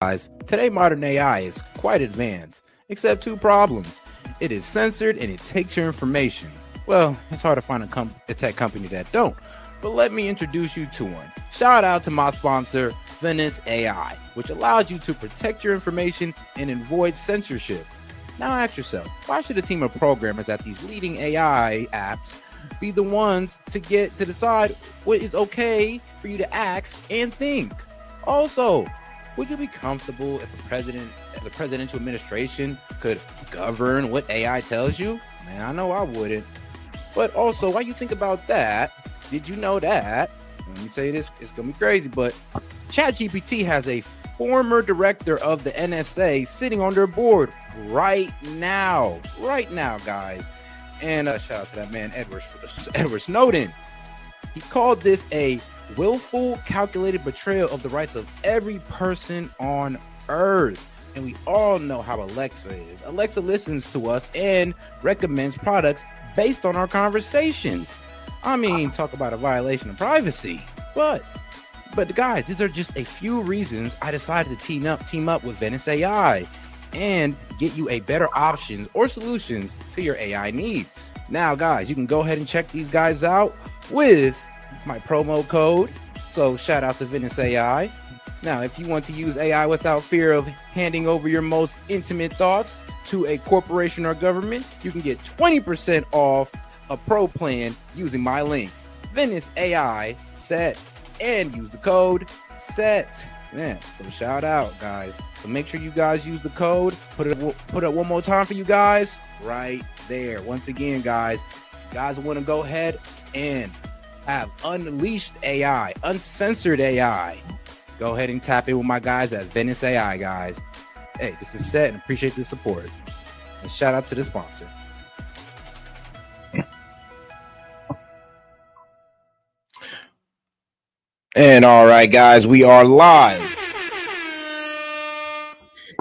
Guys, today modern AI is quite advanced, except two problems. It is censored and it takes your information. Well, it's hard to find a tech company that don't, but let me introduce you to one. Shout out to my sponsor, Venice AI, which allows you to protect your information and avoid censorship. Now ask yourself, why should a team of programmers at these leading AI apps be the ones to decide what is okay for you to ask and think? Also, would you be comfortable if the presidential administration could govern what AI tells you? Man, I know I wouldn't. But also, while you think about that, did you know that? Let me tell you this, it's gonna be crazy, but ChatGPT has a former director of the NSA sitting on their board right now, guys. And shout out to that man, Edward Snowden. He called this a willful, calculated betrayal of the rights of every person on Earth. And we all know how Alexa is. Alexa listens to us and recommends products based on our conversations. I mean, talk about a violation of privacy. But guys, these are just a few reasons I decided to team up with Venice AI and get you a better options or solutions to your AI needs. Now, guys, you can go ahead and check these guys out with my promo code. So shout out to Venice AI. Now, if you want to use AI without fear of handing over your most intimate thoughts to a corporation or government, you can get 20% off a pro plan using my link, Venice AI SET, and use the code SET. Man, so shout out, guys. So make sure you guys use the code. Put it up one more time for you guys right there. Once again, guys, you guys want to go ahead and have unleashed AI, uncensored AI, go ahead and tap in with my guys at Venice AI, guys. Hey, this is SET and appreciate the support. And shout out to the sponsor. And all right, guys, we are live.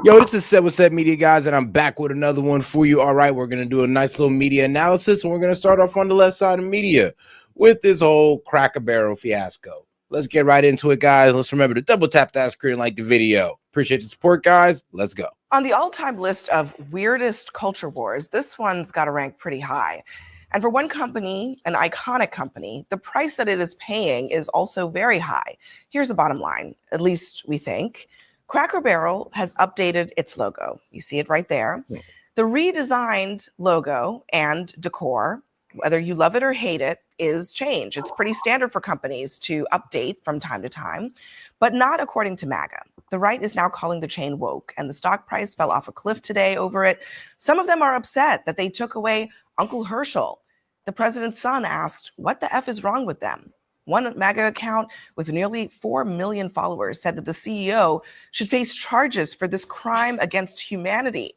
Yo, this is SET with SET Media, guys, and I'm back with another one for you. All right, we're going to do a nice little media analysis, and we're going to start off on the left side of media with this whole Cracker Barrel fiasco. Let's get right into it, guys. Let's remember to double tap that screen and like the video. Appreciate the support, guys. Let's go. On the all-time list of weirdest culture wars, this one's got to rank pretty high. And for one company, an iconic company, the price that it is paying is also very high. Here's the bottom line, at least we think. Cracker Barrel has updated its logo. You see it right there. Yeah. The redesigned logo and decor, whether you love it or hate it, is change. It's pretty standard for companies to update from time to time, but not according to MAGA. The right is now calling the chain woke, and the stock price fell off a cliff today over it. Some of them are upset that they took away Uncle Herschel. The president's son asked, what the F is wrong with them? One MAGA account with nearly 4 million followers said that the CEO should face charges for this crime against humanity.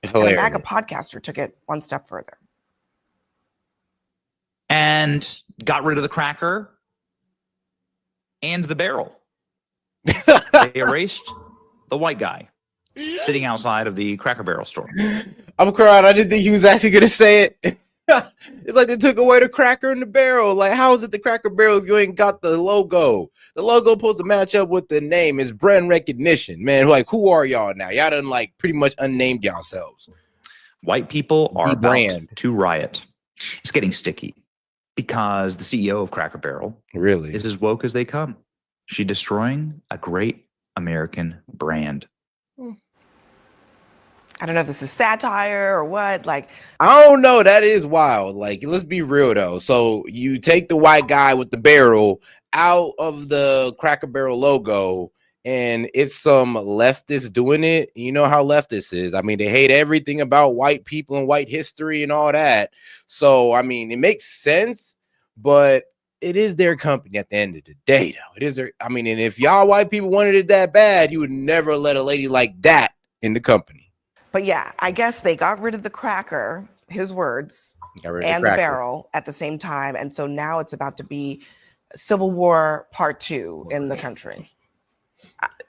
Hilarious. And a MAGA podcaster took it one step further. And got rid of the cracker and the barrel. They erased the white guy sitting outside of the Cracker Barrel store. I'm crying. I didn't think he was actually going to say it. It's like they took away the cracker and the barrel. Like, how is it the Cracker Barrel if you ain't got the logo? The logo supposed to match up with the name. It's brand recognition, man. Like, who are y'all now? Y'all done like pretty much unnamed yourselves. White people are about to riot. It's getting sticky because the CEO of Cracker Barrel really is as woke as they come. She's destroying a great American brand. I don't know if this is satire or what. Like, I don't know. That is wild. Like, let's be real though. So you take the white guy with the barrel out of the Cracker Barrel logo, and it's some leftists doing it. You know how leftists is. I mean, they hate everything about white people and white history and all that. So I mean, it makes sense, but it is their company at the end of the day, though. It is their. I mean, and if y'all white people wanted it that bad, you would never let a lady like that in the company. But yeah, I guess they got rid of the cracker, his words, and the barrel at the same time. And so now it's about to be Civil War Part 2 in the country.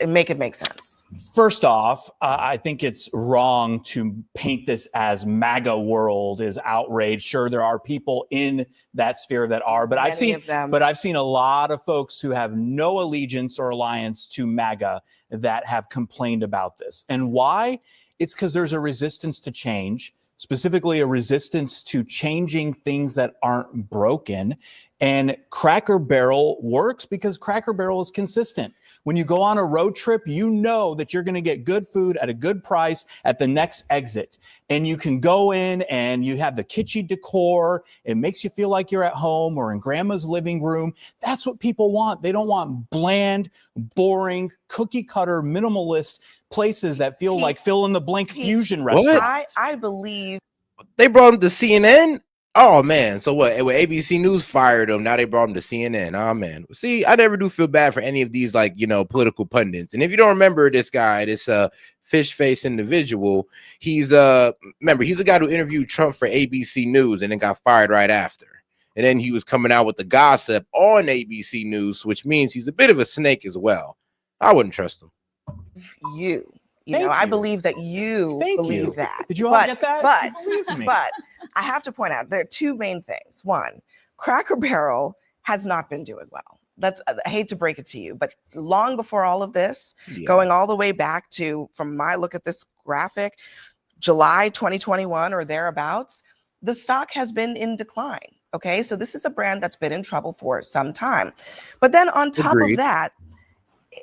make it make sense? First off, I think it's wrong to paint this as MAGA world is outraged. Sure, there are people in that sphere that are, but I've seen a lot of folks who have no allegiance or alliance to MAGA that have complained about this. And why? It's because there's a resistance to change, specifically a resistance to changing things that aren't broken. And Cracker Barrel works because Cracker Barrel is consistent. When you go on a road trip, you know that you're going to get good food at a good price at the next exit. And you can go in and you have the kitschy decor. It makes you feel like you're at home or in grandma's living room. That's what people want. They don't want bland, boring, cookie cutter, minimalist places that feel like fill in the blank fusion restaurants. I believe they brought him to CNN. Oh man, so what? When ABC News fired him, now they brought him to CNN. Oh man, see, I never do feel bad for any of these political pundits. And if you don't remember this guy, this fish face individual, he's remember he's the guy who interviewed Trump for ABC News and then got fired right after. And then he was coming out with the gossip on ABC News, which means he's a bit of a snake as well. I wouldn't trust him. I believe that you believe that. Did you all get that? But I have to point out there are two main things. One, Cracker Barrel has not been doing well. I hate to break it to you, but long before all of this, going all the way back to, from my look at this graphic, July 2021 or thereabouts, the stock has been in decline. Okay, so this is a brand that's been in trouble for some time. But then on top of that,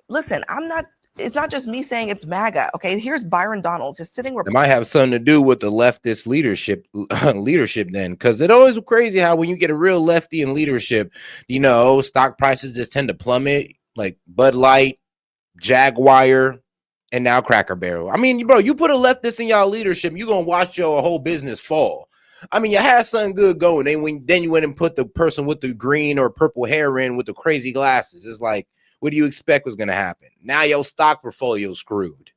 listen, it's not just me saying it's MAGA. Okay, here's Byron Donalds just sitting. It might have something to do with the leftist leadership then, because it always crazy how when you get a real lefty in leadership, stock prices just tend to plummet, like Bud Light, Jaguar, and now Cracker Barrel. I mean, bro, you put a leftist in y'all leadership, you're gonna watch your whole business fall. I mean, you had something good going, then you went and put the person with the green or purple hair in with the crazy glasses. It's like, what do you expect was going to happen? Now your stock portfolio is screwed.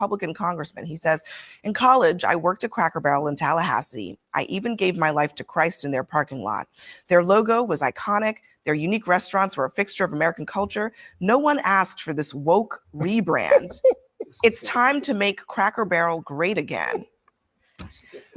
Republican congressman. He says, in college, I worked at Cracker Barrel in Tallahassee. I even gave my life to Christ in their parking lot. Their logo was iconic. Their unique restaurants were a fixture of American culture. No one asked for this woke rebrand. It's time to make Cracker Barrel great again.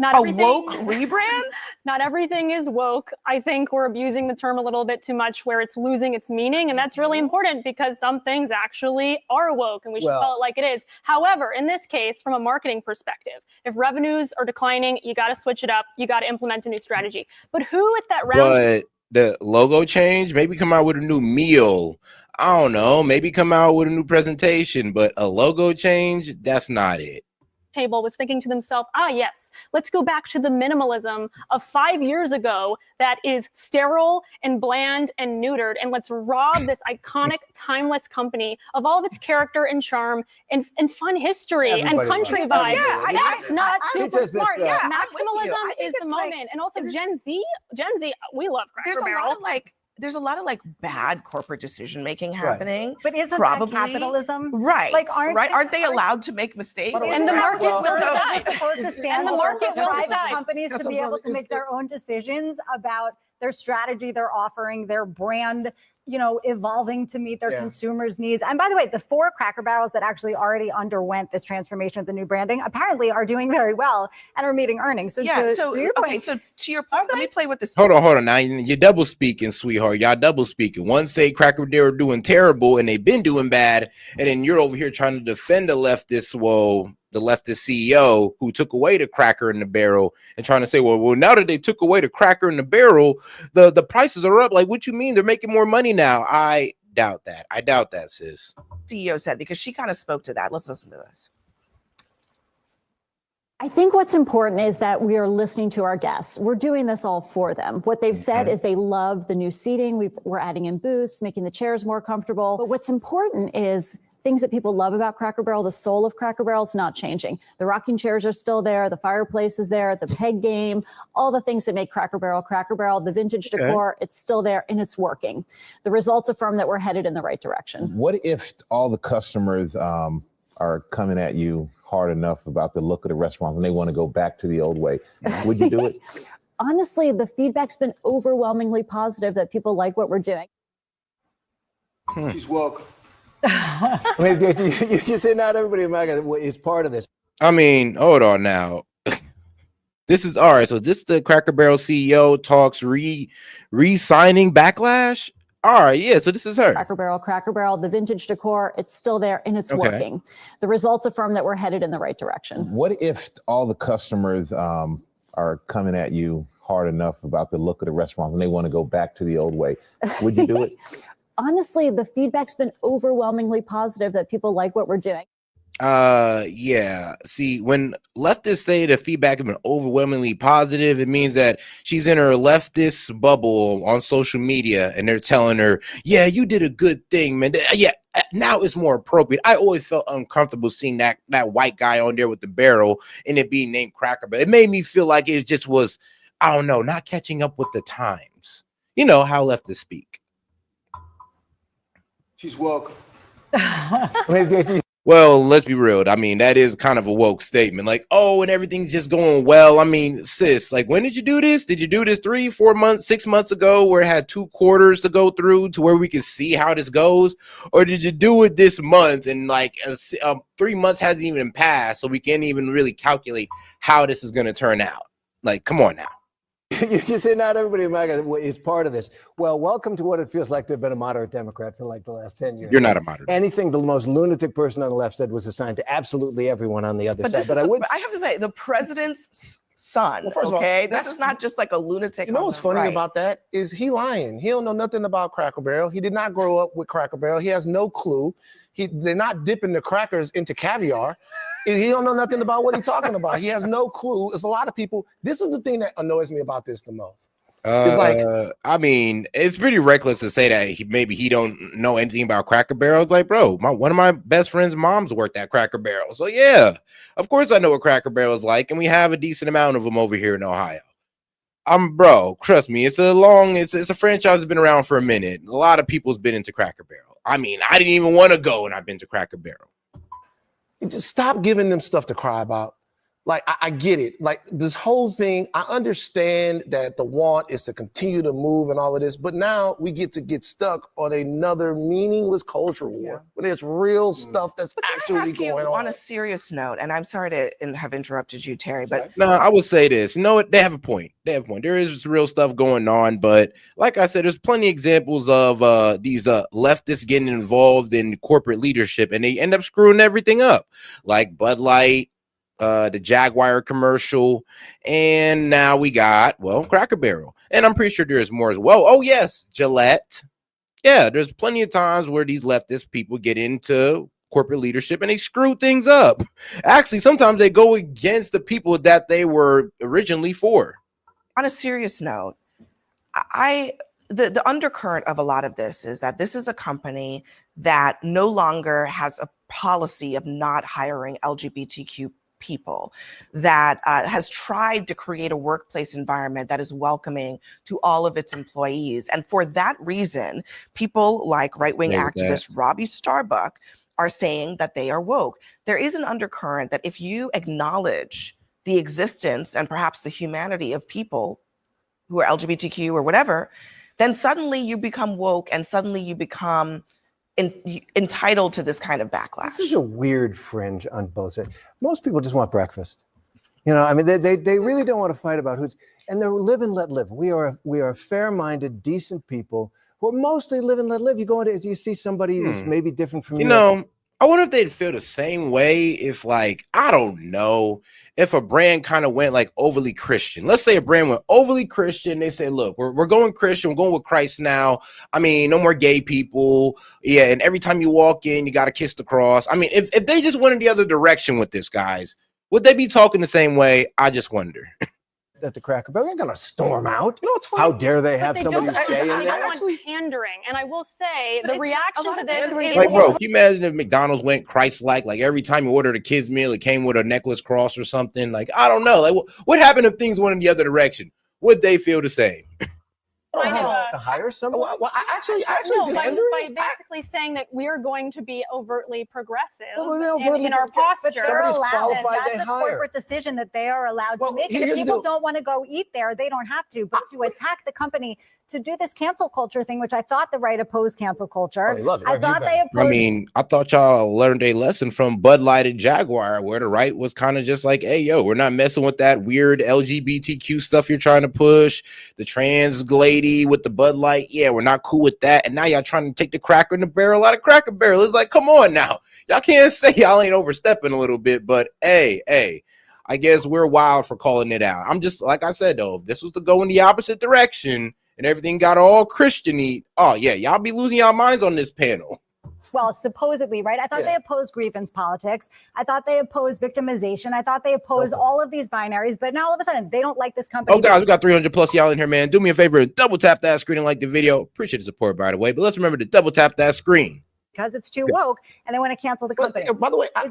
A woke rebrand? Not everything is woke. I think we're abusing the term a little bit too much where it's losing its meaning. And that's really important because some things actually are woke and we should call it like it is. However, in this case, from a marketing perspective, if revenues are declining, you got to switch it up. You got to implement a new strategy. But who at that round? But the logo change, maybe come out with a new meal. I don't know. Maybe come out with a new presentation, but a logo change, that's not it. Table was thinking to themselves, yes, let's go back to the minimalism of 5 years ago that is sterile and bland and neutered, and let's rob this iconic, timeless company of all of its character and charm and fun history and country vibe. That's not super smart. Maximalism is the moment. And also Gen Z, we love Cracker Barrel. There's a lot of bad corporate decision making happening. But isn't that capitalism? Right. Aren't they allowed to make mistakes? And the market will decide. Supposed to stand for private companies to be able to make their own decisions about their strategy, their offering, their brand, evolving to meet their consumers' needs. And by the way, the 4 Cracker Barrels that actually already underwent this transformation of the new branding apparently are doing very well and are meeting earnings. So to your point, let me play with this. Hold on. Now you're double speaking, sweetheart. Y'all double speaking. One say Cracker Barrel are doing terrible and they've been doing bad, and then you're over here trying to defend the leftist. The leftist CEO who took away the Cracker in the Barrel and trying to say, well, now that they took away the Cracker in the Barrel, the prices are up. Like, what you mean? They're making more money now. I doubt that, sis. CEO said, because she kind of spoke to that. Let's listen to this. I think what's important is that we are listening to our guests. We're doing this all for them. What they've said is they love the new seating. We're adding in booths, making the chairs more comfortable. But what's important is things that people love about Cracker Barrel, the soul of Cracker Barrel is not changing. The rocking chairs are still there. The fireplace is there. The peg game, all the things that make Cracker Barrel, the vintage decor, it's still there and it's working. The results affirm that we're headed in the right direction. What if all the customers are coming at you hard enough about the look of the restaurant and they want to go back to the old way? Would you do it? Honestly, the feedback's been overwhelmingly positive that people like what we're doing. She's welcome. Wait, you say not everybody in America is part of this. I mean, hold on now. This is all right. So this is the Cracker Barrel CEO talks re-signing Backlash. All right, yeah. So this is her. Cracker Barrel, the vintage decor, it's still there and it's working. The results affirm that we're headed in the right direction. What if all the customers are coming at you hard enough about the look of the restaurant and they want to go back to the old way? Would you do it? Honestly, the feedback's been overwhelmingly positive that people like what we're doing. Yeah. See, when leftists say the feedback has been overwhelmingly positive, it means that she's in her leftist bubble on social media and they're telling her, yeah, you did a good thing, man. Yeah, now it's more appropriate. I always felt uncomfortable seeing that white guy on there with the barrel and it being named Cracker Barrel. It made me feel like it just was, I don't know, not catching up with the times. You know how leftists speak. She's woke. Well, let's be real. I mean, that is kind of a woke statement. Like, oh, and everything's just going well. I mean, sis, like, when did you do this? Did you do this 3, 4 months, 6 months ago where it had 2 quarters to go through to where we can see how this goes? Or did you do it this month and like 3 months hasn't even passed so we can't even really calculate how this is going to turn out? Like, come on now. You say not everybody in America is part of this. Well, welcome to what it feels like to have been a moderate Democrat for like the last 10 years. You're not a moderate. Anything the most lunatic person on the left said was assigned to absolutely everyone on the other side. But I have to say, the president's son, well, first of all, this is not just like a lunatic. You know what's funny about that is he lying. He don't know nothing about Cracker Barrel. He did not grow up with Cracker Barrel. He has no clue. They're not dipping the crackers into caviar. He don't know nothing about what he's talking about. He has no clue. It's a lot of people. This is the thing that annoys me about this the most. It's like, I mean, it's pretty reckless to say that maybe he don't know anything about Cracker Barrel. It's like, bro, one of my best friend's moms worked at Cracker Barrel. So yeah, of course I know what Cracker Barrel is like, and we have a decent amount of them over here in Ohio. Bro, trust me, it's a franchise that's been around for a minute. A lot of people's been into Cracker Barrel. I mean, I didn't even want to go, and I've been to Cracker Barrel. just stop giving them stuff to cry about. Like, I get it. Like, this whole thing, I understand that the want is to continue to move and all of this, but now we get stuck on another meaningless culture war when there's real stuff that's actually going on. On a serious note, and I'm sorry to have interrupted you, Terry, but no, I would say this. You know what? They have a point. There is real stuff going on, but like I said, there's plenty of examples of these leftists getting involved in corporate leadership, and they end up screwing everything up, like Bud Light, the Jaguar commercial, and now we got, well, Cracker Barrel, and I'm pretty sure there's more as well. Oh yes, Gillette. Yeah, there's plenty of times where these leftist people get into corporate leadership and they screw things up. Actually, sometimes they go against the people that they were originally for. On a serious note, the undercurrent of a lot of this is that this is a company that no longer has a policy of not hiring LGBTQ people, that has tried to create a workplace environment that is welcoming to all of its employees. And for that reason, people like right-wing activist Robbie Starbuck are saying that they are woke. There is an undercurrent that if you acknowledge the existence and perhaps the humanity of people who are LGBTQ or whatever, then suddenly you become woke and suddenly you become entitled to this kind of backlash. This is a weird fringe on both sides. Most people just want breakfast. You know, I mean, they really don't want to fight about who's, and they're live and let live. We are fair-minded, decent people who are mostly live and let live. You go into, you see somebody who's maybe different from you. You know, I wonder if they'd feel the same way if, like, I don't know, if a brand kind of went like overly Christian. Let's say a brand went overly Christian. They say, look, we're going Christian. We're going with Christ now. I mean, no more gay people. Yeah. And every time you walk in, you got to kiss the cross. I mean, if they just went in the other direction with this, guys, would they be talking the same way? I just wonder. At the Cracker Barrel, they're going to storm out. You know, how dare they have somebody stay in there? On pandering, and I will say the reaction to this is like, bro, can you imagine if McDonald's went Christ-like? Like every time you ordered a kid's meal, it came with a necklace cross or something. Like, I don't know. Like, what happened if things went in the other direction? Would they feel the same? to hire someone? Well, I actually No, disagree. by basically saying that we're going to be overtly progressive overtly in our posture. But they're Somebody's allowed. qualified, That's they a hire. corporate decision that they are allowed Well, to make. And if here's people the- don't want to go eat there, they don't have to. But to attack the company, to do this cancel culture thing, which I thought the right opposed cancel culture. Oh, they love it. I thought they I opposed. mean, I thought y'all learned a lesson from Bud Light and Jaguar, where the right was kind of just like, hey, yo, we're not messing with that weird LGBTQ stuff you're trying to push. The trans lady with the Bud Light, yeah, we're not cool with that. And now y'all trying to take the Cracker in the Barrel out of Cracker Barrel. It's like, come on now. Y'all can't say y'all ain't overstepping a little bit, but hey, I guess we're wild for calling it out. I'm just, like I said, though, if this was to go in the opposite direction and everything got all Christian-y, oh, yeah, y'all be losing y'all minds on this panel. Well, supposedly, right? I thought they opposed grievance politics. I thought they opposed victimization. I thought they opposed all of these binaries. But now all of a sudden, they don't like this company. Oh, guys, we got 300 plus y'all in here, man. Do me a favor and double tap that screen and like the video. Appreciate the support, by the way. But let's remember to double tap that screen. Because it's too woke, and they want to cancel the company. By the way, a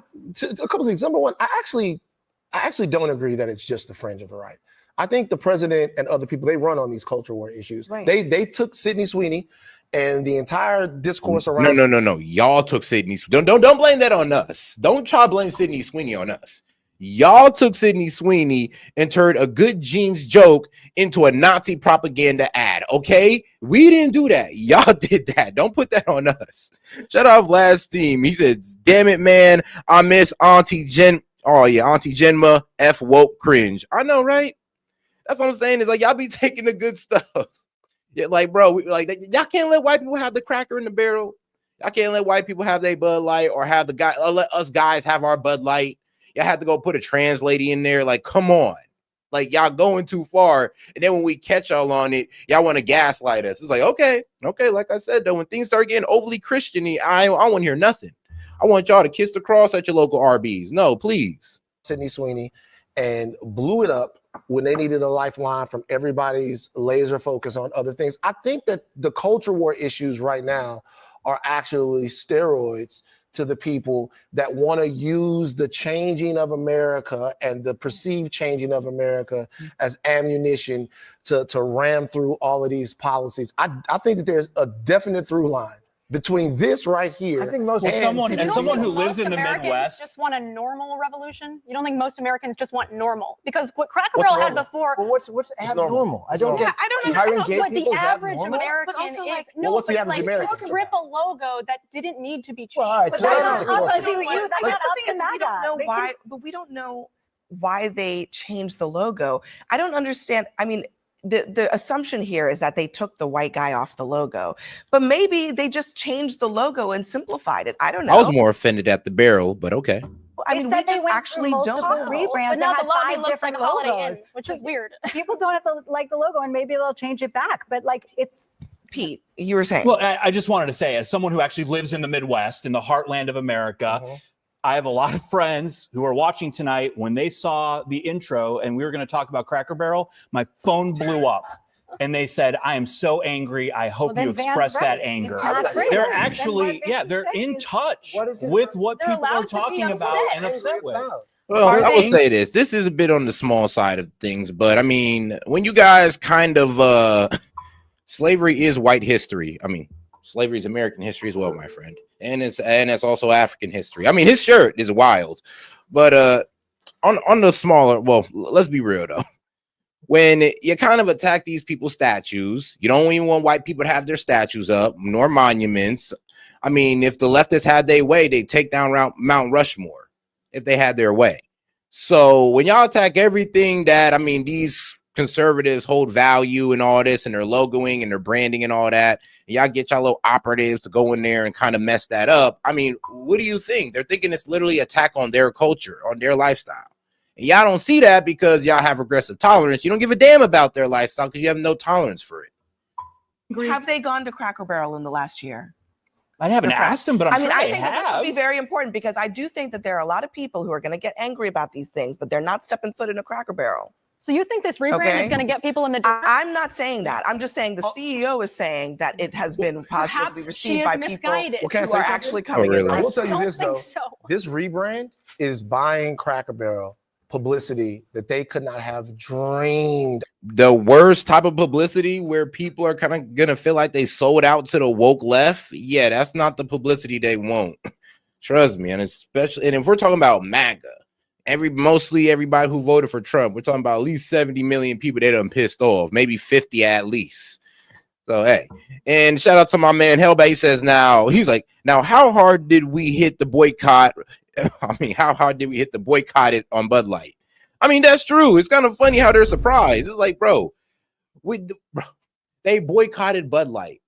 couple of things. Number one, I actually don't agree that it's just the fringe of the right. I think the president and other people, they run on these culture war issues. Right. They took Sydney Sweeney and the entire discourse around. No. Y'all took Sydney. Don't blame that on us. Don't try to blame Sydney Sweeney on us. Y'all took Sydney Sweeney and turned a good jeans joke into a Nazi propaganda ad. Okay, we didn't do that. Y'all did that. Don't put that on us. Shut off last team. He said, "Damn it, man, I miss Auntie Jen." Oh yeah, Auntie Jenma. F woke cringe. I know, right? That's what I'm saying. Is like y'all be taking the good stuff. Yeah, like bro, y'all can't let white people have the Cracker in the Barrel. Y'all can't let white people have their Bud Light or have the guy. Let us guys have our Bud Light. Y'all had to go put a trans lady in there. Like, come on. Like, y'all going too far. And then when we catch y'all on it, y'all want to gaslight us. It's like, okay. Like I said, though, when things start getting overly Christian-y, I want to hear nothing. I want y'all to kiss the cross at your local RBs. No, please. Sydney Sweeney and blew it up when they needed a lifeline from everybody's laser focus on other things. I think that the culture war issues right now are actually steroids to the people that want to use the changing of America and the perceived changing of America as ammunition to ram through all of these policies. I think that there's a definite through line between this right here. I think most someone who lives in the Americans Midwest just want a normal revolution. You don't think most Americans just want normal? Because what Cracker Barrel had before. Well, what's abnormal? I don't get. I don't hiring know gay what the people is average abnormal? American But also, like, is. well, what's the but average like, American? to rip a logo that didn't need to be changed. Well, all right, But so that's that's not not up to you. That's not up to we don't MAGA. know why, but we don't know why they changed the logo. I don't understand. I mean, the assumption here is that they took the white guy off the logo, but maybe they just changed the logo and simplified it. I don't know. I was more offended at the barrel, but okay. I mean, we just actually don't know. rebrands. But now that the had lobby 5 looks like different a Holiday logos. Inn, which is weird. People don't have to like the logo, and maybe they'll change it back. But like, it's Pete, you were saying. Well, I just wanted to say, as someone who actually lives in the Midwest, in the heartland of America, I have a lot of friends who are watching tonight. When they saw the intro and we were going to talk about Cracker Barrel, my phone blew up. And they said, I am so angry. I hope you express that anger. They're actually, they're in touch with what people are talking about and upset with. Well, I will say this. This is a bit on the small side of things, but I mean, when you guys kind of slavery is white history. I mean, slavery is American history as well, my friend. And it's also African history. I mean, his shirt is wild. But on the smaller, well, let's be real though. When you kind of attack these people's statues, you don't even want white people to have their statues up, nor monuments. I mean, if the leftists had their way, they'd take down Mount Rushmore if they had their way. So when y'all attack everything that, I mean, these conservatives hold value and all this, and their logoing and their branding and all that, and y'all get y'all little operatives to go in there and kind of mess that up. I mean, what do you think? They're thinking it's literally attack on their culture, on their lifestyle. And y'all don't see that because y'all have regressive tolerance. You don't give a damn about their lifestyle because you have no tolerance for it. Have they gone to Cracker Barrel in the last year? I haven't asked them, but I'm sure I they think that this have. would be very important because I do think that there are a lot of people who are going to get angry about these things, but they're not stepping foot in a Cracker Barrel. So you think this rebrand is going to get people in the door? I'm not saying that. I'm just saying the CEO is saying that it has been positively received by people who are actually coming in. I will tell you this though. This rebrand is buying Cracker Barrel publicity that they could not have dreamed. The worst type of publicity where people are kind of gonna feel like they sold out to the woke left. Yeah, that's not the publicity they want. Trust me. And especially, and if we're talking about MAGA, mostly everybody who voted for Trump, we're talking about at least 70 million people they done pissed off, maybe 50 at least. So hey, and shout out to my man Hellbait. He says now, he's like, now how hard did we hit the boycott? I mean, how hard did we hit the boycott it on Bud Light? I mean, that's true. It's kind of funny how they're surprised. It's like, bro, they boycotted Bud Light.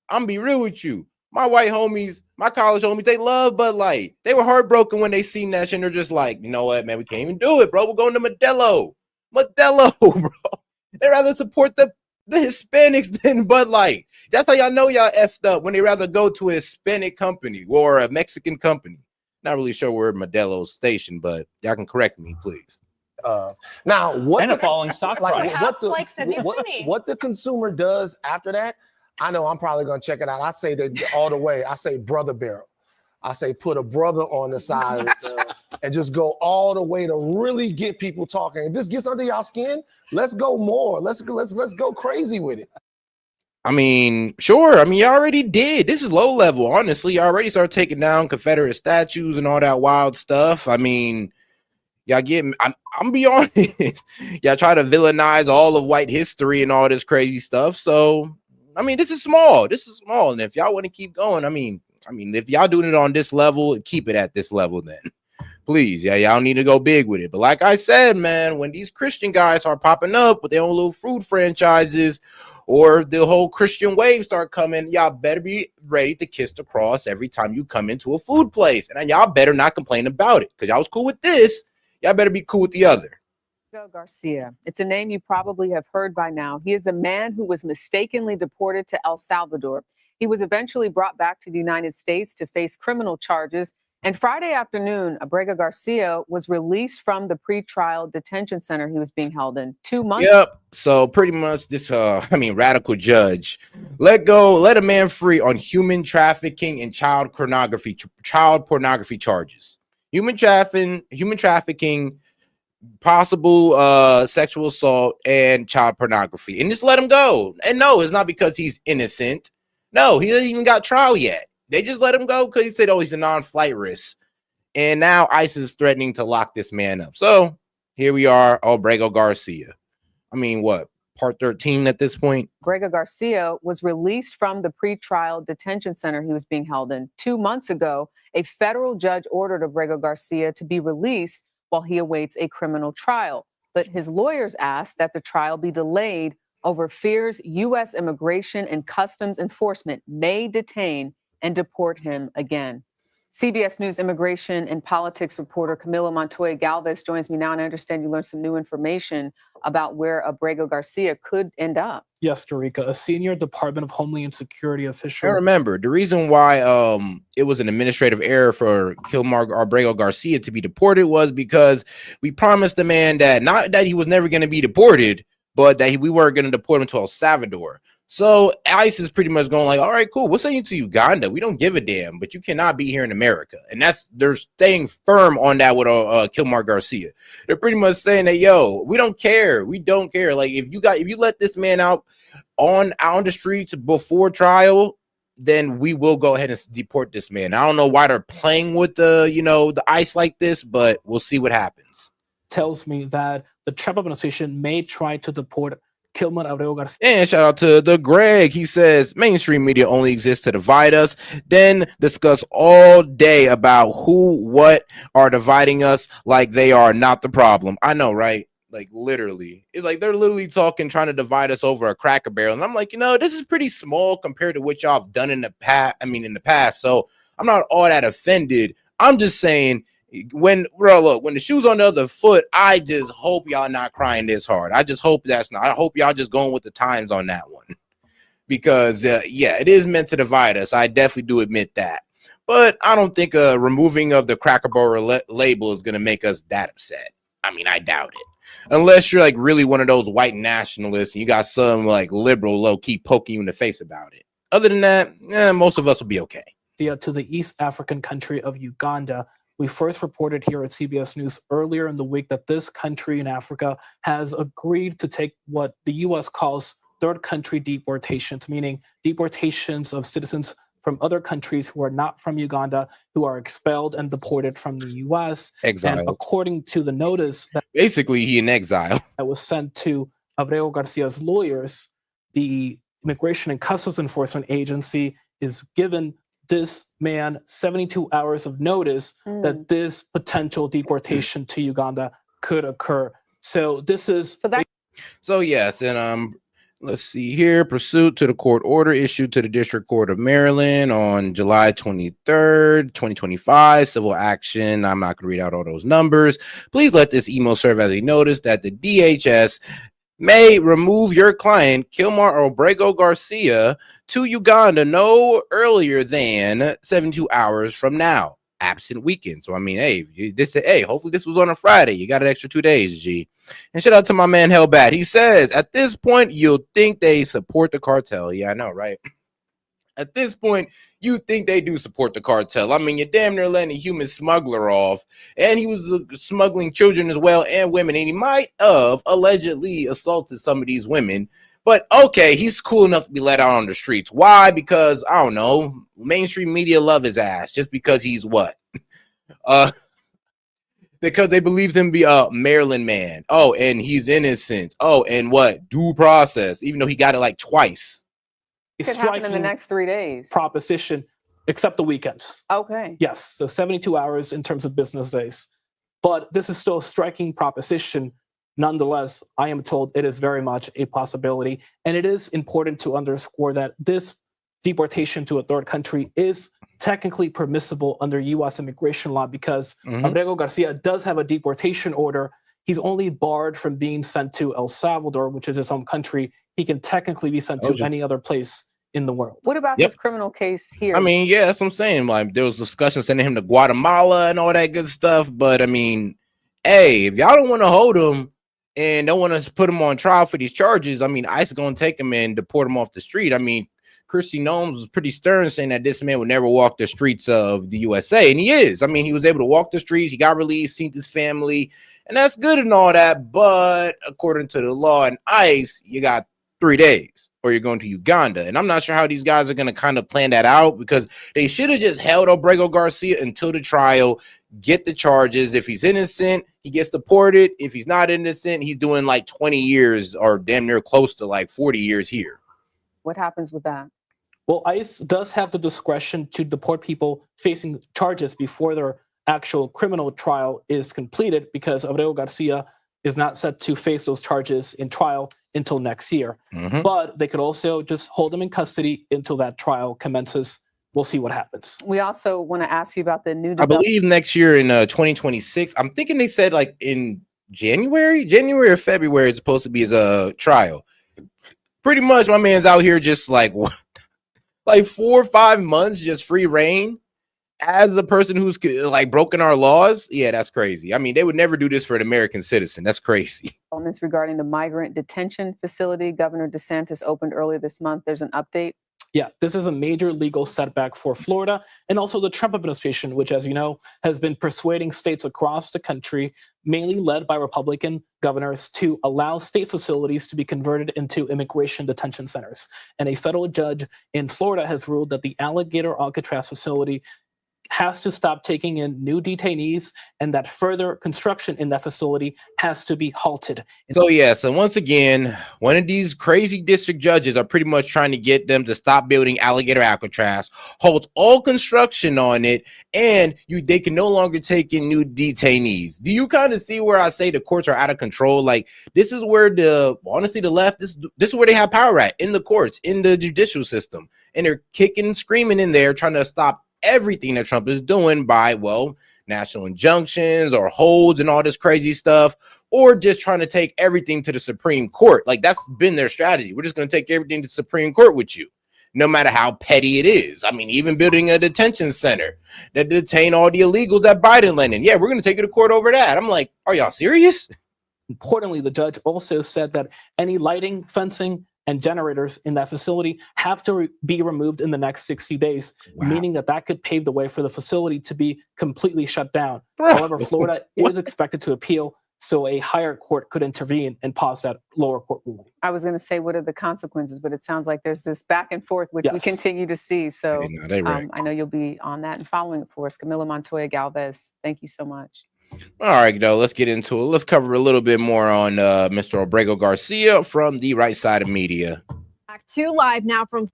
I'm be real with you. My white homies, my college homies, they love Bud Light. They were heartbroken when they seen that shit. And they're just like, you know what, man, we can't even do it, bro. We're going to Modelo, bro. They rather support the Hispanics than Bud Light. That's how y'all know y'all effed up, when they rather go to a Hispanic company or a Mexican company. Not really sure where Modelo's stationed, but y'all can correct me, please. Now, what and a falling stock price. What the consumer does after that, I know I'm probably gonna check it out. I say that all the way. I say brother barrel. I say put a brother on the side and just go all the way to really get people talking. If this gets under y'all skin, let's go more. Let's go crazy with it. I mean, sure. I mean, you already did. This is low level. Honestly, you already started taking down Confederate statues and all that wild stuff. I mean, y'all get, I'm be honest. Y'all try to villainize all of white history and all this crazy stuff. So, I mean, this is small. And if y'all want to keep going, I mean, if y'all doing it on this level, keep it at this level then. Please. Yeah, y'all need to go big with it. But like I said, man, when these Christian guys are popping up with their own little food franchises, or the whole Christian wave start coming, y'all better be ready to kiss the cross every time you come into a food place. And y'all better not complain about it, because y'all was cool with this. Y'all better be cool with the other. Garcia. It's a name you probably have heard by now. He is the man who was mistakenly deported to El Salvador. He was eventually brought back to the United States to face criminal charges. And Friday afternoon, Abrego Garcia was released from the pretrial detention center he was being held in 2 months. Yep. So pretty much this, radical judge let a man free on human trafficking and child pornography charges. Human trafficking, possible sexual assault, and child pornography, and just let him go. And no, it's not because he's innocent. No, he hasn't even got trial yet. They just let him go because he said, oh, he's a non-flight risk. And now ICE is threatening to lock this man up. So here we are, Abrego Garcia. I mean, what, part 13 at this point? Abrego Garcia was released from the pretrial detention center he was being held in 2 months ago. A federal judge ordered Abrego Garcia to be released while he awaits a criminal trial. But his lawyers asked that the trial be delayed over fears U.S. Immigration and Customs Enforcement may detain and deport him again. CBS News immigration and politics reporter Camila Montoya Galvez joins me now, and I understand you learned some new information about where Abrego Garcia could end up. Yes, Dorica, a senior Department of Homeland Security official. I remember the reason why it was an administrative error for Abrego Garcia to be deported was because we promised the man that not that he was never going to be deported, but that we weren't going to deport him to El Salvador. So ICE is pretty much going like, all right, cool, we'll send you to Uganda. We don't give a damn, but you cannot be here in America. And they're staying firm on that with Kilmar Garcia. They're pretty much saying that, yo, we don't care. We don't care. Like if you let this man out on the streets before trial, then we will go ahead and deport this man. I don't know why they're playing with the ICE like this, but we'll see what happens. Tells me that the Trump administration may try to deport Kilmer Abrego Garcia. And shout out to the Greg. He says mainstream media only exists to divide us, then discuss all day about who, what are dividing us like they are not the problem. I know, right? Like literally, it's like they're literally trying to divide us over a Cracker Barrel. And I'm like, this is pretty small compared to what y'all have done in the past. So I'm not all that offended. I'm just saying, when the shoe's on the other foot, I just hope y'all not crying this hard. I just hope I hope y'all just going with the times on that one, because it is meant to divide us. I definitely do admit that, but I don't think removing of the Cracker Barrel label is going to make us that upset. I mean, I doubt it, unless you're like really one of those white nationalists and you got some like liberal low key poking you in the face about it. Other than that, most of us will be okay. To the East African country of Uganda, We first reported here at CBS News earlier in the week that this country in Africa has agreed to take what the U.S. calls third country deportations, meaning deportations of citizens from other countries who are not from Uganda, who are expelled and deported from the U.S. Exiled. And according to the notice that basically he in exile that was sent to Abreu Garcia's lawyers, the Immigration and Customs Enforcement Agency is given this man 72 hours of notice that this potential deportation to Uganda could occur. So this is so yes, and let's see here. Pursuant to the court order issued to the District Court of Maryland on July 23rd, 2025, civil action. I'm not going to read out all those numbers. Please let this email serve as a notice that the DHS may remove your client, Kilmar Obrego Garcia, to Uganda no earlier than 72 hours from now, absent weekend. So, I mean, hey, hopefully this was on a Friday. You got an extra 2 days, G. And shout out to my man Hellbat. He says, at this point, you'll think they support the cartel. Yeah, I know, right? At this point, you think they do support the cartel. I mean, you're damn near letting a human smuggler off. And he was smuggling children as well and women. And he might have allegedly assaulted some of these women. But okay, he's cool enough to be let out on the streets. Why? Because, I don't know, mainstream media love his ass. Just because he's what? Because they believe him to be a Maryland man. Oh, and he's innocent. Oh, and what? Due process, even though he got it like twice. It could happen in the next 3 days. Proposition, except the weekends. Okay. Yes, so 72 hours in terms of business days. But this is still a striking proposition. Nonetheless, I am told it is very much a possibility. And it is important to underscore that this deportation to a third country is technically permissible under U.S. immigration law because Abrego Garcia does have a deportation order. He's only barred from being sent to El Salvador, which is his home country. He can technically be sent to any other place in the world. What about his criminal case here? I mean, yeah, that's what I'm saying. Like, there was discussion sending him to Guatemala and all that good stuff. But I mean, hey, if y'all don't want to hold him and don't want to put him on trial for these charges, I mean, ICE is going to take him and deport him off the street. I mean, Christy Nomes was pretty stern saying that this man would never walk the streets of the USA. And he is. I mean, he was able to walk the streets. He got released, seen his family. And that's good and all that. But according to the law and ICE, you got 3 days or you're going to Uganda. And I'm not sure how these guys are going to kind of plan that out because they should have just held Obrego Garcia until the trial, get the charges. If he's innocent, he gets deported. If he's not innocent, he's doing like 20 years or damn near close to like 40 years here. What happens with that? Well, ICE does have the discretion to deport people facing charges before their actual criminal trial is completed because Abreu Garcia is not set to face those charges in trial until next year. But they could also just hold him in custody until that trial commences. We'll see what happens. We also want to ask you about the new... I believe next year in 2026. I'm thinking they said like in January or February it's supposed to be his trial. Pretty much my man's out here just like 4 or 5 months just free reign as a person who's like broken our laws. Yeah, that's crazy. I mean, they would never do this for an American citizen. That's crazy. Comments regarding the migrant detention facility Governor DeSantis opened earlier this month. There's an update. Yeah, this is a major legal setback for Florida and also the Trump administration, which, as you know, has been persuading states across the country, mainly led by Republican governors, to allow state facilities to be converted into immigration detention centers. And a federal judge in Florida has ruled that the Alligator Alcatraz facility has to stop taking in new detainees and that further construction in that facility has to be halted. So yes, and once again, one of these crazy district judges are pretty much trying to get them to stop building Alligator Alcatraz, halt all construction on it, and they can no longer take in new detainees. Do you kind of see where I say the courts are out of control? Like, this is where honestly the left, this is where they have power at, in the courts, in the judicial system, and they're kicking and screaming in there trying to stop everything that Trump is doing by, well, national injunctions or holds and all this crazy stuff, or just trying to take everything to the Supreme Court. Like, that's been their strategy. We're just going to take everything to the Supreme Court with you, no matter how petty it is. I mean, even building a detention center that detain all the illegals that Biden let in. Yeah, we're going to take it to court over that. I'm like, are y'all serious? Importantly, the judge also said that any lighting, fencing, and generators in that facility have to be removed in the next 60 days, meaning that could pave the way for the facility to be completely shut down. However, Florida is expected to appeal, so a higher court could intervene and pause that lower court ruling. I was going to say, what are the consequences? But it sounds like there's this back and forth, which we continue to see. So I know you'll be on that and following it for us. Camila Montoya Galvez, thank you so much. All right, though, let's get into it. Let's cover a little bit more on Mr. Abrego Garcia from the Right Side of Media. Back to live now from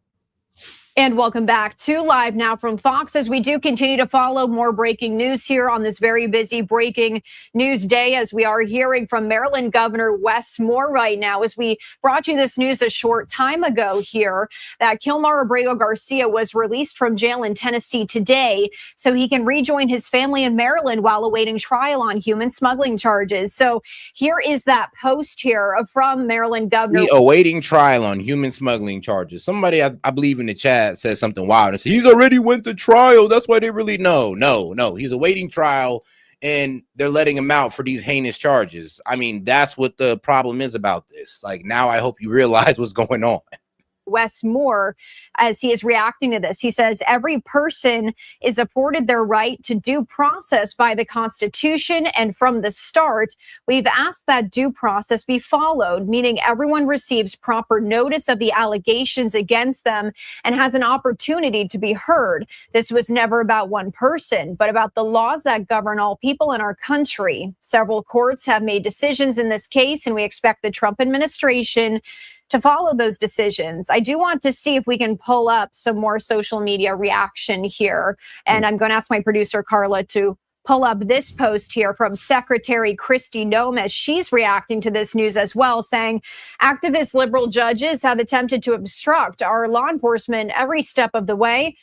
And welcome back to Live Now from Fox, as we do continue to follow more breaking news here on this very busy breaking news day, as we are hearing from Maryland Governor Wes Moore right now, as we brought you this news a short time ago here, that Kilmar Abrego Garcia was released from jail in Tennessee today so he can rejoin his family in Maryland while awaiting trial on human smuggling charges. So here is that post here from Maryland Governor. Awaiting trial on human smuggling charges. Somebody, I believe in the chat, said something wild and said he's already went to trial. That's why they really no. He's awaiting trial and they're letting him out for these heinous charges. I mean, that's what the problem is about this. Like, now I hope you realize what's going on. Wes Moore, as he is reacting to this, he says every person is afforded their right to due process by the Constitution, and from the start we've asked that due process be followed, meaning everyone receives proper notice of the allegations against them and has an opportunity to be heard. This was never about one person, but about the laws that govern all people in our country. Several courts have made decisions in this case, and we expect the Trump administration to follow those decisions. I do want to see if we can pull up some more social media reaction here. And I'm going to ask my producer, Carla, to pull up this post here from Secretary Kristi Noem, as she's reacting to this news as well, saying activist liberal judges have attempted to obstruct our law enforcement every step of the way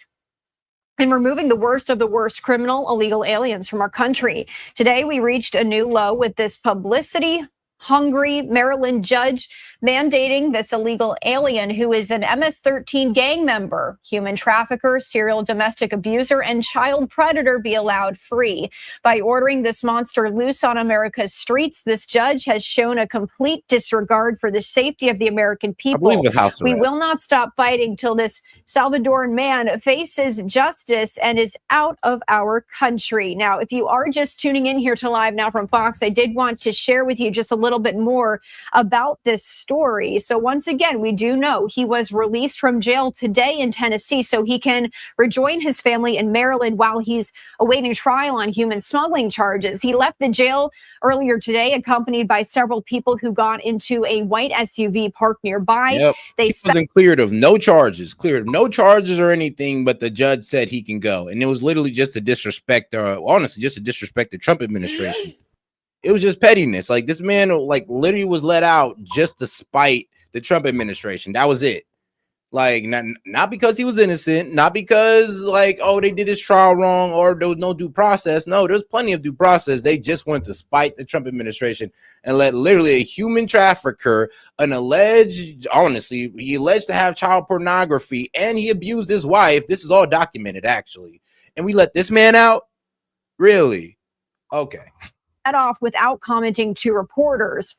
in removing the worst of the worst criminal illegal aliens from our country. Today, we reached a new low with this publicity-hungry Maryland judge mandating this illegal alien, who is an MS-13 gang member, human trafficker, serial domestic abuser, and child predator, be allowed free. By ordering this monster loose on America's streets, this judge has shown a complete disregard for the safety of the American people. We will not stop fighting till this Salvadoran man faces justice and is out of our country. Now, if you are just tuning in here to Live Now from Fox, I did want to share with you just a little bit more about this story. So once again, we do know he was released from jail today in Tennessee so he can rejoin his family in Maryland while he's awaiting trial on human smuggling charges. He left the jail earlier today, accompanied by several people who got into a white SUV parked nearby. Yep. He wasn't cleared of no charges or anything, but the judge said he can go. And it was literally just to disrespect, honestly, just to disrespect the Trump administration. It was just pettiness. Like, this man, like, literally was let out just to spite the Trump administration. That was it. Like, not because he was innocent, not because, like, oh, they did his trial wrong or there was no due process. No, there's plenty of due process. They just wanted to spite the Trump administration and let literally a human trafficker, he alleged to have child pornography, and he abused his wife. This is all documented, actually. And we let this man out? Really? Okay. Off without commenting to reporters.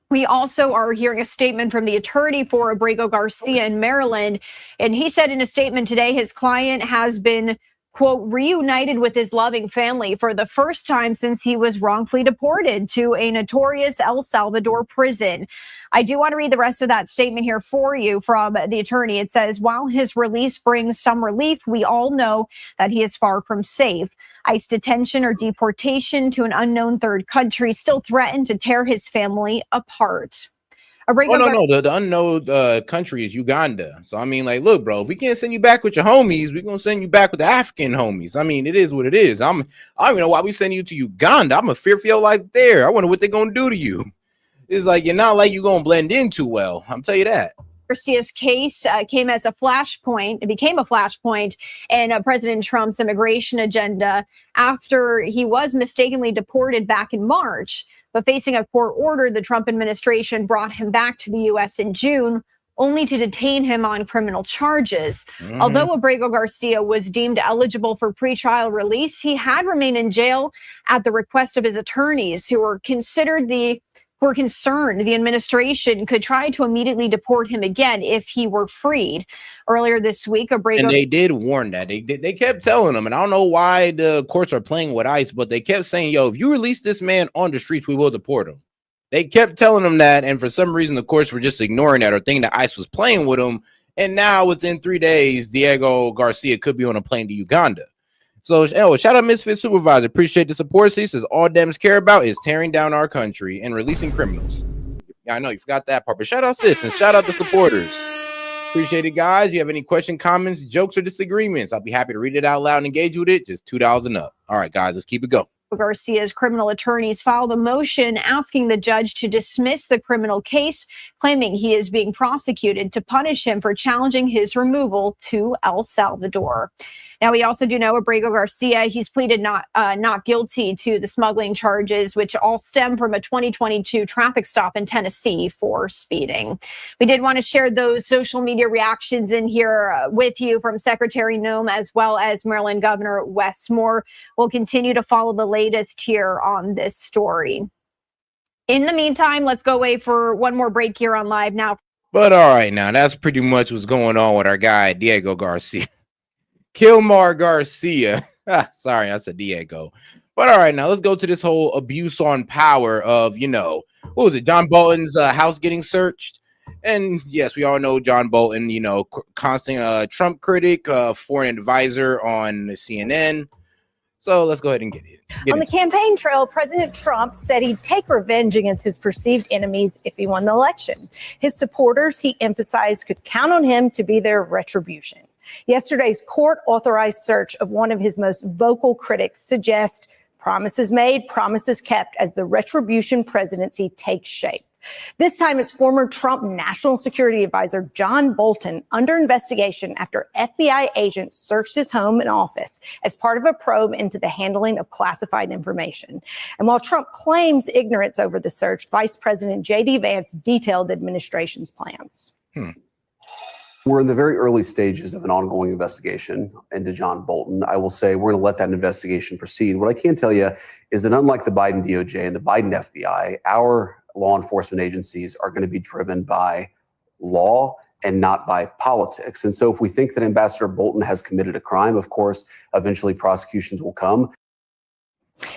We also are hearing a statement from the attorney for Abrego Garcia in Maryland, and he said in a statement today his client has been, quote, reunited with his loving family for the first time since he was wrongfully deported to a notorious El Salvador prison. I do want to read the rest of that statement here for you from the attorney. It says, while his release brings some relief, we all know that he is far from safe. ICE detention or deportation to an unknown third country still threaten to tear his family apart. The unknown country is Uganda. So, I mean, like, look, bro, if we can't send you back with your homies, we're going to send you back with the African homies. I mean, it is what it is. I don't even know why we send you to Uganda. I'm a fear for your life there. I wonder what they're going to do to you. It's like, you're not like you're going to blend in too well. I'll tell you that. Garcia's case became a flashpoint in President Trump's immigration agenda after he was mistakenly deported back in March. But facing a court order, the Trump administration brought him back to the U.S. in June, only to detain him on criminal charges. Although Abrego Garcia was deemed eligible for pretrial release, he had remained in jail at the request of his attorneys, who were considered the were concerned the administration could try to immediately deport him again if he were freed. Earlier this week, and they did warn that. They kept telling them, and I don't know why the courts are playing with ICE, but they kept saying, yo, if you release this man on the streets, we will deport him. They kept telling them that, and for some reason, the courts were just ignoring that or thinking that ICE was playing with him. And now, within 3 days, Diego Garcia could be on a plane to Uganda. So, shout out Misfit Supervisor. Appreciate the support. He says all Dems care about is tearing down our country and releasing criminals. Yeah, I know you forgot that part, but shout out sis and shout out the supporters. Appreciate it, guys. If you have any questions, comments, jokes, or disagreements, I'll be happy to read it out loud and engage with it. Just $2 and up. All right, guys, let's keep it going. Garcia's criminal attorneys filed a motion asking the judge to dismiss the criminal case, claiming he is being prosecuted to punish him for challenging his removal to El Salvador. Now, we also do know Abrego Garcia, he's pleaded not guilty to the smuggling charges, which all stem from a 2022 traffic stop in Tennessee for speeding. We did want to share those social media reactions in here with you from Secretary Noem as well as Maryland Governor Wes Moore. We'll continue to follow the latest here on this story. In the meantime, let's go away for one more break here on Live Now. But all right, now that's pretty much what's going on with our guy, Diego Garcia. Kilmar Garcia. Sorry, I said Diego. But all right, now let's go to this whole abuse on power of, what was it? John Bolton's house getting searched. And yes, we all know John Bolton, constant Trump critic, foreign advisor on CNN. So let's go ahead and get it. On the campaign trail, President Trump said he'd take revenge against his perceived enemies if he won the election. His supporters, he emphasized, could count on him to be their retribution. Yesterday's court-authorized search of one of his most vocal critics suggests promises made, promises kept as the retribution presidency takes shape. This time it's former Trump National Security Advisor John Bolton under investigation after FBI agents searched his home and office as part of a probe into the handling of classified information. And while Trump claims ignorance over the search, Vice President J.D. Vance detailed the administration's plans. We're in the very early stages of an ongoing investigation into John Bolton. I will say we're going to let that investigation proceed. What I can tell you is that unlike the Biden DOJ and the Biden FBI, our law enforcement agencies are going to be driven by law and not by politics. And so if we think that Ambassador Bolton has committed a crime, of course, eventually prosecutions will come.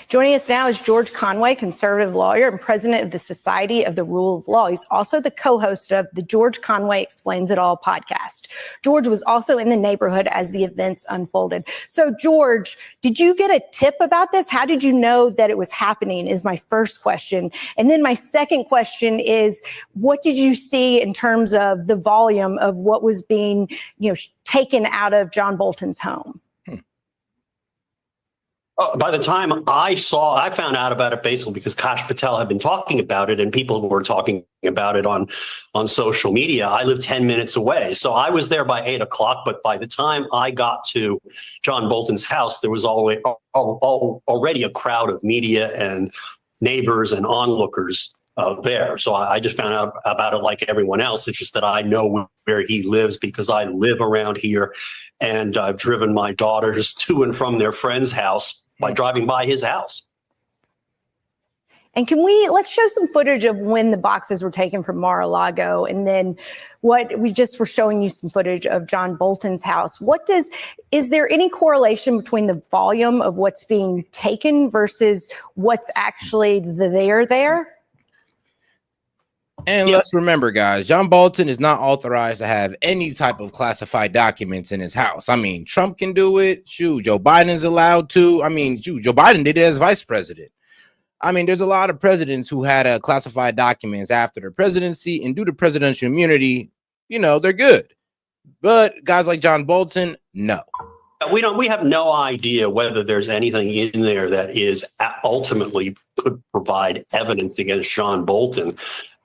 Joining us now is George Conway, conservative lawyer and president of the Society of the Rule of Law. He's also the co-host of the George Conway Explains It All podcast. George was also in the neighborhood as the events unfolded. So, George, did you get a tip about this? How did you know that it was happening is my first question. And then my second question is, what did you see in terms of the volume of what was being, taken out of John Bolton's home? By the time I found out about it basically because Kash Patel had been talking about it and people were talking about it on social media. I live 10 minutes away. So I was there by 8 o'clock. But by the time I got to John Bolton's house, there was already a crowd of media and neighbors and onlookers there. So I just found out about it like everyone else. It's just that I know where he lives because I live around here and I've driven my daughters to and from their friend's house by driving by his house. And let's show some footage of when the boxes were taken from Mar-a-Lago, and then what we just were showing you some footage of John Bolton's house. Is there any correlation between the volume of what's being taken versus what's actually there? And let's remember, guys, John Bolton is not authorized to have any type of classified documents in his house. I mean, Trump can do it. Shoot, Joe Biden's allowed to. I mean, shoot, Joe Biden did it as vice president. I mean, there's a lot of presidents who had classified documents after their presidency, and due to presidential immunity, they're good. But guys like John Bolton, no. We have no idea whether there's anything in there that is ultimately could provide evidence against John Bolton.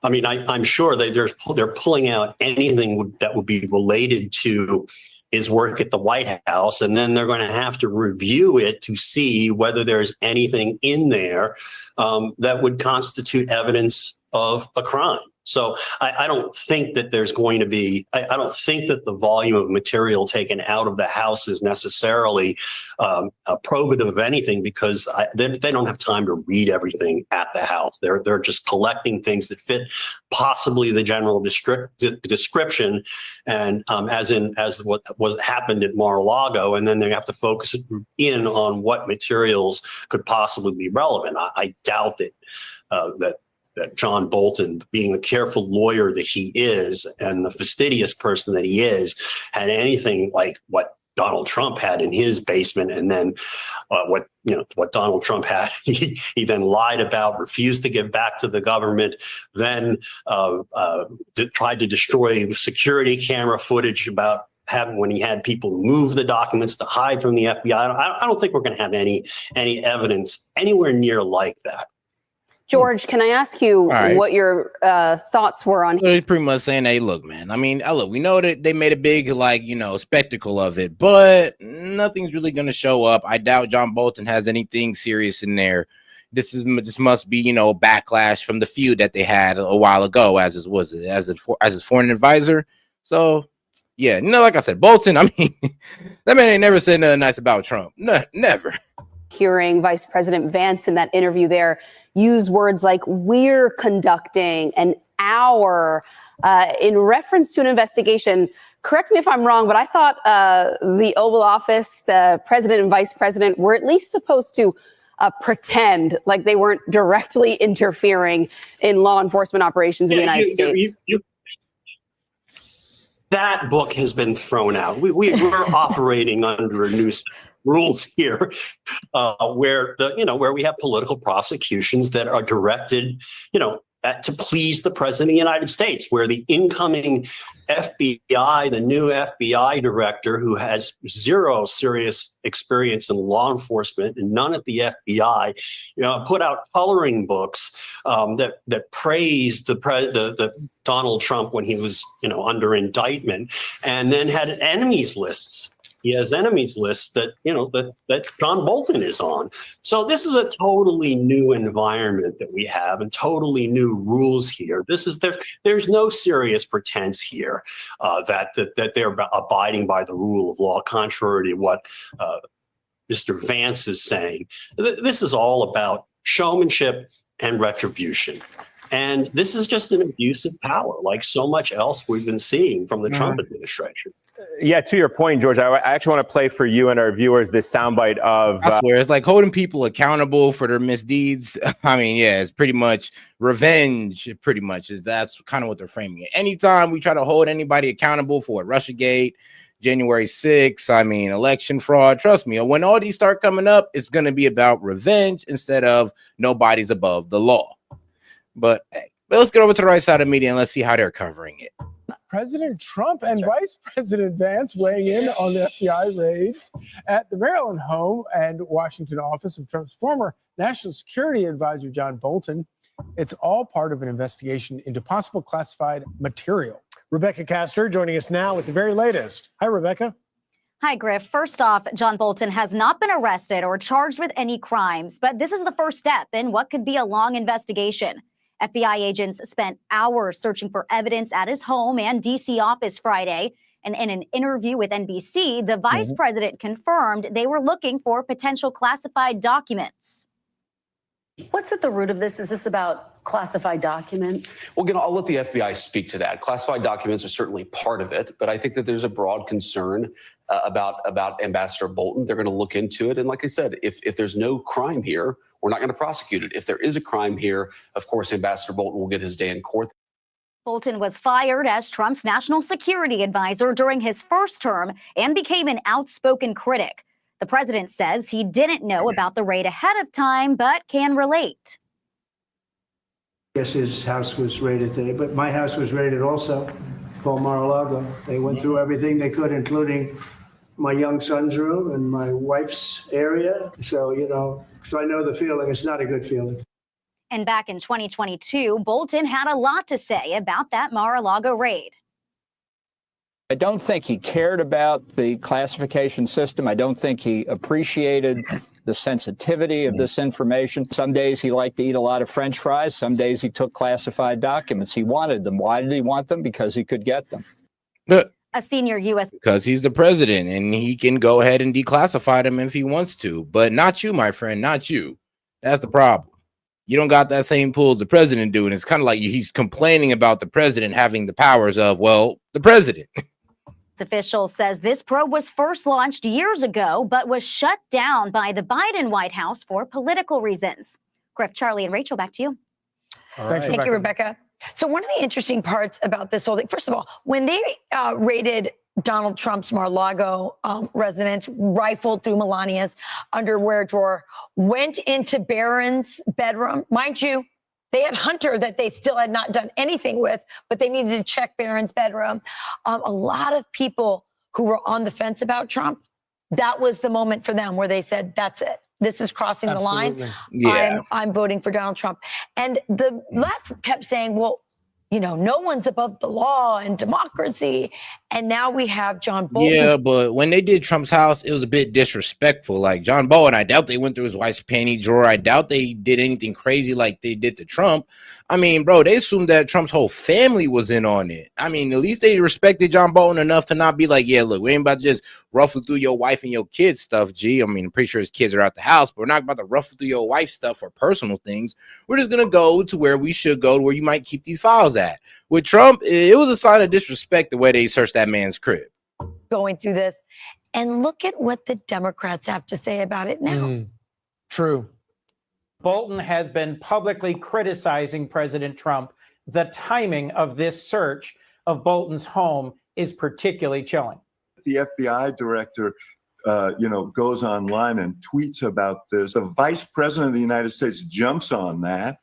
I mean, I'm sure they're pulling out anything that would be related to his work at the White House, and then they're going to have to review it to see whether there's anything in there that would constitute evidence of a crime. So I don't think that there's going to be, I don't think that the volume of material taken out of the House is necessarily probative of anything, because they don't have time to read everything at the House. They're just collecting things that fit possibly the general description, and as what happened at Mar-a-Lago, and then they have to focus in on what materials could possibly be relevant. I doubt that that John Bolton, being the careful lawyer that he is and the fastidious person that he is, had anything like what Donald Trump had in his basement, and then what Donald Trump had, he then lied about, refused to give back to the government, then tried to destroy security camera footage about when he had people move the documents to hide from the FBI. I don't think we're going to have any evidence anywhere near like that. George, can I ask you what your thoughts were on? They're pretty much saying, "Hey, look, man. I mean, look, we know that they made a big, spectacle of it, but nothing's really going to show up. I doubt John Bolton has anything serious in there. This must be, backlash from the feud that they had a while ago, as his foreign advisor. So, yeah, like I said, Bolton. I mean, that man ain't never said nothing nice about Trump. No, never." Hearing Vice President Vance in that interview there use words like "we're conducting" and "our" in reference to an investigation. Correct me if I'm wrong, but I thought the Oval Office, the president and vice president, were at least supposed to pretend like they weren't directly interfering in law enforcement operations in the United States. That book has been thrown out. We're operating under a new rules here, where we have political prosecutions that are directed, to please the president of the United States, where the incoming FBI, the new FBI director, who has zero serious experience in law enforcement and none at the FBI, put out coloring books that praised the Donald Trump when he was, under indictment, and then had enemies lists. He has enemies lists that that John Bolton is on. So this is a totally new environment that we have, and totally new rules here. There's no serious pretense here that they're abiding by the rule of law, contrary to what Mr. Vance is saying. This is all about showmanship and retribution. And this is just an abuse of power, like so much else we've been seeing from the Trump administration. Yeah, to your point, George, I actually want to play for you and our viewers this soundbite of. I swear, it's like holding people accountable for their misdeeds. I mean, yeah, it's pretty much revenge. Pretty much that's kind of what they're framing it. Anytime we try to hold anybody accountable for Russiagate, January 6th, I mean, election fraud. Trust me, when all these start coming up, it's going to be about revenge instead of nobody's above the law. But hey, let's get over to the right side of the media and let's see how they're covering it. President Trump and Vice President Vance weighing in on the FBI raids at the Maryland home and Washington office of Trump's former National Security Advisor, John Bolton. It's all part of an investigation into possible classified material. Rebecca Castor joining us now with the very latest. Hi, Rebecca. Hi, Griff. First off, John Bolton has not been arrested or charged with any crimes, but this is the first step in what could be a long investigation. FBI agents spent hours searching for evidence at his home and D.C. office Friday. And in an interview with NBC, the vice president confirmed they were looking for potential classified documents. What's at the root of this? Is this about classified documents? Well, I'll let the FBI speak to that. Classified documents are certainly part of it, but I think that there's a broad concern about Ambassador Bolton. They're going to look into it. And like I said, if there's no crime here, we're not going to prosecute it. If there is a crime here, of course, Ambassador Bolton will get his day in court. Bolton was fired as Trump's national security advisor during his first term and became an outspoken critic. The president says he didn't know about the raid ahead of time, but can relate. Yes, his house was raided today, but my house was raided also, called Mar-a-Lago. They went through everything they could, including my young son's room and my wife's area. So, so I know the feeling. It's not a good feeling. And back in 2022, Bolton had a lot to say about that Mar-a-Lago raid. I don't think he cared about the classification system. I don't think he appreciated the sensitivity of this information. Some days he liked to eat a lot of French fries. Some days he took classified documents. He wanted them. Why did he want them? Because he could get them. A senior U.S. Because he's the president and he can go ahead and declassify them if he wants to. But not you, my friend, not you. That's the problem. You don't got that same pull as the president do. And it's kind of like he's complaining about the president having the powers of, well, the president. Official says this probe was first launched years ago, but was shut down by the Biden White House for political reasons. Griff, Charlie, and Rachel, back to you. Thank you, Rebecca. So one of the interesting parts about this whole thing, first of all, when they raided Donald Trump's Mar-a-Lago residence, rifled through Melania's underwear drawer, went into Barron's bedroom, mind you, they had Hunter that they still had not done anything with, but they needed to check Barron's bedroom. A lot of people who were on the fence about Trump, that was the moment for them where they said, that's it. This is crossing the line. Yeah. I'm voting for Donald Trump. And the left kept saying, well, you know, no one's above the law and democracy. And now we have John Bolton. Yeah, but when they did Trump's house, it was a bit disrespectful. Like John Bolton, I doubt they went through his wife's panty drawer. I doubt they did anything crazy like they did to Trump. I mean, bro, they assumed that Trump's whole family was in on it. I mean, at least they respected John Bolton enough to not be like, yeah, look, we ain't about to just ruffle through your wife and your kids stuff, G. I mean, I'm pretty sure his kids are out the house, but we're not about to ruffle through your wife's stuff or personal things. We're just going to go to where we should go, to where you might keep these files at. With Trump, it was a sign of disrespect the way they searched that man's crib. Going through this. And look at what the Democrats have to say about it now. True. Bolton has been publicly criticizing President Trump. The timing of this search of Bolton's home is particularly chilling. The FBI director, goes online and tweets about this. The vice president of the United States jumps on that,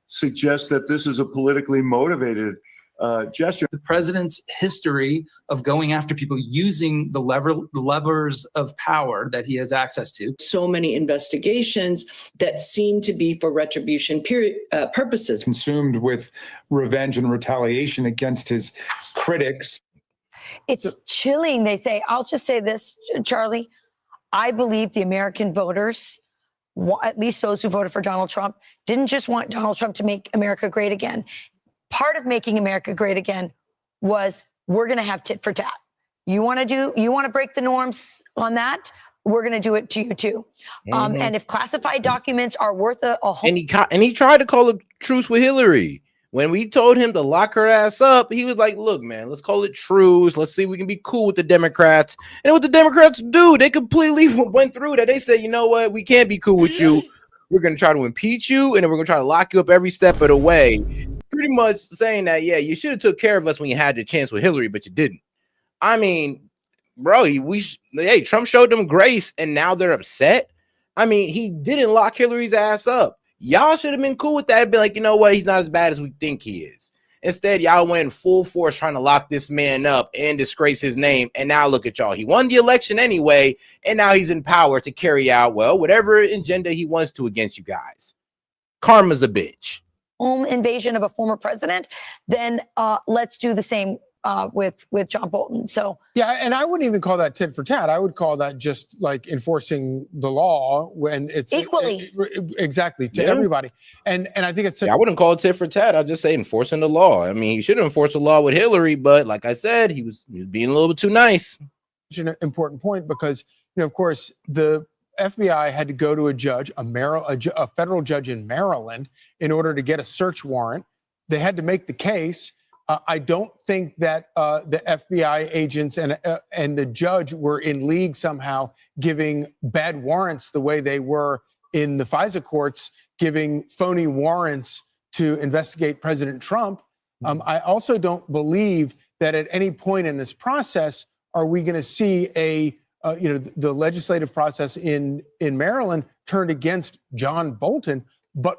suggests that this is a politically motivated gesture. The president's history of going after people using the levers of power that he has access to. So many investigations that seem to be for retribution purposes. Consumed with revenge and retaliation against his critics. It's chilling, they say. I'll just say this, Charlie. I believe the American voters, at least those who voted for Donald Trump, didn't just want Donald Trump to make America great again. Part of making America great again was we're going to have tit for tat. You want to break the norms on that? We're going to do it to you too. And if classified documents are worth a whole. And he tried to call a truce with Hillary. When we told him to lock her ass up, he was like, look, man, let's call it truce. Let's see if we can be cool with the Democrats. And what the Democrats do, they completely went through that. They said, you know what? We can't be cool with you. We're going to try to impeach you, and then we're going to try to lock you up every step of the way. Pretty much saying that, yeah, you should have took care of us when you had the chance with Hillary, but you didn't. I mean, bro, Trump showed them grace, and now they're upset. I mean, he didn't lock Hillary's ass up. Y'all should have been cool with that and be like, you know what? He's not as bad as we think he is. Instead, y'all went full force trying to lock this man up and disgrace his name. And now look at y'all. He won the election anyway, and now he's in power to carry out, well, whatever agenda he wants to against you guys. Karma's a bitch. Home invasion of a former president, then let's do the same with John Bolton. So yeah, and I wouldn't even call that tit for tat. I would call that just like enforcing the law when it's equally exactly to everybody. And I think it's I wouldn't call it tit for tat. I'd just say enforcing the law. I mean, he should have enforced the law with Hillary, but like I said, he was being a little bit too nice. It's an important point because of course, the FBI had to go to a judge, a federal judge in Maryland, in order to get a search warrant. They had to make the case. I don't think that the FBI agents and the judge were in league somehow giving bad warrants the way they were in the FISA courts, giving phony warrants to investigate President Trump. I also don't believe that at any point in this process are we going to see the legislative process in Maryland turned against John Bolton. But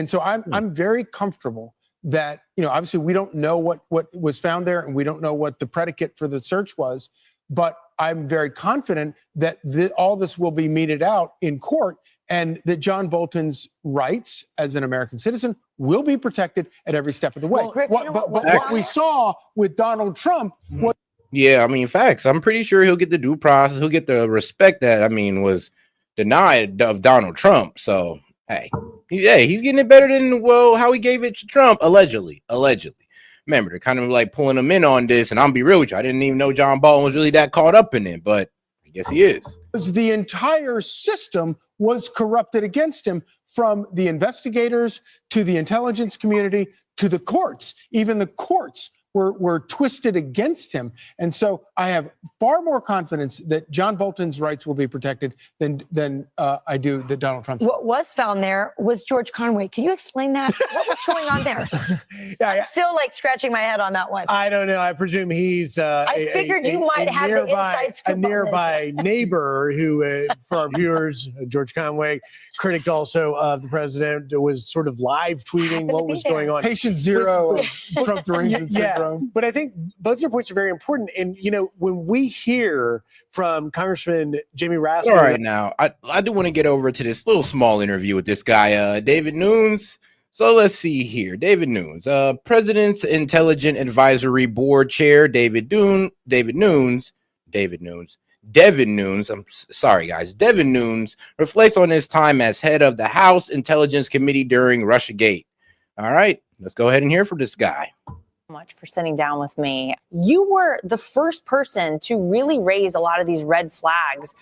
so I'm very comfortable that, obviously we don't know what was found there and we don't know what the predicate for the search was, but I'm very confident that all this will be meted out in court and that John Bolton's rights as an American citizen will be protected at every step of the way. But what we saw with Donald Trump was. Yeah, I mean, facts. I'm pretty sure he'll get the due process. He'll get the respect that, I mean, was denied of Donald Trump. So, hey, he's getting it better than, well, how he gave it to Trump, allegedly. Remember, they're kind of like pulling him in on this. And I'll be real with you, I didn't even know John Bolton was really that caught up in it, but I guess he is. The entire system was corrupted against him, from the investigators to the intelligence community to the courts. Even the courts were twisted against him. And so I have far more confidence that John Bolton's rights will be protected than I do that Donald Trump's. What was found there was George Conway. Can you explain that? What was going on there? I'm still like scratching my head on that one. I don't know. I presume he's I figured you might have the inside scoop a nearby neighbor who, for our viewers, George Conway, critic also of the president, was sort of live tweeting what was going on. Patient zero of Trump derangement syndrome. But I think both your points are very important. And, you know, when we hear from Congressman Jamie Raskin. All right, now, I do want to get over to this little small interview with this guy, David Nunes. So let's see here. David Nunes, President's Intelligence Advisory Board Chair, Devin Nunes. I'm sorry, guys. Devin Nunes reflects on his time as head of the House Intelligence Committee during Russiagate. All right, let's go ahead and hear from this guy. Much for sitting down with me. You were the first person to really raise a lot of these red flags.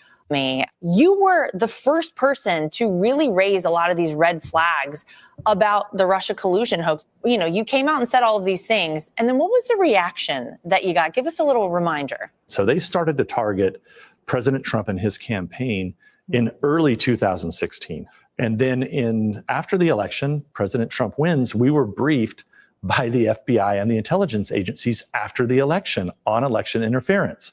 You were the first person to really raise a lot of these red flags about the Russia collusion hoax. You know, you came out and said all of these things. And then what was the reaction that you got? Give us a little reminder. So they started to target President Trump and his campaign in early 2016. And then after the election, President Trump wins, we were briefed by the FBI and the intelligence agencies after the election on election interference.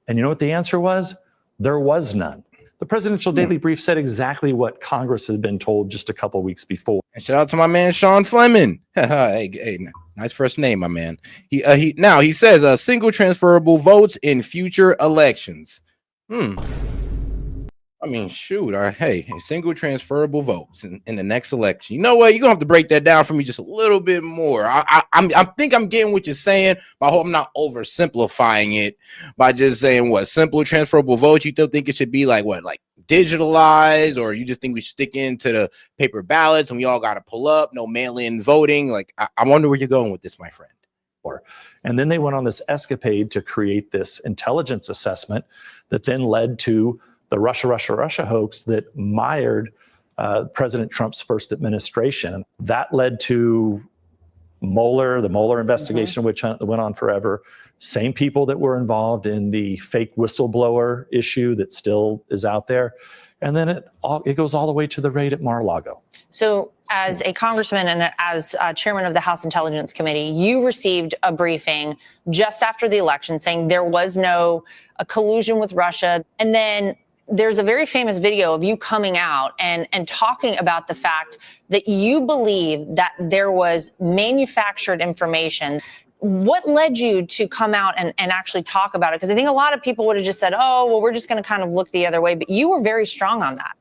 And you know what the answer was? There was none. The Presidential Daily Brief said exactly what Congress had been told just a couple weeks before. And shout out to my man, Sean Fleming. hey, nice first name, my man. He says single transferable votes in future elections. I mean, shoot, single transferable votes in the next election. You know what? You're going to have to break that down for me just a little bit more. I think I'm getting what you're saying, but I hope I'm not oversimplifying it by just saying what simple transferable votes. You still think it should be like digitalized, or you just think we should stick into the paper ballots and we all got to pull up, no mail-in voting? Like, I wonder where you're going with this, my friend. And then they went on this escapade to create this intelligence assessment that then led to the Russia hoax that mired President Trump's first administration. That led to the Mueller investigation, which went on forever. Same people that were involved in the fake whistleblower issue that still is out there. And then it goes all the way to the raid at Mar-a-Lago. So as a congressman and as chairman of the House Intelligence Committee, you received a briefing just after the election saying there was no collusion with Russia. And then there's a very famous video of you coming out and talking about the fact that you believe that there was manufactured information. What led you to come out and actually talk about it? Because I think a lot of people would have just said, oh, well, we're just going to kind of look the other way. But you were very strong on that.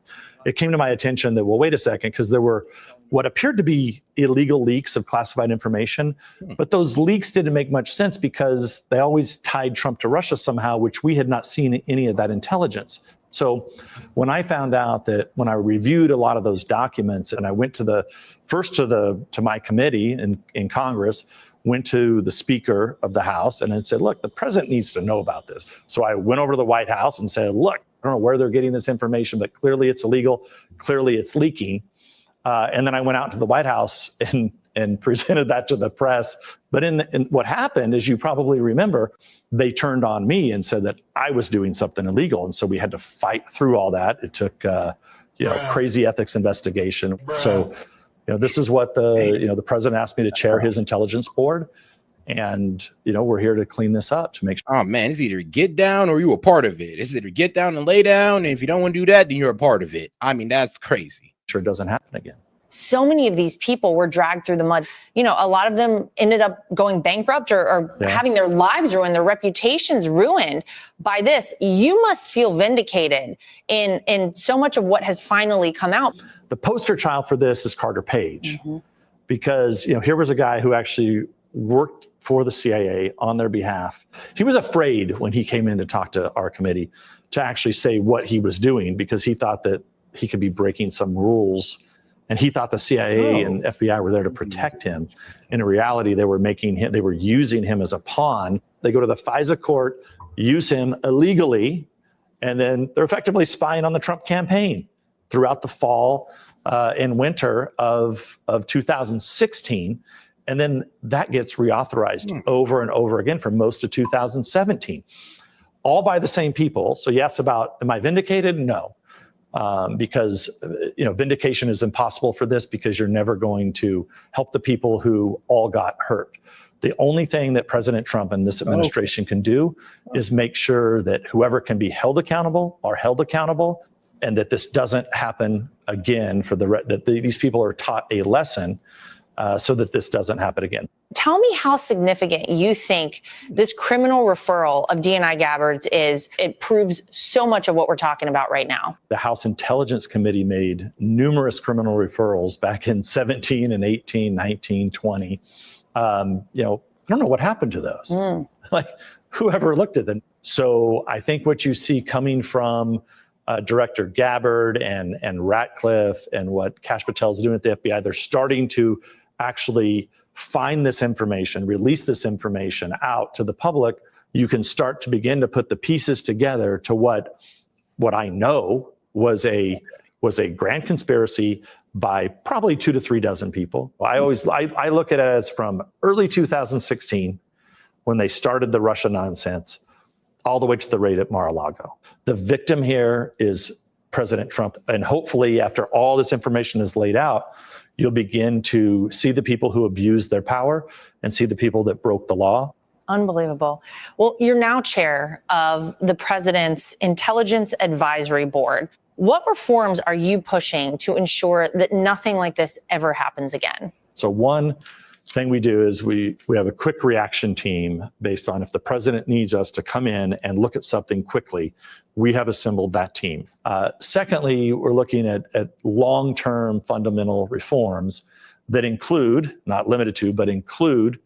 It came to my attention that, well, wait a second, because there were what appeared to be illegal leaks of classified information. But those leaks didn't make much sense because they always tied Trump to Russia somehow, which we had not seen any of that intelligence. So when I found out that, when I reviewed a lot of those documents, and I went to my committee in Congress, went to the Speaker of the House and then said, look, the president needs to know about this. So I went over to the White House and said, look, I don't know where they're getting this information, but clearly it's illegal. Clearly it's leaking. And then I went out to the White House and presented that to the press. But in what happened, as you probably remember, they turned on me and said that I was doing something illegal. And so we had to fight through all that. It took, crazy ethics investigation. So, this is what the president asked me to chair his intelligence board. And, we're here to clean this up to make sure. Oh, man, it's either get down or you a part of it. It's either get down and lay down. And if you don't want to do that, then you're a part of it. I mean, that's crazy. Sure it doesn't happen again. so many of these people were dragged through the mud. You know, a lot of them ended up going bankrupt or having their lives ruined, their reputations ruined by this. You must feel vindicated in so much of what has finally come out. The poster child for this is Carter Page, because, you know, here was a guy who actually worked for the CIA on their behalf. He was afraid when he came in to talk to our committee to actually say what he was doing, because he thought that he could be breaking some rules. And he thought the CIA and FBI were there to protect him. In reality, they were using him as a pawn. They go to the FISA court, use him illegally, and then they're effectively spying on the Trump campaign throughout the fall and winter of 2016. And then that gets reauthorized over and over again for most of 2017, all by the same people. So you ask about, am I vindicated? No. Because, you know, vindication is impossible for this, because you're never going to help the people who all got hurt. The only thing that President Trump and this administration can do is make sure that whoever can be held accountable are held accountable, and that this doesn't happen again, that these people are taught a lesson so that this doesn't happen again. Tell me how significant you think this criminal referral of D&I Gabbards is. It proves so much of what we're talking about right now. The House Intelligence Committee made numerous criminal referrals back in 17 and 18, 19, 20. You know, I don't know what happened to those. Like, whoever looked at them. So I think what you see coming from Director Gabbard and Ratcliffe and what Kash Patel is doing at the FBI, they're starting to actually find this information, release this information out to the public. You can start to begin to put the pieces together to what I know was a grand conspiracy by probably 2 to 3 dozen people. I look at it as from early 2016, when they started the Russia nonsense, all the way to the raid at Mar-a-Lago. The victim here is President Trump. And hopefully, after all this information is laid out, you'll begin to see the people who abused their power and see the people that broke the law. Unbelievable. Well, you're now chair of the President's Intelligence Advisory Board. What reforms are you pushing to ensure that nothing like this ever happens again? So one thing we do is we have a quick reaction team based on if the president needs us to come in and look at something quickly, we have assembled that team. Secondly, we're looking at long-term fundamental reforms that include, not limited to, but include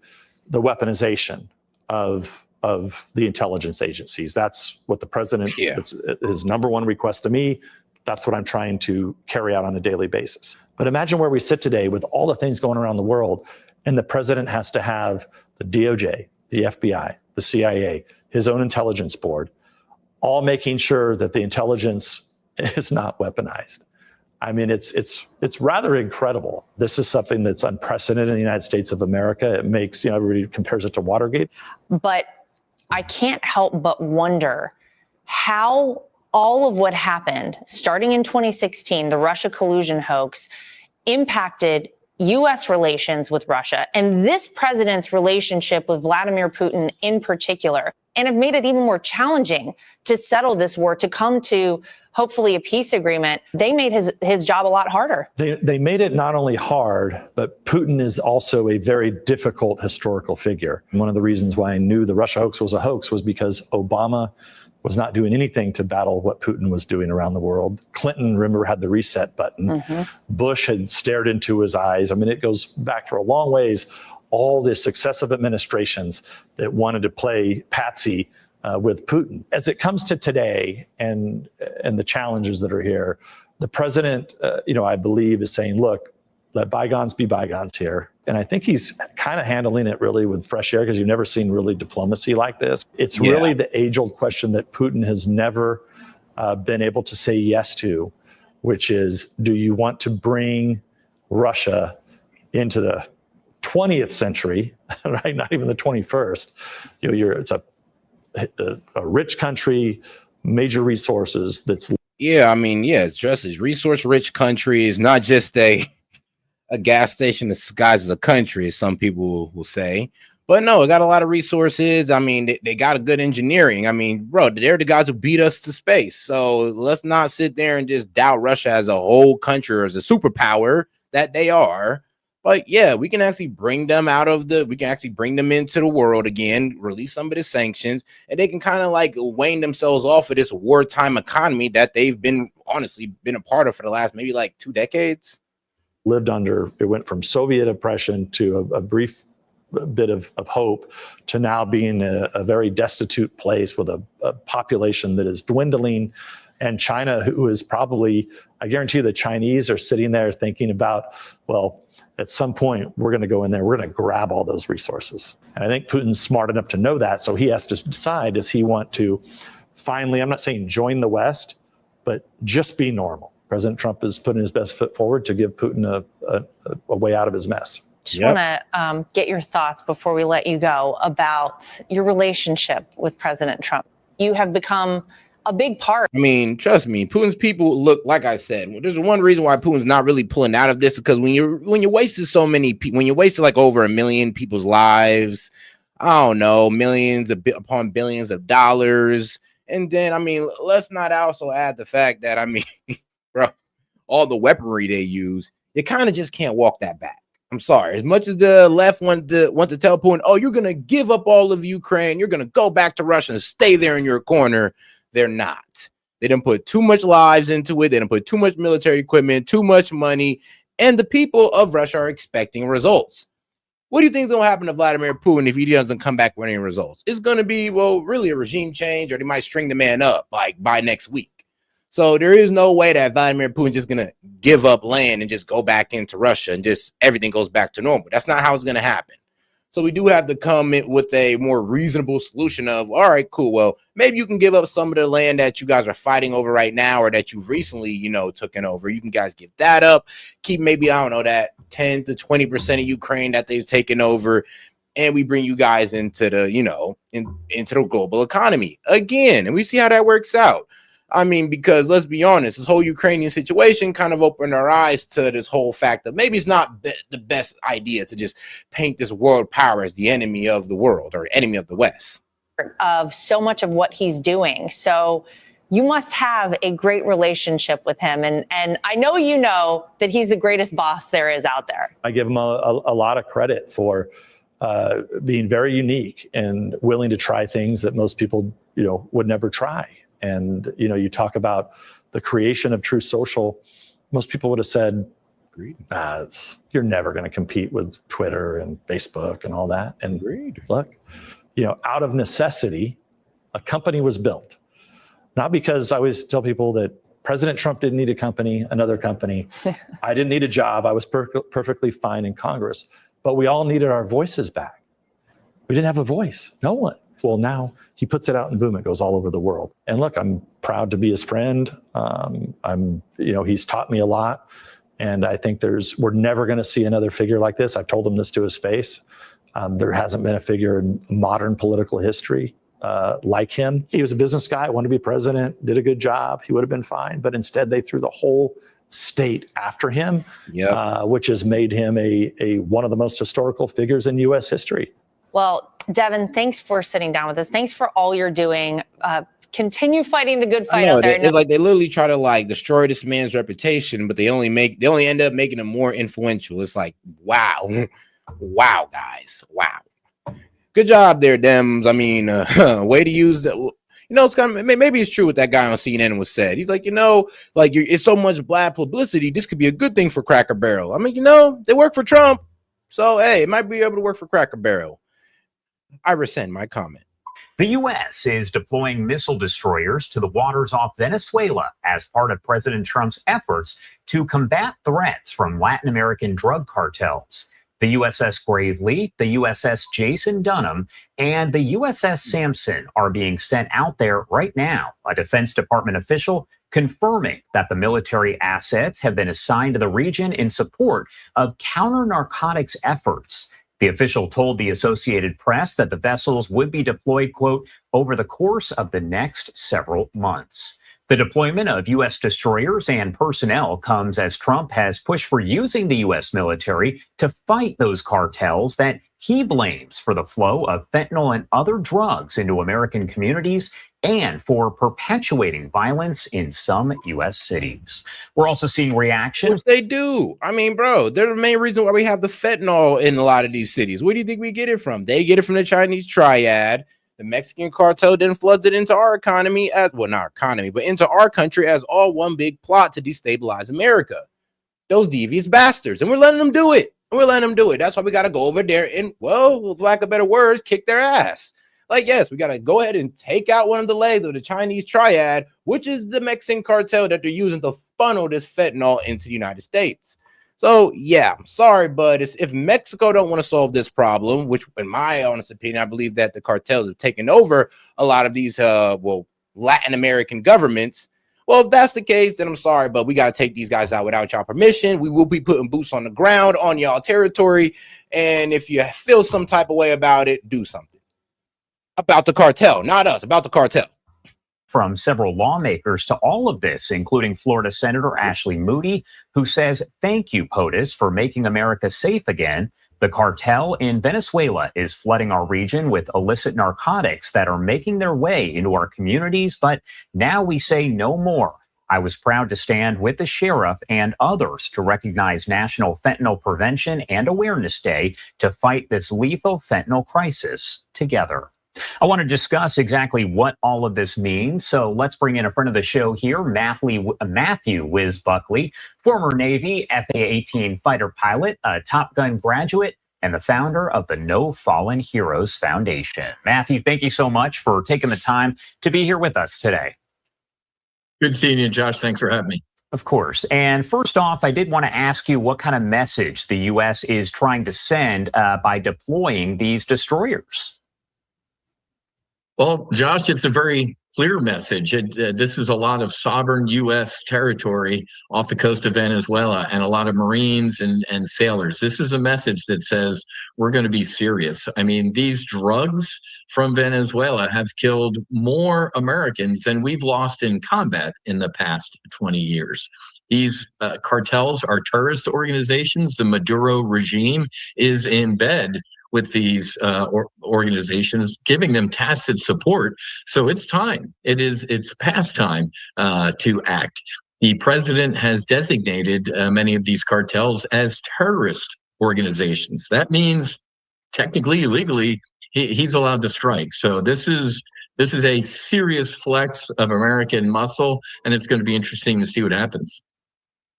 the weaponization of the intelligence agencies. That's what the president, it's his number one request to me. That's what I'm trying to carry out on a daily basis. But imagine where we sit today with all the things going around the world, and the president has to have the DOJ, the FBI, the CIA, his own intelligence board, all making sure that the intelligence is not weaponized. I mean, it's rather incredible. This is something that's unprecedented in the United States of America. It makes, everybody compares it to Watergate. But I can't help but wonder how all of what happened, starting in 2016, the Russia collusion hoax, impacted U.S. relations with Russia and this president's relationship with Vladimir Putin in particular, and have made it even more challenging to settle this war, to come to hopefully a peace agreement. They made his job a lot harder. They made it not only hard, but Putin is also a very difficult historical figure. One of the reasons why I knew the Russia hoax was a hoax was because Obama was not doing anything to battle what Putin was doing around the world. Clinton, remember, had the reset button. Bush had stared into his eyes. I mean, it goes back for a long ways. All the successive administrations that wanted to play patsy with Putin. As it comes to today and the challenges that are here, the president, I believe, is saying, look, let bygones be bygones here. And I think he's kind of handling it really with fresh air, because you've never seen really diplomacy like this. It's really the age-old question that Putin has never been able to say yes to, which is, do you want to bring Russia into the 20th century, right? Not even the 21st. It's a rich country, major resources. It's just a resource-rich country. It's not just a gas station disguised as a country, as some people will say. But no, it got a lot of resources. I mean, they got a good engineering. I mean, bro, they're the guys who beat us to space. So let's not sit there and just doubt Russia as a whole country or as a superpower that they are. But yeah, we can actually bring them into the world again, release some of the sanctions, and they can kind of like wane themselves off of this wartime economy that they've been a part of for the last maybe like 2 decades. Lived under, it went from Soviet oppression to a brief bit of hope to now being a very destitute place with a population that is dwindling. And China, who is probably, I guarantee you the Chinese are sitting there thinking about, well, at some point, we're going to go in there, we're going to grab all those resources. And I think Putin's smart enough to know that. So he has to decide, does he want to finally, I'm not saying join the West, but just be normal. President Trump is putting his best foot forward to give Putin a way out of his mess. Just want to get your thoughts before we let you go about your relationship with President Trump. You have become a big part. I mean, trust me, Putin's people look, like I said, there's one reason why Putin's not really pulling out of this, because when you wasted so many people, when you wasted like over 1 million people's lives, I don't know, millions upon billions of dollars. And then, I mean, let's not also add the fact that, I mean, bro, all the weaponry they use, you kind of just can't walk that back. I'm sorry. As much as the left want to tell Putin, oh, you're going to give up all of Ukraine, you're going to go back to Russia and stay there in your corner, they're not. They didn't put too much lives into it. They didn't put too much military equipment, too much money, and the people of Russia are expecting results. What do you think is going to happen to Vladimir Putin if he doesn't come back with any results? It's going to be, well, really a regime change, or they might string the man up like by next week. So there is no way that Vladimir Putin just going to give up land and just go back into Russia and just everything goes back to normal. That's not how it's going to happen. So we do have to come in with a more reasonable solution of, all right, cool. Well, maybe you can give up some of the land that you guys are fighting over right now, or that you've recently, taken over. You can guys give that up. Keep maybe, I don't know, that 10 to 20% of Ukraine that they've taken over. And we bring you guys into the, into the global economy again. And we see how that works out. I mean, because let's be honest, this whole Ukrainian situation kind of opened our eyes to this whole fact that maybe it's not the best idea to just paint this world power as the enemy of the world or enemy of the West. Of so much of what he's doing. So you must have a great relationship with him. And I know you know that he's the greatest boss there is out there. I give him a lot of credit for being very unique and willing to try things that most people, would never try. And, you talk about the creation of Truth Social. Most people would have said, you're never going to compete with Twitter and Facebook and all that. And look, out of necessity, a company was built. Not because I always tell people that President Trump didn't need a company, another company. I didn't need a job. I was perfectly fine in Congress. But we all needed our voices back. We didn't have a voice. No one. Well, now he puts it out and boom, it goes all over the world. And look, I'm proud to be his friend. He's taught me a lot. And I think we're never going to see another figure like this. I've told him this to his face. There hasn't been a figure in modern political history like him. He was a business guy, wanted to be president, did a good job. He would have been fine. But instead, they threw the whole state after him, which has made him a one of the most historical figures in U.S. history. Well, Devin, thanks for sitting down with us. Thanks for all you're doing. Continue fighting the good fight out there. It's like they literally try to destroy this man's reputation, but they only end up making him more influential. It's like, wow, guys, wow. Good job there, Dems. I mean, way to use that. It's kind of, maybe it's true what that guy on CNN was said. He's like, it's so much bad publicity. This could be a good thing for Cracker Barrel. I mean, they work for Trump, so hey, it might be able to work for Cracker Barrel. I rescind my comment. The U.S. is deploying missile destroyers to the waters off Venezuela as part of President Trump's efforts to combat threats from Latin American drug cartels. The USS Gravely, the USS Jason Dunham, and the USS Sampson are being sent out there right now, a Defense Department official confirming that the military assets have been assigned to the region in support of counter-narcotics efforts. The official told the Associated Press that the vessels would be deployed, quote, over the course of the next several months. The deployment of U.S. destroyers and personnel comes as Trump has pushed for using the U.S. military to fight those cartels that he blames for the flow of fentanyl and other drugs into American communities and for perpetuating violence in some U.S. cities. We're also seeing reaction. Which they do. I mean, bro, they're the main reason why we have the fentanyl in a lot of these cities. Where do you think we get it from? They get it from the Chinese triad. The Mexican cartel then floods it into our economy, well, not our economy, but into our country as all one big plot to destabilize America. Those devious bastards. And we're letting them do it. That's why we got to go over there and, well, with lack of better words, kick their ass. Like, yes, we got to go ahead and take out one of the legs of the Chinese triad, which is the Mexican cartel that they're using to funnel this fentanyl into the United States. So, yeah, I'm sorry, but if Mexico don't want to solve this problem, which in my honest opinion, I believe that the cartels have taken over a lot of these, Latin American governments. Well, if that's the case, then I'm sorry, but we got to take these guys out without y'all permission. We will be putting boots on the ground on y'all territory. And if you feel some type of way about it, do something. About the cartel, not us, about the cartel. From several lawmakers to all of this, including Florida Senator Ashley Moody, who says, "Thank you, POTUS, for making America safe again. The cartel in Venezuela is flooding our region with illicit narcotics that are making their way into our communities, but now we say no more. I was proud to stand with the sheriff and others to recognize National Fentanyl Prevention and Awareness Day to fight this lethal fentanyl crisis together." I want to discuss exactly what all of this means, so let's bring in a friend of the show here, Matthew Wiz Buckley, former Navy FA-18 fighter pilot, a Top Gun graduate, and the founder of the No Fallen Heroes Foundation. Matthew, thank you so much for taking the time to be here with us today. Good seeing you, Josh. Thanks for having me. Of course. And first off, I did want to ask you what kind of message the U.S. is trying to send by deploying these destroyers. Well, Josh, it's a very clear message. This is a lot of sovereign U.S. territory off the coast of Venezuela and a lot of Marines and sailors. This is a message that says we're going to be serious. I mean, these drugs from Venezuela have killed more Americans than we've lost in combat in the past 20 years. These cartels are terrorist organizations. The Maduro regime is in bed with these organizations, giving them tacit support. So it's time. It's past time to act. The president has designated many of these cartels as terrorist organizations. That means technically, legally, he's allowed to strike. So this is a serious flex of American muscle, and it's going to be interesting to see what happens.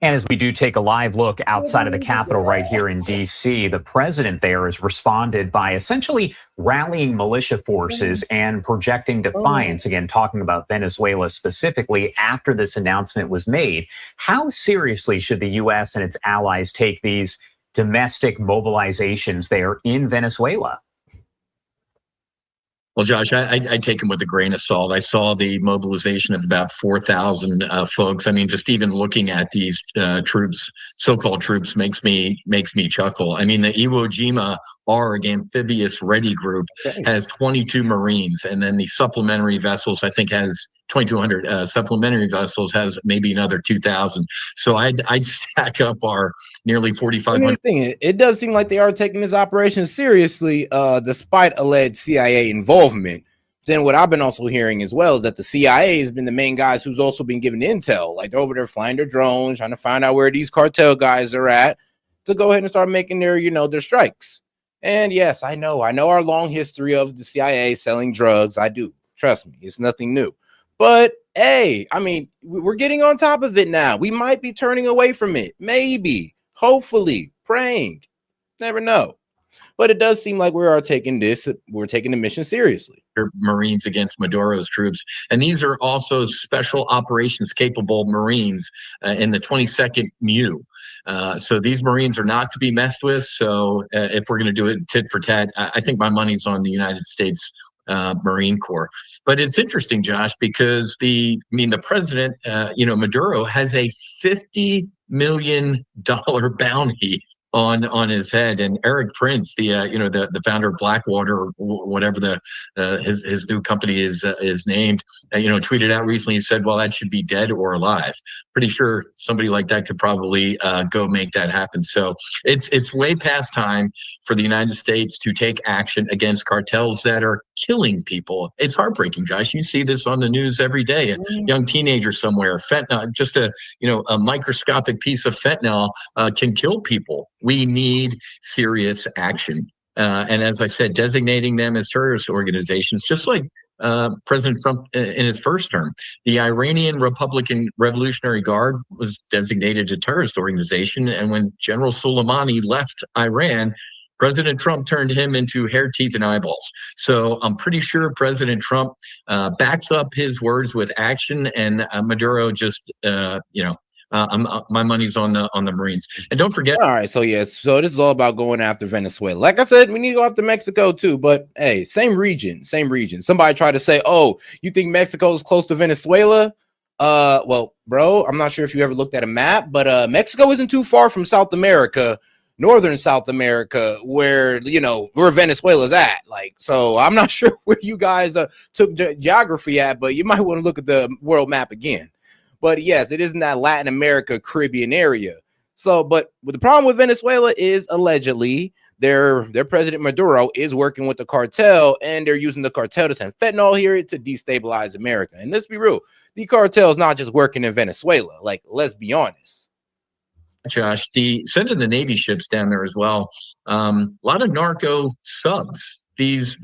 And as we do take a live look outside of the Capitol right here in D.C., the president there has responded by essentially rallying militia forces and projecting defiance, again, talking about Venezuela specifically after this announcement was made. How seriously should the U.S. and its allies take these domestic mobilizations there in Venezuela? Well, Josh, I take them with a grain of salt. I saw the mobilization of about 4,000 folks. I mean, just even looking at these troops, so-called troops, makes me chuckle. I mean, the Iwo Jima ARG Amphibious Ready Group has 22 Marines, and then the supplementary vessels, I think, has 2,200 supplementary vessels, has maybe another 2,000. So I stack up our nearly 4,500. It does seem like they are taking this operation seriously, despite alleged CIA involvement. Then what I've been also hearing as well is that the CIA has been the main guys who's also been given intel. Like they're over there flying their drones, trying to find out where these cartel guys are at to go ahead and start making their, their strikes. And yes, I know our long history of the CIA selling drugs. I do. Trust me, it's nothing new. But hey, I mean, we're getting on top of it now. We might be turning away from it. Maybe, hopefully, praying. Never know. But it does seem like we're taking the mission seriously. Marines against Maduro's troops. And these are also special operations capable Marines in the 22nd MU. So these Marines are not to be messed with. So if we're going to do it tit for tat, I think my money's on the United States Marine Corps. But it's interesting, Josh, because the president, Maduro has a $50 million bounty on his head. And Eric Prince, the founder of Blackwater, or whatever his new company is named, tweeted out recently. He said, "Well, that should be dead or alive." Pretty sure somebody like that could probably go make that happen. So it's way past time for the United States to take action against cartels that are killing people. It's heartbreaking, Josh. You see this on the news every day. A young teenager somewhere, fentanyl, just a microscopic piece of fentanyl can kill people. We need serious action. And as I said, designating them as terrorist organizations, just like President Trump in his first term. The Iranian Republican Revolutionary Guard was designated a terrorist organization. And when General Soleimani left Iran, President Trump turned him into hair, teeth, and eyeballs. So I'm pretty sure President Trump backs up his words with action, and Maduro just, my money's on the Marines. And don't forget. All right, so so this is all about going after Venezuela. Like I said, we need to go after Mexico too, but hey, same region. Somebody tried to say, "Oh, you think Mexico is close to Venezuela?" Well, bro, I'm not sure if you ever looked at a map, but Mexico isn't too far from South America, northern South America, where where Venezuela's at. Like, so I'm not sure where you guys took geography at, but you might want to look at the world map again. But yes, it is in that Latin America, Caribbean area. So, but the problem with Venezuela is allegedly their president Maduro is working with the cartel, and they're using the cartel to send fentanyl here to destabilize America. And let's be real, the cartel is not just working in Venezuela. Like, let's be honest. Josh, sending the Navy ships down there as well. A lot of narco subs. These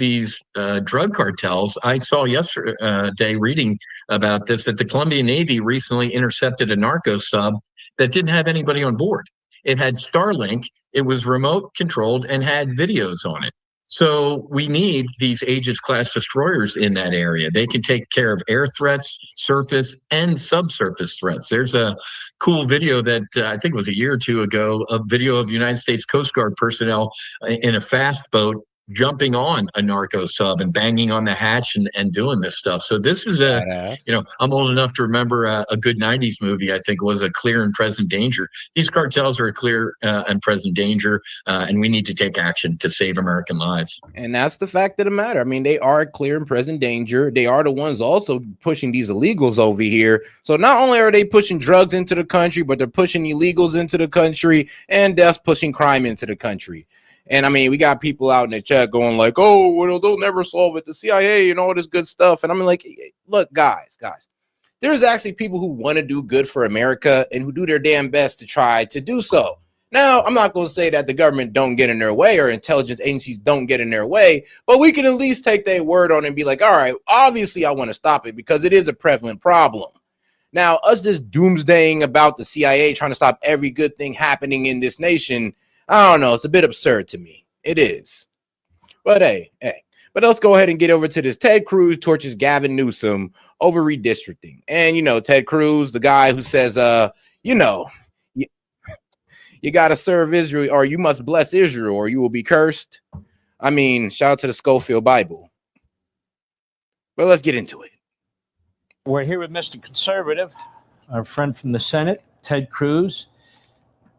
drug cartels. I saw yesterday reading about this, that the Colombian Navy recently intercepted a narco sub that didn't have anybody on board. It had Starlink, it was remote controlled, and had videos on it. So we need these Aegis class destroyers in that area. They can take care of air threats, surface, and subsurface threats. There's a cool video that I think it was a year or two ago, a video of United States Coast Guard personnel in a fast boat jumping on a narco sub and banging on the hatch and doing this stuff. So this is I'm old enough to remember a good 90s movie, I think, was A Clear and Present Danger. These cartels are a clear and present danger, and we need to take action to save American lives. And that's the fact of the matter. I mean, they are a clear and present danger. They are the ones also pushing these illegals over here. So not only are they pushing drugs into the country, but they're pushing illegals into the country, and that's pushing crime into the country. And I mean, we got people out in the chat going like, "Oh, well, they'll never solve it. The CIA and all this good stuff." And I'm like, look, guys, there's actually people who want to do good for America and who do their damn best to try to do so. Now, I'm not going to say that the government don't get in their way or intelligence agencies don't get in their way, but we can at least take their word on it and be like, all right, obviously I want to stop it because it is a prevalent problem. Now, us just doomsdaying about the CIA trying to stop every good thing happening in this nation, I don't know. It's a bit absurd to me. It is. But hey. But let's go ahead and get over to this. Ted Cruz torches Gavin Newsom over redistricting. And, Ted Cruz, the guy who says, you got to serve Israel, or you must bless Israel or you will be cursed. I mean, shout out to the Schofield Bible. But let's get into it. We're here with Mr. Conservative, our friend from the Senate, Ted Cruz.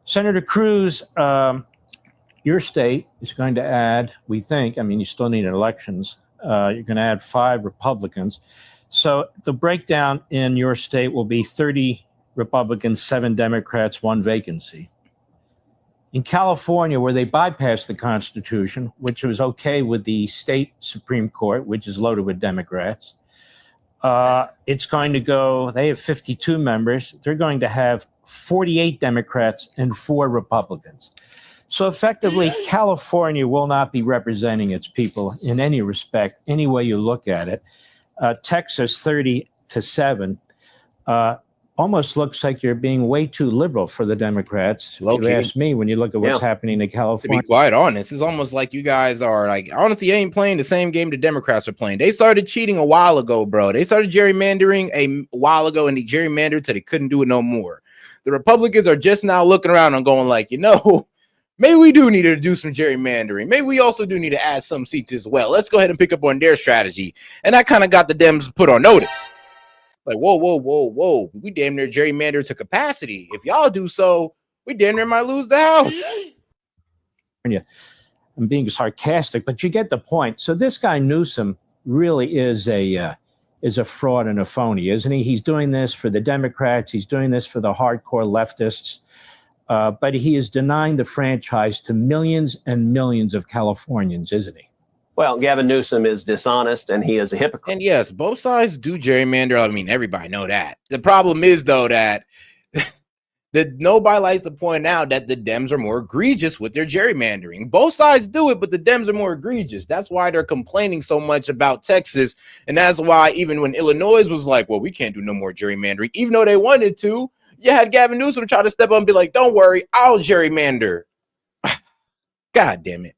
Senator Cruz, your state is going to add, we think, I mean, you still need elections. You're going to add 5 Republicans. So the breakdown in your state will be 30 Republicans, 7 Democrats, 1 vacancy. In California, where they bypassed the Constitution, which was okay with the state Supreme Court, which is loaded with Democrats, it's going to go, they have 52 members. They're going to have 48 Democrats and 4 Republicans. So effectively, California will not be representing its people in any respect, any way you look at it. Texas, 30-7, almost looks like you're being way too liberal for the Democrats. If you ask me, when you look at what's happening in California. To be quite honest, it's almost like you guys are like, honestly, ain't playing the same game the Democrats are playing. They started cheating a while ago, bro. They started gerrymandering a while ago, and they gerrymandered till they couldn't do it no more. The Republicans are just now looking around and going like, maybe we do need to do some gerrymandering. Maybe we also do need to add some seats as well. Let's go ahead and pick up on their strategy. And that kind of got the Dems put on notice. Like, whoa. We damn near gerrymander to capacity. If y'all do so, we damn near might lose the House. I'm being sarcastic, but you get the point. So this guy Newsom really is a fraud and a phony, isn't he? He's doing this for the Democrats. He's doing this for the hardcore leftists. But he is denying the franchise to millions and millions of Californians, isn't he? Well, Gavin Newsom is dishonest and he is a hypocrite. And yes, both sides do gerrymander. I mean, everybody know that. The problem is, though, that nobody likes to point out that the Dems are more egregious with their gerrymandering. Both sides do it, but the Dems are more egregious. That's why they're complaining so much about Texas. And that's why even when Illinois was like, well, we can't do no more gerrymandering, even though they wanted to, you had Gavin Newsom try to step up and be like, don't worry, I'll gerrymander. God damn it.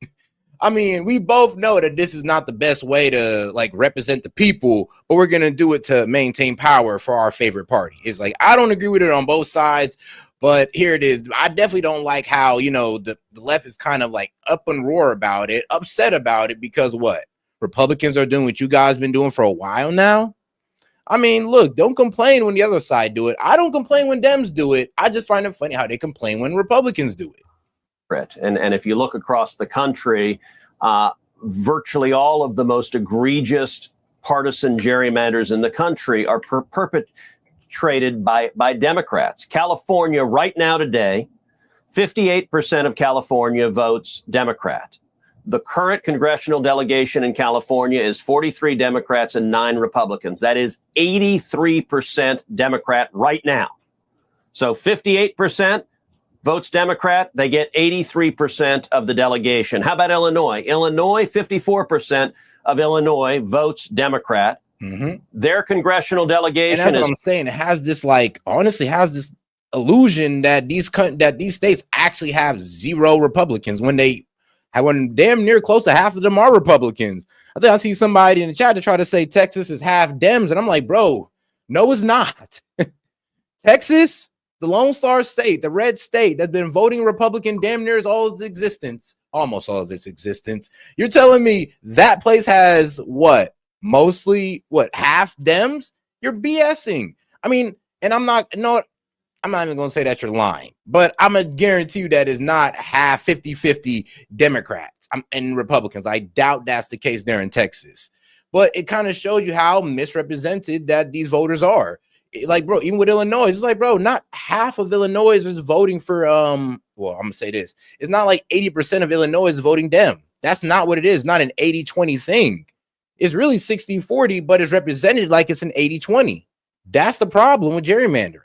I mean, we both know that this is not the best way to like represent the people, but we're going to do it to maintain power for our favorite party. It's like, I don't agree with it on both sides, but here it is. I definitely don't like how, you know, the left is kind of like up and roar about it, upset about it, because what? Republicans are doing what you guys been doing for a while now. I mean, look, don't complain when the other side do it. I don't complain when Dems do it. I just find it funny how they complain when Republicans do it. And if you look across the country, virtually all of the most egregious partisan gerrymanders in the country are perpetrated by Democrats. California right now today, 58% of California votes Democrat. The current congressional delegation in California is 43 Democrats and 9 Republicans. That is 83% Democrat right now. So 58% votes Democrat, they get 83% of the delegation. How about Illinois? Illinois, 54% of Illinois votes Democrat. Mm-hmm. Their congressional delegation and that's what I'm saying. It has this, like, honestly, has this illusion that these states actually have 0 Republicans when damn near close to half of them are Republicans. I think I see somebody in the chat to try to say Texas is half Dems, and I'm like, bro, no, it's not. Texas, the Lone Star State, the red state that's been voting Republican damn near all of its existence, almost all of its existence. You're telling me that place has what? Mostly what? Half Dems? You're BSing. I mean, and I'm not even going to say that you're lying, but I'm going to guarantee you that is not half 50-50 Democrats and Republicans. I doubt that's the case there in Texas, but it kind of shows you how misrepresented that these voters are. Like, bro, even with Illinois, it's like, bro, not half of Illinois is voting for, well, I'm going to say this. It's not like 80% of Illinois is voting Dem. That's not what it is. Not an 80-20 thing. It's really 60-40, but it's represented like it's an 80-20. That's the problem with gerrymandering.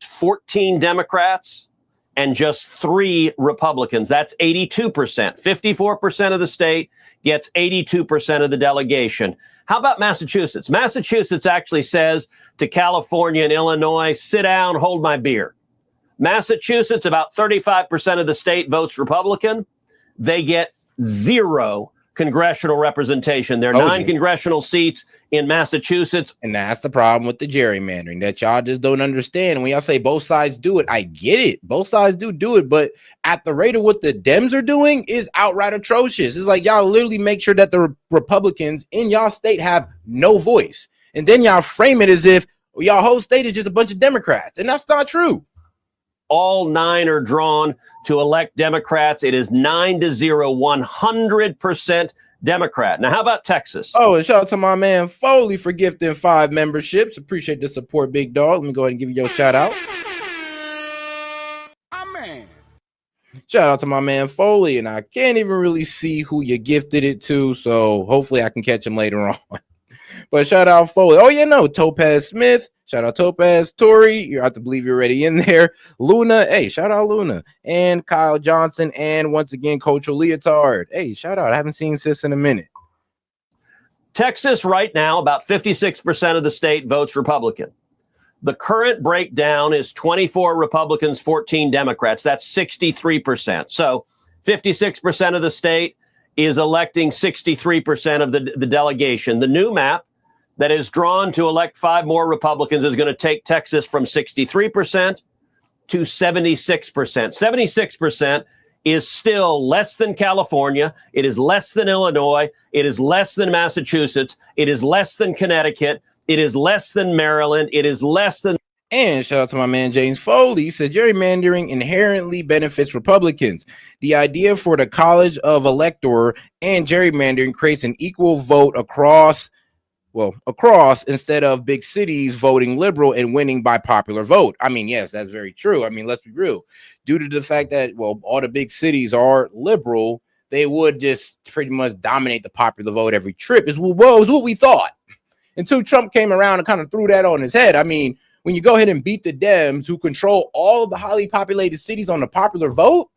14 Democrats and just 3 Republicans. That's 82%. 54% of the state gets 82% of the delegation. How about Massachusetts? Massachusetts actually says to California and Illinois, sit down, hold my beer. Massachusetts, about 35% of the state votes Republican. They get 0 congressional representation. There are 9 congressional seats in Massachusetts. And that's the problem with the gerrymandering that y'all just don't understand. When y'all say both sides do it, I get it. Both sides do it. But at the rate of what the Dems are doing is outright atrocious. It's like y'all literally make sure that the Republicans in y'all state have no voice. And then y'all frame it as if y'all whole state is just a bunch of Democrats. And that's not true. All 9 are drawn to elect Democrats. It is 9-0, 100% Democrat. Now, how about Texas? Oh, and shout out to my man Foley for gifting 5 memberships. Appreciate the support, big dog. Let me go ahead and give you your shout out. Shout out to my man Foley, and I can't even really see who you gifted it to, so hopefully I can catch him later on. But shout out Foley. Oh, yeah, no, Topaz Smith. Shout out Topaz, Tori. You have to believe you're already in there. Luna, hey, shout out Luna. And Kyle Johnson. And once again, Coach Leotard. Hey, shout out. I haven't seen sis in a minute. Texas right now, about 56% of the state votes Republican. The current breakdown is 24 Republicans, 14 Democrats. That's 63%. So 56% of the state is electing 63% of the delegation. The new map that is drawn to elect 5 more Republicans is going to take Texas from 63% to 76%. 76% is still less than California. It is less than Illinois. It is less than Massachusetts. It is less than Connecticut. It is less than Maryland. It is less than And shout out to my man James Foley. He said gerrymandering inherently benefits Republicans. The idea for the college of elector and gerrymandering creates an equal vote across instead of big cities voting liberal and winning by popular vote. I mean, yes, that's very true. I mean, let's be real. Due to the fact that, all the big cities are liberal, they would just pretty much dominate the popular vote every trip. Is what we thought. Until Trump came around and kind of threw that on his head. I mean, when you go ahead and beat the Dems who control all of the highly populated cities on the popular vote,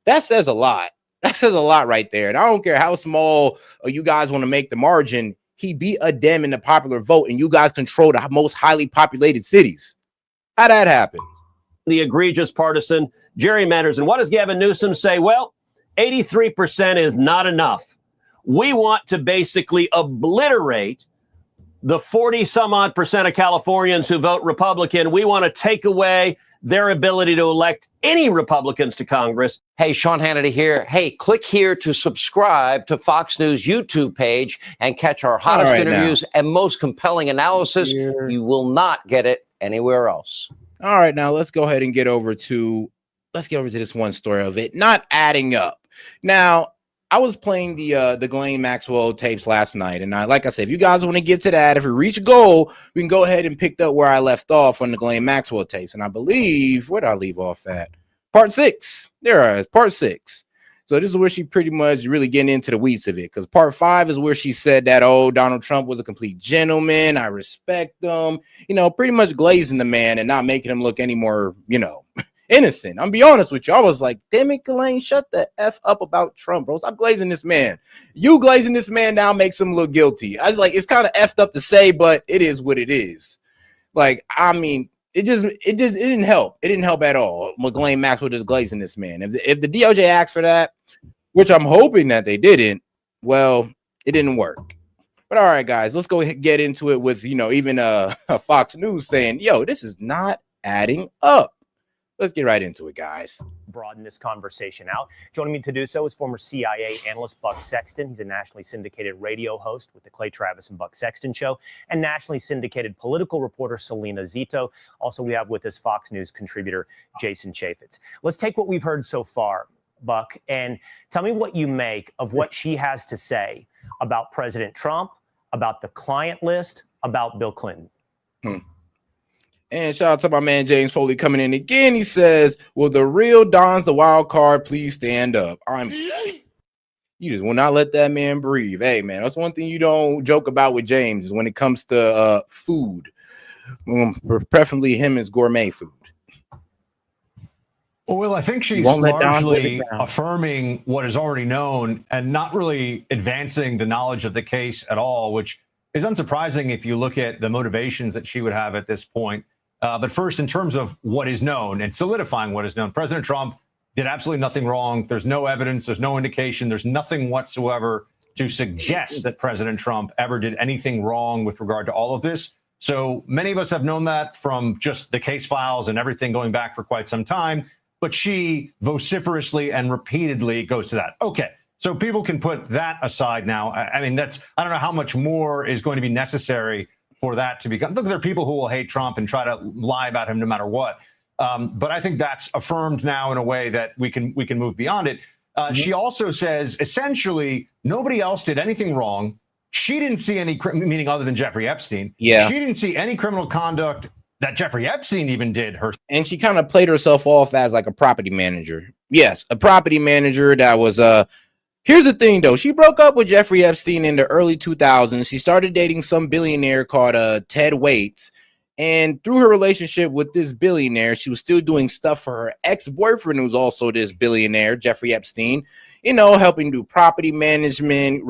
that says a lot. That says a lot right there. And I don't care how small you guys want to make the margin. He beat a Dem in the popular vote, and you guys control the most highly populated cities. How'd that happen? The egregious partisan gerrymanders. And what does Gavin Newsom say? Well, 83% is not enough. We want to basically obliterate the 40 some odd percent of Californians who vote Republican. We want to take away their ability to elect any Republicans to Congress. Hey, Sean Hannity here. Hey, click here to subscribe to Fox News YouTube page and catch our hottest interviews and most compelling analysis. You will not get it anywhere else. All right, now let's go ahead and get over to this one story of it not adding up. Now, I was playing the Ghislanie Maxwell tapes last night, and like I said, if you guys want to get to that, if we reach a goal, we can go ahead and pick up where I left off on the Ghislanie Maxwell tapes. And I believe, where did I leave off at? Part 6. There is part 6. So this is where she pretty much really getting into the weeds of it, because part 5 is where she said that, Donald Trump was a complete gentleman. I respect him, pretty much glazing the man and not making him look any more, innocent. I'm be honest with you. I was like, damn it, Ghislaine, shut the F up about Trump, bro. Stop glazing this man. You glazing this man now makes him look guilty. I was like, it's kind of effed up to say, but it is what it is. Like, I mean, it didn't help. It didn't help at all. Ghislanie Maxwell just glazing this man. If the DOJ asked for that, which I'm hoping that they didn't, well, it didn't work. But all right, guys, let's go ahead and get into it with, even Fox News saying, this is not adding up. Let's get right into it, guys. Broaden this conversation out. Joining me to do so is former CIA analyst Buck Sexton. He's a nationally syndicated radio host with the Clay Travis and Buck Sexton Show, and nationally syndicated political reporter Selena Zito. Also, we have with us Fox News contributor Jason Chaffetz. Let's take what we've heard so far, Buck, and tell me what you make of what she has to say about President Trump, about the client list, about Bill Clinton. And shout out to my man James Foley coming in again. He says, will the real Don's the wild card please stand up? You just will not let that man breathe. Hey, man, that's one thing you don't joke about with James is when it comes to food. Preferably him as gourmet food. Well, I think she's largely affirming what is already known and not really advancing the knowledge of the case at all, which is unsurprising if you look at the motivations that she would have at this point. But first, in terms of what is known and solidifying what is known, President Trump did absolutely nothing wrong. There's no evidence. There's no indication. There's nothing whatsoever to suggest that President Trump ever did anything wrong with regard to all of this. So many of us have known that from just the case files and everything going back for quite some time. But she vociferously and repeatedly goes to that. OK, so people can put that aside now. I mean, I don't know how much more is going to be necessary for that to become. Look, there are people who will hate Trump and try to lie about him no matter what. But I think that's affirmed now in a way that we can move beyond it. She also says, essentially, nobody else did anything wrong. She didn't see any, meaning other than Jeffrey Epstein. Yeah. She didn't see any criminal conduct that Jeffrey Epstein even did her. And she kind of played herself off as like a property manager. Yes, a property manager that was here's the thing, though. She broke up with Jeffrey Epstein in the early 2000s. She started dating some billionaire called Ted Waits. And through her relationship with this billionaire, she was still doing stuff for her ex-boyfriend, who's also this billionaire, Jeffrey Epstein, helping do property management,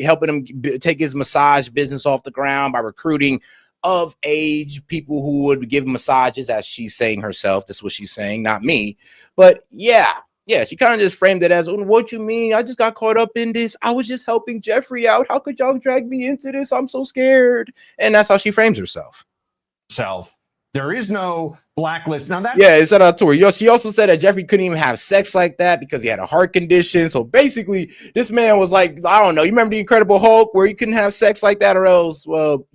helping him take his massage business off the ground by recruiting of age people who would give massages, as she's saying herself. That's what she's saying, not me. But yeah, she kind of just framed it as, what you mean? I just got caught up in this. I was just helping Jeffrey out. How could y'all drag me into this? I'm so scared. And that's how she frames herself. There is no blacklist. Now that it said out to her. She also said that Jeffrey couldn't even have sex like that because he had a heart condition. So basically, this man was like, I don't know. You remember the Incredible Hulk where he couldn't have sex like that, or else, well,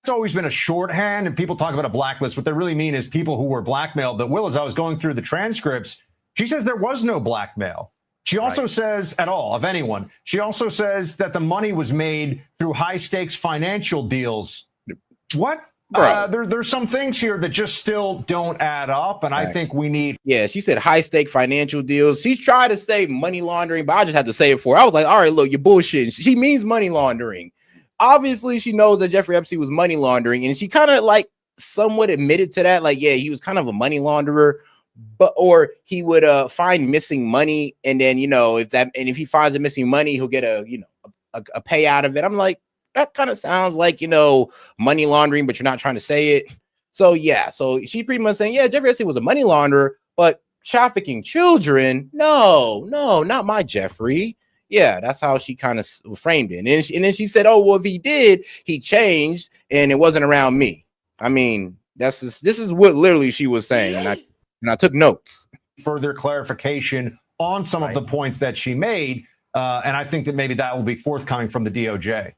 It's always been a shorthand, and people talk about a blacklist. What they really mean is people who were blackmailed. But Will, as I was going through the transcripts, she says there was no blackmail. She also says, at all, of anyone, she also says that the money was made through high-stakes financial deals. What? There's some things here that just still don't add up, and I think we need... Yeah, she said high-stake financial deals. She tried to say money laundering, but I just had to say it for her. I was like, all right, look, you're bullshitting. She means money laundering. Obviously, she knows that Jeffrey Epstein was money laundering, and she kind of like somewhat admitted to that. Like, yeah, he was kind of a money launderer, or he would find missing money, and then if he finds the missing money, he'll get a payout of it. I'm like, that kind of sounds like money laundering, but you're not trying to say it. So yeah, so she pretty much saying, yeah, Jeffrey Epstein was a money launderer, but trafficking children, no, not my Jeffrey. Yeah, that's how she kind of framed it. And then she said, oh, well, if he did, he changed and it wasn't around me. I mean, this is what literally she was saying. And I took notes. Further clarification on some of the points that she made. And I think that maybe that will be forthcoming from the DOJ.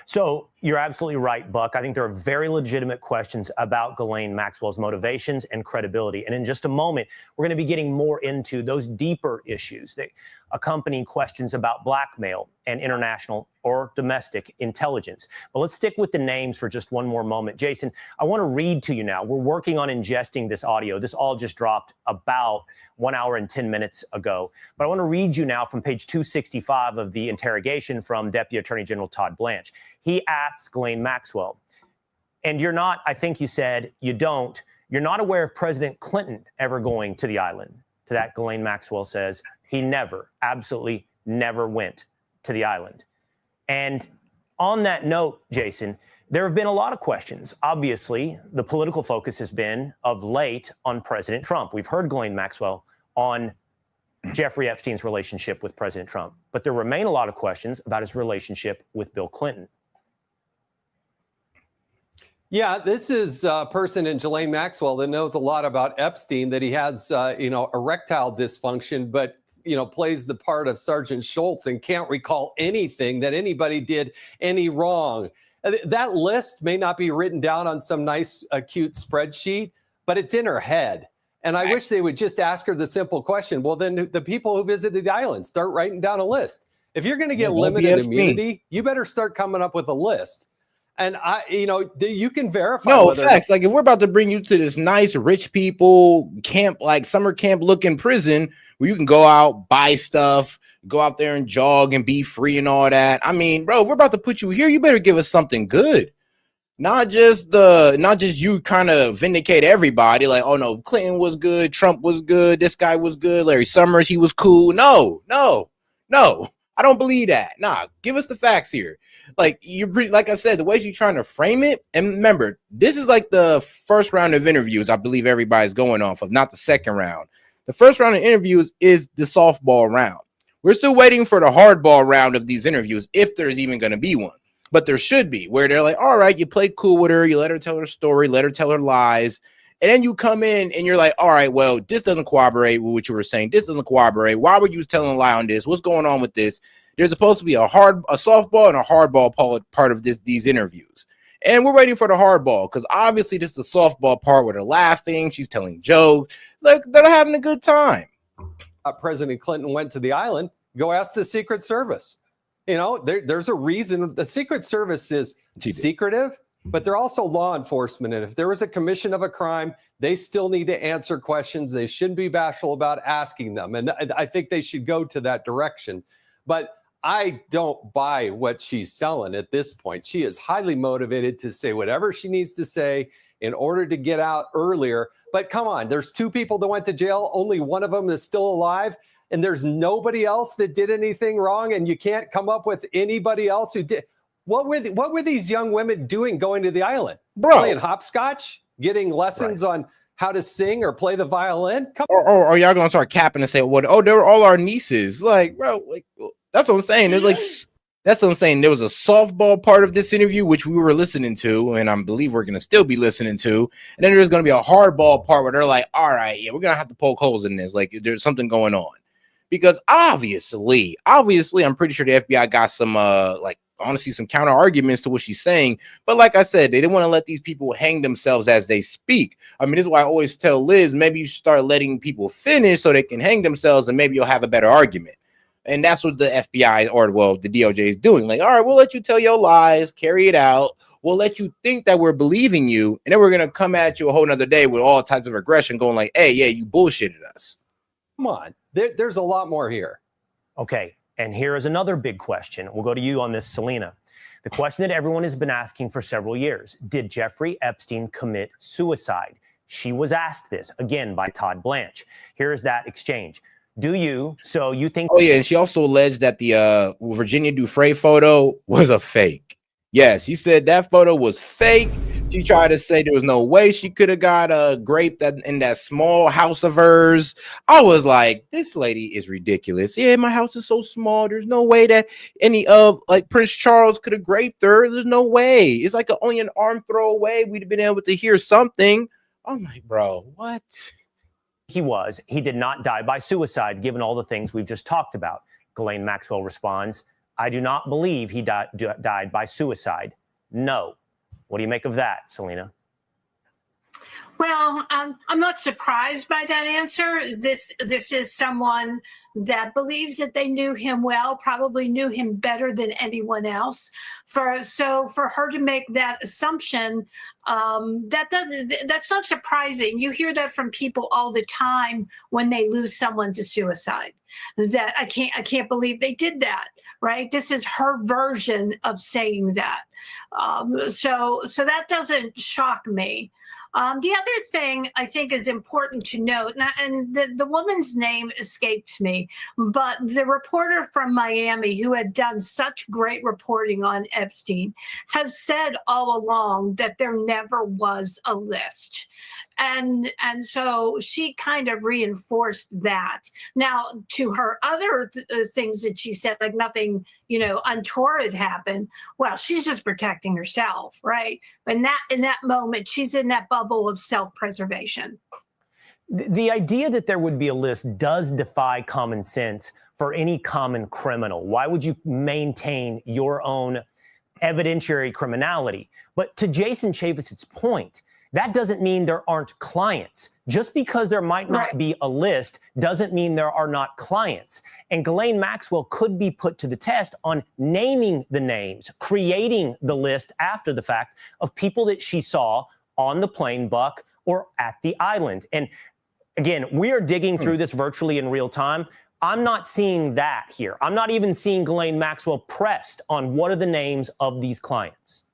So you're absolutely right, Buck. I think there are very legitimate questions about Ghislanie Maxwell's motivations and credibility. And in just a moment, we're going to be getting more into those deeper issues that accompany questions about blackmail and international or domestic intelligence. But let's stick with the names for just one more moment. Jason, I want to read to you now. We're working on ingesting this audio. This all just dropped about 1 hour and 10 minutes ago. But I want to read you now from page 265 of the interrogation from Deputy Attorney General Todd Blanche. He asks Ghislanie Maxwell, and you're not, I think you said, you're not aware of President Clinton ever going to the island. To that, Ghislanie Maxwell says, he never, absolutely never went to the island. And on that note, Jason, there have been a lot of questions. Obviously, the political focus has been of late on President Trump. We've heard Ghislanie Maxwell on Jeffrey Epstein's relationship with President Trump, but there remain a lot of questions about his relationship with Bill Clinton. Yeah, this is a person in Ghislanie Maxwell that knows a lot about Epstein, that he has, erectile dysfunction, but, plays the part of Sergeant Schultz and can't recall anything that anybody did any wrong. That list may not be written down on some nice, cute spreadsheet, but it's in her head. And I wish they would just ask her the simple question. Well, then the people who visited the island, start writing down a list. If you're going to get limited immunity, you better start coming up with a list. And you can verify. No, facts. Like if we're about to bring you to this nice rich people camp, like summer camp looking prison where you can go out, buy stuff, go out there and jog and be free and all that. I mean, bro, if we're about to put you here, you better give us something good. Not just you kind of vindicate everybody. Like, oh no, Clinton was good, Trump was good, this guy was good, Larry Summers, he was cool. No. I don't believe that. Nah, give us the facts here. Like like I said, the way you're trying to frame it, and remember, this is like the first round of interviews I believe everybody's going off of, not the second round. The first round of interviews is the softball round. We're still waiting for the hardball round of these interviews, if there's even going to be one. But there should be, where they're like, all right, you play cool with her, you let her tell her story, let her tell her lies, and then you come in and you're like, all right, well, this doesn't corroborate with what you were saying. This doesn't corroborate. Why were you telling a lie on this? What's going on with this? There's supposed to be a softball and a hardball part of these interviews. And we're waiting for the hardball because obviously this is the softball part where they're laughing. She's telling jokes. Like they're having a good time. President Clinton went to the island. Go ask the Secret Service. There's a reason. The Secret Service is secretive, but they're also law enforcement. And if there was a commission of a crime, they still need to answer questions. They shouldn't be bashful about asking them. And I think they should go to that direction. But I don't buy what she's selling at this point. She is highly motivated to say whatever she needs to say in order to get out earlier. But come on, there's 2 people that went to jail. Only one of them is still alive. And there's nobody else that did anything wrong. And you can't come up with anybody else who did. What were these young women doing going to the island? Bro. Playing hopscotch, getting lessons on how to sing or play the violin? Or y'all gonna start capping and say, "What? Oh, they were all our nieces." Like, bro, like that's what I'm saying. That's what I'm saying. There was a softball part of this interview which we were listening to, and I believe we're gonna still be listening to. And then there's gonna be a hardball part where they're like, "All right, yeah, we're gonna have to poke holes in this. Like, there's something going on." Because obviously, I'm pretty sure the FBI got some like want to see some counter arguments to what she's saying. But like I said, they didn't want to let these people hang themselves as they speak. I mean, this is why I always tell Liz, maybe you should start letting people finish so they can hang themselves, and maybe you'll have a better argument. And that's what the FBI, or well, the DOJ is doing. Like, all right, we'll let you tell your lies, carry it out. We'll let you think that we're believing you, and then we're going to come at you a whole nother day with all types of aggression going like, hey, yeah, you bullshitted us. Come on. There's a lot more here. Okay, and here is another big question. We'll go to you on this, Selena. The question that everyone has been asking for several years: did Jeffrey Epstein commit suicide? She was asked this, again, by Todd Blanche. Here's that exchange. Do you? So you think... Oh, yeah, and she also alleged that the Virginia Dufresne photo was a fake. Yes, she said that photo was fake. She tried to say there was no way she could have got raped in that small house of hers. I was like, this lady is ridiculous. Yeah, my house is so small. There's no way that any of like Prince Charles could have raped her. There's no way. It's like only an arm throw away. We'd have been able to hear something. I'm like, bro, what? He did not die by suicide, given all the things we've just talked about. Ghislanie Maxwell responds, I do not believe he died by suicide. No. What do you make of that, Selena? Well, I'm not surprised by that answer. This is someone that believes that they knew him well, probably knew him better than anyone else. So for her to make that assumption, that's not surprising. You hear that from people all the time when they lose someone to suicide. That I can't believe they did that. Right? This is her version of saying that. So that doesn't shock me. The other thing I think is important to note, and the woman's name escaped me, but the reporter from Miami who had done such great reporting on Epstein has said all along that there never was a list. And so she kind of reinforced that. Now, to her other things that she said, like nothing, untoward happened. Well, she's just protecting herself, right? But in that moment, she's in that bubble of self-preservation. The idea that there would be a list does defy common sense for any common criminal. Why would you maintain your own evidentiary criminality? But to Jason Chaffetz's point, that doesn't mean there aren't clients. Just because there might not be a list doesn't mean there are not clients. And Ghislanie Maxwell could be put to the test on naming the names, creating the list after the fact of people that she saw on the plane, Buck, or at the island. And again, we are digging through this virtually in real time. I'm not seeing that here. I'm not even seeing Ghislanie Maxwell pressed on what are the names of these clients.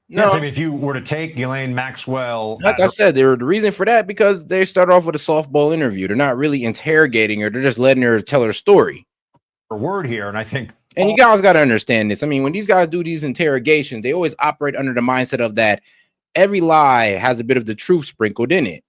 Yes, I mean, if you were to take Ghislanie Maxwell, like I said, the reason for that because they start off with a softball interview. They're not really interrogating her; they're just letting her tell her story. Her word here, and I think, and you guys got to understand this. I mean, when these guys do these interrogations, they always operate under the mindset of that every lie has a bit of the truth sprinkled in it.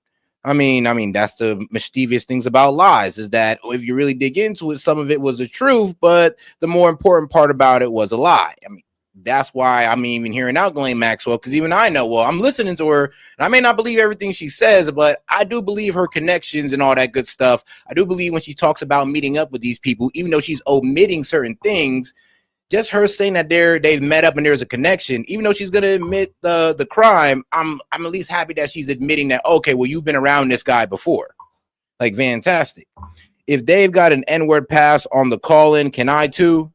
I mean, that's the mischievous things about lies is that if you really dig into it, some of it was the truth, but the more important part about it was a lie. I mean. That's why I'm even hearing out Ghislanie Maxwell, because even I know, well, I'm listening to her, and I may not believe everything she says, but I do believe her connections and all that good stuff. I do believe when she talks about meeting up with these people, even though she's omitting certain things, just her saying that they've met up and there's a connection, even though she's going to admit the crime, I'm at least happy that she's admitting that, okay, well, you've been around this guy before. Like, fantastic. If Dave got an N-word pass on the call-in, can I too?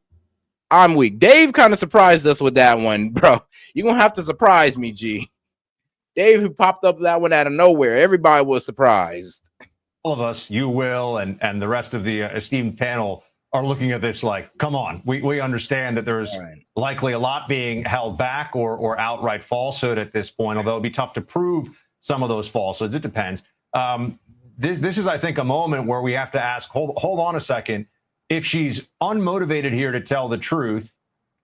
I'm weak. Dave kind of surprised us with that one, bro. You're going to have to surprise me, G. Dave, who popped up that one out of nowhere. Everybody was surprised. All of us, you, Will, and the rest of the esteemed panel are looking at this like, come on. We understand that there's likely a lot being held back or outright falsehood at this point, although it'd be tough to prove some of those falsehoods. It depends. This is, I think, a moment where we have to ask, hold on a second. If she's unmotivated here to tell the truth,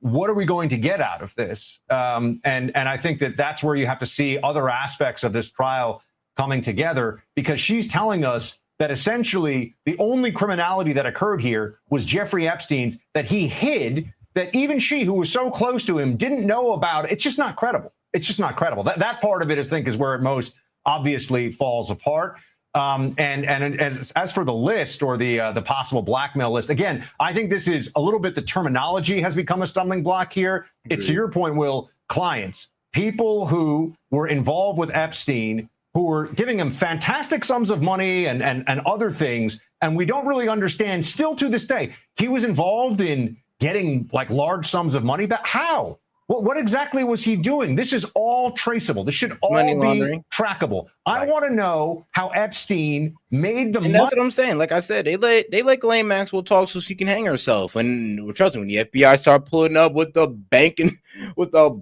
what are we going to get out of this? And I think that's where you have to see other aspects of this trial coming together, because she's telling us that essentially the only criminality that occurred here was Jeffrey Epstein's, that he hid, that even she, who was so close to him, didn't know about. It's just not credible. It's just not credible. That part of it, I think, is where it most obviously falls apart. And as for the list or the possible blackmail list, again, I think this is a little bit, the terminology has become a stumbling block here. It's to your point, Will, clients, people who were involved with Epstein, who were giving him fantastic sums of money and other things. And we don't really understand still to this day. He was involved in getting like large sums of money back. How? What exactly was he doing? This is all traceable. This should all be trackable. I want to know how Epstein made the money. And that's what I'm saying. Like I said, they let Ghislanie Maxwell talk so she can hang herself. And trust me, when the FBI start pulling up with the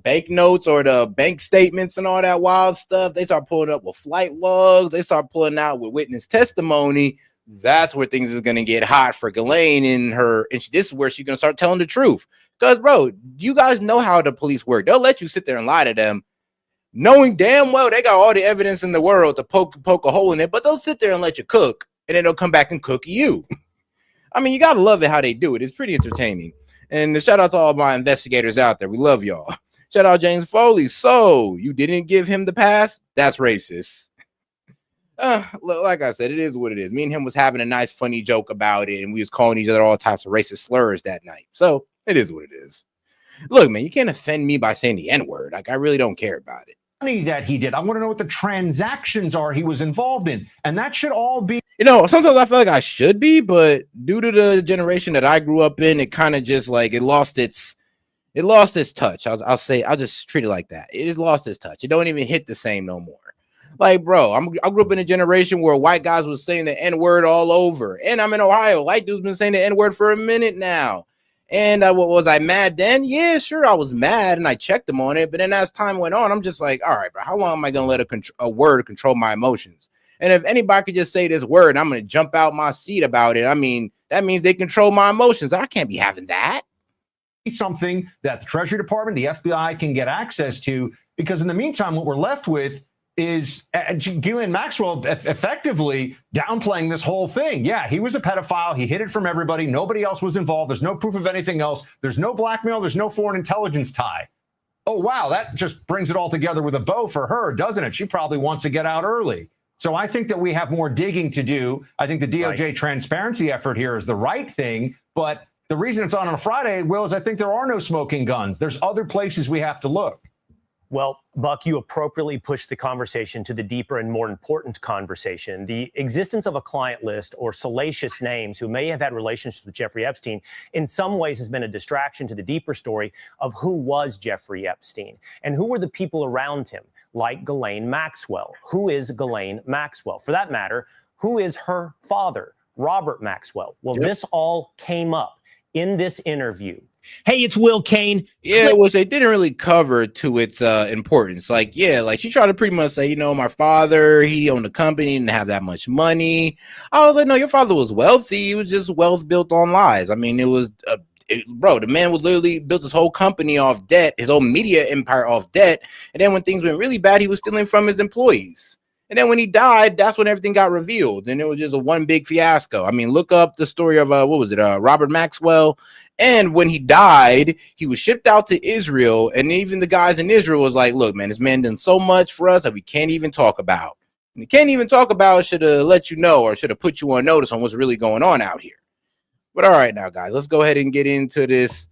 banknotes or the bank statements and all that wild stuff, they start pulling up with flight logs. They start pulling out with witness testimony. That's where things is gonna get hot for Ghislanie and her. And this is where she's gonna start telling the truth. Because, bro, you guys know how the police work. They'll let you sit there and lie to them, knowing damn well they got all the evidence in the world to poke a hole in it, but they'll sit there and let you cook, and then they'll come back and cook you. I mean, you got to love it how they do it. It's pretty entertaining. And shout out to all my investigators out there. We love y'all. Shout out James Foley. So, you didn't give him the pass? That's racist. Like I said, it is what it is. Me and him was having a nice, funny joke about it, and we was calling each other all types of racist slurs that night. So, it is what it is. Look, man, you can't offend me by saying the N-word. Like, I really don't care about it. Money that he did. I want to know what the transactions are he was involved in. And that should all be. You know, sometimes I feel like I should be, but due to the generation that I grew up in, it kind of just like it lost its touch. I'll just treat it like that. It has lost its touch. It don't even hit the same no more. Like, bro, I grew up in a generation where white guys was saying the N-word all over. And I'm in Ohio. White dudes been saying the N-word for a minute now. And was I mad then? Yeah, sure, I was mad, and I checked them on it. But then as time went on, I'm just like, all right, bro, how long am I going to let a word control my emotions? And if anybody could just say this word, I'm going to jump out my seat about it. I mean, that means they control my emotions. I can't be having that. Something that the Treasury Department, the FBI can get access to, because in the meantime, what we're left with is Ghislanie Maxwell effectively downplaying this whole thing. Yeah, he was a pedophile. He hid it from everybody. Nobody else was involved. There's no proof of anything else. There's no blackmail. There's no foreign intelligence tie. Oh, wow, that just brings it all together with a bow for her, doesn't it? She probably wants to get out early. So I think that we have more digging to do. I think the DOJ transparency effort here is the right thing. But the reason it's on a Friday, Will, is I think there are no smoking guns. There's other places we have to look. Well, Buck, you appropriately pushed the conversation to the deeper and more important conversation. The existence of a client list or salacious names who may have had relationships with Jeffrey Epstein in some ways has been a distraction to the deeper story of who was Jeffrey Epstein and who were the people around him, like Ghislanie Maxwell. Who is Ghislanie Maxwell? For that matter, who is her father, Robert Maxwell? Well, this all came up in this interview. Hey, it's Will Kane. Yeah, which they didn't really cover to its importance. Like she tried to pretty much say, my father, he owned a company, didn't have that much money. I was like, no, your father was wealthy. He was just wealth built on lies. I mean, it was, bro, the man was literally built his whole company off debt, his whole media empire off debt. And then when things went really bad, he was stealing from his employees. And then when he died, that's when everything got revealed. And it was just a one big fiasco. I mean, look up the story of, Robert Maxwell. And when he died, he was shipped out to Israel. And even the guys in Israel was like, look, man, this man done so much for us that we can't even talk about. And we can't even talk about, should have let you know or should have put you on notice on what's really going on out here. But all right, now, guys, let's go ahead and get into this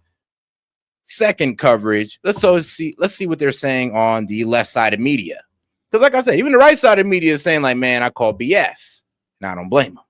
second coverage. Let's see what they're saying on the left side of media. Because like I said, even the right side of media is saying like, man, I call BS. And I don't blame them.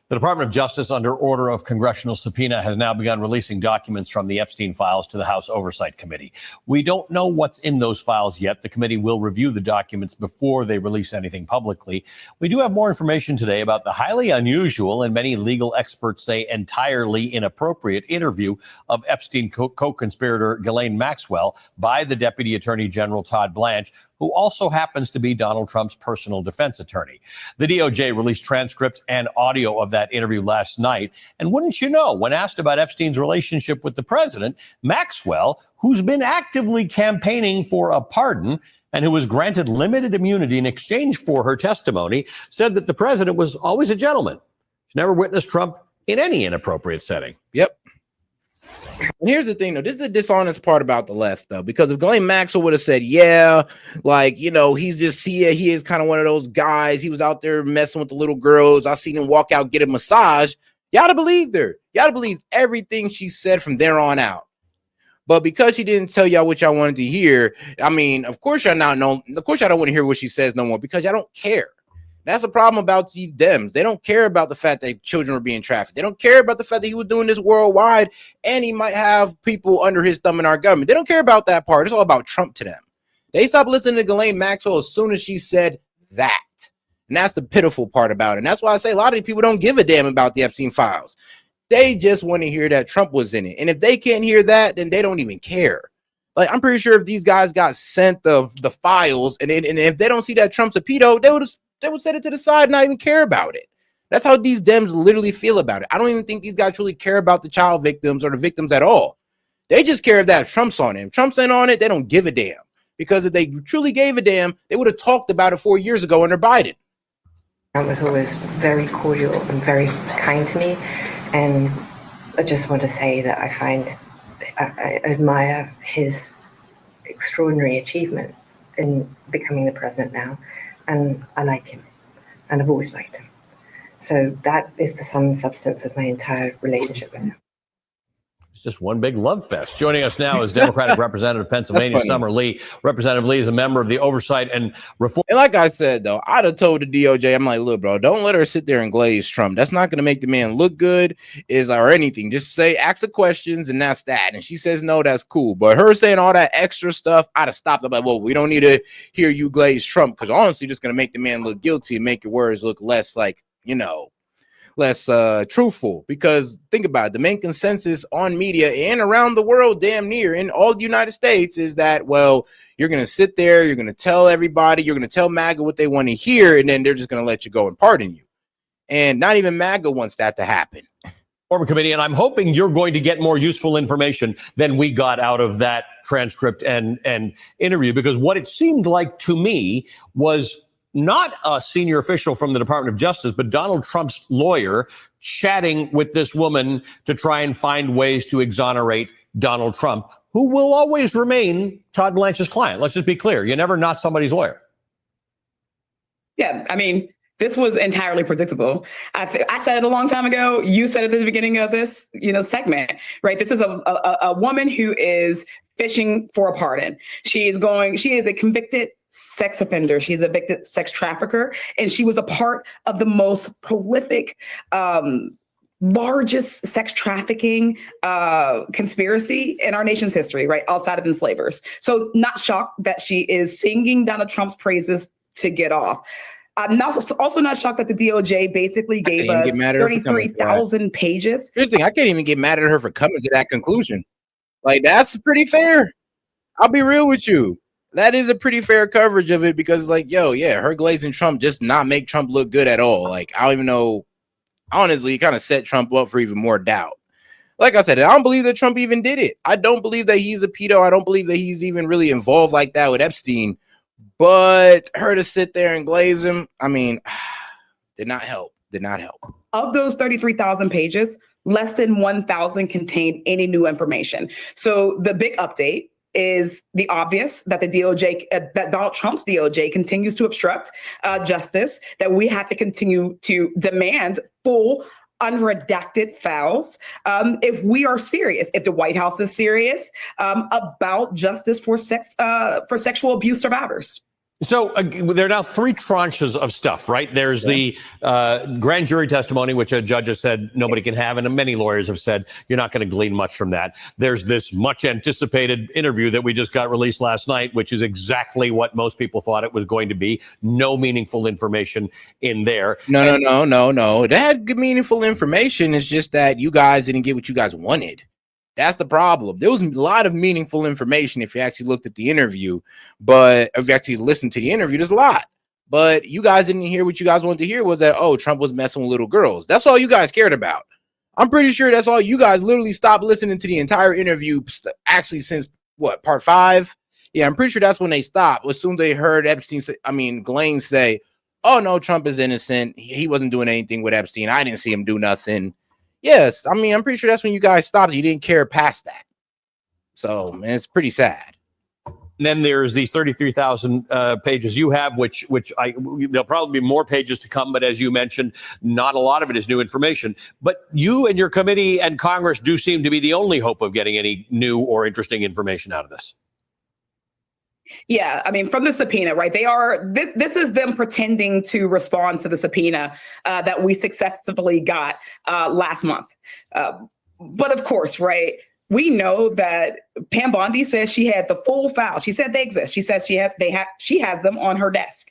The Department of Justice, under order of congressional subpoena, has now begun releasing documents from the Epstein files to the House Oversight Committee. We don't know what's in those files yet. The committee will review the documents before they release anything publicly. We do have more information today about the highly unusual and many legal experts say entirely inappropriate interview of Epstein co-conspirator Ghislanie Maxwell by the Deputy Attorney General Todd Blanche, who also happens to be Donald Trump's personal defense attorney. The DOJ released transcripts and audio of that interview last night. And wouldn't you know, when asked about Epstein's relationship with the president, Maxwell, who's been actively campaigning for a pardon and who was granted limited immunity in exchange for her testimony, said that the president was always a gentleman. She never witnessed Trump in any inappropriate setting. Yep. And here's the thing, though. This is the dishonest part about the left, though, because if Ghislanie Maxwell would have said, yeah, like, you know, he is kind of one of those guys. He was out there messing with the little girls. I seen him walk out, get a massage. Y'all to believe her. Y'all to believe everything she said from there on out. But because she didn't tell y'all what y'all wanted to hear, I mean, of course y'all not know. Of course y'all don't want to hear what she says no more because y'all don't care. That's the problem about these Dems. They don't care about the fact that children are being trafficked. They don't care about the fact that he was doing this worldwide and he might have people under his thumb in our government. They don't care about that part. It's all about Trump to them. They stopped listening to Ghislanie Maxwell as soon as she said that. And that's the pitiful part about it. And that's why I say a lot of these people don't give a damn about the Epstein files. They just want to hear that Trump was in it. And if they can't hear that, then they don't even care. Like, I'm pretty sure if these guys got sent the files and if they don't see that Trump's a pedo, they would set it to the side and not even care about it. That's how these Dems literally feel about it. I don't even think these guys truly care about the child victims or the victims at all. They just care if that Trump's on it. If Trump's ain't on it, they don't give a damn. Because if they truly gave a damn, they would have talked about it 4 years ago under Biden. Trump was always very cordial and very kind to me. And I just want to say that I admire his extraordinary achievement in becoming the president now. And I like him, and I've always liked him. So that is the sum and substance of my entire relationship with him. It's just one big love fest. Joining us now is Democratic Representative of Pennsylvania, Summer Lee. Representative Lee is a member of the Oversight and Reform. And like I said, though, I'd have told the DOJ, I'm like, look, bro, don't let her sit there and glaze Trump. That's not going to make the man look good or anything. Just ask the questions, and that's that. And she says, no, that's cool. But her saying all that extra stuff, I'd have stopped. I'm like, well, we don't need to hear you glaze Trump because honestly, just going to make the man look guilty and make your words look less like, you know, less truthful. Because think about it, the main consensus on media and around the world, damn near in all the United States, is that, well, you're going to sit there, you're going to tell everybody, you're going to tell MAGA what they want to hear, and then they're just going to let you go and pardon you. And not even MAGA wants that to happen. Reform Committee, and I'm hoping you're going to get more useful information than we got out of that transcript and interview, because what it seemed like to me was not a senior official from the Department of Justice, but Donald Trump's lawyer chatting with this woman to try and find ways to exonerate Donald Trump, who will always remain Todd Blanche's client. Let's just be clear. You're never not somebody's lawyer. Yeah, I mean, this was entirely predictable. I said it a long time ago. You said it at the beginning of this, segment, right? This is a woman who is fishing for a pardon. She is a convicted sex offender. She's a convicted sex trafficker, and she was a part of the most prolific, largest sex trafficking conspiracy in our nation's history, right? Outside of enslavers. So not shocked that she is singing Donald Trump's praises to get off. I'm also not shocked that the DOJ basically gave us 33,000 pages. Here's the thing, I can't even get mad at her for coming to that conclusion. Like, that's pretty fair. I'll be real with you. That is a pretty fair coverage of it because, like, yo, yeah, her glazing Trump just not make Trump look good at all. Like, I don't even know. Honestly, it kind of set Trump up for even more doubt. Like I said, I don't believe that Trump even did it. I don't believe that he's a pedo. I don't believe that he's even really involved like that with Epstein. But her to sit there and glaze him, I mean, did not help. Did not help. Of those 33,000 pages, less than 1,000 contained any new information. So the big update is the obvious that the DOJ, that Donald Trump's DOJ continues to obstruct justice, that we have to continue to demand full unredacted files. If we are serious, if the White House is serious about justice for sexual abuse survivors. So there are now three tranches of stuff, right? There's the grand jury testimony, which a judge has said nobody can have, and many lawyers have said you're not going to glean much from that. There's this much anticipated interview that we just got released last night, which is exactly what most people thought it was going to be. No meaningful information in there. No. It had good meaningful information. It's just that you guys didn't get what you guys wanted. That's the problem. There was a lot of meaningful information if you actually looked at the interview, but if you actually listened to the interview, there's a lot. But you guys didn't hear what you guys wanted to hear was that, oh, Trump was messing with little girls. That's all you guys cared about. I'm pretty sure that's all you guys literally stopped listening to the entire interview, actually since, what, part 5? Yeah, I'm pretty sure that's when they stopped. As soon as they heard Ghislaine say, oh, no, Trump is innocent. He wasn't doing anything with Epstein. I didn't see him do nothing. Yes, I mean, I'm pretty sure that's when you guys stopped. You didn't care past that. So, man, it's pretty sad. And then there's the 33,000 pages you have, which there'll probably be more pages to come. But as you mentioned, not a lot of it is new information. But you and your committee and Congress do seem to be the only hope of getting any new or interesting information out of this. Yeah, I mean, from the subpoena, right? They are, this is them pretending to respond to the subpoena that we successfully got last month. But of course, right, we know that Pam Bondi says she had the full file. She said they exist. She says she has them on her desk.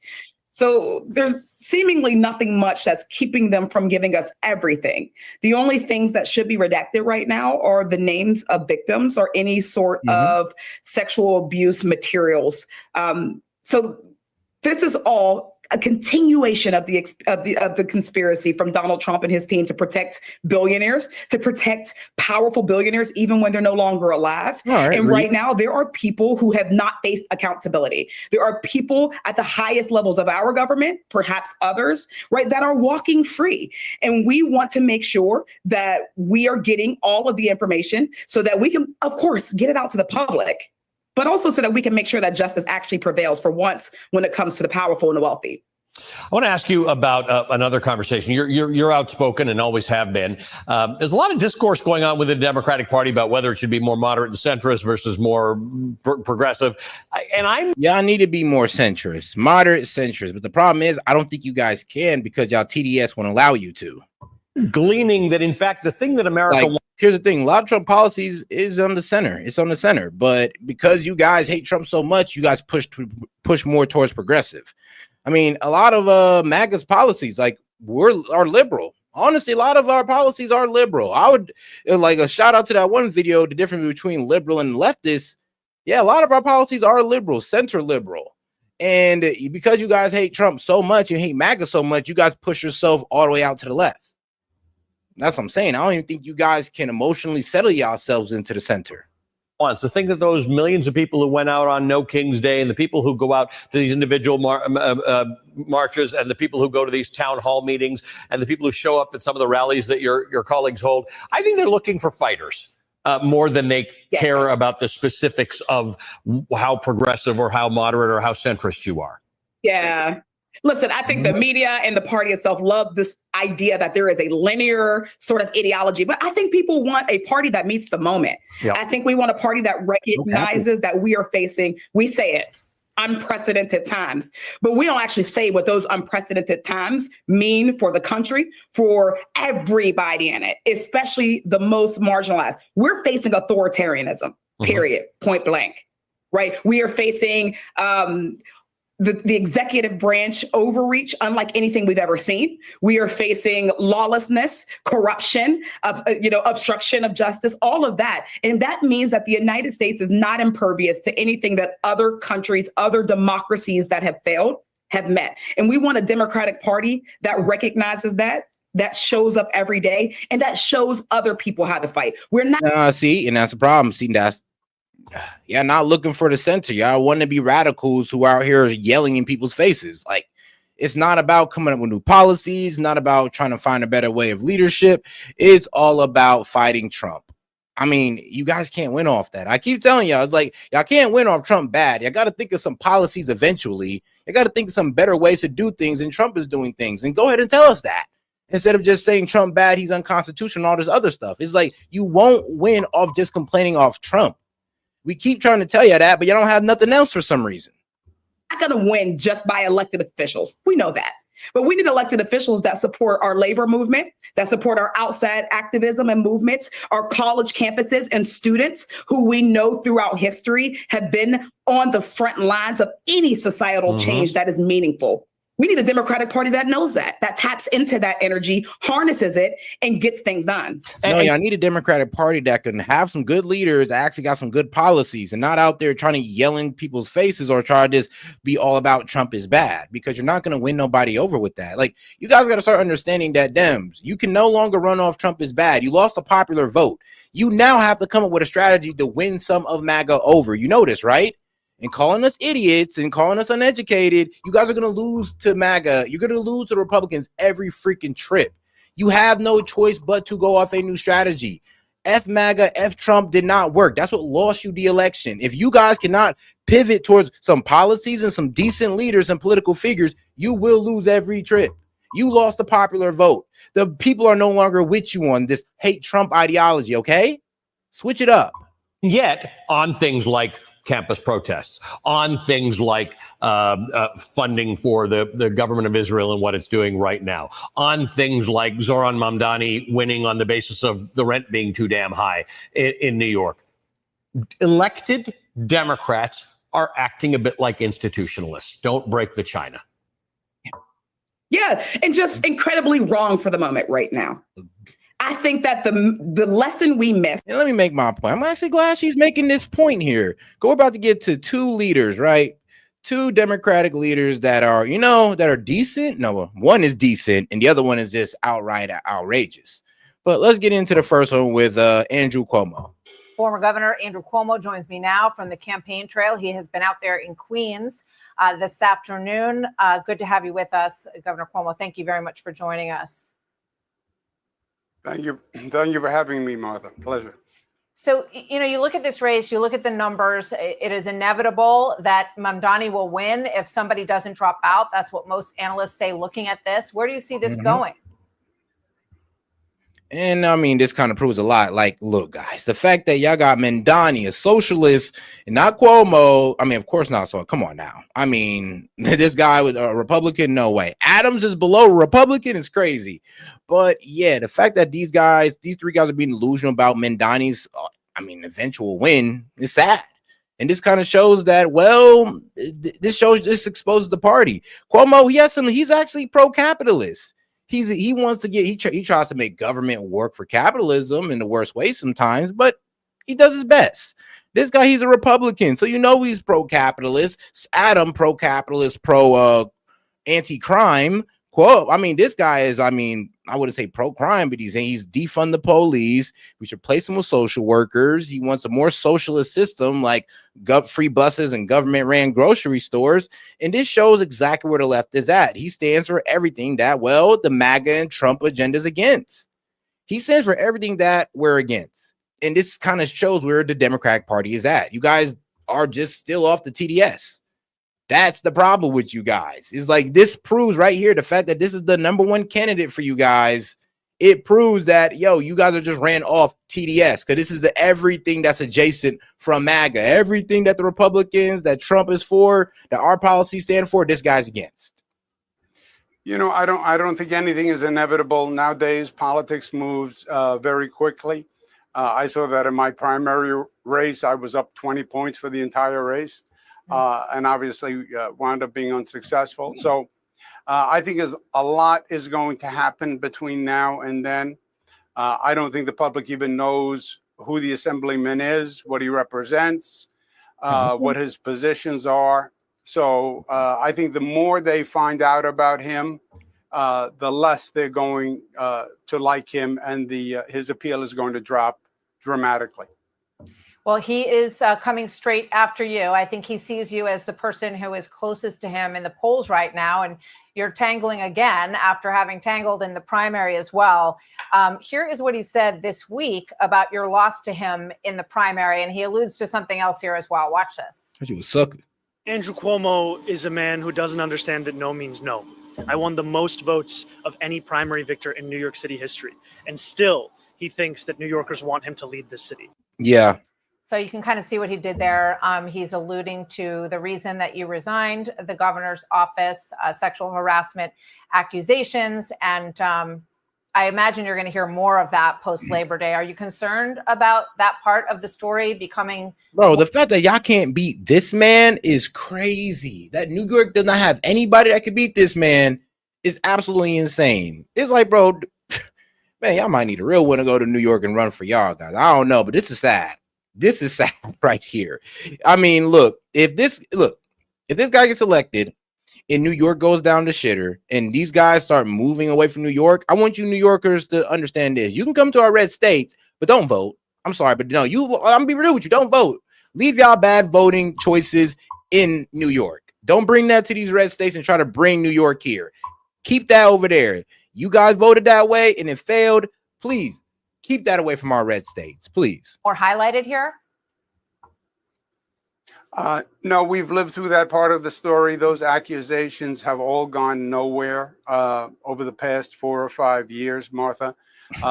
So there's seemingly nothing much that's keeping them from giving us everything. The only things that should be redacted right now are the names of victims or any sort of sexual abuse materials. So this is all a continuation of the conspiracy from Donald Trump and his team to protect billionaires, to protect powerful billionaires, even when they're no longer alive. Right now, there are people who have not faced accountability. There are people at the highest levels of our government, perhaps others, right, that are walking free. And we want to make sure that we are getting all of the information so that we can, of course, get it out to the public, but also so that we can make sure that justice actually prevails for once when it comes to the powerful and the wealthy. I want to ask you about another conversation. You're outspoken and always have been. There's a lot of discourse going on within the Democratic Party about whether it should be more moderate and centrist versus more progressive. Y'all need to be more centrist, moderate centrist. But the problem is, I don't think you guys can because y'all TDS won't allow you to. Gleaning that, in fact, the thing that America wants. Here's the thing. A lot of Trump policies is on the center. It's on the center. But because you guys hate Trump so much, you guys push more towards progressive. I mean, a lot of MAGA's policies, like, are liberal. Honestly, a lot of our policies are liberal. I would like a shout out to that one video, the difference between liberal and leftist. Yeah, a lot of our policies are liberal, center liberal. And because you guys hate Trump so much, you hate MAGA so much, you guys push yourself all the way out to the left. That's what I'm saying. I don't even think you guys can emotionally settle yourselves into the center. To think that those millions of people who went out on No King's Day and the people who go out to these individual marches and the people who go to these town hall meetings and the people who show up at some of the rallies that your colleagues hold, I think they're looking for fighters more than they care about the specifics of how progressive or how moderate or how centrist you are. Yeah. Listen, I think the media and the party itself loves this idea that there is a linear sort of ideology, but I think people want a party that meets the moment. Yep. I think we want a party that recognizes that we are facing, we say it, unprecedented times, but we don't actually say what those unprecedented times mean for the country, for everybody in it, especially the most marginalized. We're facing authoritarianism, period, point blank, right? We are facing the executive branch overreach, unlike anything we've ever seen. We are facing lawlessness, corruption, obstruction of justice, all of that. And that means that the United States is not impervious to anything that other countries, other democracies that have failed have met. And we want a Democratic Party that recognizes that shows up every day, and that shows other people how to fight. We're not see, and that's the problem. See, that's not looking for the center. Y'all want to be radicals who are out here yelling in people's faces. Like, it's not about coming up with new policies, not about trying to find a better way of leadership. It's all about fighting Trump. I mean, you guys can't win off that. I keep telling y'all, it's like, y'all can't win off Trump bad. You got to think of some policies eventually. You got to think of some better ways to do things, and Trump is doing things. And go ahead and tell us that. Instead of just saying Trump bad, he's unconstitutional, all this other stuff. It's like, you won't win off just complaining off Trump. We keep trying to tell you that, but you don't have nothing else for some reason. Not going to win just by elected officials. We know that. But we need elected officials that support our labor movement, that support our outside activism and movements, our college campuses and students who we know throughout history have been on the front lines of any societal change that is meaningful. We need a Democratic Party that knows that taps into that energy, harnesses it, and gets things done. No, y'all need a Democratic Party that can have some good leaders, that actually got some good policies, and not out there trying to yell in people's faces or try to just be all about Trump is bad, because you're not going to win nobody over with that. Like, you guys got to start understanding that Dems, you can no longer run off Trump is bad. You lost a popular vote. You now have to come up with a strategy to win some of MAGA over. You know this, right? And calling us idiots and calling us uneducated, you guys are going to lose to MAGA. You're going to lose to Republicans every freaking trip. You have no choice but to go off a new strategy. F MAGA, F Trump did not work. That's what lost you the election. If you guys cannot pivot towards some policies and some decent leaders and political figures, you will lose every trip. You lost the popular vote. The people are no longer with you on this hate Trump ideology, okay? Switch it up. Yet, on things like campus protests, on things like funding for the government of Israel and what it's doing right now, on things like Zoran Mamdani winning on the basis of the rent being too damn high in New York, elected Democrats are acting a bit like institutionalists. Don't break the china. Yeah, and just incredibly wrong for the moment right now. I think that the lesson we missed. And let me make my point. I'm actually glad she's making this point here. We're about to get to two leaders, right? Two Democratic leaders that are, that are decent. No, one is decent and the other one is just outright outrageous. But let's get into the first one with Andrew Cuomo. Former Governor Andrew Cuomo joins me now from the campaign trail. He has been out there in Queens this afternoon. Good to have you with us, Governor Cuomo. Thank you very much for joining us. Thank you. Thank you for having me, Martha. Pleasure. So, you look at this race, you look at the numbers, it is inevitable that Mamdani will win if somebody doesn't drop out. That's what most analysts say looking at this. Where do you see this going? And I mean, this kind of proves a lot. Like, look, guys, the fact that y'all got Mamdani, a socialist, and not Cuomo. I mean, of course not. So come on now. I mean, this guy with a Republican, no way. Adams is below Republican is crazy. But yeah, the fact that these three guys are being delusional about Mamdani's, eventual win is sad. And this kind of shows that, well, this exposes the party. Cuomo, he's actually pro-capitalist. He wants to he tries to make government work for capitalism in the worst way sometimes, but he does his best. This guy, he's a Republican, so he's pro-capitalist. Adam, pro-capitalist, anti-crime. This guy is, I wouldn't say pro-crime, but he's defund the police. We should replace him with social workers. He wants a more socialist system like free buses and government-ran grocery stores. And this shows exactly where the left is at. He stands for everything that, the MAGA and Trump agenda is against. He stands for everything that we're against. And this kind of shows where the Democratic Party is at. You guys are just still off the TDS. That's the problem with you guys. It's like this proves right here the fact that this is the number one candidate for you guys. It proves that, you guys are just ran off TDS because this is everything that's adjacent from MAGA. Everything that the Republicans, that Trump is for, that our policies stand for, this guy's against. I don't think anything is inevitable nowadays. Politics moves very quickly. I saw that in my primary race. I was up 20 points for the entire race. And obviously wound up being unsuccessful. So I think a lot is going to happen between now and then. I don't think the public even knows who the assemblyman is, what he represents, what his positions are. So I think the more they find out about him, the less they're going to like him, and his appeal is going to drop dramatically. Well, he is coming straight after you. I think he sees you as the person who is closest to him in the polls right now, and you're tangling again after having tangled in the primary as well. Here is what he said this week about your loss to him in the primary, and he alludes to something else here as well. Watch this. You suck. Andrew Cuomo is a man who doesn't understand that no means no. I won the most votes of any primary victor in New York City history, and still he thinks that New Yorkers want him to lead this city. Yeah. So you can kind of see what he did there. He's alluding to the reason that you resigned the governor's office, sexual harassment accusations. And I imagine you're going to hear more of that post Labor Day. Are you concerned about that part of the story becoming? Bro, the fact that y'all can't beat this man is crazy. That New York does not have anybody that can beat this man is absolutely insane. It's like, bro, man, y'all might need a real one to go to New York and run for y'all guys. I don't know, but this is sad. This is sad right here. I mean, look, if this guy gets elected and New York goes down the shitter and these guys start moving away from New York, I want you New Yorkers to understand this. You can come to our red states, but don't vote. I'm sorry, but no, I'm gonna be real with you. Don't vote. Leave y'all bad voting choices in New York. Don't bring that to these red states and try to bring New York here. Keep that over there. You guys voted that way and it failed. Please keep that away from our red states, please. Or highlighted here? No, we've lived through that part of the story. Those accusations have all gone nowhere over the past 4 or 5 years, Martha.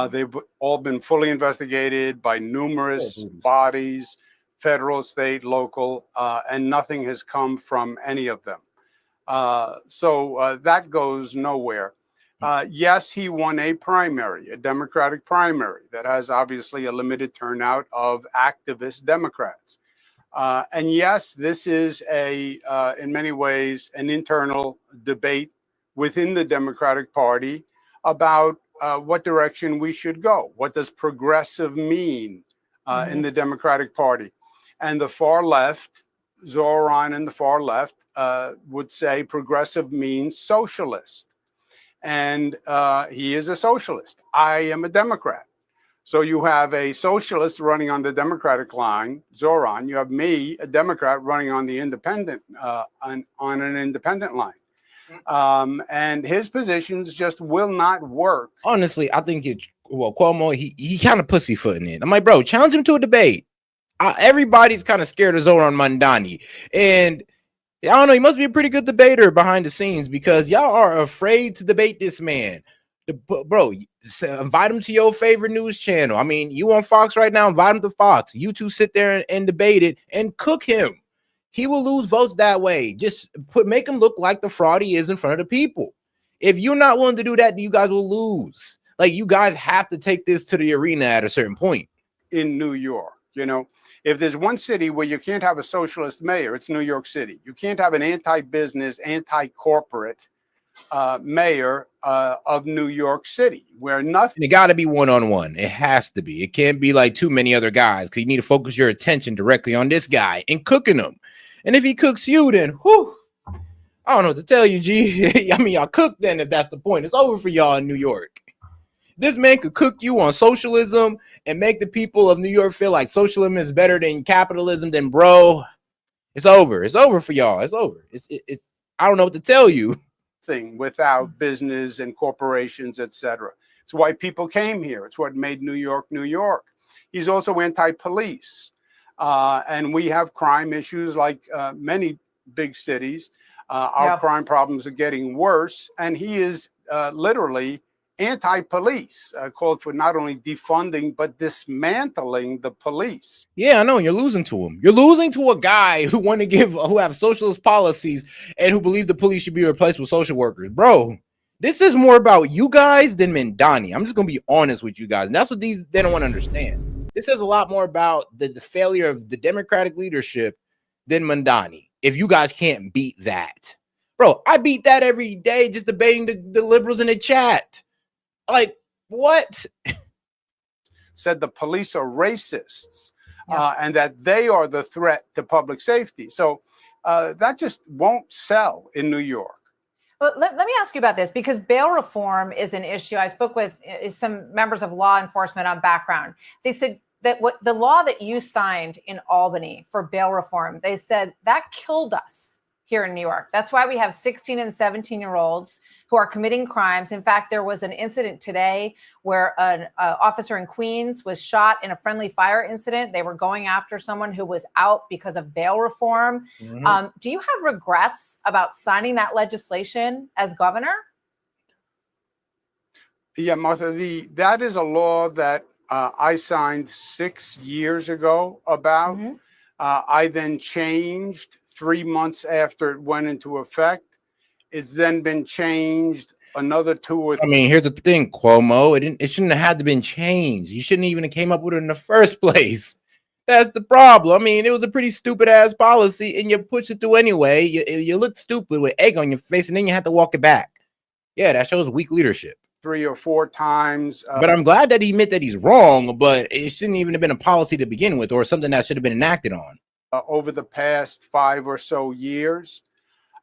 They've all been fully investigated by numerous bodies, federal, state, local, and nothing has come from any of them. So that goes nowhere. Yes, he won a primary, a Democratic primary that has obviously a limited turnout of activist Democrats. And yes, this is in many ways, an internal debate within the Democratic Party about what direction we should go. What does progressive mean in the Democratic Party? And the far left, Zoran and the far left, would say progressive means socialist. And he is a socialist. I am a Democrat. So you have a socialist running on the Democratic line, Zoran. You have me, a Democrat, running on the independent, on an independent line. And his positions just will not work. Honestly, I think Cuomo, he kind of pussyfooting it. I'm like, bro, challenge him to a debate. Everybody's kind of scared of Zoran Mandani. And I don't know, he must be a pretty good debater behind the scenes because y'all are afraid to debate this man. Bro, invite him to your favorite news channel. I mean, you on Fox right now, invite him to Fox. You two sit there and debate it and cook him. He will lose votes that way. Just make him look like the fraud he is in front of the people. If you're not willing to do that, you guys will lose. Like, you guys have to take this to the arena at a certain point. In New York, if there's one city where you can't have a socialist mayor, it's New York City. You can't have an anti-business, anti-corporate mayor of New York City, where nothing. It got to be one-on-one. It has to be. It can't be like too many other guys because you need to focus your attention directly on this guy and cooking him. And if he cooks you, then whew, I don't know what to tell you, G. I mean, y'all cook then if that's the point. It's over for y'all in New York. This man could cook you on socialism and make the people of New York feel like socialism is better than capitalism. Then, bro, it's over. It's over for y'all. It's over. It's I don't know what to tell you. Thing without business and corporations, etc. It's why people came here. It's what made New York, New York. He's also anti-police. And we have crime issues like many big cities. Our crime problems are getting worse. And he is literally anti-police, called for not only defunding, but dismantling the police. Yeah, I know. You're losing to him. You're losing to a guy who have socialist policies and who believe the police should be replaced with social workers. Bro, this is more about you guys than Mandani. I'm just going to be honest with you guys. And that's what they don't want to understand. This says a lot more about the failure of the Democratic leadership than Mandani. If you guys can't beat that. Bro, I beat that every day just debating the liberals in the chat. Like, what? Said the police are racists and that they are the threat to public safety. So that just won't sell in New York. Well, let me ask you about this, because bail reform is an issue. I spoke with some members of law enforcement on background. They said that what the law that you signed in Albany for bail reform, they said that killed us here in New York. That's why we have 16 and 17-year-olds who are committing crimes. In fact, there was an incident today where an officer in Queens was shot in a friendly fire incident. They were going after someone who was out because of bail reform. Mm-hmm. Do you have regrets about signing that legislation as governor? Yeah, Martha, that is a law that I signed 6 years ago about. Mm-hmm. I then changed 3 months after it went into effect. It's then been changed another 2 or 3. I mean, here's the thing, Cuomo. It shouldn't have had to been changed. You shouldn't even have came up with it in the first place. That's the problem. I mean, it was a pretty stupid ass policy, and you pushed it through anyway. You looked stupid with egg on your face, and then you had to walk it back. Yeah, that shows weak leadership. 3 or 4 times. But I'm glad that he admit that he's wrong, but it shouldn't even have been a policy to begin with, or something that should have been enacted on. Over the past 5 or so years.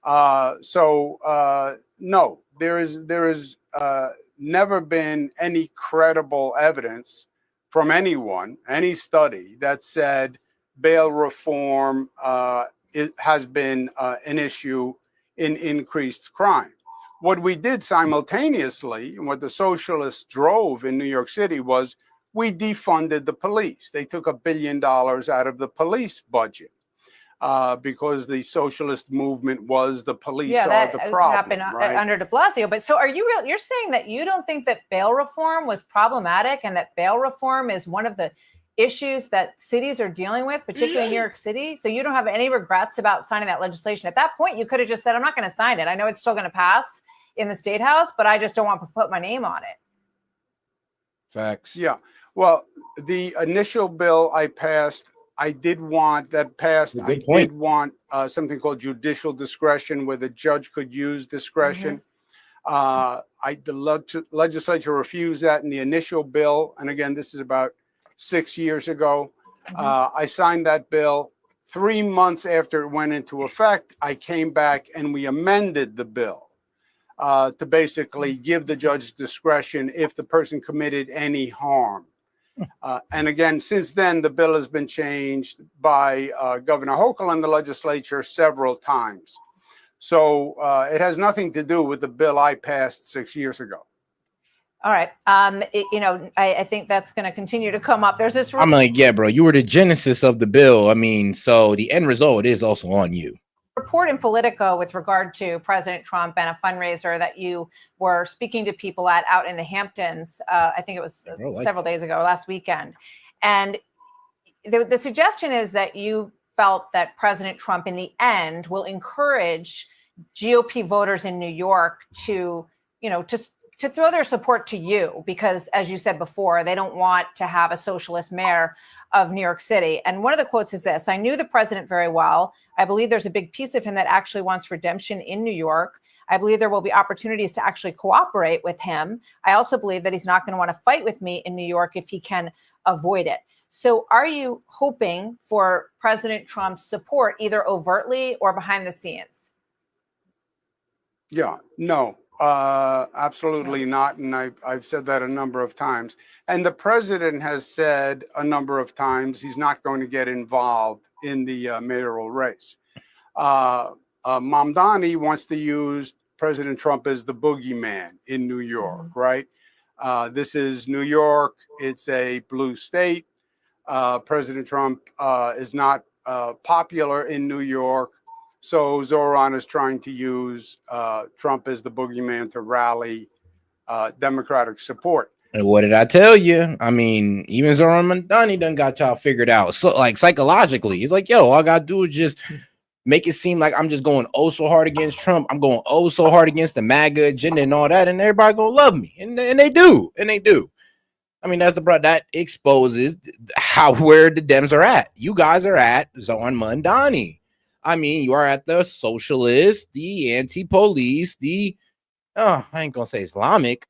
No, there is never been any credible evidence from anyone, any study that said bail reform has been an issue in increased crime. What we did simultaneously, and what the socialists drove in New York City, was we defunded the police. They took $1 billion out of the police budget because the socialist movement was the police are the problem. Happened right? under de Blasio. But so are you you're saying that you don't think that bail reform was problematic and that bail reform is one of the issues that cities are dealing with, particularly in New York City? So you don't have any regrets about signing that legislation? At that point, you could have just said, I'm not going to sign it. I know it's still going to pass in the State House, but I just don't want to put my name on it. Facts. Yeah. Well, the initial bill I passed, I did want that passed. I did want something called judicial discretion, where the judge could use discretion. The legislature refused that in the initial bill. And again, this is about 6 years ago. I signed that bill. 3 months after it went into effect, I came back and we amended the bill to basically give the judge discretion if the person committed any harm. And again, since then, the bill has been changed by Governor Hochul and the legislature several times. So it has nothing to do with the bill I passed 6 years ago. All right. I think that's going to continue to come up. There's this. I'm like, yeah, bro, you were the genesis of the bill. I mean, so the end result is also on you. Report in Politico with regard to President Trump and a fundraiser that you were speaking to people at out in the Hamptons. I think it was several days ago, last weekend. And the suggestion is that you felt that President Trump in the end will encourage GOP voters in New York to throw their support to you because, as you said before, they don't want to have a socialist mayor of New York City. And one of the quotes is this: I knew the president very well. I believe there's a big piece of him that actually wants redemption in New York. I believe there will be opportunities to actually cooperate with him. I also believe that he's not going to want to fight with me in New York if he can avoid it. So are you hoping for President Trump's support either overtly or behind the scenes? Yeah, no. Absolutely not. And I've said that a number of times. And the president has said a number of times he's not going to get involved in the mayoral race. Mamdani wants to use President Trump as the boogeyman in New York, right? This is New York. It's a blue state. President Trump is not popular in New York. So Zoran is trying to use Trump as the boogeyman to rally Democratic support. And what did I tell you? I mean, even Zoran Mamdani done got y'all figured out. So, like, psychologically, he's like, yo, all I gotta do is just make it seem like I'm just going oh so hard against Trump. I'm going oh so hard against the MAGA agenda and all that, and everybody gonna love me. And they do. And they do. I mean, that's that exposes where the Dems are at. You guys are at Zoran Mamdani. I mean, you are at the socialist, the anti-police, I ain't gonna say Islamic,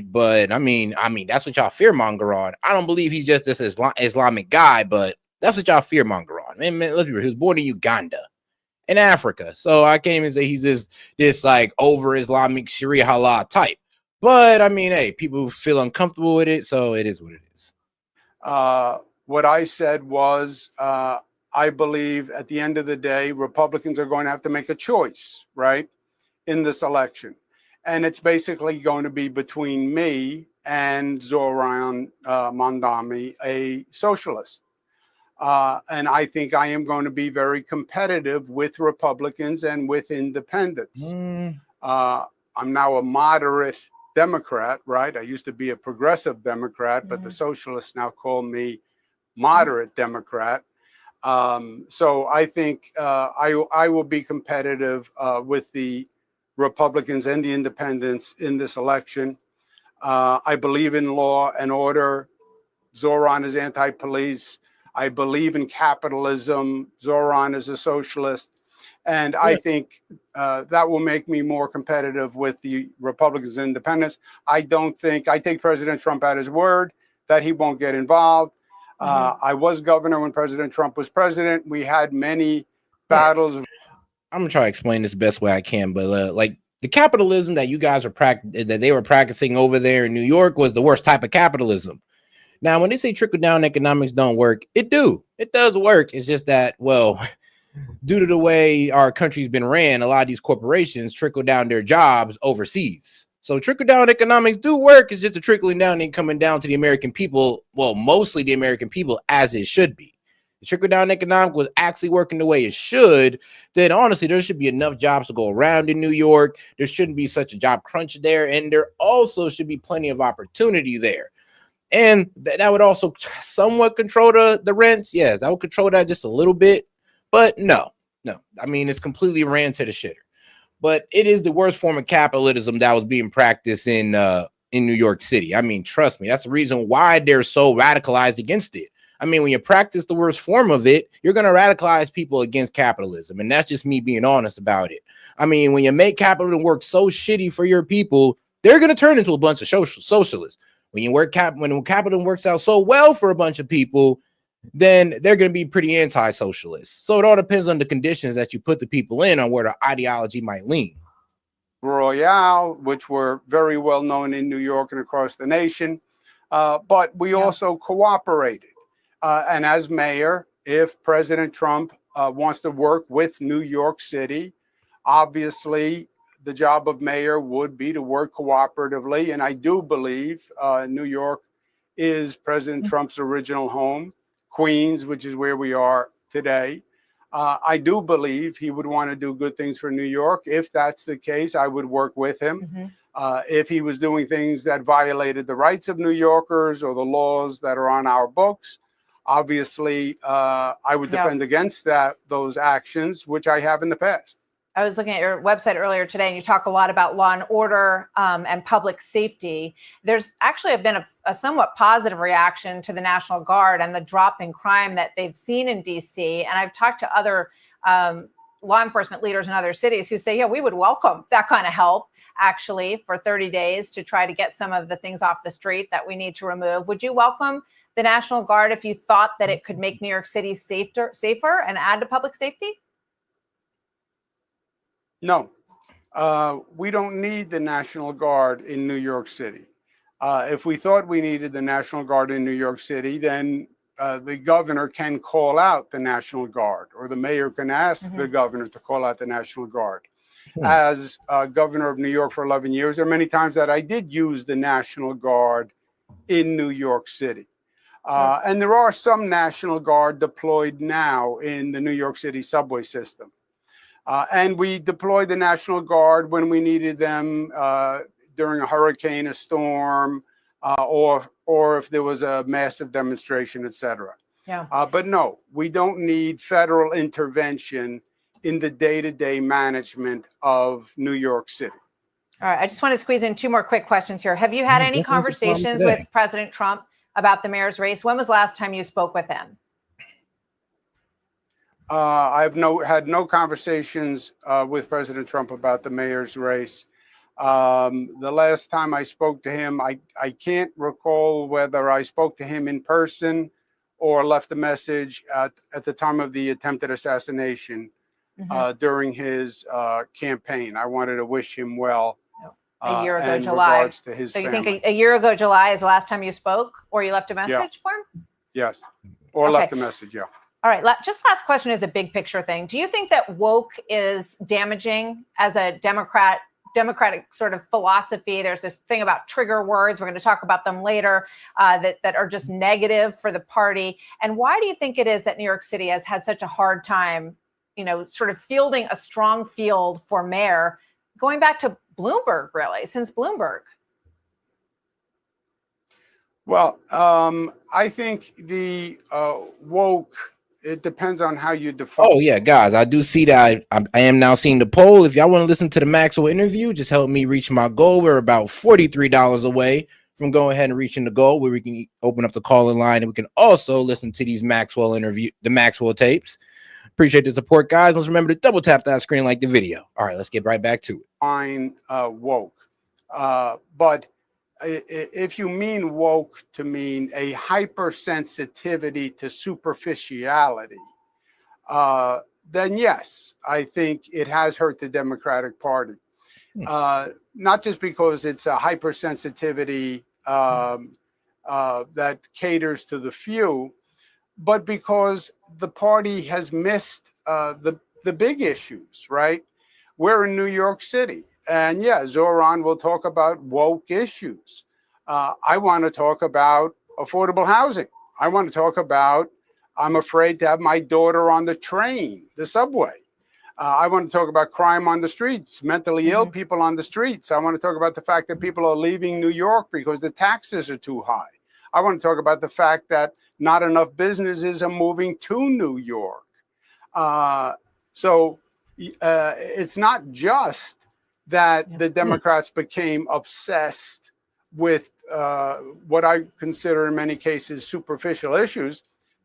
but I mean, that's what y'all fearmonger on. I don't believe he's just this Islamic guy, but that's what y'all fearmonger on. Man, look, he was born in Uganda, in Africa, so I can't even say he's this like over Islamic Sharia halal type. But I mean, hey, people feel uncomfortable with it, so it is what it is. What I said was, I believe at the end of the day, Republicans are going to have to make a choice, right, in this election. And it's basically going to be between me and Zoran Mamdani, a socialist. And I think I am going to be very competitive with Republicans and with independents. I'm now a moderate Democrat, right? I used to be a progressive Democrat, but the socialists now call me moderate Democrat. So I think I will be competitive with the Republicans and the independents in this election. I believe in law and order. Zoran is anti-police. I believe in capitalism. Zoran is a socialist. And I think that will make me more competitive with the Republicans and independents. I take President Trump at his word that he won't get involved. I was governor when President Trump was president. We had many battles. I'm gonna try to explain this the best way I can, but like the capitalism that you guys are that they were practicing over there in New York was the worst type of capitalism. Now, when they say trickle down economics don't work, it does work. It's just that, well, due to the way our country's been ran, a lot of these corporations trickle down their jobs overseas. So trickle down economics do work. It's just a trickling down and coming down to the American people. Well, mostly the American people, as it should be. The trickle down economic was actually working the way it should. Then honestly, there should be enough jobs to go around in New York. There shouldn't be such a job crunch there. And there also should be plenty of opportunity there. And that would also somewhat control the rents. Yes, that would control that just a little bit. But no. I mean, it's completely ran to the shitter. But it is the worst form of capitalism that was being practiced in New York City. I mean, trust me, that's the reason why they're so radicalized against it. I mean, when you practice the worst form of it, you're going to radicalize people against capitalism. And that's just me being honest about it. I mean, when you make capitalism work so shitty for your people, they're going to turn into a bunch of socialists. When capitalism works out so well for a bunch of people, then they're going to be pretty anti-socialist. So it all depends on the conditions that you put the people in on where the ideology might lean. Royale, which were very well known in New York and across the nation, but we also cooperated. And as mayor, if President Trump wants to work with New York City, obviously the job of mayor would be to work cooperatively. And I do believe New York is President Trump's original home. Queens, which is where we are today. I do believe he would want to do good things for New York. If that's the case, I would work with him. If he was doing things that violated the rights of New Yorkers or the laws that are on our books, obviously, I would defend against those actions, which I have in the past. I was looking at your website earlier today, and you talk a lot about law and order and public safety. There's actually been a somewhat positive reaction to the National Guard and the drop in crime that they've seen in D.C. And I've talked to other law enforcement leaders in other cities who say, yeah, we would welcome that kind of help, actually, for 30 days to try to get some of the things off the street that we need to remove. Would you welcome the National Guard if you thought that it could make New York City safer and add to public safety? No, we don't need the National Guard in New York City. If we thought we needed the National Guard in New York City, then the governor can call out the National Guard, or the mayor can ask the governor to call out the National Guard. As governor of New York for 11 years, there are many times that I did use the National Guard in New York City. And there are some National Guard deployed now in the New York City subway system. And we deployed the National Guard when we needed them during a hurricane, a storm, or if there was a massive demonstration, et cetera. But no, we don't need federal intervention in the day-to-day management of New York City. All right, I just want to squeeze in two more quick questions here. Have you had any conversations with President Trump about the mayor's race? When was the last time you spoke with him? I've had no conversations with President Trump about the mayor's race. The last time I spoke to him, I can't recall whether I spoke to him in person or left a message at the time of the attempted assassination during his campaign. I wanted to wish him well. A year ago, July. To his so you family. think a year ago, July is the last time you spoke or you left a message for him? Yes, or left a message, All right, just last question is a big picture thing. Do you think that woke is damaging as a democratic sort of philosophy? There's this thing about trigger words. We're going to talk about them later that are just negative for the party. And why do you think it is that New York City has had such a hard time, sort of fielding a strong field for mayor, going back to Bloomberg, really, since Bloomberg? Well, I think the woke, it depends on how you define. Oh yeah, guys, I do see that I am now seeing the poll. If y'all want to listen to the Maxwell interview, just help me reach my goal. We're about $43 away from going ahead and reaching the goal, where we can open up the call-in line, and we can also listen to these Maxwell the Maxwell tapes. Appreciate the support, guys. Let's remember to double tap that screen like the video. All right, let's get right back to it. Fine, woke, but if you mean woke to mean a hypersensitivity to superficiality, then yes, I think it has hurt the Democratic Party. Not just because it's a hypersensitivity that caters to the few, but because the party has missed the big issues, right? We're in New York City. And yeah, Zoran will talk about woke issues. I want to talk about affordable housing. I want to talk about, I'm afraid to have my daughter on the train, the subway. I want to talk about crime on the streets, mentally ill people on the streets. I want to talk about the fact that people are leaving New York because the taxes are too high. I want to talk about the fact that not enough businesses are moving to New York. So it's not just that the Democrats became obsessed with what I consider in many cases superficial issues.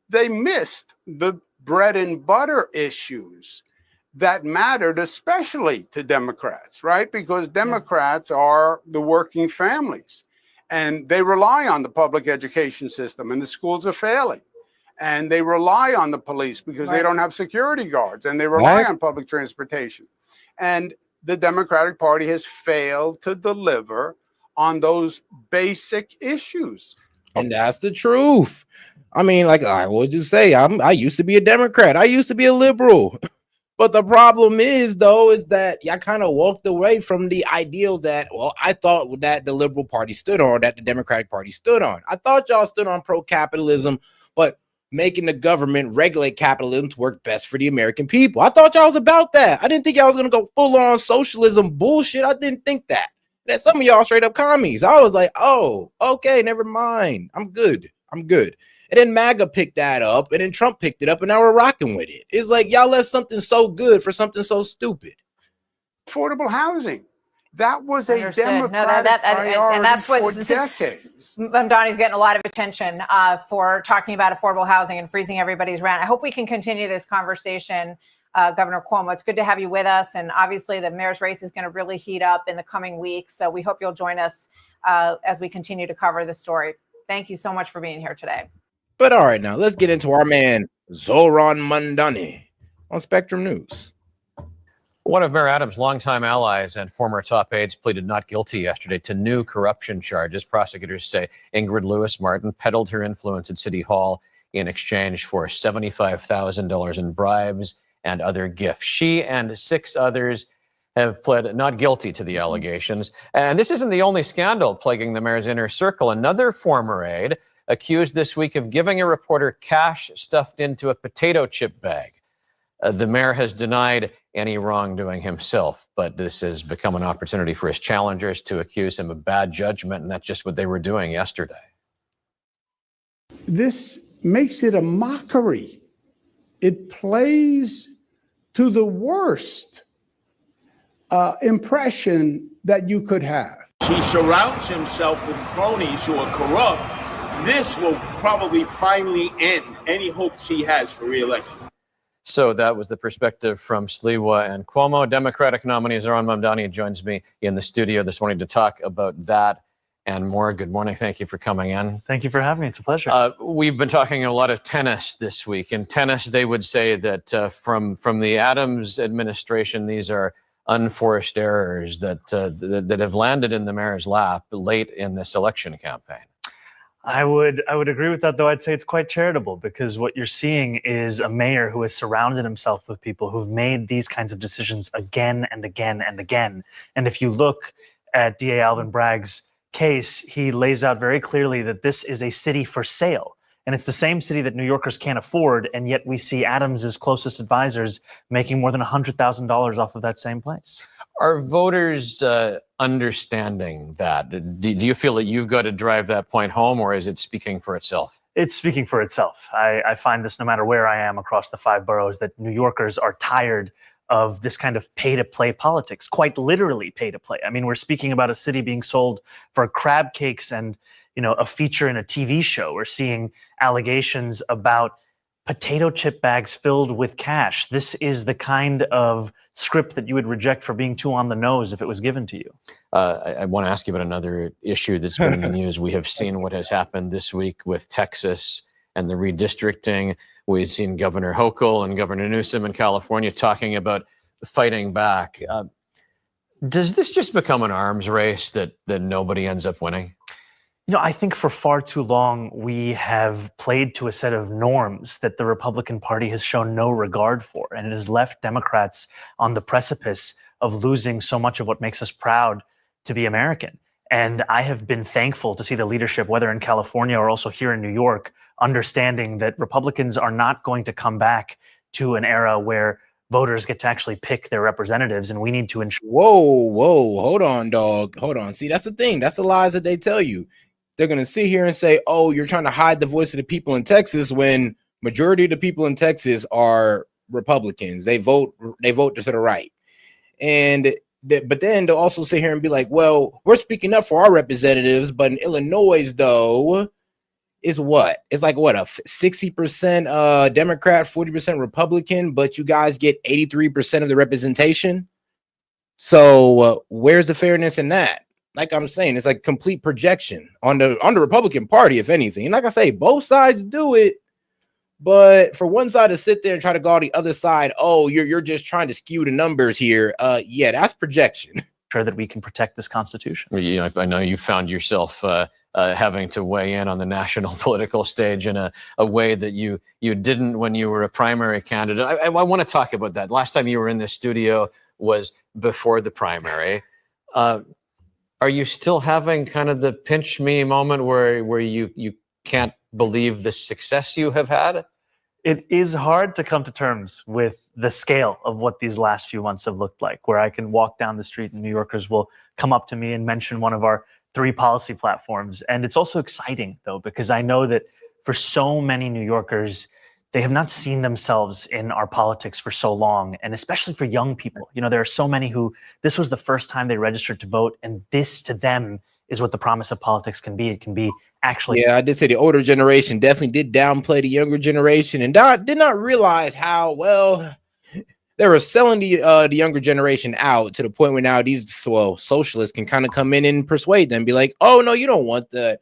They missed the bread and butter issues that mattered especially to Democrats, right? Because Democrats are the working families and they rely on the public education system, and the schools are failing. And they rely on the police because they don't have security guards, and they rely on public transportation. And the Democratic Party has failed to deliver on those basic issues. And that's the truth. I mean, like, what would you say? I used to be a Democrat. I used to be a liberal. But the problem is, though, is that y'all kind of walked away from the ideals that, well, I thought that the Liberal Party stood on, that the Democratic Party stood on. I thought y'all stood on pro-capitalism, but making the government regulate capitalism to work best for the American people. I thought y'all was about that. I didn't think y'all was going to go full-on socialism bullshit. I didn't think that. That some of y'all straight up commies. I was like, oh, okay, never mind. I'm good. And then MAGA picked that up, and then Trump picked it up, and now we're rocking with it. It's like y'all left something so good for something so stupid. Affordable housing. That was a Democratic priority and that's what for decades. Mamdani's getting a lot of attention for talking about affordable housing and freezing everybody's rent. I hope we can continue this conversation, Governor Cuomo. It's good to have you with us. And obviously the mayor's race is going to really heat up in the coming weeks. So we hope you'll join us as we continue to cover the story. Thank you so much for being here today. But all right, now let's get into our man, Zoran Mamdani, on Spectrum News. One of Mayor Adams' longtime allies and former top aides pleaded not guilty yesterday to new corruption charges. Prosecutors say Ingrid Lewis-Martin peddled her influence at City Hall in exchange for $75,000 in bribes and other gifts. She and 6 others have pled not guilty to the allegations. And this isn't the only scandal plaguing the mayor's inner circle. Another former aide accused this week of giving a reporter cash stuffed into a potato chip bag. The mayor has denied any wrongdoing himself, but this has become an opportunity for his challengers to accuse him of bad judgment, and that's just what they were doing yesterday. This makes it a mockery. It plays to the worst impression that you could have. He surrounds himself with cronies who are corrupt. This will probably finally end any hopes he has for re-election. So that was the perspective from Sliwa and Cuomo. Democratic nominee Zoran Mamdani joins me in the studio this morning to talk about that and more. Good morning. Thank you for coming in. Thank you for having me. It's a pleasure. We've been talking a lot of tennis this week. In tennis, they would say that from the Adams administration, these are unforced errors that have landed in the mayor's lap late in this election campaign. I would agree with that, though I'd say it's quite charitable, because what you're seeing is a mayor who has surrounded himself with people who've made these kinds of decisions again and again and again. And if you look at DA Alvin Bragg's case, he lays out very clearly that this is a city for sale. And it's the same city that New Yorkers can't afford, and yet we see Adams's closest advisors making more than $100,000 off of that same place. Are voters understanding that? Do you feel that you've got to drive that point home, or is it speaking for itself? It's speaking for itself. I find this no matter where I am across the 5 boroughs, that New Yorkers are tired of this kind of pay-to-play politics, quite literally pay-to-play. I mean, we're speaking about a city being sold for crab cakes and, a feature in a TV show. We're seeing allegations about potato chip bags filled with cash. This is the kind of script that you would reject for being too on the nose if it was given to you. I want to ask you about another issue that's been in the news. We have seen what has happened this week with Texas and the redistricting. We've seen Governor Hochul and Governor Newsom in California talking about fighting back. Does this just become an arms race that nobody ends up winning? You know, I think for far too long, we have played to a set of norms that the Republican Party has shown no regard for, and it has left Democrats on the precipice of losing so much of what makes us proud to be American. And I have been thankful to see the leadership, whether in California or also here in New York, understanding that Republicans are not going to come back to an era where voters get to actually pick their representatives, and we need to ensure. Whoa, hold on, dog. Hold on. See, that's the thing. That's the lies that they tell you. They're going to sit here and say, oh, you're trying to hide the voice of the people in Texas, when majority of the people in Texas are Republicans. They vote to the right. But then they'll also sit here and be like, well, we're speaking up for our representatives, but in Illinois, though, is what? It's like what, a 60% Democrat, 40% Republican, but you guys get 83% of the representation. So where's the fairness in that? Like I'm saying, it's like complete projection on the Republican Party, if anything. And like I say, both sides do it. But for one side to sit there and try to go on the other side, oh, you're just trying to skew the numbers here. Yeah, that's projection. Sure that we can protect this Constitution. You know, I know you found yourself having to weigh in on the national political stage in a way that you didn't when you were a primary candidate. I want to talk about that. Last time you were in this studio was before the primary. Are you still having kind of the pinch me moment where you can't believe the success you have had? It is hard to come to terms with the scale of what these last few months have looked like, where I can walk down the street and New Yorkers will come up to me and mention one of our 3 policy platforms. And it's also exciting, though, because I know that for so many New Yorkers, they have not seen themselves in our politics for so long, and especially for young people. You know, there are so many who this was the first time they registered to vote, and this to them is what the promise of politics can be. It can be actually. Yeah, I did say the older generation definitely did downplay the younger generation and did not realize how well they were selling the younger generation out, to the point where now these socialists can kind of come in and persuade them, be like, oh no, you don't want that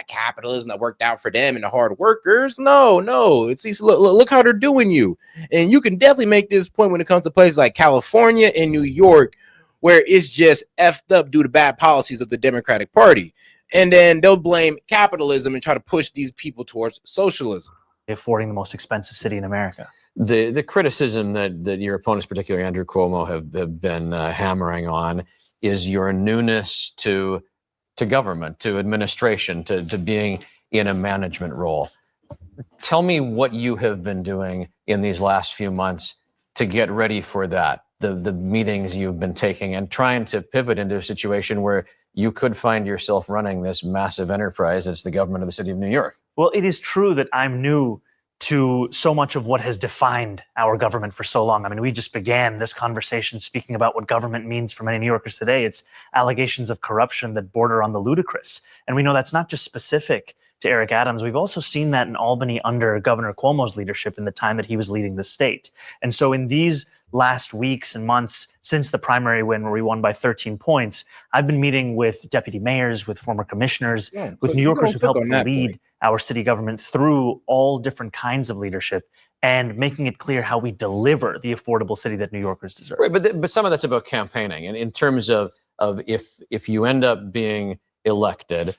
capitalism that worked out for them and the hard workers. No, it's these look how they're doing you. And you can definitely make this point when it comes to places like California and New York, where it's just effed up due to bad policies of the Democratic Party. And then they'll blame capitalism and try to push these people towards socialism. Affording the most expensive city in America. The criticism that your opponents, particularly Andrew Cuomo, have been hammering on is your newness to government, to administration, to being in a management role. Tell me what you have been doing in these last few months to get ready for that. The meetings you've been taking and trying to pivot into a situation where you could find yourself running this massive enterprise that's the government of the city of New York. Well, it is true that I'm new to so much of what has defined our government for so long. I mean, we just began this conversation speaking about what government means for many New Yorkers today. It's allegations of corruption that border on the ludicrous. And we know that's not just specific to Eric Adams. We've also seen that in Albany under Governor Cuomo's leadership in the time that he was leading the state. And so in these last weeks and months since the primary win, where we won by 13 points, I've been meeting with deputy mayors, with former commissioners, with New Yorkers who've helped to lead our city government through all different kinds of leadership, and making it clear how we deliver the affordable city that New Yorkers deserve. Right, but some of that's about campaigning. And in terms of if you end up being elected,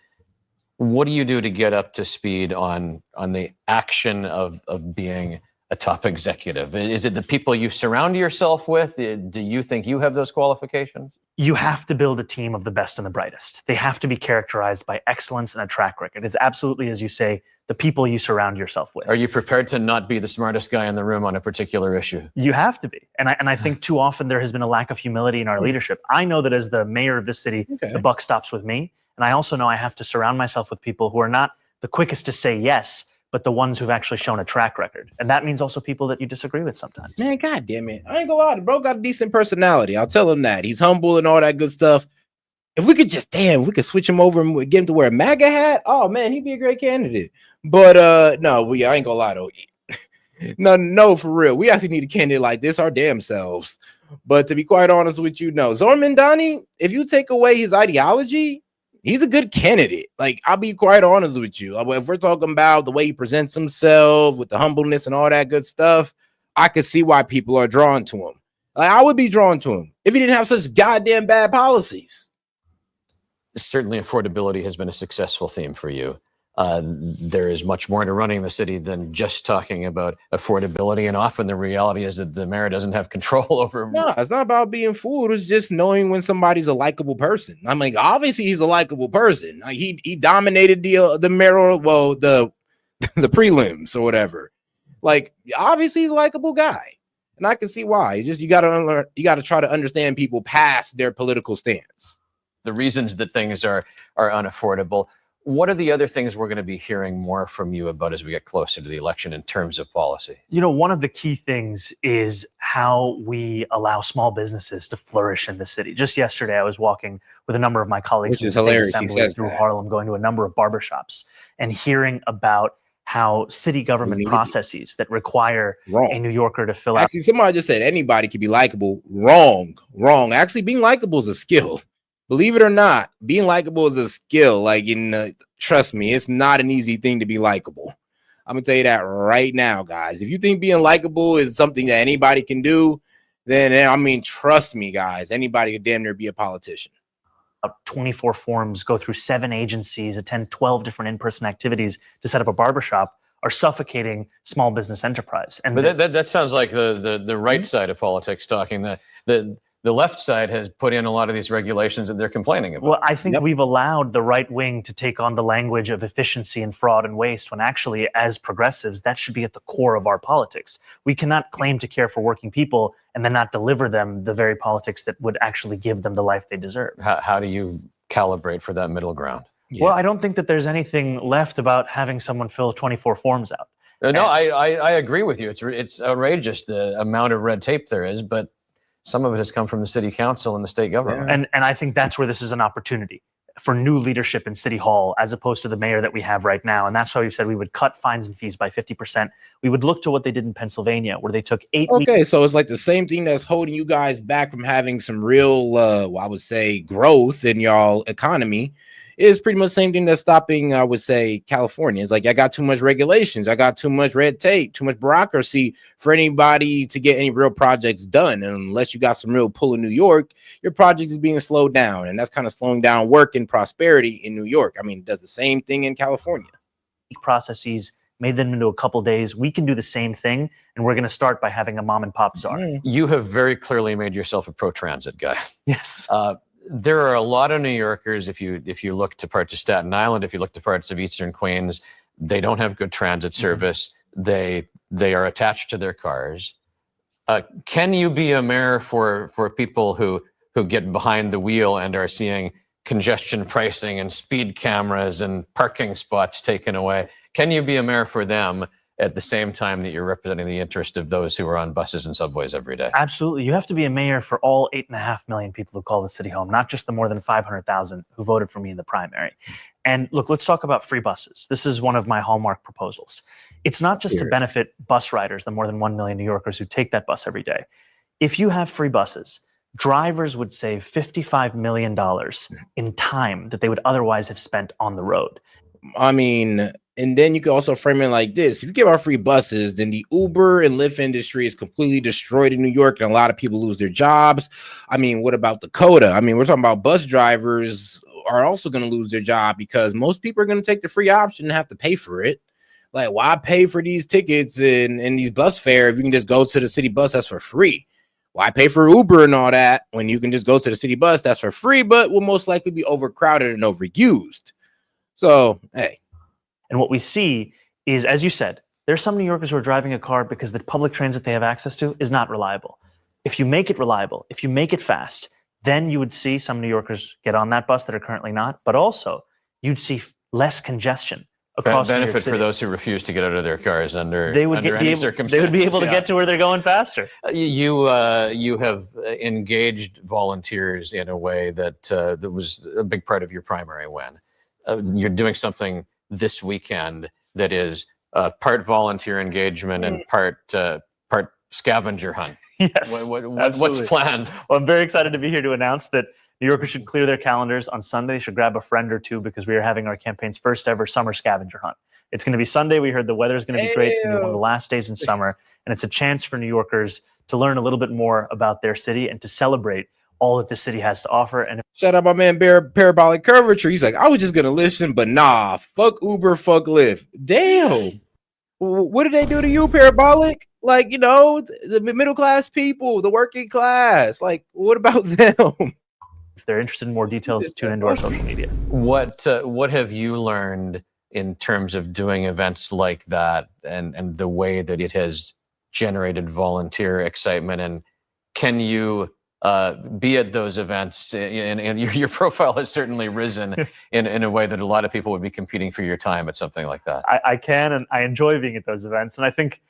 what do you do to get up to speed on the action of being a top executive? Is it the people you surround yourself with? Do you think you have those qualifications? You have to build a team of the best and the brightest. They have to be characterized by excellence and a track record. It's absolutely, as you say, the people you surround yourself with. Are you prepared to not be the smartest guy in the room on a particular issue? You have to be. And I think too often there has been a lack of humility in our leadership. I know that as the mayor of this city, the buck stops with me. And I also know I have to surround myself with people who are not the quickest to say yes, but the ones who've actually shown a track record. And that means also people that you disagree with sometimes. Man, God damn it. I ain't gonna lie, the bro got a decent personality. I'll tell him that. He's humble and all that good stuff. If we could we could switch him over and get him to wear a MAGA hat, oh man, he'd be a great candidate. But no, I ain't gonna lie though. No, for real. We actually need a candidate like this our damn selves. But to be quite honest with you, no. Zohran Mamdani, if you take away his ideology, he's a good candidate. Like, I'll be quite honest with you. If we're talking about the way he presents himself with the humbleness and all that good stuff, I could see why people are drawn to him. Like, I would be drawn to him if he didn't have such goddamn bad policies. certainly affordability has been a successful theme for you. There is much more to running the city than just talking about affordability. And often the reality is that the mayor doesn't have control over. No, it's not about being fooled. It's just knowing when somebody's a likable person. I mean, obviously he's a likable person. Like he dominated the mayoral, well, the prelims or whatever. Like, obviously he's a likable guy. And I can see why. You gotta try to understand people past their political stance. The reasons that things are unaffordable. What are the other things we're going to be hearing more from you about as we get closer to the election in terms of policy? You know, one of the key things is how we allow small businesses to flourish in the city. Just yesterday, I was walking with a number of my colleagues in the state assembly through Harlem, going to a number of barbershops and hearing about how city government processes that require a New Yorker to fill out. Actually, somebody just said anybody can be likable. Wrong. Actually, being likable is a skill. Believe it or not, being likable is a skill. Like, trust me, it's not an easy thing to be likable. I'm gonna tell you that right now, guys. If you think being likable is something that anybody can do, then I mean, trust me, guys, anybody could damn near be a politician. 24 forms, go through 7 agencies, attend 12 different in-person activities to set up a barbershop are suffocating small business enterprise. And but that sounds like the right side of politics talking. The left side has put in a lot of these regulations that they're complaining about. Well, I think we've allowed the right wing to take on the language of efficiency and fraud and waste, when actually, as progressives, that should be at the core of our politics. We cannot claim to care for working people and then not deliver them the very politics that would actually give them the life they deserve. How do you calibrate for that middle ground? Yeah. Well, I don't think that there's anything left about having someone fill 24 forms out. No, I agree with you. It's outrageous the amount of red tape there is, but some of it has come from the city council and the state government. And I think that's where this is an opportunity for new leadership in City Hall, as opposed to the mayor that we have right now. And that's why we've said we would cut fines and fees by 50%. We would look to what they did in Pennsylvania, where they took 8 weeks. Okay, so it's like the same thing that's holding you guys back from having some real, I would say, growth in y'all economy. Is pretty much the same thing that's stopping, I would say, California. It's like, I got too much regulations. I got too much red tape, too much bureaucracy for anybody to get any real projects done. And unless you got some real pull in New York, your project is being slowed down. And that's kind of slowing down work and prosperity in New York. I mean, it does the same thing in California. Processes, made them into a couple days. We can do the same thing. And we're going to start by having a mom and pop czar. You have very clearly made yourself a pro-transit guy. Yes. There are a lot of New Yorkers, if you look to parts of Staten Island, if you look to parts of Eastern Queens, they don't have good transit service. They are attached to their cars. Can you be a mayor for people who get behind the wheel and are seeing congestion pricing and speed cameras and parking spots taken away? Can you be a mayor for them at the same time that you're representing the interest of those who are on buses and subways every day? Absolutely. You have to be a mayor for all 8.5 million people who call the city home, not just the more than 500,000 who voted for me in the primary. And look, let's talk about free buses. This is one of my hallmark proposals. It's not just to benefit bus riders, the more than 1 million New Yorkers who take that bus every day. If you have free buses, drivers would save $55 million in time that they would otherwise have spent on the road. I mean, and then you can also frame it like this. If you give out free buses, then the Uber and Lyft industry is completely destroyed in New York, and a lot of people lose their jobs. I mean, what about Dakota? I mean, we're talking about bus drivers are also going to lose their job because most people are going to take the free option and have to pay for it. Like, why pay for these tickets and these bus fares if you can just go to the city bus that's for free? Why pay for Uber and all that when you can just go to the city bus that's for free, but will most likely be overcrowded and overused? So, hey. And what we see is, as you said, there's some New Yorkers who are driving a car because the public transit they have access to is not reliable. If you make it reliable, if you make it fast, then you would see some New Yorkers get on that bus that are currently not, but also you'd see less congestion across New York benefit City. for those who refuse to get out of their cars under any circumstances. They would be able to get to where they're going faster. You have engaged volunteers in a way that was a big part of your primary win. You're doing something this weekend that is part volunteer engagement and part scavenger hunt. Yes. What's planned? Well, I'm very excited to be here to announce that New Yorkers should clear their calendars on Sunday. They should grab a friend or two because we are having our campaign's first ever summer scavenger hunt. It's going to be Sunday. We heard the weather is going to be great. It's going to be one of the last days in summer. And it's a chance for New Yorkers to learn a little bit more about their city and to celebrate all that the city has to offer. And shout out my man Parabolic Curvature. He's like, I was just gonna listen, but nah, fuck Uber, fuck Lyft. Damn. What did they do to you, Parabolic? Like, you know, the middle class people, the working class. Like, what about them? If they're interested in more details, tune into our social media. What have you learned in terms of doing events like that, and the way that it has generated volunteer excitement? And can you be at those events? And your profile has certainly risen in a way that a lot of people would be competing for your time at something like that. I can, and I enjoy being at those events. And I think,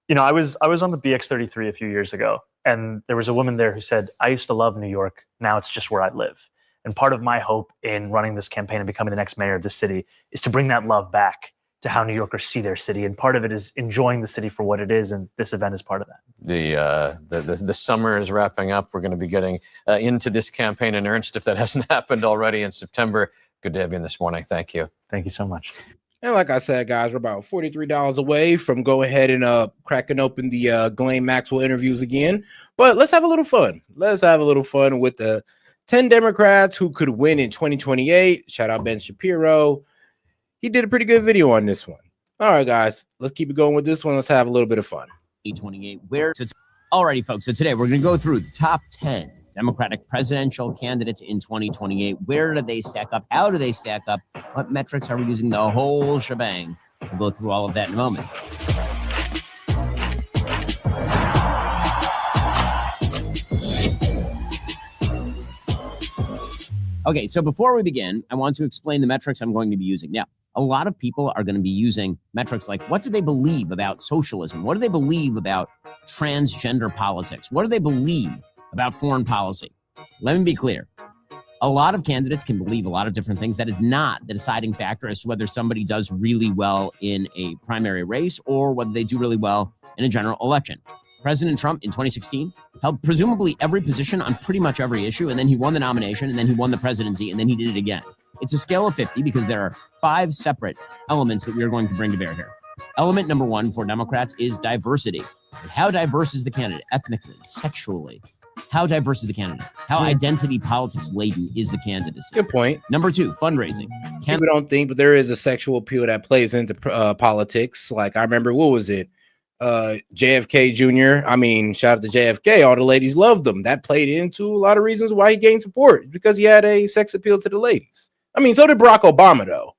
you know, I was on the BX33 a few years ago, and there was a woman there who said, I used to love New York. Now it's just where I live. And part of my hope in running this campaign and becoming the next mayor of the city is to bring that love back to how New Yorkers see their city. And part of it is enjoying the city for what it is. And this event is part of that. The summer is wrapping up. We're going to be getting into this campaign in earnest, if that hasn't happened already, in September. Good to have you in this morning. Thank you. Thank you so much. And like I said, guys, we're about $43 away from going ahead and cracking open the Ghislanie Maxwell interviews again. But let's have a little fun. Let's have a little fun with the 10 Democrats who could win in 2028. Shout out Ben Shapiro. He did a pretty good video on this one. All right, guys, let's keep it going with this one. Let's have a little bit of fun. 2028. Alrighty, folks. So today we're going to go through the top 10 Democratic presidential candidates in 2028. Where do they stack up? How do they stack up? What metrics are we using? The whole shebang. We'll go through all of that in a moment. Okay, so before we begin, I want to explain the metrics I'm going to be using. Now, a lot of people are going to be using metrics like, what do they believe about socialism? What do they believe about transgender politics? What do they believe about foreign policy? Let me be clear. A lot of candidates can believe a lot of different things. That is not the deciding factor as to whether somebody does really well in a primary race or whether they do really well in a general election. President Trump in 2016 held presumably every position on pretty much every issue, and then he won the nomination, and then he won the presidency, and then he did it again. It's a scale of 50 because there are 5 separate elements that we are going to bring to bear here. Element number 1 for Democrats is diversity. How diverse is the candidate? Ethnically, sexually. How diverse is the candidate? How identity politics laden is the candidacy? Good point. Number 2, fundraising. People don't think, but there is a sexual appeal that plays into politics. Like, I remember, what was it? JFK Jr. I mean, shout out to JFK. All the ladies loved him. That played into a lot of reasons why he gained support, because he had a sex appeal to the ladies. I mean, so did Barack Obama, though.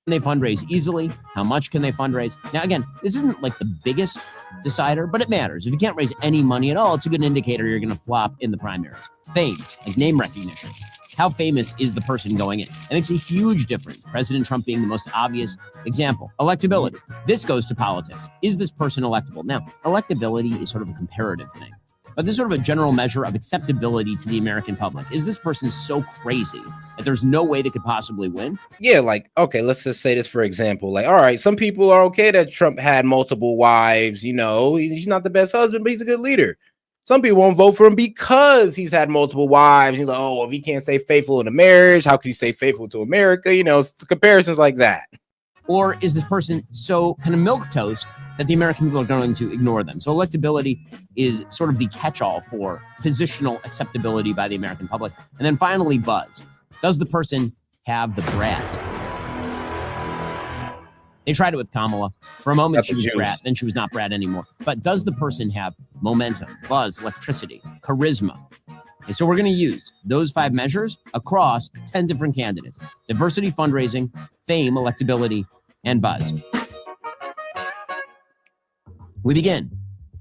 They fundraise easily. How much can they fundraise? Now, again, this isn't like the biggest decider, but it matters. If you can't raise any money at all, it's a good indicator you're going to flop in the primaries. Fame, like name recognition. How famous is the person going in? It makes a huge difference. President Trump being the most obvious example. Electability. This goes to politics. Is this person electable? Now, electability is sort of a comparative thing, but this is sort of a general measure of acceptability to the American public. Is this person so crazy that there's no way they could possibly win? Yeah, like, okay, let's just say this for example. Like, all right, some people are okay that Trump had multiple wives. You know, he's not the best husband, but he's a good leader. Some people won't vote for him because he's had multiple wives. He's like, oh, well, if he can't stay faithful in a marriage, how can he stay faithful to America? You know, comparisons like that. Or is this person so kind of milquetoast that the American people are going to ignore them? So electability is sort of the catch-all for positional acceptability by the American public. And then finally, buzz. Does the person have the brat? They tried it with Kamala. For a moment, she was brat, then she was not brat anymore. But does the person have momentum, buzz, electricity, charisma? And so we're going to use those 5 measures across 10 different candidates: diversity, fundraising, fame, electability, and buzz. We begin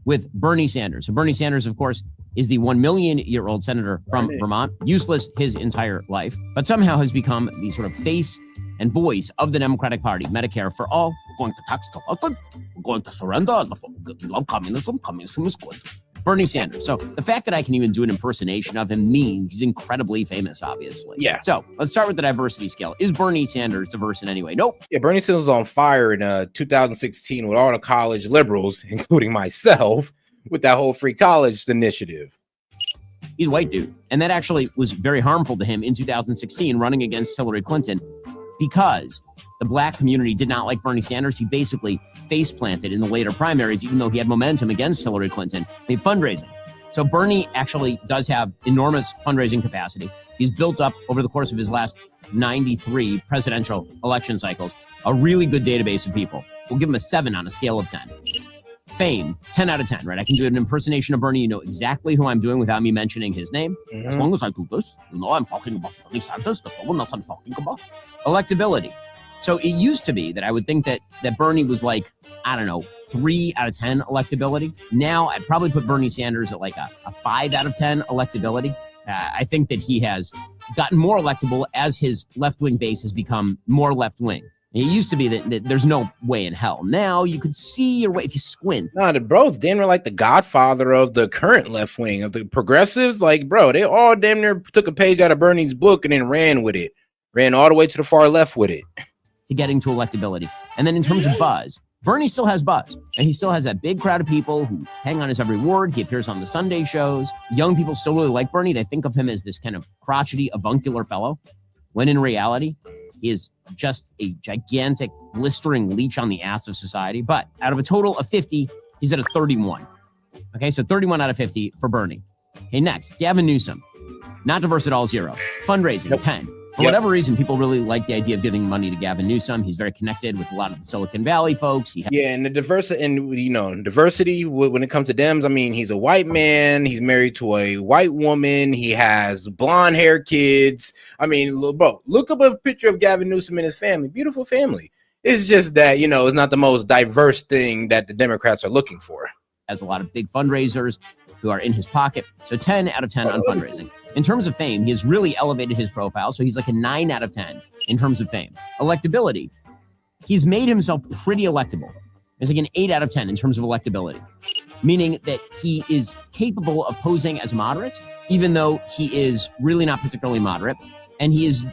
with Bernie Sanders. So Bernie Sanders, of course, is the 1 million-year-old senator from Vermont, useless his entire life, but somehow has become the sort of face and voice of the Democratic Party. Medicare for all, we're going to tax collected, we're going to surrender, we love communism, communism is good. Bernie Sanders. So the fact that I can even do an impersonation of him means he's incredibly famous, obviously. Yeah. So let's start with the diversity scale. Is Bernie Sanders diverse in any way? Nope. Yeah, Bernie Sanders was on fire in 2016 with all the college liberals, including myself, with that whole free college initiative. He's a white dude. And that actually was very harmful to him in 2016, running against Hillary Clinton, because the black community did not like Bernie Sanders. He basically face planted in the later primaries, even though he had momentum against Hillary Clinton. They fundraising. So Bernie actually does have enormous fundraising capacity. He's built up over the course of his last 93 presidential election cycles a really good database of people. We'll give him a 7 on a scale of 10. Fame, 10 out of 10, right? I can do an impersonation of Bernie. You know exactly who I'm doing without me mentioning his name. As long as I do this, you know I'm talking about Bernie Sanders, the one I'm talking about. Electability. So it used to be that I would think that Bernie was like, I don't know, 3 out of 10 electability. Now I'd probably put Bernie Sanders at like a 5 out of 10 electability. I think that he has gotten more electable as his left-wing base has become more left-wing. It used to be that there's no way in hell. Now you could see your way if you squint. No, the bro's damn near like the godfather of the current left wing, of the progressives. Like, bro, they all damn near took a page out of Bernie's book and then ran with it. Ran all the way to the far left with it. To getting to electability. And then in terms of buzz, Bernie still has buzz. And he still has that big crowd of people who hang on his every word. He appears on the Sunday shows. Young people still really like Bernie. They think of him as this kind of crotchety, avuncular fellow, when in reality, he is just a gigantic, blistering leech on the ass of society. But out of a total of 50, he's at a 31. Okay, so 31 out of 50 for Bernie. Okay, next, Gavin Newsom. Not diverse at all, 0. Fundraising, 10. For whatever reason, people really like the idea of giving money to Gavin Newsom. He's very connected with a lot of the Silicon Valley folks. And the diversity, and diversity when it comes to Dems. I mean, he's a white man. He's married to a white woman. He has blonde hair kids. I mean, bro, look up a picture of Gavin Newsom and his family. Beautiful family. It's just that it's not the most diverse thing that the Democrats are looking for. Has a lot of big fundraisers who are in his pocket. So 10 out of 10 on fundraising. In terms of fame, he has really elevated his profile. So he's like a 9 out of 10 in terms of fame. Electability, he's made himself pretty electable. It's like an 8 out of 10 in terms of electability, meaning that he is capable of posing as moderate, even though he is really not particularly moderate. And he is,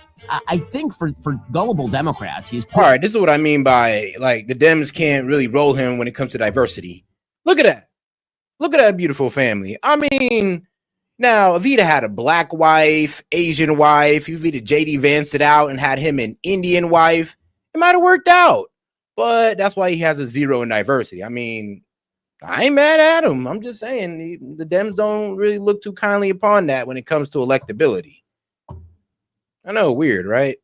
I think for gullible Democrats, he's... All right, this is what I mean by, like, the Dems can't really roll him when it comes to diversity. Look at that. Look at that beautiful family. I mean... Now, if he'd had a black wife, Asian wife, if he'd J.D. Vanced it out and had him an Indian wife, it might have worked out. But that's why he has a 0 in diversity. I mean, I ain't mad at him. I'm just saying the Dems don't really look too kindly upon that when it comes to electability. I know, weird, right?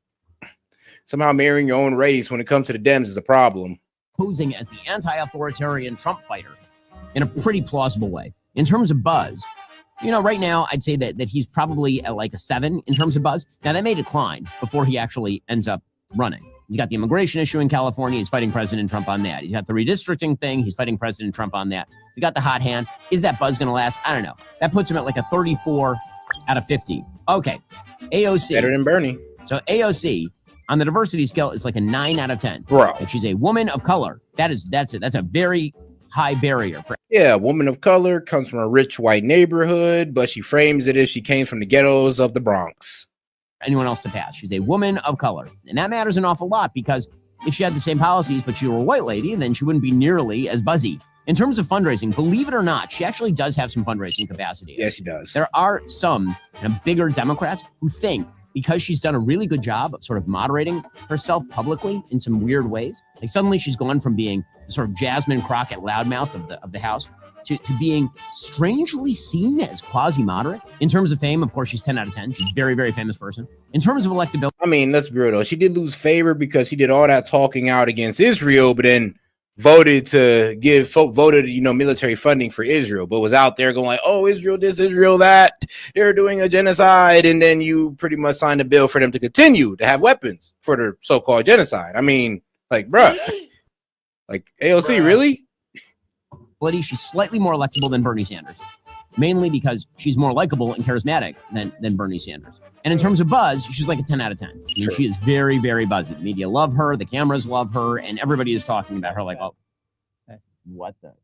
Somehow marrying your own race when it comes to the Dems is a problem. Posing as the anti-authoritarian Trump fighter in a pretty plausible way. In terms of buzz, right now, I'd say that he's probably at like a 7 in terms of buzz. Now, that may decline before he actually ends up running. He's got the immigration issue in California. He's fighting President Trump on that. He's got the redistricting thing. He's fighting President Trump on that. He's got the hot hand. Is that buzz going to last? I don't know. That puts him at like a 34 out of 50. Okay. AOC. Better than Bernie. So AOC on the diversity scale is like a 9 out of 10. Bro. And she's a woman of color. That's a very high barrier for. Yeah, a woman of color, comes from a rich white neighborhood, but she frames it as she came from the ghettos of the Bronx. Anyone else to pass. She's a woman of color. And that matters an awful lot because if she had the same policies, but she were a white lady, then she wouldn't be nearly as buzzy. In terms of fundraising, believe it or not, she actually does have some fundraising capacity. Yes, she does. There are some bigger Democrats who think because she's done a really good job of sort of moderating herself publicly in some weird ways, like suddenly she's gone from being the sort of Jasmine Crockett loudmouth of the House to being strangely seen as quasi-moderate. In terms of fame, of course, she's 10 out of 10. She's a very, very famous person. In terms of electability... I mean, let's be real, though. She did lose favor because she did all that talking out against Israel, but then voted to give military funding for Israel, but was out there going like, oh, Israel this, Israel that, they're doing a genocide, and then you pretty much signed a bill for them to continue to have weapons for the so-called genocide. I mean, like, bruh, like AOC, really? She's slightly more electable than Bernie Sanders, mainly because she's more likable and charismatic than Bernie Sanders. And in terms of buzz, she's like a 10 out of 10. I mean, she is very, very buzzy. The media love her, the cameras love her, and everybody is talking about her like, oh, what the?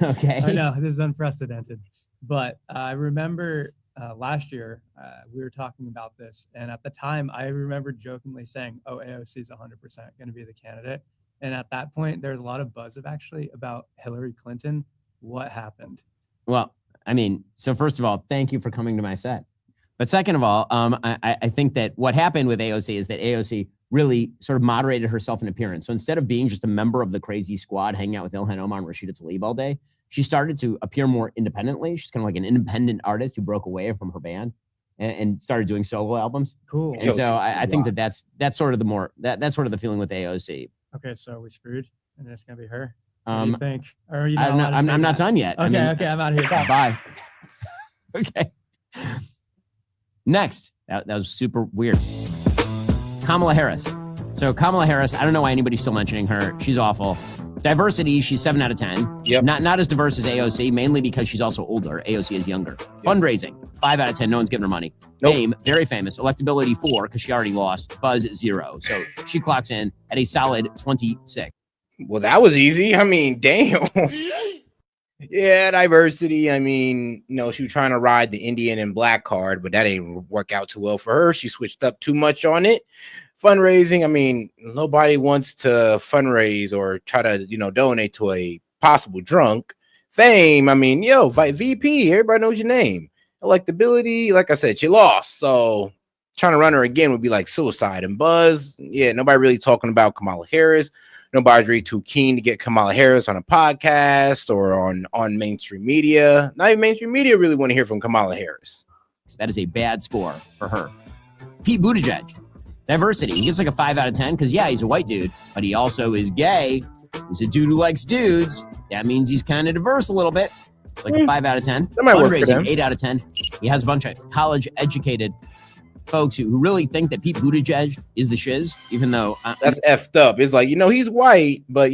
Okay. I know, this is unprecedented. But I remember last year, we were talking about this. And at the time, I remember jokingly saying, oh, AOC is 100% going to be the candidate. And at that point, there's a lot of buzz about Hillary Clinton. What happened? Well, I mean, so first of all, thank you for coming to my set. But second of all, I think that what happened with AOC is that AOC really sort of moderated herself in appearance. So instead of being just a member of the crazy squad hanging out with Ilhan Omar and Rashida Tlaib all day, she started to appear more independently. She's kind of like an independent artist who broke away from her band and started doing solo albums. Cool. And so I think that's sort of the more that's sort of the feeling with AOC. Okay, so we screwed, and it's gonna be her. What do you think? Or are you not I'm not done yet. Okay, okay, I'm out of here. Bye. Okay. Next, that was super weird. Kamala Harris. So Kamala Harris, I don't know why anybody's still mentioning her. She's awful. Diversity, she's 7 out of 10. Yep. Not as diverse as AOC, mainly because she's also older. AOC is younger. Fundraising, 5 out of 10. No one's giving her money. Fame, very famous. Electability, 4, because she already lost. Buzz, 0. So she clocks in at a solid 26. Well, that was easy. I mean, damn. Yeah, diversity. I mean, she was trying to ride the Indian and black card, but that didn't work out too well for her. She switched up too much on it. Fundraising, I mean, nobody wants to fundraise or try to, donate to a possible drunk. Fame, I mean, VP, everybody knows your name. Electability, like I said, she lost. So trying to run her again would be like suicide. And buzz, yeah, nobody really talking about Kamala Harris. Nobody's really too keen to get Kamala Harris on a podcast or on mainstream media. Not even mainstream media really want to hear from Kamala Harris. That is a bad score for her. Pete Buttigieg. Diversity. He gets like a 5 out of 10 because, yeah, he's a white dude, but he also is gay. He's a dude who likes dudes. That means he's kind of diverse a little bit. It's like a 5 out of 10. That might work for them. Fundraising, 8 out of 10. He has a bunch of college-educated folks who really think that Pete Buttigieg is the shiz, even though... That's effed up. It's like, he's white, but,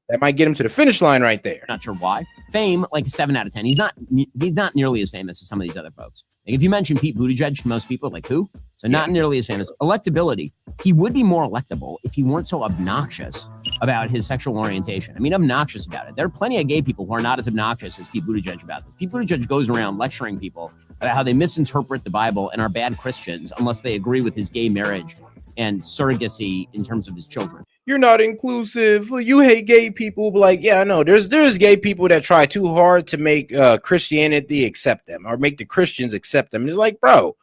that might get him to the finish line right there. Not sure why. Fame, like a 7 out of 10. He's not nearly as famous as some of these other folks. Like if you mention Pete Buttigieg to most people, like who? So not nearly as famous. Electability. He would be more electable if he weren't so obnoxious about his sexual orientation. I mean, obnoxious about it. There are plenty of gay people who are not as obnoxious as Pete Buttigieg about this. Pete Buttigieg goes around lecturing people about how they misinterpret the Bible and are bad Christians unless they agree with his gay marriage and surrogacy in terms of his children. You're not inclusive. You hate gay people. But like, yeah, I know. There's gay people that try too hard to make Christianity accept them or make the Christians accept them. It's like, bro,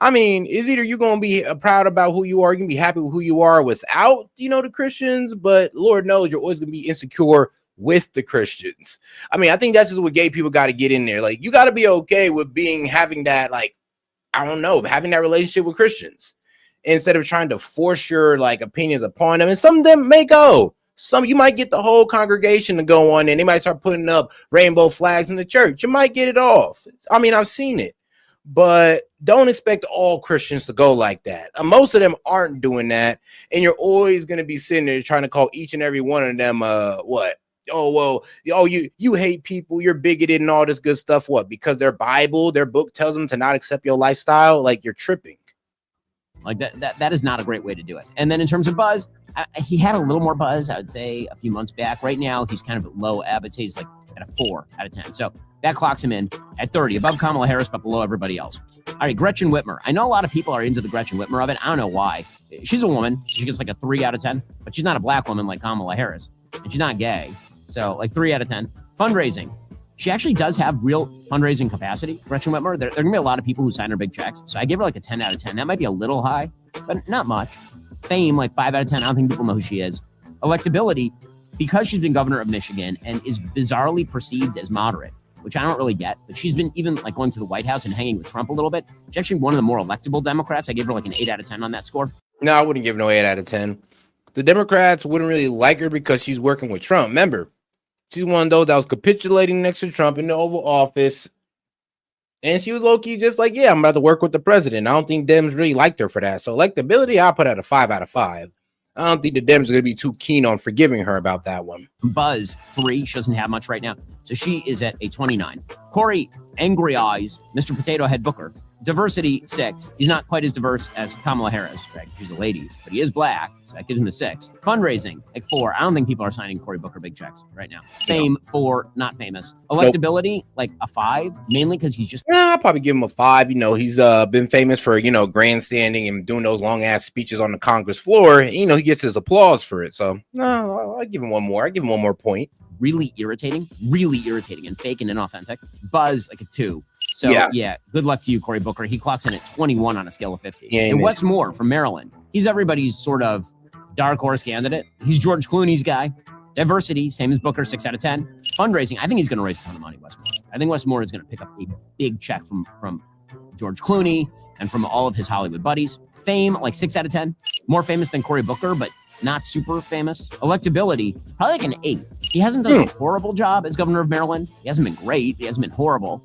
I mean, is either you're going to be proud about who you are, you're going to be happy with who you are without, the Christians, but Lord knows you're always going to be insecure with the Christians. I mean, I think that's just what gay people got to get in there. Like, you got to be okay with having that, like, I don't know, having that relationship with Christians, instead of trying to force your opinions upon them. And some of them may go. Some you might get the whole congregation to go on, and they might start putting up rainbow flags in the church. You might get it off. I mean, I've seen it, but don't expect all Christians to go like that. Most of them aren't doing that, and you're always going to be sitting there trying to call each and every one of them what? Oh, well, you hate people, you're bigoted and all this good stuff. What? Because their Bible, their book tells them to not accept your lifestyle? Like, you're tripping. Like that is not a great way to do it. And then in terms of buzz, he had a little more buzz, I would say, a few months back. Right now, he's kind of at low ebb. I'd say he's like at a 4 out of 10. So that clocks him in at 30, above Kamala Harris, but below everybody else. All right, Gretchen Whitmer. I know a lot of people are into the Gretchen Whitmer of it. I don't know why. She's a woman. She gets like a 3 out of 10, but she's not a black woman like Kamala Harris, and she's not gay. So like 3 out of 10. Fundraising. She actually does have real fundraising capacity, Gretchen Whitmer. There are going to be a lot of people who sign her big checks. So I give her like a 10 out of 10. That might be a little high, but not much. Fame, like 5 out of 10. I don't think people know who she is. Electability, because she's been governor of Michigan and is bizarrely perceived as moderate, which I don't really get, but she's been even like going to the White House and hanging with Trump a little bit. She's actually one of the more electable Democrats. I give her like an 8 out of 10 on that score. No, I wouldn't give no 8 out of 10. The Democrats wouldn't really like her because she's working with Trump. Remember, she's one of those that was capitulating next to Trump in the Oval Office. And she was low-key just like, yeah, I'm about to work with the president. I don't think Dems really liked her for that. So electability, I'll put at a 5 out of 5. I don't think the Dems are going to be too keen on forgiving her about that one. Buzz, 3. She doesn't have much right now. So she is at a 29. Corey, Angry Eyes, Mr. Potato Head Booker. Diversity, 6. He's not quite as diverse as Kamala Harris, right? She's a lady, but he is black, so that gives him a 6. Fundraising, like 4. I don't think people are signing Cory Booker big checks right now. Fame, 4. Not famous. Electability, like a 5, mainly because he's just... I'll probably give him a 5. He's been famous for, grandstanding and doing those long-ass speeches on the Congress floor. He gets his applause for it. So, no, I'll give him one more. I'll give him one more point. Really irritating and fake and inauthentic. Buzz, like a 2. So, yeah, good luck to you, Cory Booker. He clocks in at 21 on a scale of 50. Yeah, and Wes Moore from Maryland. He's everybody's sort of dark horse candidate. He's George Clooney's guy. Diversity, same as Booker, 6 out of 10. Fundraising, I think he's going to raise a ton of money, Wes Moore. I think Wes Moore is going to pick up a big check from George Clooney and from all of his Hollywood buddies. Fame, like 6 out of 10. More famous than Cory Booker, but not super famous. Electability, probably like an 8. He hasn't done a horrible job as governor of Maryland. He hasn't been great. He hasn't been horrible.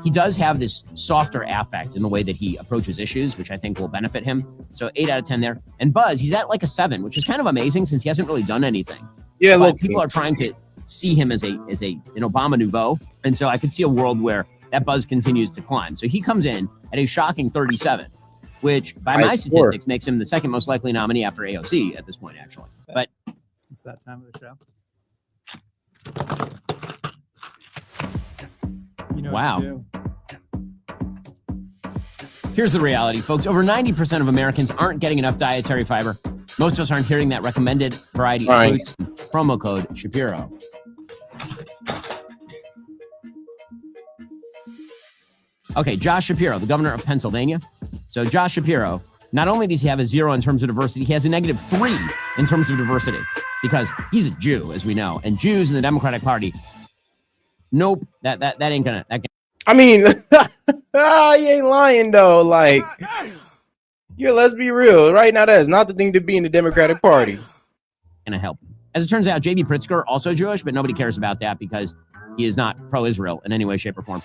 He does have this softer affect in the way that he approaches issues, which I think will benefit him. So 8 out of 10 there. And Buzz, he's at like a 7, which is kind of amazing since he hasn't really done anything. Yeah, but people are trying to see him as an Obama nouveau. And so I could see a world where that buzz continues to climb. So he comes in at a shocking 37, which by my statistics makes him the second most likely nominee after AOC at this point, actually. But it's that time of the show. You know wow. Here's the reality, folks. Over 90% of Americans aren't getting enough dietary fiber. Most of us aren't hearing that recommended variety of foods. Promo code Shapiro. Okay, Josh Shapiro, the governor of Pennsylvania. So Josh Shapiro, not only does he have a 0 in terms of diversity, he has a -3 in terms of diversity because he's a Jew, as we know. And Jews in the Democratic Party, nope, that ain't gonna. I mean, you ain't lying though. Like, let's be real. Right now, that is not the thing to be in the Democratic Party. Gonna help. As it turns out, J.B. Pritzker, also Jewish, but nobody cares about that because he is not pro-Israel in any way, shape, or form.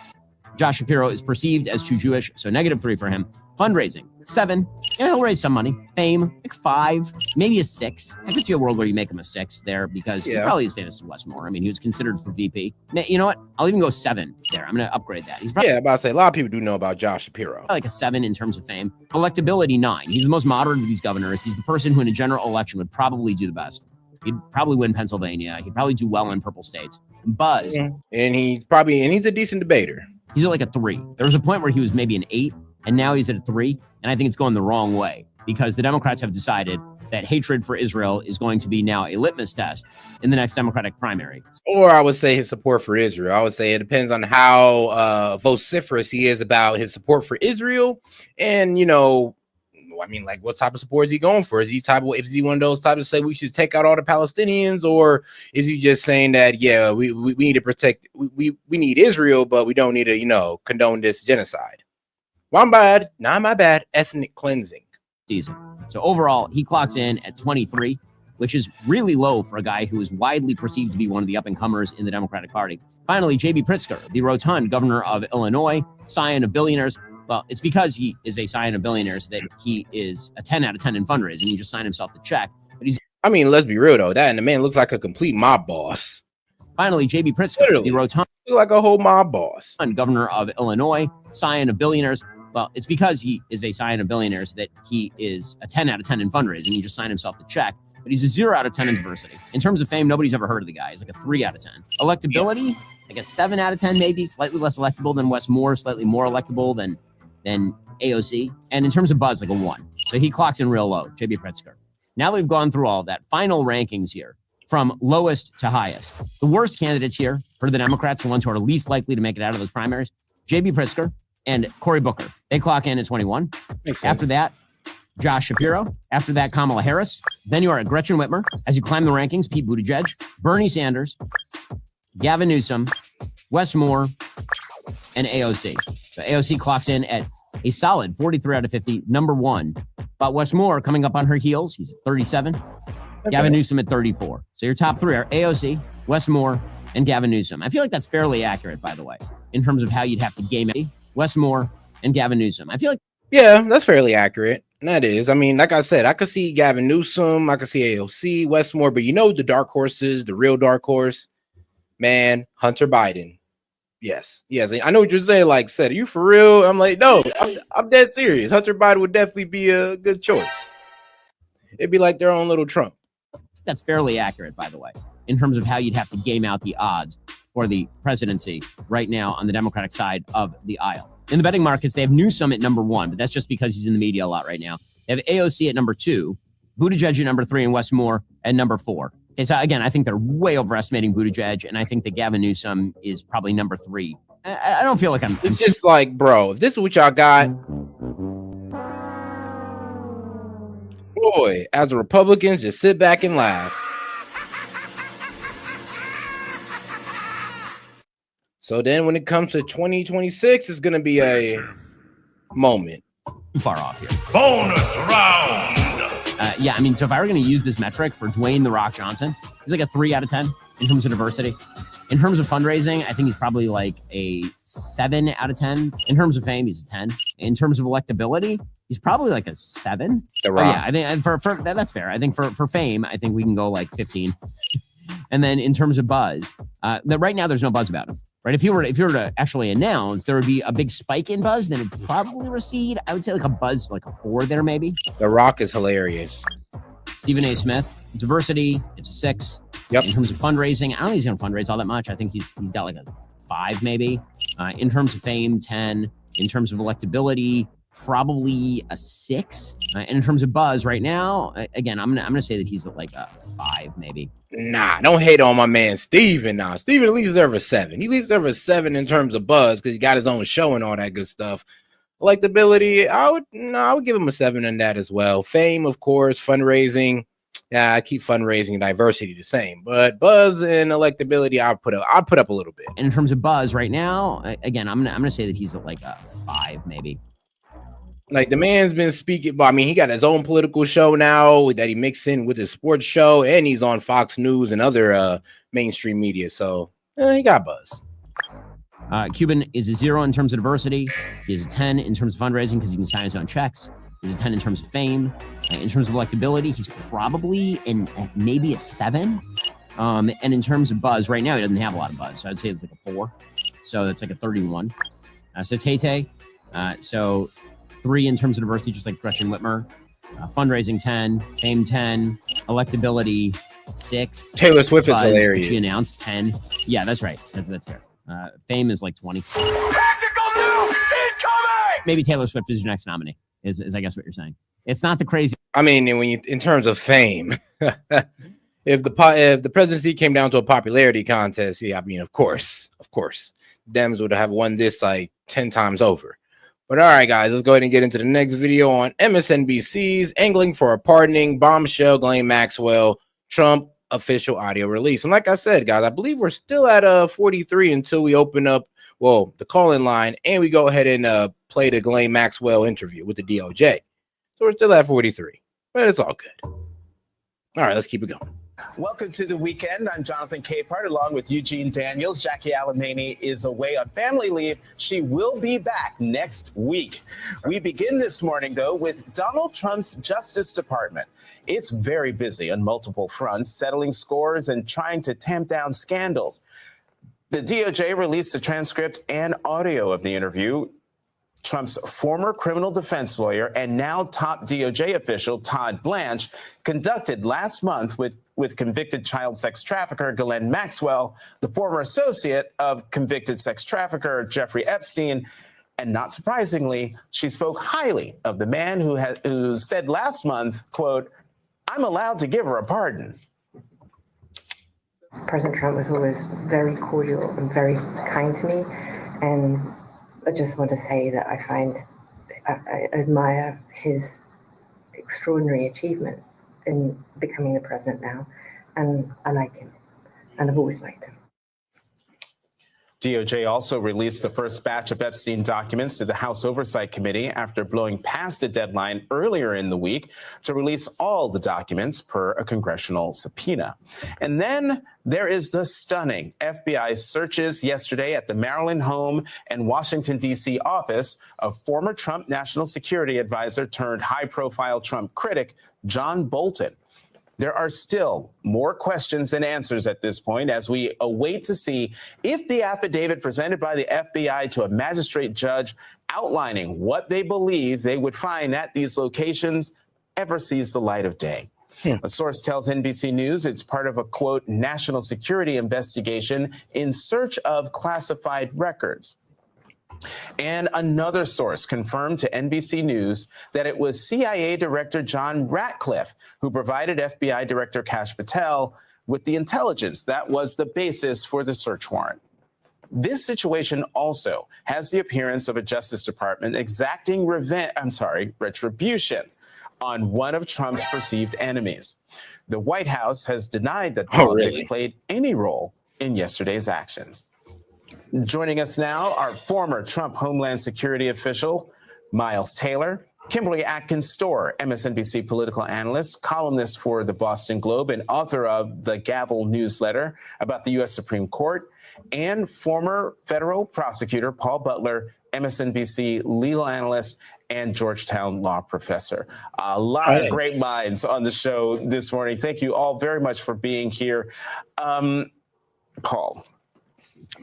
Josh Shapiro is perceived as too Jewish, so -3 for him. Fundraising, 7. Yeah, he'll raise some money. Fame, like 5, maybe a 6. I could see a world where you make him a 6 there because he's probably as famous as Wes Moore. I mean, he was considered for VP. You know what? I'll even go 7 there. I'm going to upgrade that. He's probably, I'm about to say, a lot of people do know about Josh Shapiro. Like a 7 in terms of fame. Electability, 9. He's the most moderate of these governors. He's the person who in a general election would probably do the best. He'd probably win Pennsylvania. He'd probably do well in purple states. Buzz. And he's a decent debater. He's at like a 3. There was a point where he was maybe an 8, and now he's at a 3. And I think it's going the wrong way because the Democrats have decided that hatred for Israel is going to be now a litmus test in the next Democratic primary. Or I would say his support for Israel. I would say it depends on how vociferous he is about his support for Israel. And, I mean, like, what type of support is he going for? Is he one of those types to say we should take out all the Palestinians, or is he just saying that we need to protect, we need Israel, but we don't need to condone this genocide? Not my bad. Ethnic cleansing. Season. So overall, he clocks in at 23, which is really low for a guy who is widely perceived to be one of the up and comers in the Democratic Party. Finally, J.B. Pritzker, the rotund governor of Illinois, scion of billionaires. Well, it's because he is a scion of billionaires that he is a 10 out of 10 in fundraising. He just signed himself the check. But let's be real though. And the man looks like a complete mob boss. Finally, J.B. Pritzker, the rotund, like a whole mob boss, governor of Illinois, scion of billionaires. Well, it's because he is a scion of billionaires that he is a 10 out of 10 in fundraising. He just signed himself the check. But he's a 0 out of 10 in diversity. In terms of fame, nobody's ever heard of the guy. He's like a 3 out of 10. Electability, like a 7 out of 10, maybe slightly less electable than Wes Moore, slightly more electable than AOC. And in terms of buzz, like a 1. So he clocks in real low, J.B. Pritzker. Now that we've gone through all of that, final rankings here from lowest to highest. The worst candidates here for the Democrats, the ones who are least likely to make it out of those primaries, J.B. Pritzker and Cory Booker. They clock in at 21. After that, Josh Shapiro. After that, Kamala Harris. Then you are at Gretchen Whitmer. As you climb the rankings, Pete Buttigieg, Bernie Sanders, Gavin Newsom, Wes Moore, and AOC. So AOC clocks in at a solid 43 out of 50, number 1. But Wes Moore coming up on her heels. He's at 37. Okay. Gavin Newsom at 34. So your top 3 are AOC, Wes Moore, and Gavin Newsom. I feel like that's fairly accurate, by the way, in terms of how you'd have to game it. Wes Moore and Gavin Newsom. I feel like... Yeah, that's fairly accurate. And that is. I mean, like I said, I could see Gavin Newsom. I could see AOC, Wes Moore. But the dark horses, the real dark horse, man, Hunter Biden. Yes. I know what you're saying. Like, said, are you for real? I'm like, no, I'm dead serious. Hunter Biden would definitely be a good choice. It'd be like their own little Trump. That's fairly accurate, by the way, in terms of how you'd have to game out the odds for the presidency right now on the Democratic side of the aisle. In the betting markets, they have Newsom at number 1, but that's just because he's in the media a lot right now. They have AOC at number 2, Buttigieg at number 3, and Wes Moore at number 4. Okay, so again, I think they're way overestimating Buttigieg, and I think that Gavin Newsom is probably number 3. I don't feel like I'm... It's just like, bro, if this is what y'all got... Boy, as a Republicans, just sit back and laugh. So then when it comes to 2026, it's going to be a moment. Far off here. Bonus round. Yeah, I mean, so if I were going to use this metric for Dwayne "The Rock" Johnson, he's like a 3 out of 10 in terms of diversity. In terms of fundraising, I think he's probably like a 7 out of 10. In terms of fame, he's a 10. In terms of electability, he's probably like a 7. The Rock. Yeah, I think for that's fair. I think for fame, I think we can go like 15. And then in terms of buzz, right now there's no buzz about him. Right? If you were to actually announce, there would be a big spike in buzz, then it'd probably recede. I would say like a buzz, like a 4 there maybe. The Rock is hilarious. Stephen A. Smith, diversity, it's a 6. Yep. In terms of fundraising, I don't think he's going to fundraise all that much. I think he's got like a 5 maybe. In terms of fame, 10. In terms of electability, probably a 6. And in terms of buzz right now, again, I'm gonna say that he's at like a 5 maybe. Nah, don't hate on my man Steven. Nah, Steven at least deserves a 7. He at least deserves a 7 in terms of buzz because he got his own show and all that good stuff. Electability, I would give him a 7 in that as well. Fame, of course, fundraising. Yeah, I keep fundraising and diversity the same, but buzz and electability, I'll put up a little bit. And in terms of buzz right now, again, I'm gonna say that he's at like a 5 maybe. Like the man's been speaking, but I mean, he got his own political show now that he mixed in with his sports show, and he's on Fox News and other mainstream media. So he got buzz. Cuban is a 0 in terms of diversity. He is a 10 in terms of fundraising because he can sign his own checks. He's a 10 in terms of fame. In terms of electability, he's probably maybe a 7. And in terms of buzz, right now he doesn't have a lot of buzz. So I'd say it's like a 4. So that's like a 31. So Tay-Tay, so 3 in terms of diversity, just like Gretchen Whitmer. Fundraising 10, fame 10, electability 6. Taylor Swift buzz, is hilarious. She announced 10. Yeah, that's right. That's fair. Fame is like 20. Maybe Taylor Swift is your next nominee. Is I guess what you're saying. It's not the crazy. I mean, in terms of fame, if the presidency came down to a popularity contest, yeah, I mean, of course, Dems would have won this like 10 times over. But all right, guys, let's go ahead and get into the next video on MSNBC's angling for a pardoning bombshell. Ghislanie Maxwell, Trump official audio release. And like I said, guys, I believe we're still at 43 until we open up, well, the call-in line, and we go ahead and play the Ghislanie Maxwell interview with the DOJ. So we're still at 43, but it's all good. All right, let's keep it going. Welcome to the weekend. I'm Jonathan Capehart, along with Eugene Daniels. Jackie Alamany is away on family leave. She will be back next week. We begin this morning, though, with Donald Trump's Justice Department. It's very busy on multiple fronts, settling scores and trying to tamp down scandals. The DOJ released a transcript and audio of the interview. Trump's former criminal defense lawyer and now top DOJ official Todd Blanche conducted last month with convicted child sex trafficker Ghislanie Maxwell, the former associate of convicted sex trafficker Jeffrey Epstein. And not surprisingly, she spoke highly of the man who said last month, quote, "I'm allowed to give her a pardon." President Trump was always very cordial and very kind to me, and I just want to say that I admire his extraordinary achievement in becoming the president now, and I like him, and I've always liked him. DOJ also released the first batch of Epstein documents to the House Oversight Committee after blowing past the deadline earlier in the week to release all the documents per a congressional subpoena. And then there is the stunning FBI searches yesterday at the Maryland home and Washington, D.C. office of former Trump National Security Advisor turned high-profile Trump critic John Bolton. There are still more questions than answers at this point as we await to see if the affidavit presented by the FBI to a magistrate judge outlining what they believe they would find at these locations ever sees the light of day. A source tells NBC News it's part of a, quote, national security investigation in search of classified records. And another source confirmed to NBC News that it was CIA Director John Ratcliffe who provided FBI Director Kash Patel with the intelligence that was the basis for the search warrant. This situation also has the appearance of a Justice Department exacting retribution on one of Trump's perceived enemies. The White House has denied that politics played any role in yesterday's actions. Joining us now are former Trump Homeland Security official Miles Taylor, Kimberly Atkins Storr, MSNBC political analyst, columnist for the Boston Globe, and author of the Gavel newsletter about the U.S. Supreme Court, and former federal prosecutor Paul Butler, MSNBC legal analyst and Georgetown law professor. A lot of great minds on the show this morning. Thank you all very much for being here. Paul.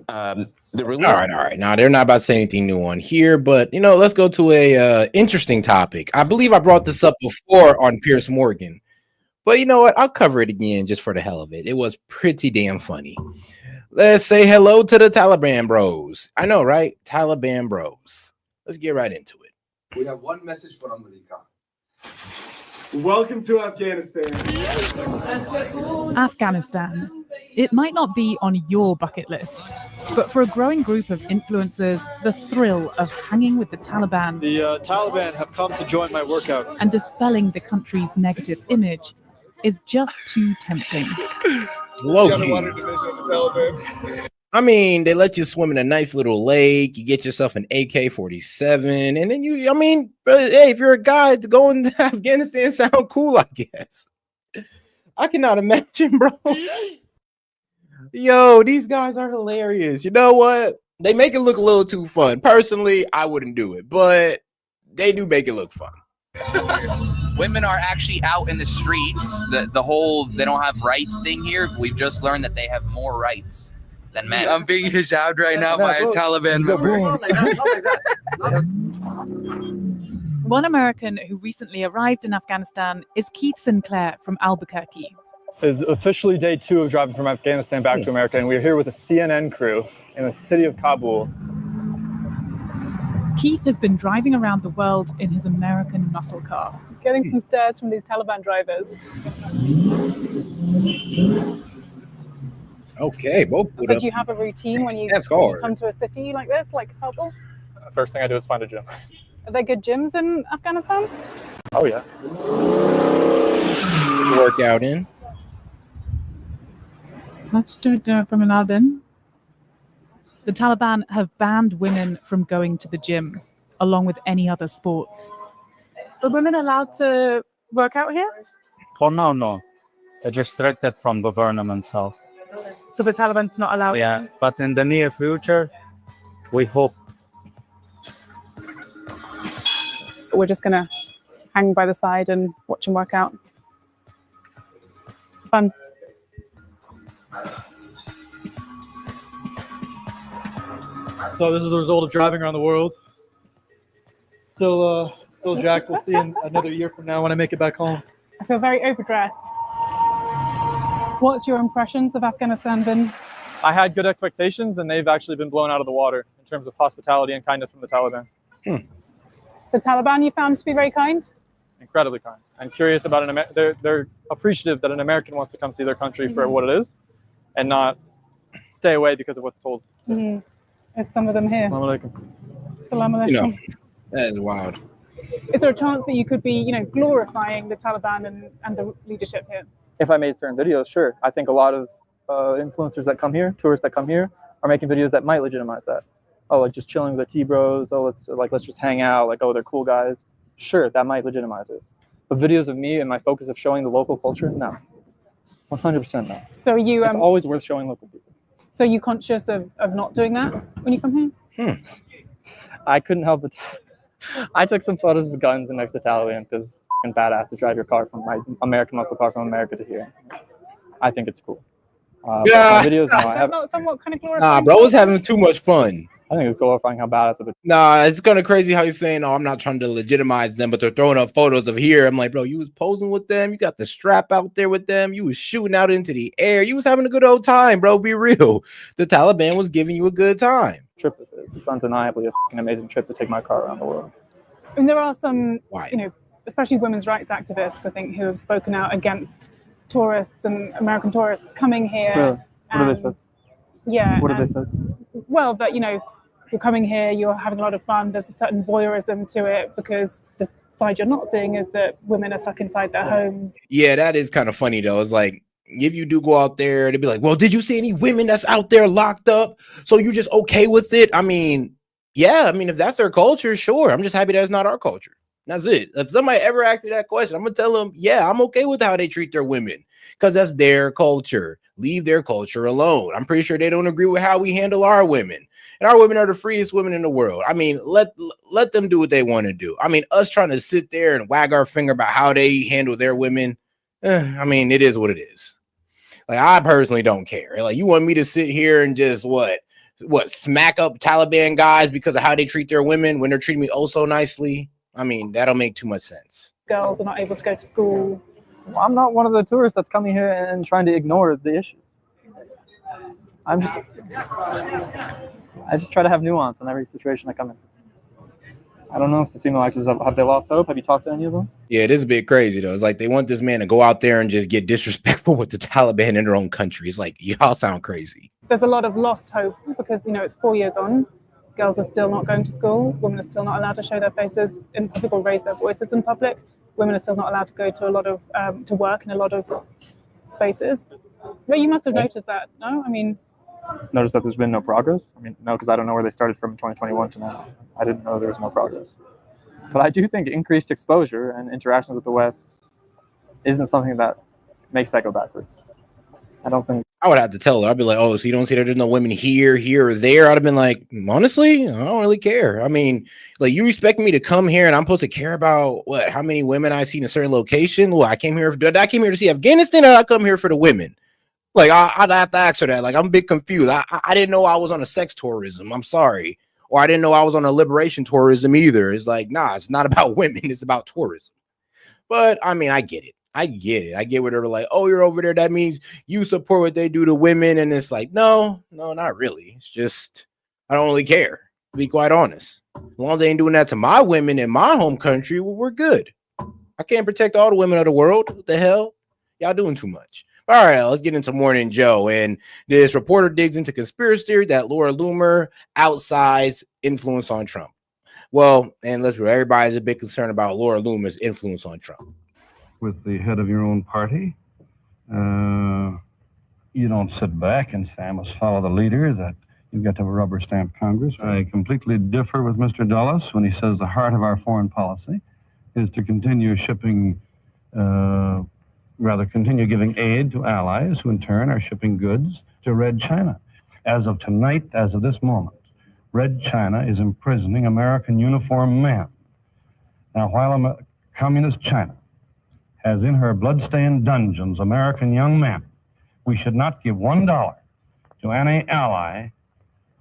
The release. All right. Now they're not about to say anything new on here, but let's go to a interesting topic. I believe I brought this up before on Piers Morgan, but you know what? I'll cover it again just for the hell of it. It was pretty damn funny. Let's say hello to the Taliban bros. I know, right? Taliban bros. Let's get right into it. We have one message for America. Welcome to Afghanistan. Afghanistan. It might not be on your bucket list, but for a growing group of influencers, the thrill of hanging with the Taliban, The Taliban have come to join my workouts. and dispelling the country's negative image is just too tempting. Low-key. Underwater division of the Taliban. I mean, they let you swim in a nice little lake. You get yourself an AK-47, and then hey, if you're a guy to go into Afghanistan, sound cool, I guess. I cannot imagine, bro. Yo, these guys are hilarious. You know what? They make it look a little too fun. Personally, I wouldn't do it, but they do make it look fun. Women are actually out in the streets. The whole they don't have rights thing here. We've just learned that they have more rights than men. I'm being hijabbed right now by a Taliban member. One American who recently arrived in Afghanistan is Keith Sinclair from Albuquerque. It's officially day 2 of driving from Afghanistan back to America, and we're here with a CNN crew in the city of Kabul. Keith has been driving around the world in his American muscle car. Getting some stares from these Taliban drivers. Okay, both. So do you have a routine when you come to a city like this, like Kabul? First thing I do is find a gym. Are there good gyms in Afghanistan? Oh, yeah. Did you work out in? Let's do it from Alvin. The Taliban have banned women from going to the gym, along with any other sports. Are women allowed to work out here? For now, no. It's restricted from government itself. So the Taliban's not allowed? Yeah, but in the near future, we hope. We're just going to hang by the side and watch them work out. Fun. So this is the result of driving around the world. Still jacked. We'll see in another year from now when I make it back home. I feel very overdressed. What's your impressions of Afghanistan been? I had good expectations, and they've actually been blown out of the water in terms of hospitality and kindness from the Taliban. The Taliban you found to be very kind? Incredibly kind. And curious about they're appreciative that an American wants to come see their country for what it is, and not stay away because of what's told. Mm-hmm. There's some of them here. Assalamu alaikum. Assalamu alaikum. That is wild. Is there a chance that you could be, glorifying the Taliban and the leadership here? If I made certain videos, sure. I think a lot of influencers that come here, tourists that come here, are making videos that might legitimize that. Oh, like just chilling with the T-bros. Oh, let's just hang out. Like, oh, they're cool guys. Sure, that might legitimize it. But videos of me and my focus of showing the local culture, no. 100% no. So you it's always worth showing local people. So you conscious of not doing that when you come here? I couldn't help it. I took some photos with guns and next to Taliban because it's badass to drive your car from my American muscle car from America to here. I think it's cool. Yeah. Videos, no, I have. Not somewhat kind of glorifying. Nah, bro was having too much fun. I think it's glorifying how badass of it. Nah, it's kind of crazy how you're saying, "Oh, I'm not trying to legitimize them," but they're throwing up photos of here. I'm like, bro, you was posing with them. You got the strap out there with them. You was shooting out into the air. You was having a good old time, bro. Be real. The Taliban was giving you a good time. Trip this is. It's undeniably an amazing trip to take my car around the world. And there are some, especially women's rights activists, I think, who have spoken out against tourists and American tourists coming here. Really? What have they said? Yeah. What have they said? Well, that, you're coming here, you're having a lot of fun. There's a certain voyeurism to it because the side you're not seeing is that women are stuck inside their homes. Yeah, that is kind of funny though. It's like if you do go out there, they'd be like, well, did you see any women that's out there locked up? So you just okay with it? I mean, yeah, I mean, if that's their culture, sure. I'm just happy that's not our culture. That's it. If somebody ever asks me that question, I'm gonna tell them, yeah, I'm okay with how they treat their women because that's their culture. Leave their culture alone. I'm pretty sure they don't agree with how we handle our women. And our women are the freest women in the world. I mean, let them do what they want to do. I mean, us trying to sit there and wag our finger about how they handle their women, I mean, it is what it is. Like, I personally don't care. Like, you want me to sit here and just what smack up Taliban guys because of how they treat their women when they're treating me oh so nicely? I mean, that'll make too much sense. Girls are not able to go to school. Well, I'm not one of the tourists that's coming here and trying to ignore the issue. I just try to have nuance in every situation I come into. I don't know if the female actors have they lost hope? Have you talked to any of them? Yeah, it is a bit crazy though. It's like they want this man to go out there and just get disrespectful with the Taliban in their own country. It's like, y'all sound crazy. There's a lot of lost hope because, it's 4 years on. Girls are still not going to school. Women are still not allowed to show their faces in public or raise their voices in public. Women are still not allowed to go to a lot of to work in a lot of spaces. But you must have noticed that, no? I mean, Notice that there's been no progress? I mean, no, because I don't know where they started from 2021 to now. I didn't know there was no progress. But I do think increased exposure and interactions with the West isn't something that makes that go backwards. I don't think. I would have to tell her. I'd be like, oh, so you don't see that there's no women here, or there? I'd have been like, honestly, I don't really care. I mean, like, you expect me to come here and I'm supposed to care about how many women I see in a certain location? Well, I came here to see Afghanistan, or I come here for the women? Like, I'd have to ask her that. Like, I'm a bit confused. I didn't know I was on a sex tourism. I'm sorry. Or I didn't know I was on a liberation tourism either. It's like, nah, it's not about women. It's about tourism. But, I mean, I get it. I get where they're like, oh, you're over there. That means you support what they do to women. And it's like, no, not really. It's just, I don't really care, to be quite honest. As long as they ain't doing that to my women in my home country, well, we're good. I can't protect all the women of the world. What the hell? Y'all doing too much. All right, let's get into Morning Joe. And this reporter digs into conspiracy theory that Laura Loomer outsized influence on Trump. Well, and let's be real, everybody's a bit concerned about Laura Loomer's influence on Trump. With the head of your own party, you don't sit back and say, I must follow the leader, that you've got to have a rubber stamp Congress. I completely differ with Mr. Dulles when he says the heart of our foreign policy is to continue shipping continue giving aid to allies who in turn are shipping goods to Red China. As of tonight, as of this moment, Red China is imprisoning American uniformed men. Now, while communist China has in her blood-stained dungeons American young men, we should not give $1 to any ally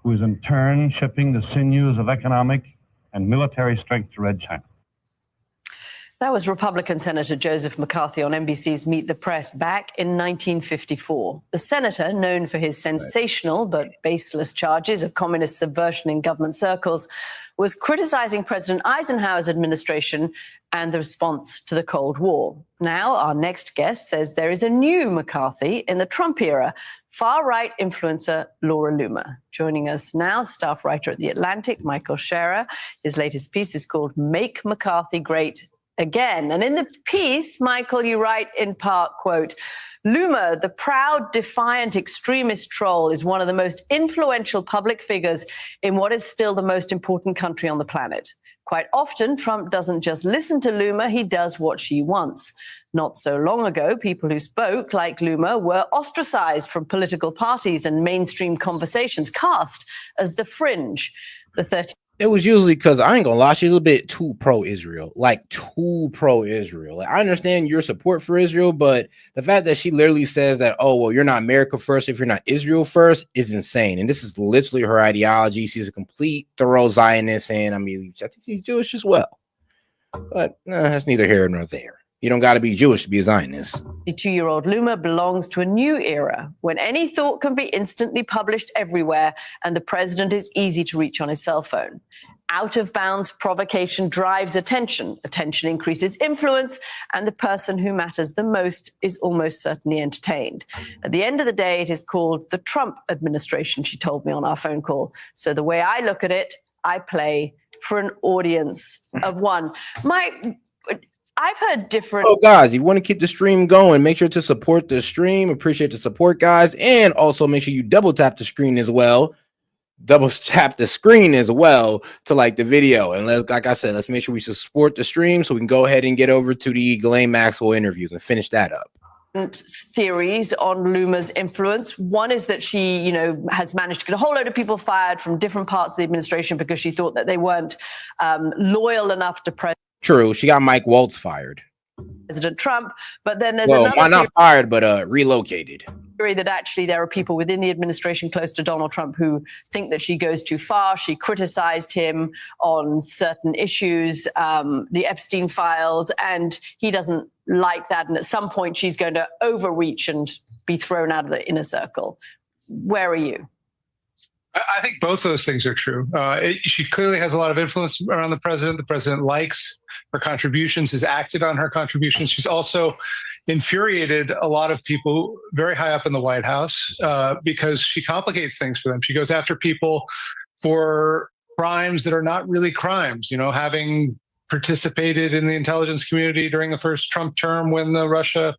who is in turn shipping the sinews of economic and military strength to Red China. That was Republican Senator Joseph McCarthy on NBC's Meet the Press back in 1954. The senator, known for his sensational but baseless charges of communist subversion in government circles, was criticizing President Eisenhower's administration and the response to the Cold War. Now, our next guest says there is a new McCarthy in the Trump era, far-right influencer Laura Loomer. Joining us now, staff writer at The Atlantic, Michael Scherer. His latest piece is called Make McCarthy Great Again. And in the piece, Michael, you write in part, quote, Loomer, the proud, defiant extremist troll, is one of the most influential public figures in what is still the most important country on the planet. Quite often, Trump doesn't just listen to Loomer, he does what she wants. Not so long ago, people who spoke like Loomer were ostracized from political parties and mainstream conversations, cast as the fringe. It was usually because, I ain't gonna lie, she's a bit too pro-Israel, like too pro-Israel. Like, I understand your support for Israel, but the fact that she literally says that, oh, well, you're not America first if you're not Israel first is insane. And this is literally her ideology. She's a complete thorough Zionist, and I mean, I think she's Jewish as well. But that's neither here nor there. You don't got to be Jewish to be a Zionist. 52-year-old Loomer belongs to a new era when any thought can be instantly published everywhere and the president is easy to reach on his cell phone. Out-of-bounds provocation drives attention. Attention increases influence, and the person who matters the most is almost certainly entertained. At the end of the day, it is called the Trump administration, she told me on our phone call. So the way I look at it, I play for an audience of one. I've heard different. Oh, guys, if you want to keep the stream going, make sure to support the stream. Appreciate the support, guys. And also make sure you double tap the screen as well. Double tap the screen as well to like the video. And like I said, let's make sure we support the stream so we can go ahead and get over to the Ghislanie Maxwell interviews and finish that up. Theories on Luma's influence. One is that she, has managed to get a whole load of people fired from different parts of the administration because she thought that they weren't loyal enough to True. She got Mike Waltz fired. President Trump. But then there's not fired, but relocated. Theory that actually there are people within the administration close to Donald Trump who think that she goes too far. She criticized him on certain issues, the Epstein files, and he doesn't like that. And at some point, she's going to overreach and be thrown out of the inner circle. Where are you? I think both of those things are true. She clearly has a lot of influence around the president. The president likes her contributions, has acted on her contributions. She's also infuriated a lot of people very high up in the White House because she complicates things for them. She goes after people for crimes that are not really crimes, having participated in the intelligence community during the first Trump term when the Russia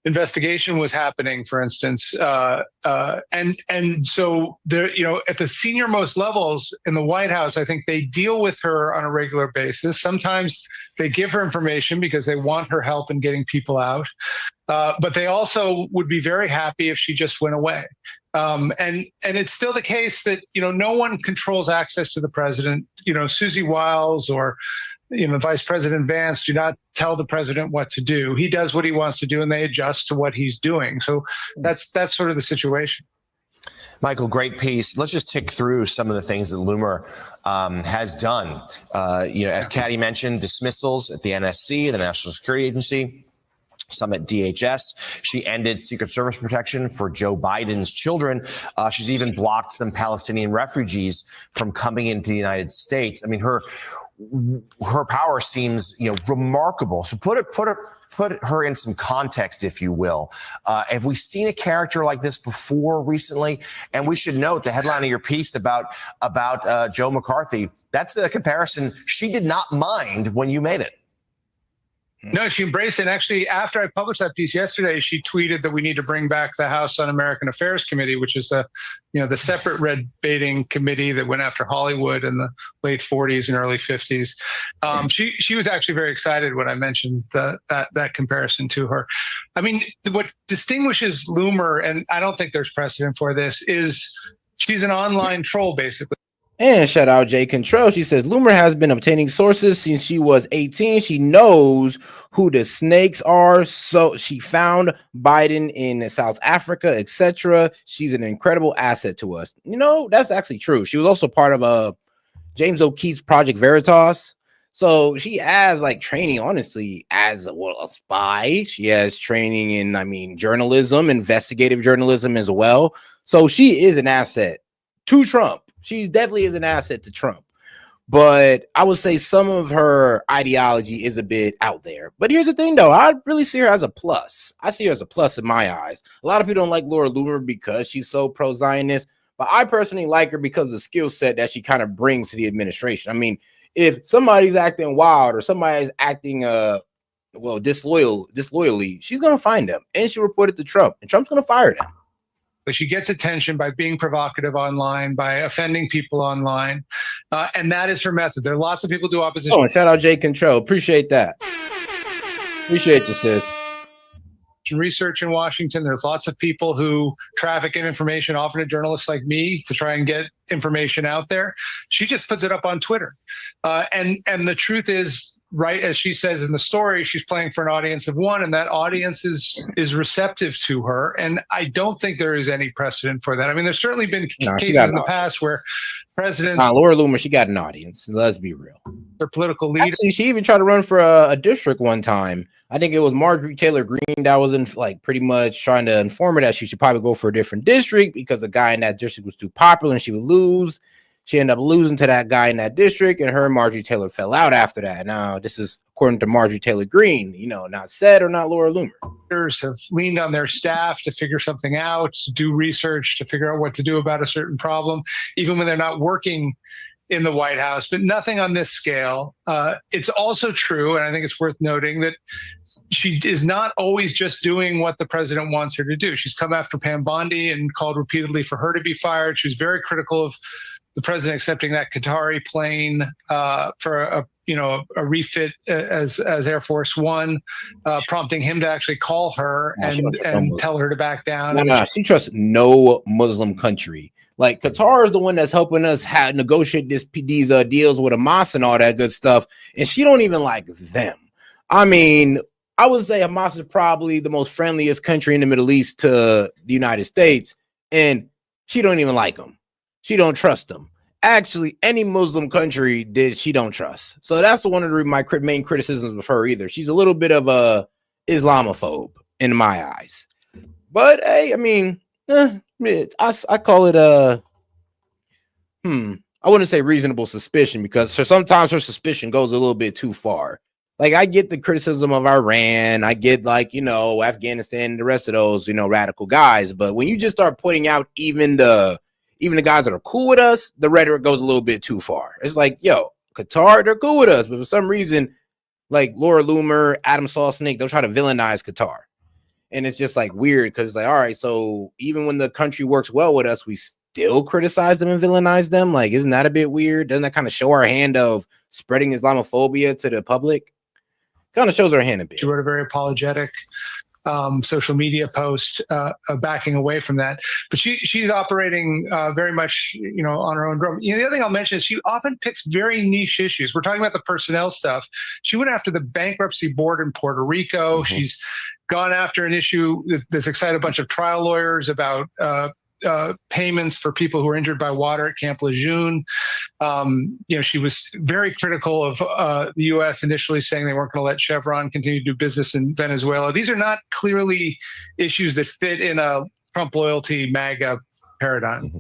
investigation was happening, for instance. And so there, at the senior most levels in the White House, I think they deal with her on a regular basis. Sometimes they give her information because they want her help in getting people out. But they also would be very happy if she just went away. And it's still the case that, no one controls access to the president. Susie Wiles or Vice President Vance do not tell the president what to do. He does what he wants to do, and they adjust to what he's doing. So that's sort of the situation. Michael, great piece. Let's just tick through some of the things that Loomer has done. As Caddy mentioned, dismissals at the NSC, the National Security Agency, some at DHS. She ended Secret Service protection for Joe Biden's children. She's even blocked some Palestinian refugees from coming into the United States. I mean, her power seems, remarkable. So put her in some context, if you will. Have we seen a character like this before recently? And we should note the headline of your piece about Joe McCarthy. That's a comparison she did not mind when you made it. No, she embraced it. And actually, after I published that piece yesterday, she tweeted that we need to bring back the House Un-American Affairs Committee, which is the separate red baiting committee that went after Hollywood in the late 40s and early 50s. She was actually very excited when I mentioned that comparison to her. I mean, what distinguishes Loomer, and I don't think there's precedent for this, is she's an online troll, basically. And shout out Jay Control. She says Loomer has been obtaining sources since she was 18. She knows who the snakes are. So she found Biden in South Africa, etc. She's an incredible asset to us. That's actually true. She was also part of James O'Keefe's Project Veritas. So she has training, honestly, as a spy. She has training in, journalism, investigative journalism as well. So she is an asset to Trump. She definitely is an asset to Trump, but I would say some of her ideology is a bit out there. But here's the thing, though. I really see her as a plus. I see her as a plus in my eyes. A lot of people don't like Laura Loomer because she's so pro-Zionist, but I personally like her because of the skill set that she kind of brings to the administration. I mean, if somebody's acting wild or somebody's acting disloyally, she's going to find them, and she'll report it to Trump, and Trump's going to fire them. But she gets attention by being provocative online, by offending people online. And that is her method. There are lots of people who do opposition. Oh, and shout out Jay Control. Appreciate that. Appreciate you, sis. Research in Washington. There's lots of people who traffic in information, often to journalists like me, to try and get information out there. She just puts it up on Twitter. And the truth is, right, as she says in the story, she's playing for an audience of one, and that audience is receptive to her. And I don't think there is any precedent for that. I mean, there's certainly been cases in the past where presidents... Laura Loomer, she got an audience. Let's be real. Her political leader. Actually, she even tried to run for a district one time. I think it was Marjorie Taylor Greene that was pretty much trying to inform her that she should probably go for a different district because the guy in that district was too popular and she would lose. She ended up losing to that guy in that district, and her and Marjorie Taylor fell out after that. Now, this is according to Marjorie Taylor Greene, not S.E.T or not Laura Loomer. Have leaned on their staff to figure something out, to do research, to figure out what to do about a certain problem, even when they're not working in the White House, but nothing on this scale. It's also true, and I think it's worth noting, that she is not always just doing what the president wants her to do. She's come after Pam Bondi and called repeatedly for her to be fired. She was very critical of the president accepting that Qatari plane for a refit as Air Force One, prompting him to actually call her and tell her to back down. No, she trusts no Muslim country. Like Qatar is the one that's helping us negotiate these deals with Hamas and all that good stuff, and she don't even like them. I mean, I would say Hamas is probably the most friendliest country in the Middle East to the United States, and she don't even like them. She don't trust them. Actually, any Muslim country she don't trust. So that's one of my main criticisms of her. Either she's a little bit of a Islamophobe in my eyes, but hey, I mean. I call it I wouldn't say reasonable suspicion, because sometimes her suspicion goes a little bit too far. Like, I get the criticism of Iran, I get Afghanistan, the rest of those radical guys, but when you just start pointing out even the guys that are cool with us, the rhetoric goes a little bit too far. It's like, yo, Qatar, they're cool with us, but for some reason, like Laura Loomer, Adam Salsnick, they'll try to villainize Qatar. And it's just like weird, because it's like, all right, so even when the country works well with us, we still criticize them and villainize them. Like, isn't that a bit weird? Doesn't that kind of show our hand of spreading Islamophobia to the public? Kind of shows our hand a bit. She wrote a very apologetic social media post backing away from that. But she's operating very much, on her own drum. The other thing I'll mention is she often picks very niche issues. We're talking about the personnel stuff. She went after the bankruptcy board in Puerto Rico. Mm-hmm. She's gone after an issue that's excited a bunch of trial lawyers about payments for people who were injured by water at Camp Lejeune. She was very critical of the U.S. initially, saying they weren't going to let Chevron continue to do business in Venezuela. These are not clearly issues that fit in a Trump loyalty MAGA paradigm. Mm-hmm.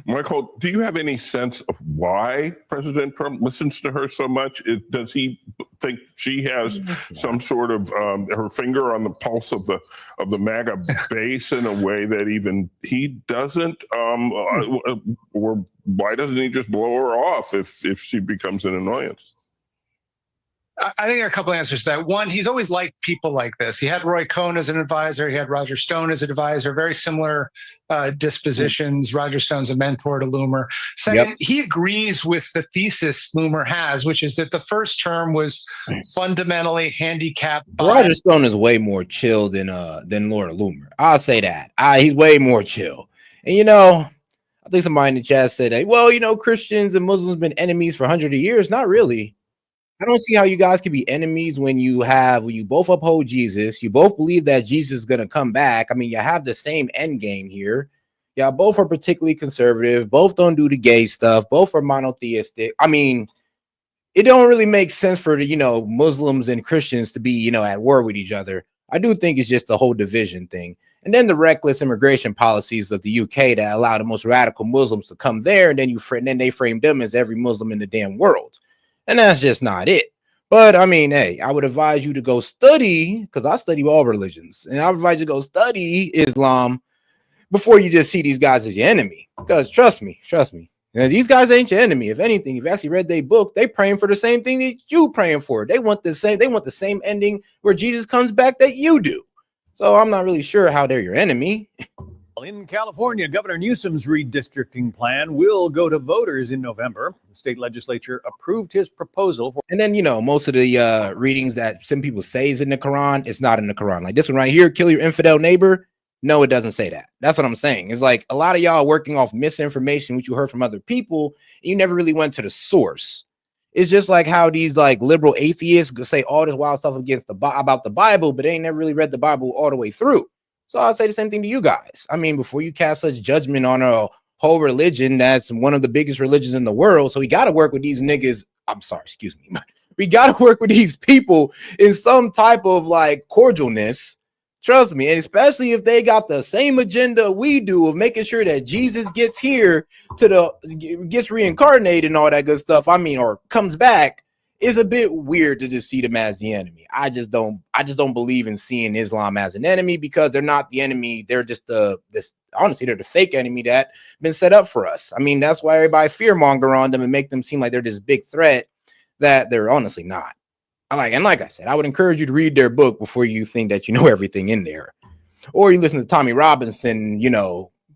Michael, do you have any sense of why President Trump listens to her so much? Does he think she has some sort of her finger on the pulse of the MAGA base in a way that even he doesn't? Or why doesn't he just blow her off if she becomes an annoyance? I think there are a couple of answers to that. One, he's always liked people like this. He had Roy Cohn as an advisor. He had Roger Stone as an advisor. Very similar dispositions. Roger Stone's a mentor to Loomer. Second, He agrees with the thesis Loomer has, which is that the first term was fundamentally handicapped. Roger Stone is way more chill than Laura Loomer. I'll say that. He's way more chill. And I think somebody in the chat said, hey, well, Christians and Muslims been enemies for hundreds of years. Not really. I don't see how you guys can be enemies when you both uphold Jesus, you both believe that Jesus is going to come back. I mean, you have the same end game here. Yeah, both are particularly conservative. Both don't do the gay stuff. Both are monotheistic. I mean, it don't really make sense for Muslims and Christians to be at war with each other. I do think it's just the whole division thing. And then the reckless immigration policies of the UK that allow the most radical Muslims to come there, and then they frame them as every Muslim in the damn world. And that's just not it. But I mean, hey, I would advise you to go study, because I study all religions, and I would advise you to go study Islam before you just see these guys as your enemy. Because trust me, these guys ain't your enemy. If anything, if you actually read their book, they praying for the same thing that you praying for. They want the same ending where Jesus comes back that you do. So I'm not really sure how they're your enemy. In California, Governor Newsom's redistricting plan will go to voters in November. The state legislature approved his proposal. And then, most of the readings that some people say is in the Quran, it's not in the Quran. Like this one right here, kill your infidel neighbor. No, it doesn't say that. That's what I'm saying. It's like a lot of y'all working off misinformation, which you heard from other people. And you never really went to the source. It's just like how these like liberal atheists say all this wild stuff about the Bible, but they ain't never really read the Bible all the way through. So I'll say the same thing to you guys. I mean, before you cast such judgment on a whole religion that's one of the biggest religions in the world, so we got to work with these niggas. I'm sorry, excuse me. We got to work with these people in some type of like cordialness. Trust me, and especially if they got the same agenda we do of making sure that Jesus gets here gets reincarnated and all that good stuff. I mean, or comes back. It's a bit weird to just see them as the enemy. I just don't believe in seeing Islam as an enemy, because they're not the enemy. They're just the honestly, they're the fake enemy that been set up for us. I mean, that's why everybody fearmonger on them and make them seem like they're this big threat that they're honestly not. Like I said, I would encourage you to read their book before you think that you know everything in there, or you listen to Tommy Robinson,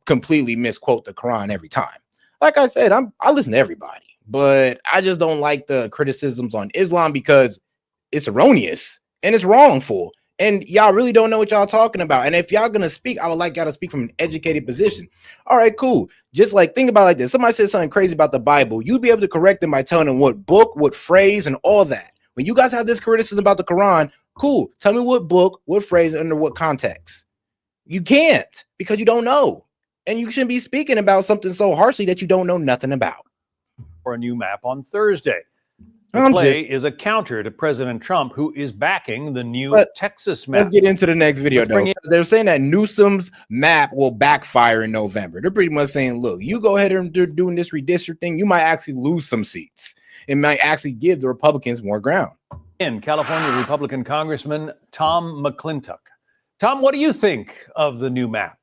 completely misquote the Quran every time. Like I said, I listen to everybody, but I just don't like the criticisms on Islam because it's erroneous and it's wrongful, and y'all really don't know what y'all talking about. And if y'all gonna speak, I would like y'all to speak from an educated position. All right, cool. Just like think about it like this: somebody says something crazy about the Bible, you'd be able to correct them by telling them what book, what phrase, and all that. When you guys have this criticism about the Quran, cool. Tell me what book, what phrase, under what context. You can't, because you don't know. And you shouldn't be speaking about something so harshly that you don't know nothing about. For a new map on Thursday. The play is a counter to President Trump, who is backing the new Texas map. Let's get into the next video, though. They're saying that Newsom's map will backfire in November. They're pretty much saying, look, you go ahead and doing this redistricting, you might actually lose some seats. It might actually give the Republicans more ground. In California, Republican Congressman Tom McClintock. Tom, what do you think of the new map?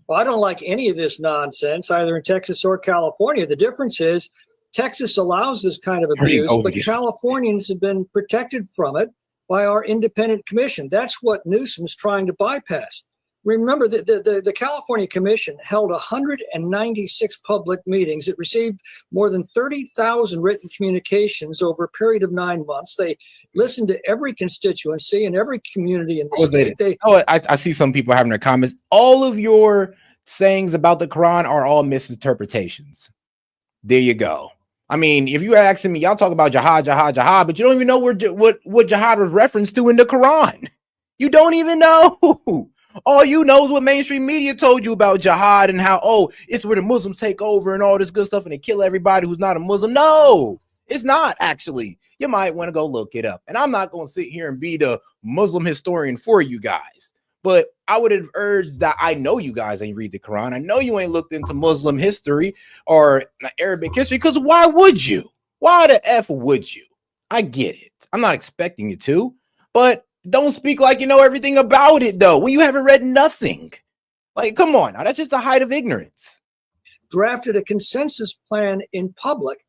Well, I don't like any of this nonsense, either in Texas or California. The difference is Texas allows this kind of abuse, but Californians have been protected from it by our independent commission. That's what Newsom's trying to bypass. Remember that the California Commission held 196 public meetings. It received more than 30,000 written communications over a period of 9 months. They listened to every constituency and every community in the state. I see some people having their comments. All of your sayings about the Quran are all misinterpretations. There you go. I mean, if you're asking me, y'all talk about jihad, but you don't even know what jihad was referenced to in the Quran. You don't even know. All you know is what mainstream media told you about jihad and how, it's where the Muslims take over and all this good stuff and they kill everybody who's not a Muslim. No, it's not actually. You might want to go look it up. And I'm not going to sit here and be the Muslim historian for you guys. But I would have urged that I know you guys ain't read the Quran. I know you ain't looked into Muslim history or Arabic history, because why would you? Why the F would you? I get it. I'm not expecting you to, but don't speak like you know everything about it, though, when you haven't read nothing. Like, come on. Now, that's just a height of ignorance. Drafted a consensus plan in public.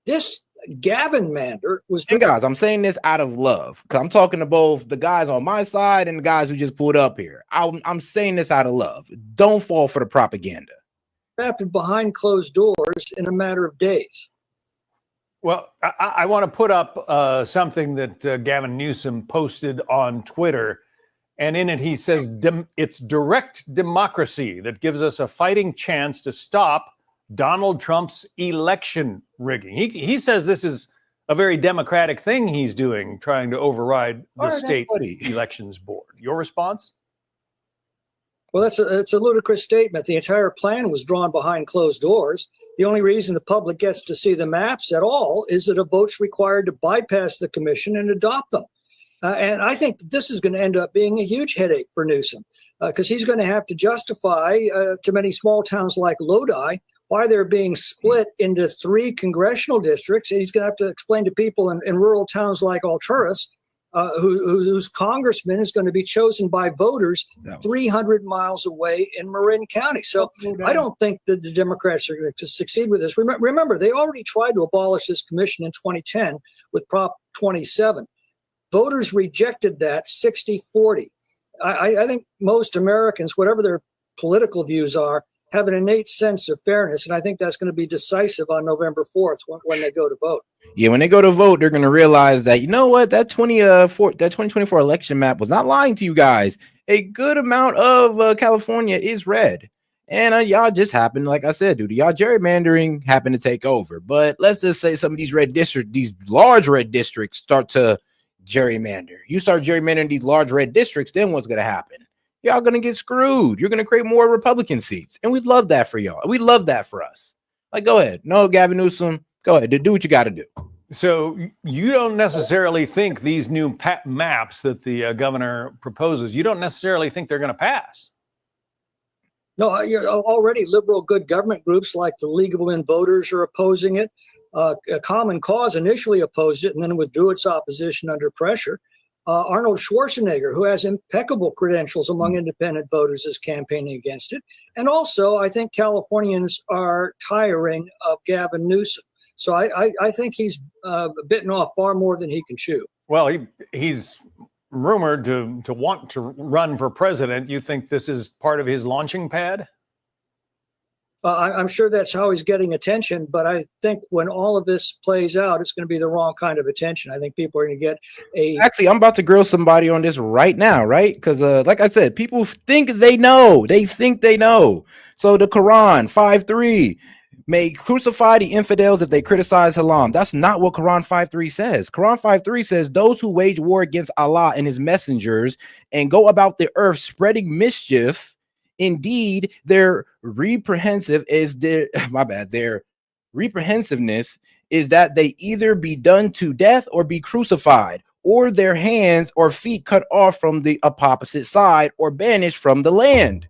This Gavin Mander was. And guys, I'm saying this out of love, because I'm talking to both the guys on my side and the guys who just pulled up here. I'm saying this out of love. Don't fall for the propaganda. Drafted behind closed doors in a matter of days. Well, I want to put up something that Gavin Newsom posted on Twitter. And in it, he says, it's direct democracy that gives us a fighting chance to stop Donald Trump's election rigging. He says this is a very democratic thing he's doing, trying to override the state elections board. Your response? Well, it's a ludicrous statement. The entire plan was drawn behind closed doors. The only reason the public gets to see the maps at all is that a vote's required to bypass the commission and adopt them. And I think that this is going to end up being a huge headache for Newsom, because he's going to have to justify to many small towns like Lodi why they're being split into 3 congressional districts. And he's going to have to explain to people in rural towns like Alturas, whose congressman is going to be chosen by voters 300 miles away in Marin County. So I don't think that the Democrats are going to succeed with this. Remember, they already tried to abolish this commission in 2010 with Prop 27. Voters rejected that 60-40. I think most Americans, whatever their political views are, have an innate sense of fairness, and I think that's going to be decisive on November 4th when they go to vote. Yeah, when they go to vote, they're going to realize that, you know what, that 2024 election map was not lying to you guys. A good amount of California is red, and y'all just happen, like I said, dude, y'all gerrymandering happened to take over. But let's just say some of these red districts, these large red districts, start to gerrymander. You start gerrymandering these large red districts, then what's going to happen? Y'all gonna get screwed. You're gonna create more Republican seats, and we'd love that for y'all. We love that for us. Like, go ahead. No, Gavin Newsom, go ahead. Do what you got to do. So you don't necessarily think these new maps that the governor proposes, you don't necessarily think they're going to pass? No, already liberal good government groups like the League of Women Voters are opposing it. A Common Cause initially opposed it and then withdrew its opposition under pressure. Arnold Schwarzenegger, who has impeccable credentials among independent voters, is campaigning against it. And also, I think Californians are tiring of Gavin Newsom. So I think he's bitten off far more than he can chew. Well, he's rumored to want to run for president. You think this is part of his launching pad? I'm sure that's how he's getting attention, but I think when all of this plays out, it's going to be the wrong kind of attention. I think people are going to get a... Actually, I'm about to grill somebody on this right now, right? Because like I said, people think they know. They think they know. So the Quran 5:3 may crucify the infidels if they criticize Islam. That's not what Quran 5:3 says. Quran 5:3 says those who wage war against Allah and his messengers and go about the earth spreading mischief, indeed, their reprehensive is their their reprehensiveness is that they either be done to death or be crucified, or their hands or feet cut off from the opposite side or banished from the land.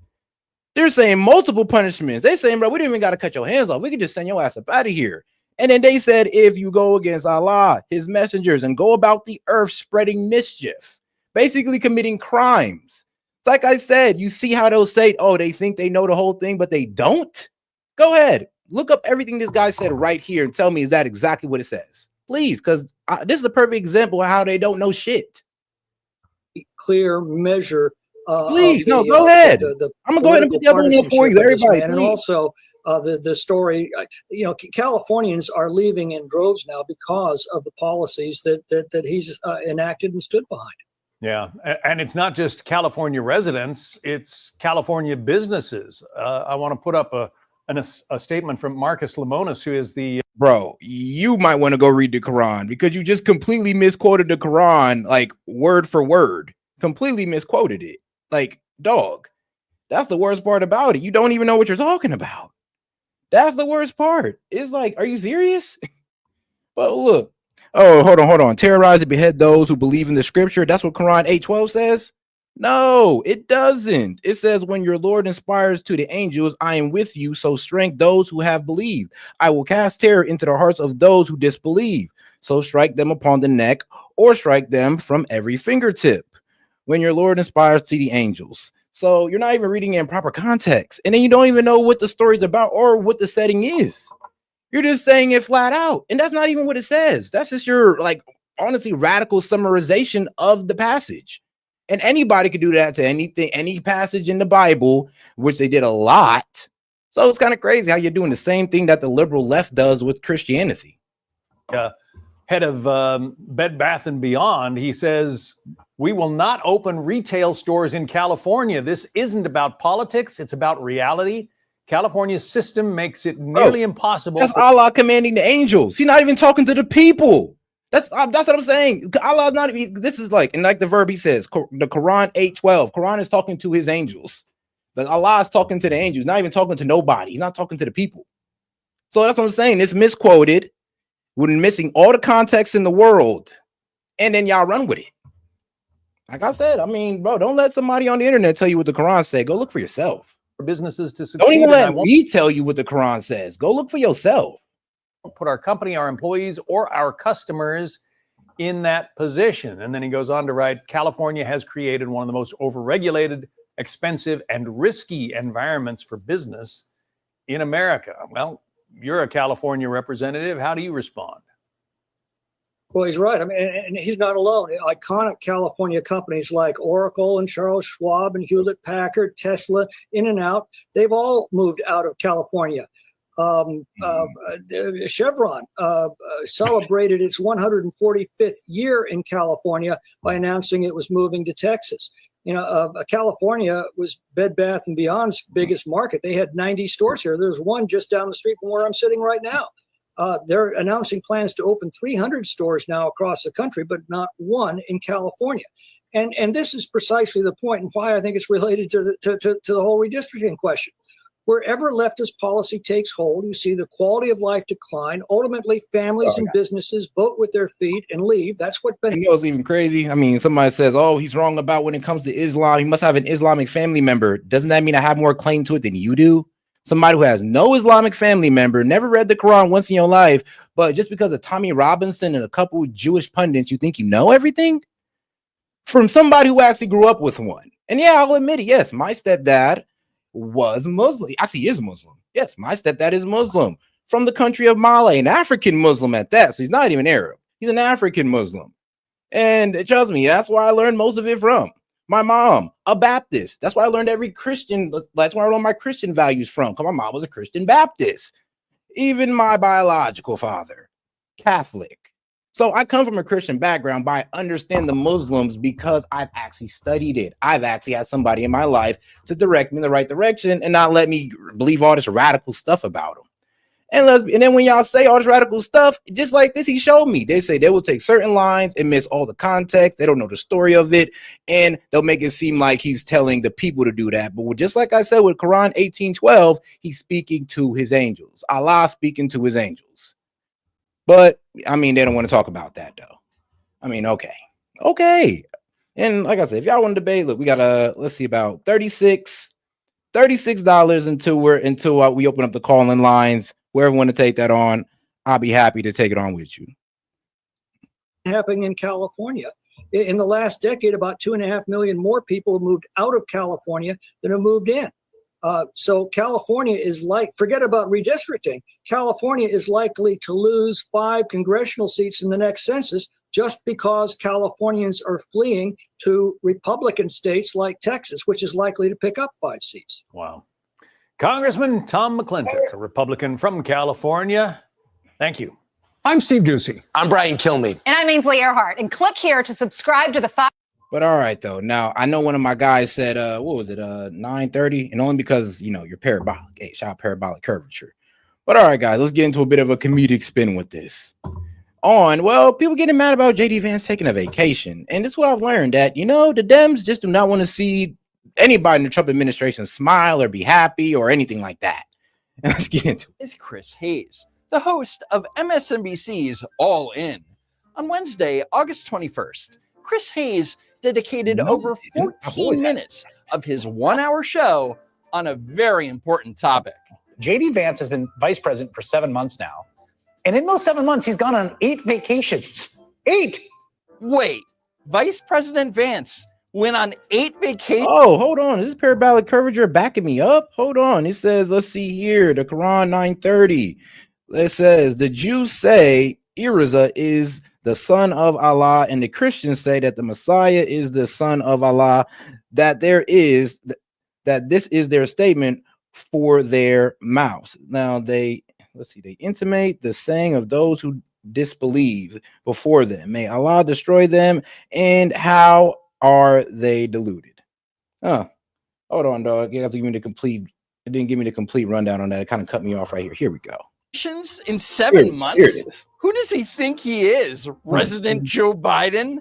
They're saying multiple punishments. They're saying, bro, we didn't even got to cut your hands off. We could just send your ass up out of here. And then they said, if you go against Allah, his messengers, and go about the earth spreading mischief, basically committing crimes. Like I said, you see how they'll say, oh, they think they know the whole thing, but they don't. Go ahead. Look up everything this guy said right here and tell me, is that exactly what it says? Please, because this is a perfect example of how they don't know shit. Clear measure. Please, no, go ahead. I'm going to go ahead and put the other one up for you, everybody. And also the story, Californians are leaving in droves now because of the policies that he's enacted and stood behind. Yeah, and it's not just California residents, it's California businesses. I want to put up a statement from Marcus Lemonis, who is the... Bro, you might want to go read the Quran because you just completely misquoted the Quran, like word for word. Completely misquoted it. Like, dog, that's the worst part about it. You don't even know what you're talking about. That's the worst part. It's like, are you serious? But look. Oh, hold on. Terrorize and behead those who believe in the scripture. That's what Quran 8:12 says. No, it doesn't. It says, when your Lord inspires to the angels, I am with you, so strength those who have believed. I will cast terror into the hearts of those who disbelieve. So strike them upon the neck or strike them from every fingertip. When your Lord inspires to the angels. So you're not even reading it in proper context. And then you don't even know what the story's about or what the setting is. You're just saying it flat out. And that's not even what it says. That's just your, like, honestly, radical summarization of the passage. And anybody could do that to anything, any passage in the Bible, which they did a lot. So it's kind of crazy how you're doing the same thing that the liberal left does with Christianity. Head of Bed Bath & Beyond, he says, we will not open retail stores in California. This isn't about politics. It's about reality. California's system makes it nearly impossible. That's Allah commanding the angels. He's not even talking to the people. That's what I'm saying. Allah not even, this is like, and like the verb he says, the Quran 8:12. Quran is talking to his angels. Like Allah is talking to the angels, not even talking to nobody. He's not talking to the people. So that's what I'm saying. It's misquoted. We're missing all the context in the world, and then y'all run with it. Like I said, I mean, bro, don't let somebody on the internet tell you what the Quran said. Go look for yourself. For businesses to succeed. Don't even let me tell you what the Quran says. Go look for yourself. Put our company, our employees, or our customers in that position. And then he goes on to write, California has created one of the most overregulated, expensive, and risky environments for business in America. Well, you're a California representative. How do you respond? Well, he's right. I mean, and he's not alone. Iconic California companies like Oracle and Charles Schwab and Hewlett Packard, Tesla, In-N-Out, they've all moved out of California. Chevron celebrated its 145th year in California by announcing it was moving to Texas. California was Bed Bath & Beyond's biggest market. They had 90 stores here. There's one just down the street from where I'm sitting right now. They're announcing plans to open 300 stores now across the country, but not one in California. And this is precisely the point and why I think it's related to the whole redistricting question. Wherever leftist policy takes hold, you see the quality of life decline. Ultimately, families and businesses vote with their feet and leave. That's what benefits. You know, it's even crazy. I mean, somebody says, oh, he's wrong about when it comes to Islam. He must have an Islamic family member. Doesn't that mean I have more claim to it than you do? Somebody who has no Islamic family member, never read the Quran once in your life, but just because of Tommy Robinson and a couple Jewish pundits, you think you know everything? from somebody who actually grew up with one. And yeah, I'll admit it. Yes, my stepdad was Muslim. Actually, he is Muslim. Yes, my stepdad is Muslim from the country of Mali, an African Muslim at that. So he's not even Arab. He's an African Muslim. And trust me, that's where I learned most of it from. My mom, a Baptist. That's why I learned that's where I learned my Christian values from, because my mom was a Christian Baptist. Even my biological father, Catholic. So I come from a Christian background, but I understand the Muslims because I've actually studied it. I've actually had somebody in my life to direct me in the right direction and not let me believe all this radical stuff about them. And then when y'all say all this radical stuff, just like this, he showed me. They say they will take certain lines and miss all the context. They don't know the story of it, and they'll make it seem like he's telling the people to do that. But just like I said with Quran 18:12, he's speaking to his angels. Allah speaking to his angels. But I mean, they don't want to talk about that though. I mean, okay. And like I said, if y'all want to debate, look, we got let's see, about $36 until we open up the call-in lines. Whoever want to take that on, I'll be happy to take it on with you. Happening in California. In the last decade, about 2.5 million more people have moved out of California than have moved in. So California is forget about redistricting. California is likely to lose 5 congressional seats in the next census just because Californians are fleeing to Republican states like Texas, which is likely to pick up 5 seats. Wow. Congressman Tom McClintock, a Republican from California. Thank you. I'm Steve Ducey. I'm Brian Kilmeade. And I'm Ainsley Earhart. And click here to subscribe to the But all right, though. Now, I know one of my guys said, 9:30? And only because, you're parabolic. Hey, shout out parabolic curvature. But all right, guys, let's get into a bit of a comedic spin with this. People getting mad about JD Vance taking a vacation. And this is what I've learned, that, the Dems just do not want to see anybody in the Trump administration smile or be happy or anything like that. And let's get into it. Is Chris Hayes, the host of MSNBC's All In. On Wednesday, August 21st, Chris Hayes dedicated over 14 minutes of his 1-hour show on a very important topic. JD Vance has been vice president for 7 months now. And in those 7 months, he's gone on 8 vacations. 8! Wait, Vice President Vance went on 8 vacations? Oh, hold on. Is this parabolic curvature backing me up? Hold on. It says, let's see here, the Quran 9:30. It says, the Jews say Iriza is the son of Allah, and the Christians say that the Messiah is the son of Allah, that this is their statement for their mouths. Now they intimate the saying of those who disbelieve before them. May Allah destroy them, and how are they deluded? Hold on, dog. You have to give me the complete. It didn't give me the complete rundown on that. It kind of cut me off right here. Here we go. In 7 months? Here it is. Who does he think he is? President Joe Biden?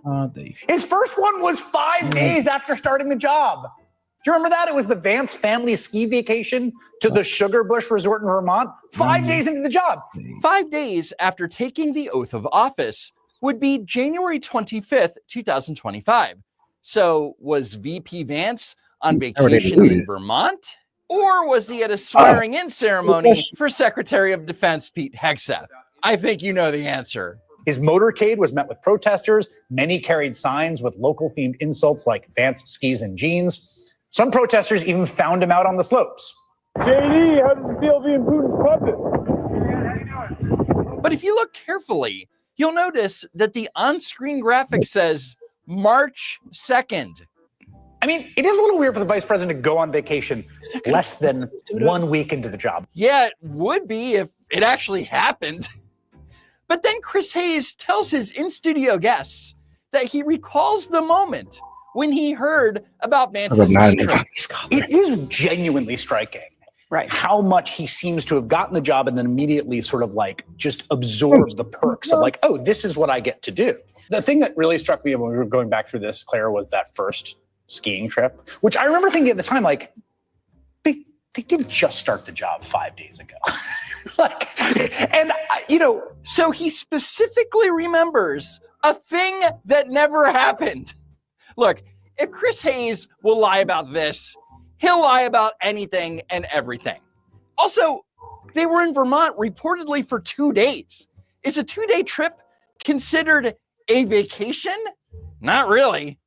His first one was 5 days after starting the job. Do you remember that? It was the Vance family ski vacation to the Sugar Bush Resort in Vermont. 5 days into the job. 5 days after taking the oath of office would be January 25th, 2025. So was VP Vance on vacation in Vermont? Or was he at a swearing-in ceremony for Secretary of Defense Pete Hegseth? I think you know the answer. His motorcade was met with protesters. Many carried signs with local-themed insults like Vance skis and jeans. Some protesters even found him out on the slopes. JD, how does it feel being Putin's puppet? But if you look carefully, you'll notice that the on-screen graphic says March 2nd. I mean, it is a little weird for the vice president to go on vacation less than 1 week into the job. Yeah, it would be if it actually happened. But then Chris Hayes tells his in-studio guests that he recalls the moment when he heard about Vance's nature. It is genuinely striking, right? How much he seems to have gotten the job and then immediately sort of just absorbed the perks of oh, this is what I get to do. The thing that really struck me when we were going back through this, Claire, was that first skiing trip, which I remember thinking at the time, they didn't just start the job 5 days ago. So he specifically remembers a thing that never happened. Look, if Chris Hayes will lie about this, he'll lie about anything and everything. Also, they were in Vermont reportedly for 2 days. Is a 2-day trip considered a vacation? Not really.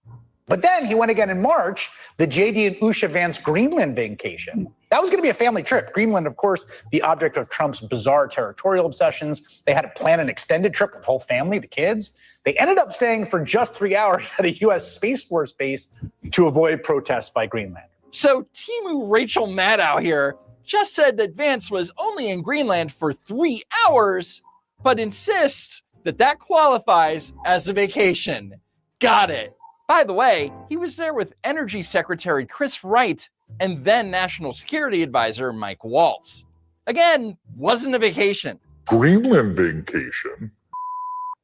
But then he went again in March, the JD and Usha Vance Greenland vacation. That was going to be a family trip. Greenland, of course, the object of Trump's bizarre territorial obsessions. They had to plan an extended trip with the whole family, the kids. They ended up staying for just 3 hours at a U.S. Space Force base to avoid protests by Greenland. So Timu Rachel Maddow here just said that Vance was only in Greenland for 3 hours, but insists that that qualifies as a vacation. Got it. By the way, he was there with Energy Secretary Chris Wright and then National Security Advisor Mike Waltz. Again, wasn't a vacation. Greenland vacation.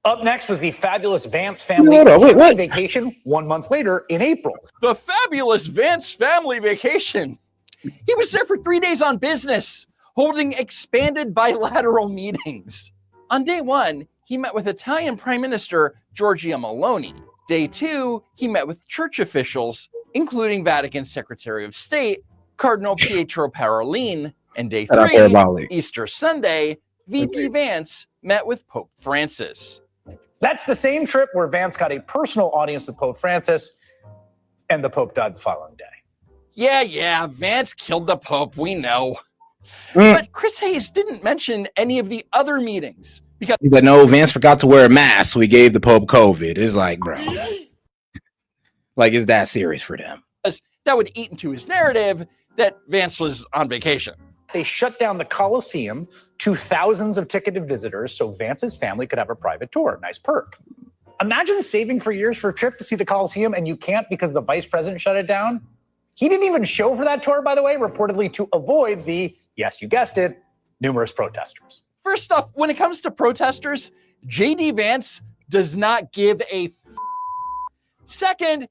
Up next was the fabulous Vance family vacation 1 month later in April. The fabulous Vance family vacation. He was there for 3 days on business, holding expanded bilateral meetings. On day one, he met with Italian Prime Minister Giorgia Meloni. Day two, he met with church officials, including Vatican Secretary of State, Cardinal Pietro Parolin. And day three, Easter Sunday, VP Vance met with Pope Francis. That's the same trip where Vance got a personal audience with Pope Francis, and the Pope died the following day. Yeah, Vance killed the Pope, we know. But Chris Hayes didn't mention any of the other meetings. Because he said, no, Vance forgot to wear a mask, so we gave the Pope COVID. It's like, bro. Like, is that serious for them? That would eat into his narrative that Vance was on vacation. They shut down the Coliseum to thousands of ticketed visitors so Vance's family could have a private tour. Nice perk. Imagine saving for years for a trip to see the Coliseum and you can't because the vice president shut it down. He didn't even show for that tour, by the way, reportedly to avoid the, yes, you guessed it, numerous protesters. First off, when it comes to protesters, JD Vance does not give a Second,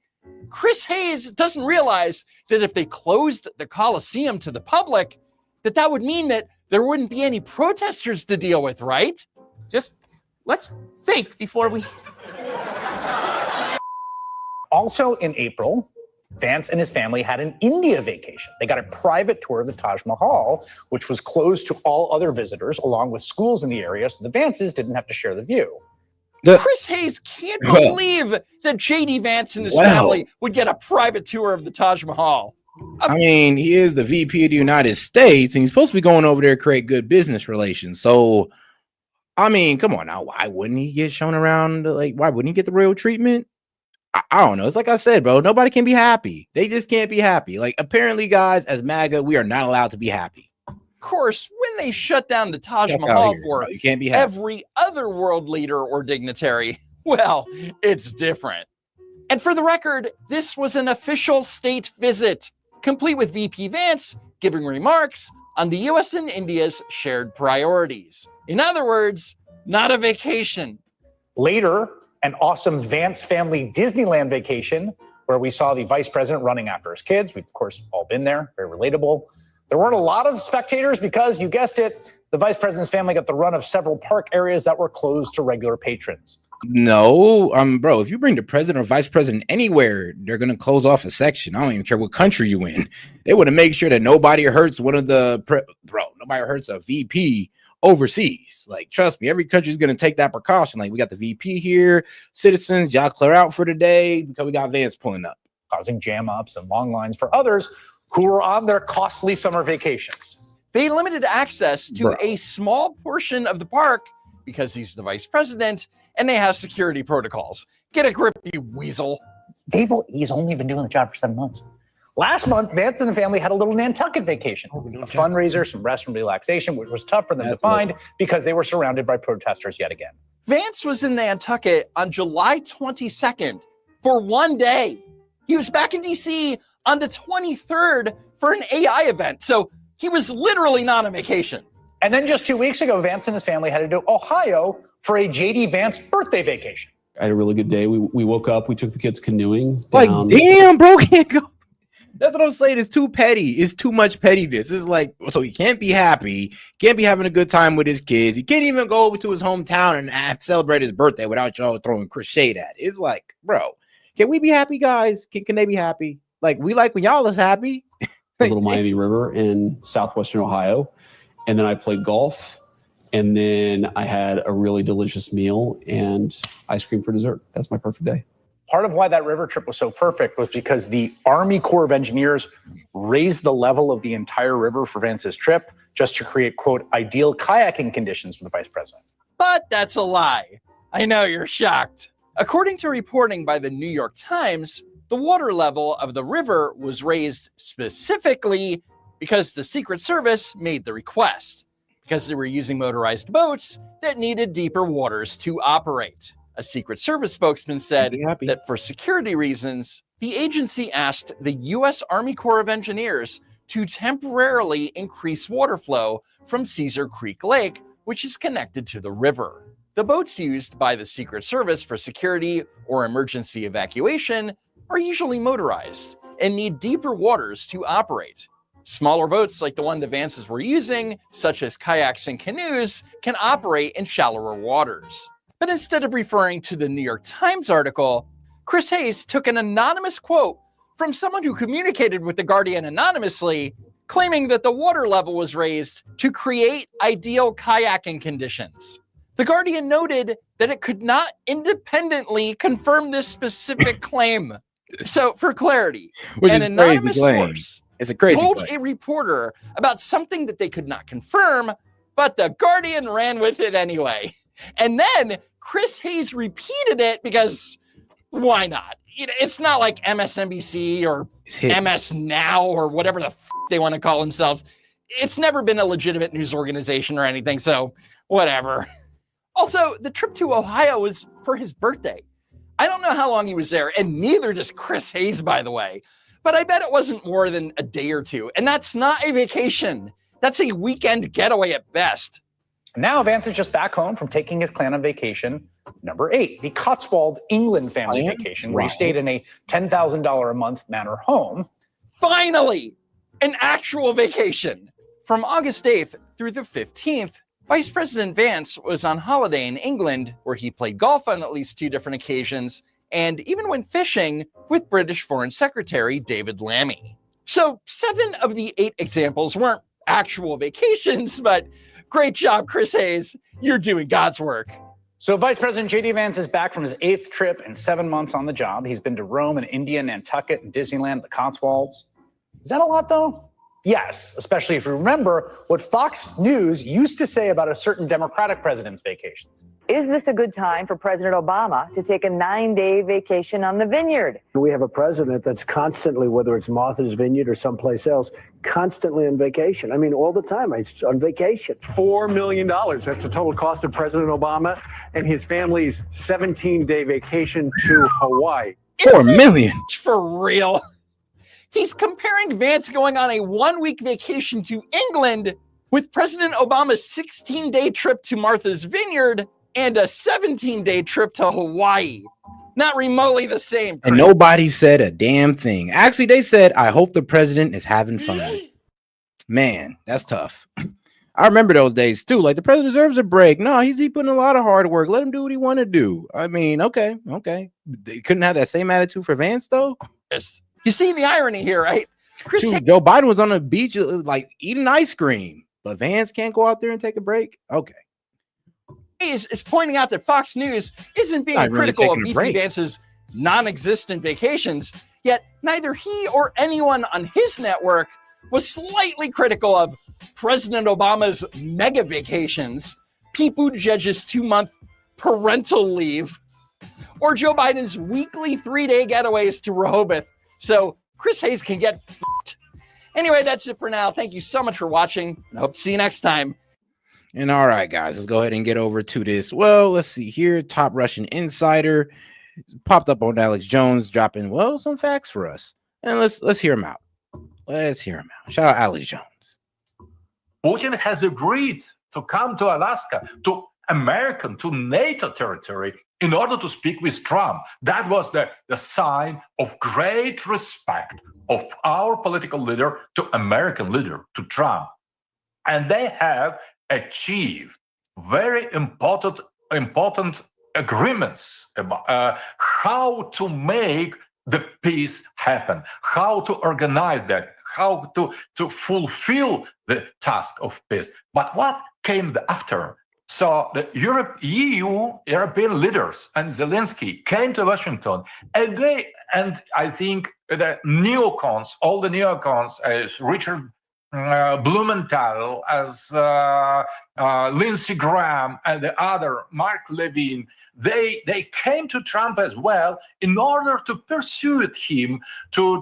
Chris Hayes doesn't realize that if they closed the Coliseum to the public, that would mean that there wouldn't be any protesters to deal with, right? Just let's think before we... Also in April, Vance and his family had an India vacation. They got a private tour of the Taj Mahal, which was closed to all other visitors, along with schools in the area, so the Vances didn't have to share the view. Chris Hayes can't believe that JD Vance and his family would get a private tour of the Taj Mahal. I mean, he is the VP of the United States, and he's supposed to be going over there to create good business relations. So, I mean, come on now. Why wouldn't he get shown around? Like, why wouldn't he get the royal treatment? I don't know. It's like I said, bro. Nobody can be happy. They just can't be happy. Like, apparently, guys, as MAGA, we are not allowed to be happy. Of course, when they shut down the Taj Mahal here, for you can't be happy. Every other world leader or dignitary, well, it's different. And for the record, this was an official state visit, complete with VP Vance giving remarks on the US and India's shared priorities. In other words, not a vacation. Later, an awesome Vance family Disneyland vacation where we saw the vice president running after his kids. We've, of course, all been there. Very relatable. There weren't a lot of spectators because, you guessed it, the vice president's family got the run of several park areas that were closed to regular patrons. No, bro, if you bring the president or vice president anywhere, they're going to close off a section. I don't even care what country you in. They want to make sure that nobody hurts one of the, nobody hurts a VP overseas. Like, trust me, every country is going to take that precaution. Like, we got the VP here, citizens, y'all clear out for the day because we got Vance pulling up. Causing jam-ups and long lines for others who were on their costly summer vacations. They limited access to a small portion of the park because he's the vice president and they have security protocols. Get a grip, you weasel. He's only been doing the job for 7 months. Last month, Vance and the family had a little Nantucket vacation, a fundraiser, some rest and relaxation, which was tough for them to find because they were surrounded by protesters yet again. Vance was in Nantucket on July 22nd for 1 day. He was back in DC on the 23rd for an AI event. So he was literally not on vacation. And then just 2 weeks ago, Vance and his family headed to Ohio for a JD Vance birthday vacation. I had a really good day. We woke up, we took the kids canoeing. Like, damn, bro, can't go. That's what I'm saying. It's too petty. It's too much pettiness. It's like, so he can't be happy, can't be having a good time with his kids. He can't even go over to his hometown and celebrate his birthday without y'all throwing shade at it. It's like, bro, can we be happy, guys? Can they be happy? Like, we like when y'all is happy. The Little Miami River in southwestern Ohio. And then I played golf. And then I had a really delicious meal and ice cream for dessert. That's my perfect day. Part of why that river trip was so perfect was because the Army Corps of Engineers raised the level of the entire river for Vance's trip just to create, quote, ideal kayaking conditions for the vice president. But that's a lie. I know you're shocked. According to reporting by the New York Times, the water level of the river was raised specifically because the Secret Service made the request, because they were using motorized boats that needed deeper waters to operate. A Secret Service spokesman said that for security reasons, the agency asked the U.S. Army Corps of Engineers to temporarily increase water flow from Cedar Creek Lake, which is connected to the river. The boats used by the Secret Service for security or emergency evacuation are usually motorized and need deeper waters to operate. Smaller boats like the one the Vances were using, such as kayaks and canoes, can operate in shallower waters. But instead of referring to the New York Times article, Chris Hayes took an anonymous quote from someone who communicated with The Guardian anonymously, claiming that the water level was raised to create ideal kayaking conditions. The Guardian noted that it could not independently confirm this specific claim. So, for clarity, an anonymous source told a reporter about something that they could not confirm, but The Guardian ran with it anyway. And then Chris Hayes repeated it because why not? It's not like MSNBC or MS Now or whatever the they want to call themselves. It's never been a legitimate news organization or anything, so whatever. Also, the trip to Ohio was for his birthday. I don't know how long he was there, and neither does Chris Hayes, by the way. But I bet it wasn't more than a day or two. And that's not a vacation. That's a weekend getaway at best. Now Vance is just back home from taking his clan on vacation number 8, the Cotswold, England family vacation, where he stayed in a $10,000 a month manor home. Finally, an actual vacation. From August 8th through the 15th, Vice President Vance was on holiday in England, where he played golf on at least 2 different occasions, and even went fishing with British Foreign Secretary David Lammy. So 7 of the 8 examples weren't actual vacations, but great job, Chris Hayes. You're doing God's work. So Vice President J.D. Vance is back from his 8th trip in 7 months on the job. He's been to Rome and India, Nantucket, and Disneyland, the Cotswolds. Is that a lot, though? Yes, especially if you remember what Fox News used to say about a certain Democratic president's vacations. Is this a good time for President Obama to take a 9-day vacation on the vineyard? We have a president that's constantly, whether it's Martha's Vineyard or someplace else, constantly on vacation. I mean, all the time, it's on vacation. $4 million. That's the total cost of President Obama and his family's 17-day vacation to Hawaii. $4 million. For real. He's comparing Vance going on a 1-week vacation to England with President Obama's 16-day trip to Martha's Vineyard and a 17-day trip to Hawaii. Not remotely the same. And nobody said a damn thing. Actually, they said, I hope the president is having fun. Man, that's tough. I remember those days too. Like, the president deserves a break. No, he's putting a lot of hard work. Let him do what he want to do. I mean, okay. They couldn't have that same attitude for Vance, though. Yes. You see the irony here, right? Joe Biden was on the beach, like, eating ice cream, but Vance can't go out there and take a break. Okay. Is pointing out that Fox News isn't being critical of VP Vance's non-existent vacations, yet neither he or anyone on his network was slightly critical of President Obama's mega vacations, Pete Buttigieg's 2-month parental leave, or Joe Biden's weekly 3-day getaways to Rehoboth. So Chris Hayes can get f***ed. Anyway, that's it for now. Thank you so much for watching. I hope to see you next time. And all right, guys, let's go ahead and get over to this. Well, let's see here. Top Russian insider popped up on Alex Jones, dropping, well, some facts for us. And let's hear him out. Let's hear him out. Shout out Alex Jones. Putin has agreed to come to Alaska, to to NATO territory, in order to speak with Trump. That was the sign of great respect of our political leader to American leader, to Trump. And they have achieved very important agreements about how to make the peace happen, how to organize that, how to fulfill the task of peace. But what came after? So the European leaders and Zelensky came to Washington, and I think the neocons, all the neocons, as Richard Blumenthal, as Lindsey Graham, and the other Mark Levin, they came to Trump as well in order to persuade him to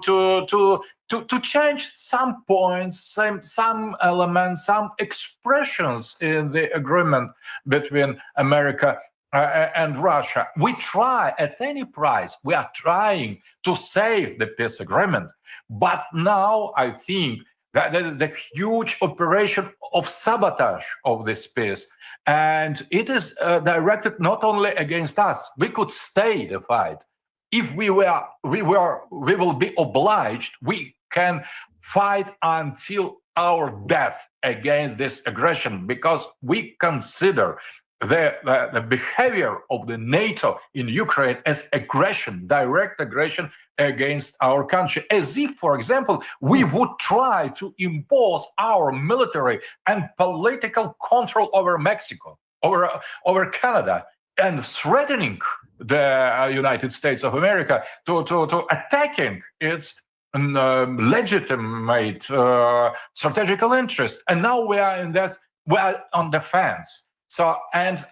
change some points, some elements, some expressions in the agreement between America and Russia. We try at any price. We are trying to save the peace agreement, but now I think that there is the huge operation of sabotage of this peace, and it is directed not only against us. We could stay the fight. If we will be obliged. We can fight until our death against this aggression, because we consider the behavior of the NATO in Ukraine as aggression, direct aggression against our country, as if, for example, we would try to impose our military and political control over Mexico, over Canada, and threatening the United States of America to attacking its legitimate strategical interest. And now we are in this, we are on defense. So, and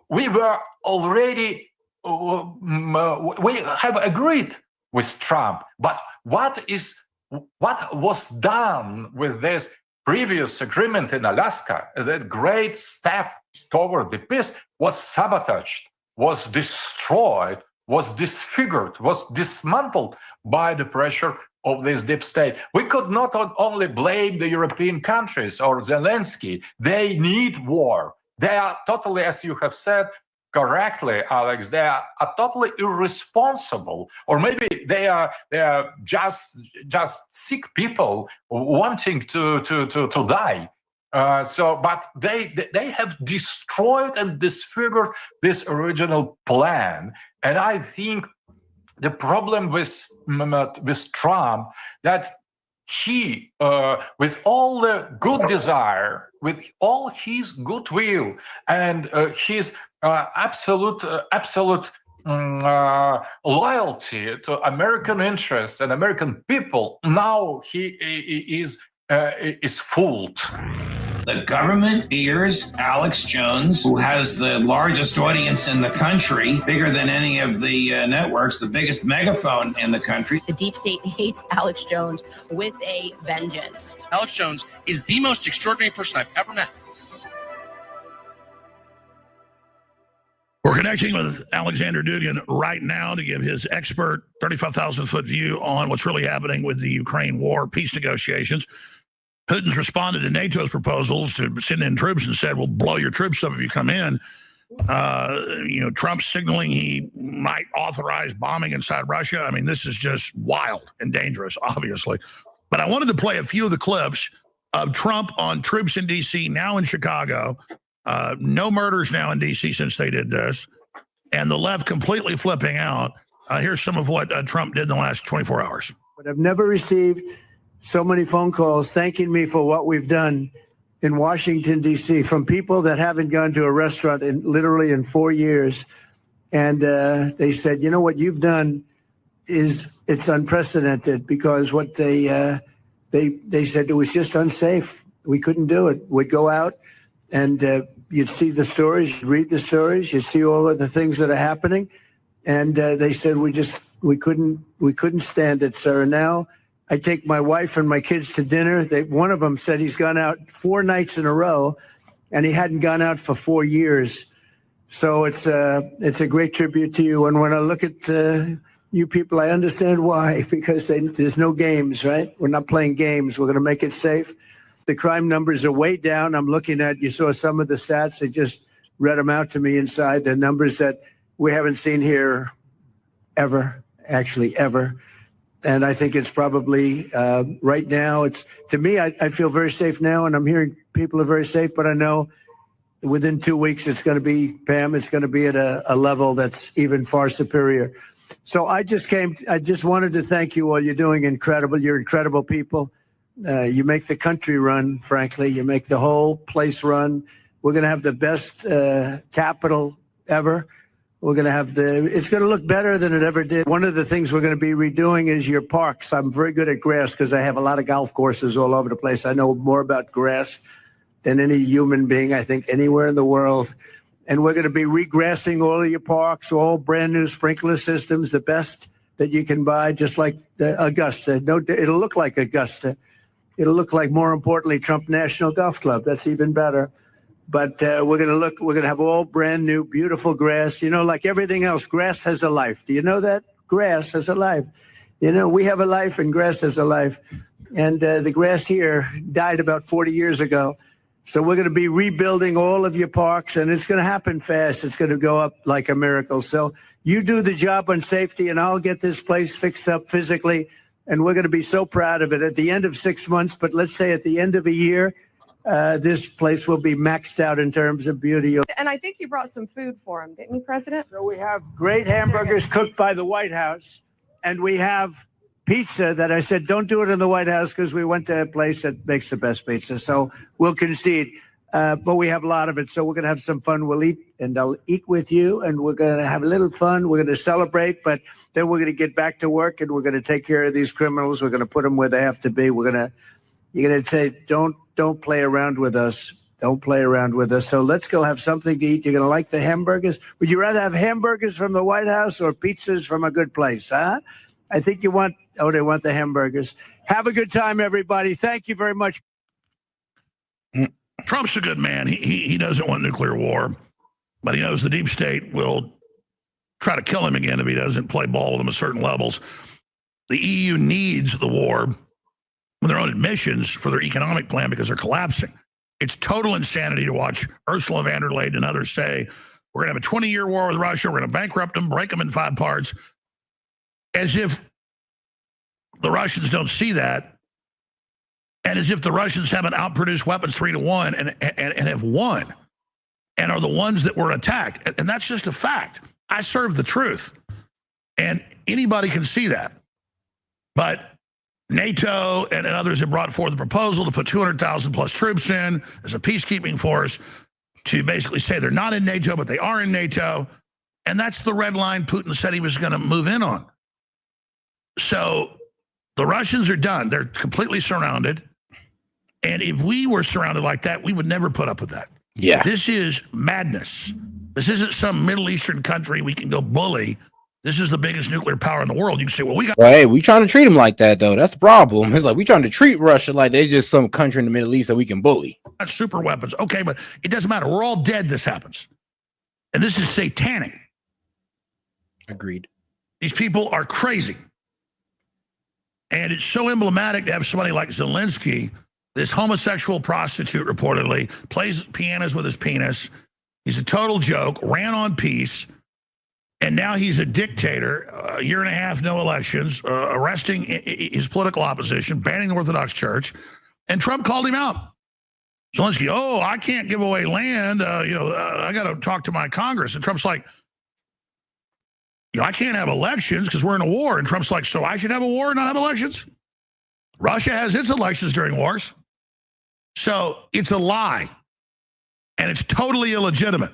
we were already, we have agreed with Trump, but what was done with this previous agreement in Alaska, that great step toward the peace, was sabotaged, was destroyed, was disfigured, was dismantled by the pressure of this deep state. We could not only blame the European countries or Zelensky. They need war. They are totally, as you have said correctly, Alex, they are totally irresponsible, or maybe they are just sick people wanting to die. But they have destroyed and disfigured this original plan, and I think the problem with Trump, that he, with all the good desire, with all his goodwill and his absolute loyalty to American interests and American people, now he is fooled. The government ears Alex Jones, who has the largest audience in the country, bigger than any of the networks, the biggest megaphone in the country. The deep state hates Alex Jones with a vengeance. Alex Jones is the most extraordinary person I've ever met. We're connecting with Alexander Dugin right now to give his expert 35,000-foot view on what's really happening with the Ukraine war peace negotiations. Putin's responded to NATO's proposals to send in troops and said, we'll blow your troops up if you come in. Trump's signaling he might authorize bombing inside Russia. I mean, this is just wild and dangerous, obviously. But I wanted to play a few of the clips of Trump on troops in D.C., now in Chicago. No murders now in D.C. since they did this. And the left completely flipping out. Here's some of what Trump did in the last 24 hours. But I've never received so many phone calls thanking me for what we've done in Washington, D.C., from people that haven't gone to a restaurant literally in 4 years. And they said, you know, what you've done it's unprecedented, because what they said, it was just unsafe. We couldn't do it. We'd go out and you'd see the stories, you'd read the stories, you'd see all of the things that are happening. And they said, we couldn't stand it, sir. And now I take my wife and my kids to dinner. One of them said he's gone out 4 nights in a row, and he hadn't gone out for 4 years. So it's a great tribute to you. And when I look at you people, I understand why, because there's no games, right? We're not playing games. We're going to make it safe. The crime numbers are way down. I'm looking at, you saw some of the stats. They just read them out to me inside. The numbers that we haven't seen here ever. And I think it's probably right now, to me, I feel very safe now, and I'm hearing people are very safe, but I know within 2 weeks it's going to be, Pam, it's going to be at a level that's even far superior. So I just wanted to thank you all. You're doing incredible. You're incredible people. You make the country run, frankly. You make the whole place run. We're going to have the best Capitol ever. We're going to have it's going to look better than it ever did. One of the things we're going to be redoing is your parks. I'm very good at grass because I have a lot of golf courses all over the place. I know more about grass than any human being, I think, anywhere in the world. And we're going to be regrassing all of your parks, all brand new sprinkler systems, the best that you can buy, just like the Augusta. No, it'll look like Augusta. It'll look like, more importantly, Trump National Golf Club. That's even better. But we're going to have all brand new, beautiful grass. You know, like everything else, grass has a life. Do you know that? Grass has a life. You know, we have a life and grass has a life. And the grass here died about 40 years ago. So we're going to be rebuilding all of your parks, and it's going to happen fast. It's going to go up like a miracle. So you do the job on safety, and I'll get this place fixed up physically. And we're going to be so proud of it at the end of 6 months. But let's say at the end of a year, this place will be maxed out in terms of beauty. And I think you brought some food for him, didn't you, President? So we have great hamburgers cooked by the White House, and we have pizza that I said, don't do it in the White House because we went to a place that makes the best pizza. So we'll concede. But we have a lot of it. So we're going to have some fun. We'll eat, and I'll eat with you, and we're going to have a little fun. We're going to celebrate, but then we're going to get back to work, and we're going to take care of these criminals. We're going to put them where they have to be. You're going to say, don't play around with us. Don't play around with us. So let's go have something to eat. You're going to like the hamburgers. Would you rather have hamburgers from the White House or pizzas from a good place, huh? I think they want the hamburgers. Have a good time, everybody. Thank you very much. Trump's a good man. He doesn't want nuclear war, but he knows the deep state will try to kill him again if he doesn't play ball with them at certain levels. The EU needs the war with their own admissions for their economic plan because they're collapsing. It's total insanity to watch Ursula von der Leyen and others say, we're going to have a 20-year war with Russia. We're going to bankrupt them, break them in 5 parts, as if the Russians don't see that, and as if the Russians haven't outproduced weapons 3-1 and have won and are the ones that were attacked. And that's just a fact. I serve the truth, and anybody can see that. But NATO and others have brought forward the proposal to put 200,000 plus troops in as a peacekeeping force to basically say they're not in NATO, but they are in NATO. And that's the red line Putin said he was going to move in on. So the Russians are done. They're completely surrounded. And if we were surrounded like that, we would never put up with that. Yeah. This is madness. This isn't some Middle Eastern country we can go bully. This is the biggest nuclear power in the world. You can say, well, we got... Well, hey, we trying to treat them like that, though. That's the problem. It's like we trying to treat Russia like they're just some country in the Middle East that we can bully. That's super weapons. Okay, but it doesn't matter. We're all dead. This happens. And this is satanic. Agreed. These people are crazy. And it's so emblematic to have somebody like Zelensky, this homosexual prostitute reportedly, plays pianos with his penis. He's a total joke, ran on peace. And now he's a dictator, a year and a half, no elections, arresting his political opposition, banning the Orthodox Church. And Trump called him out. Zelensky, I can't give away land. I got to talk to my Congress. And Trump's like, I can't have elections because we're in a war. And Trump's like, so I should have a war and not have elections? Russia has its elections during wars. So it's a lie. And it's totally illegitimate.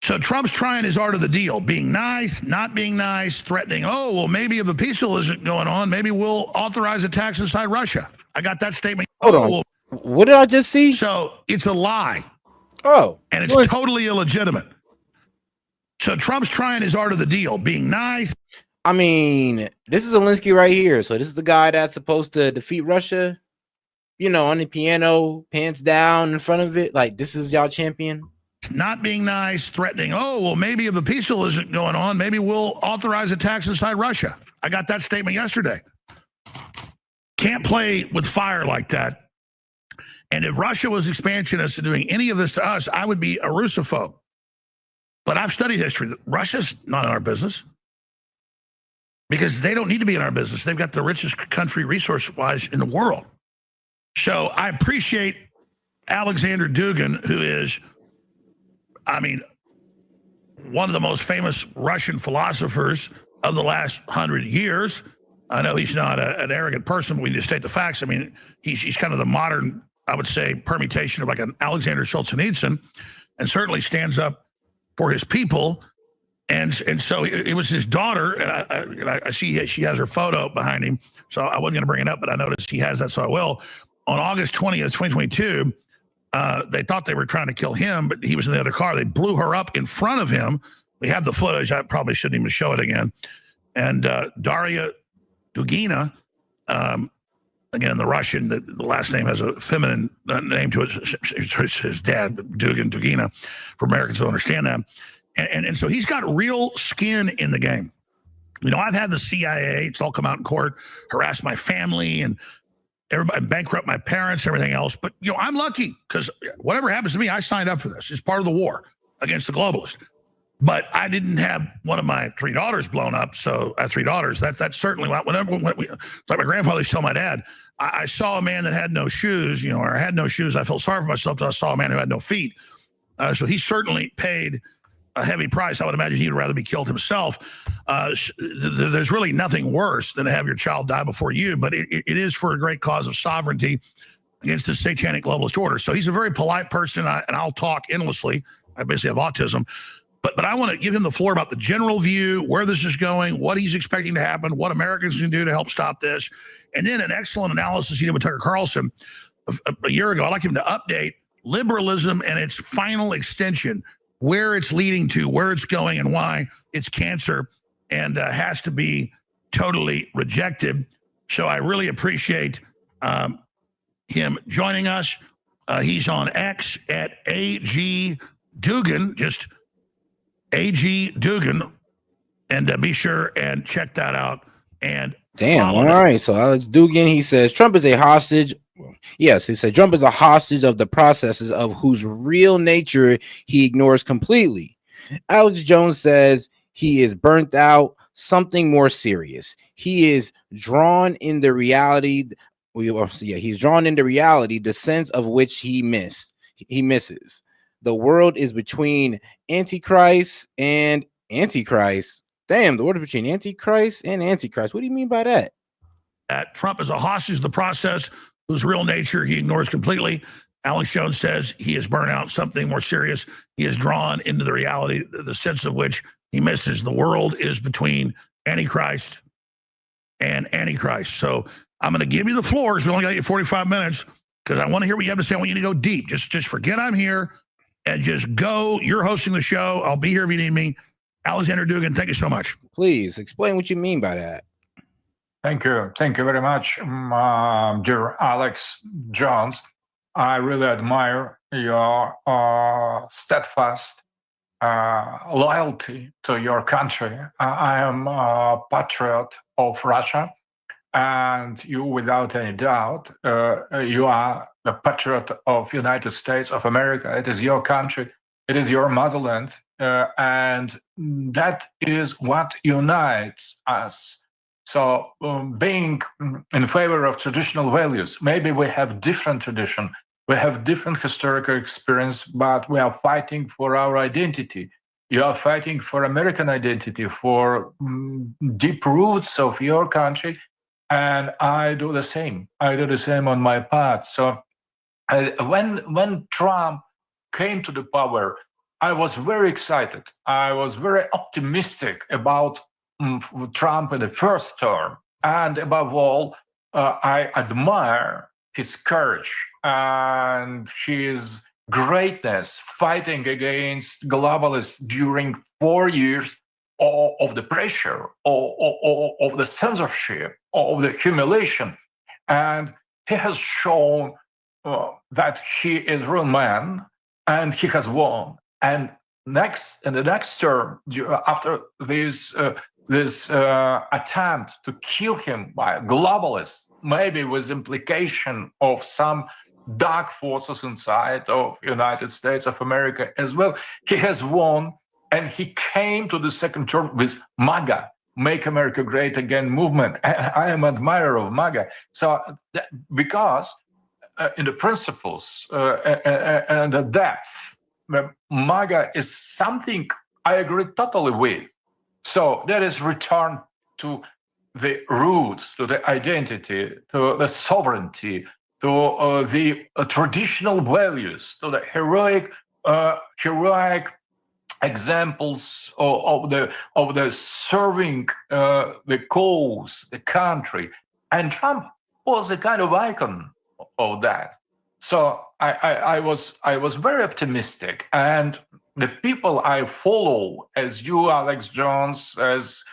So Trump's trying his art of the deal, being nice, not being nice, threatening, maybe if the peace deal isn't going on, maybe we'll authorize attacks inside Russia. I got that statement. Hold on. What did I just see? So it's a lie. Oh. And it's totally illegitimate. So Trump's trying his art of the deal, being nice. I mean, this is Zelensky right here. So this is the guy that's supposed to defeat Russia, on the piano, pants down in front of it. Like, this is y'all champion. Not being nice, threatening, maybe if the peace deal isn't going on, maybe we'll authorize attacks inside Russia. I got that statement yesterday. Can't play with fire like that. And if Russia was expansionist and doing any of this to us, I would be a Russophobe. But I've studied history. Russia's not in our business because they don't need to be in our business. They've got the richest country resource-wise in the world. So I appreciate Alexander Dugin, who is, one of the most famous Russian philosophers of the last 100 years. I know he's not an arrogant person, but we need to state the facts. He's kind of the modern I would say, permutation of like an Alexander Solzhenitsyn, and certainly stands up for his people. And so it was his daughter, and I see she has her photo behind him, so I wasn't going to bring it up, but I noticed he has that, so I will. On August 20th, 2022, they thought they were trying to kill him, but he was in the other car. They blew her up in front of him. We have the footage. I probably shouldn't even show it again. And Daria Dugina, again, the Russian, the last name has a feminine name to it. His dad, Dugina, for Americans who understand that. And so he's got real skin in the game. You know, I've had the CIA, it's all come out in court, harass my family and everybody, bankrupt my parents, everything else. But, you know, I'm lucky because whatever happens to me, I signed up for this. It's part of the war against the globalists. But I didn't have one of my 3 daughters blown up. So I have 3 daughters. That's certainly like my grandfather used to tell my dad, I saw a man that had no shoes, you know, or had no shoes. I felt sorry for myself till I saw a man who had no feet. So he certainly paid a heavy price. I would imagine he would rather be killed himself. There's really nothing worse than to have your child die before you, but it is for a great cause of sovereignty against the satanic globalist order. So he's a very polite person, and I'll talk endlessly. I basically have autism. But I want to give him the floor about the general view, where this is going, what he's expecting to happen, what Americans can do to help stop this. And then an excellent analysis he did with Tucker Carlson a year ago. I'd like him to update liberalism and its final extension, where it's leading to, where it's going, and why it's cancer and has to be totally rejected. So I really appreciate him joining us. He's on X at AG Dugan, just AG Dugan, and be sure and check that out. And damn, all right. So Alex Dugan, he says Trump is a hostage. Yes, he said Trump is a hostage of the processes of whose real nature he ignores completely. Alex Jones says he is burnt out, something more serious. He is drawn in the reality. He's drawn into reality, the sense of which he misses. The world is between Antichrist and Antichrist. Damn, the world is between Antichrist and Antichrist. What do you mean by that? Trump is a hostage of the process whose real nature he ignores completely. Alex Jones says he is burnt out, something more serious. He is drawn into the reality, the sense of which he misses. The world is between Antichrist and Antichrist. So I'm going to give you the floor because we only got you 45 minutes because I want to hear what you have to say. I want you to go deep. Just forget I'm here and just go. You're hosting the show. I'll be here if you need me. Alexander Dugan, thank you so much. Please explain what you mean by that. Thank you. Thank you very much, dear Alex Jones. I really admire your steadfast loyalty to your country. I am a patriot of Russia, and you, without any doubt, you are the patriot of United States of America. It is your country. It is your motherland. And that is what unites us. So being in favor of traditional values, maybe we have different tradition, we have different historical experience, but we are fighting for our identity. You are fighting for American identity, for deep roots of your country, and I do the same. I do the same on my part. So when Trump came to the power, I was very excited. I was very optimistic about Trump in the first term. And above all, I admire his courage and his greatness fighting against globalists during 4 years of the pressure, of the censorship, of the humiliation. And he has shown that he is a real man and he has won. And in the next term, after this attempt to kill him by globalists, maybe with implication of some dark forces inside of United States of America as well, he has won, and he came to the second term with MAGA, Make America Great Again movement. I am an admirer of MAGA. So because in the principles and the depth, MAGA is something I agree totally with. So there is return to the roots, to the identity, to the sovereignty to the traditional values, to the heroic examples of the serving the cause, the country, and Trump was a kind of icon of that. So I was very optimistic, and the people I follow, as you, Alex Jones, as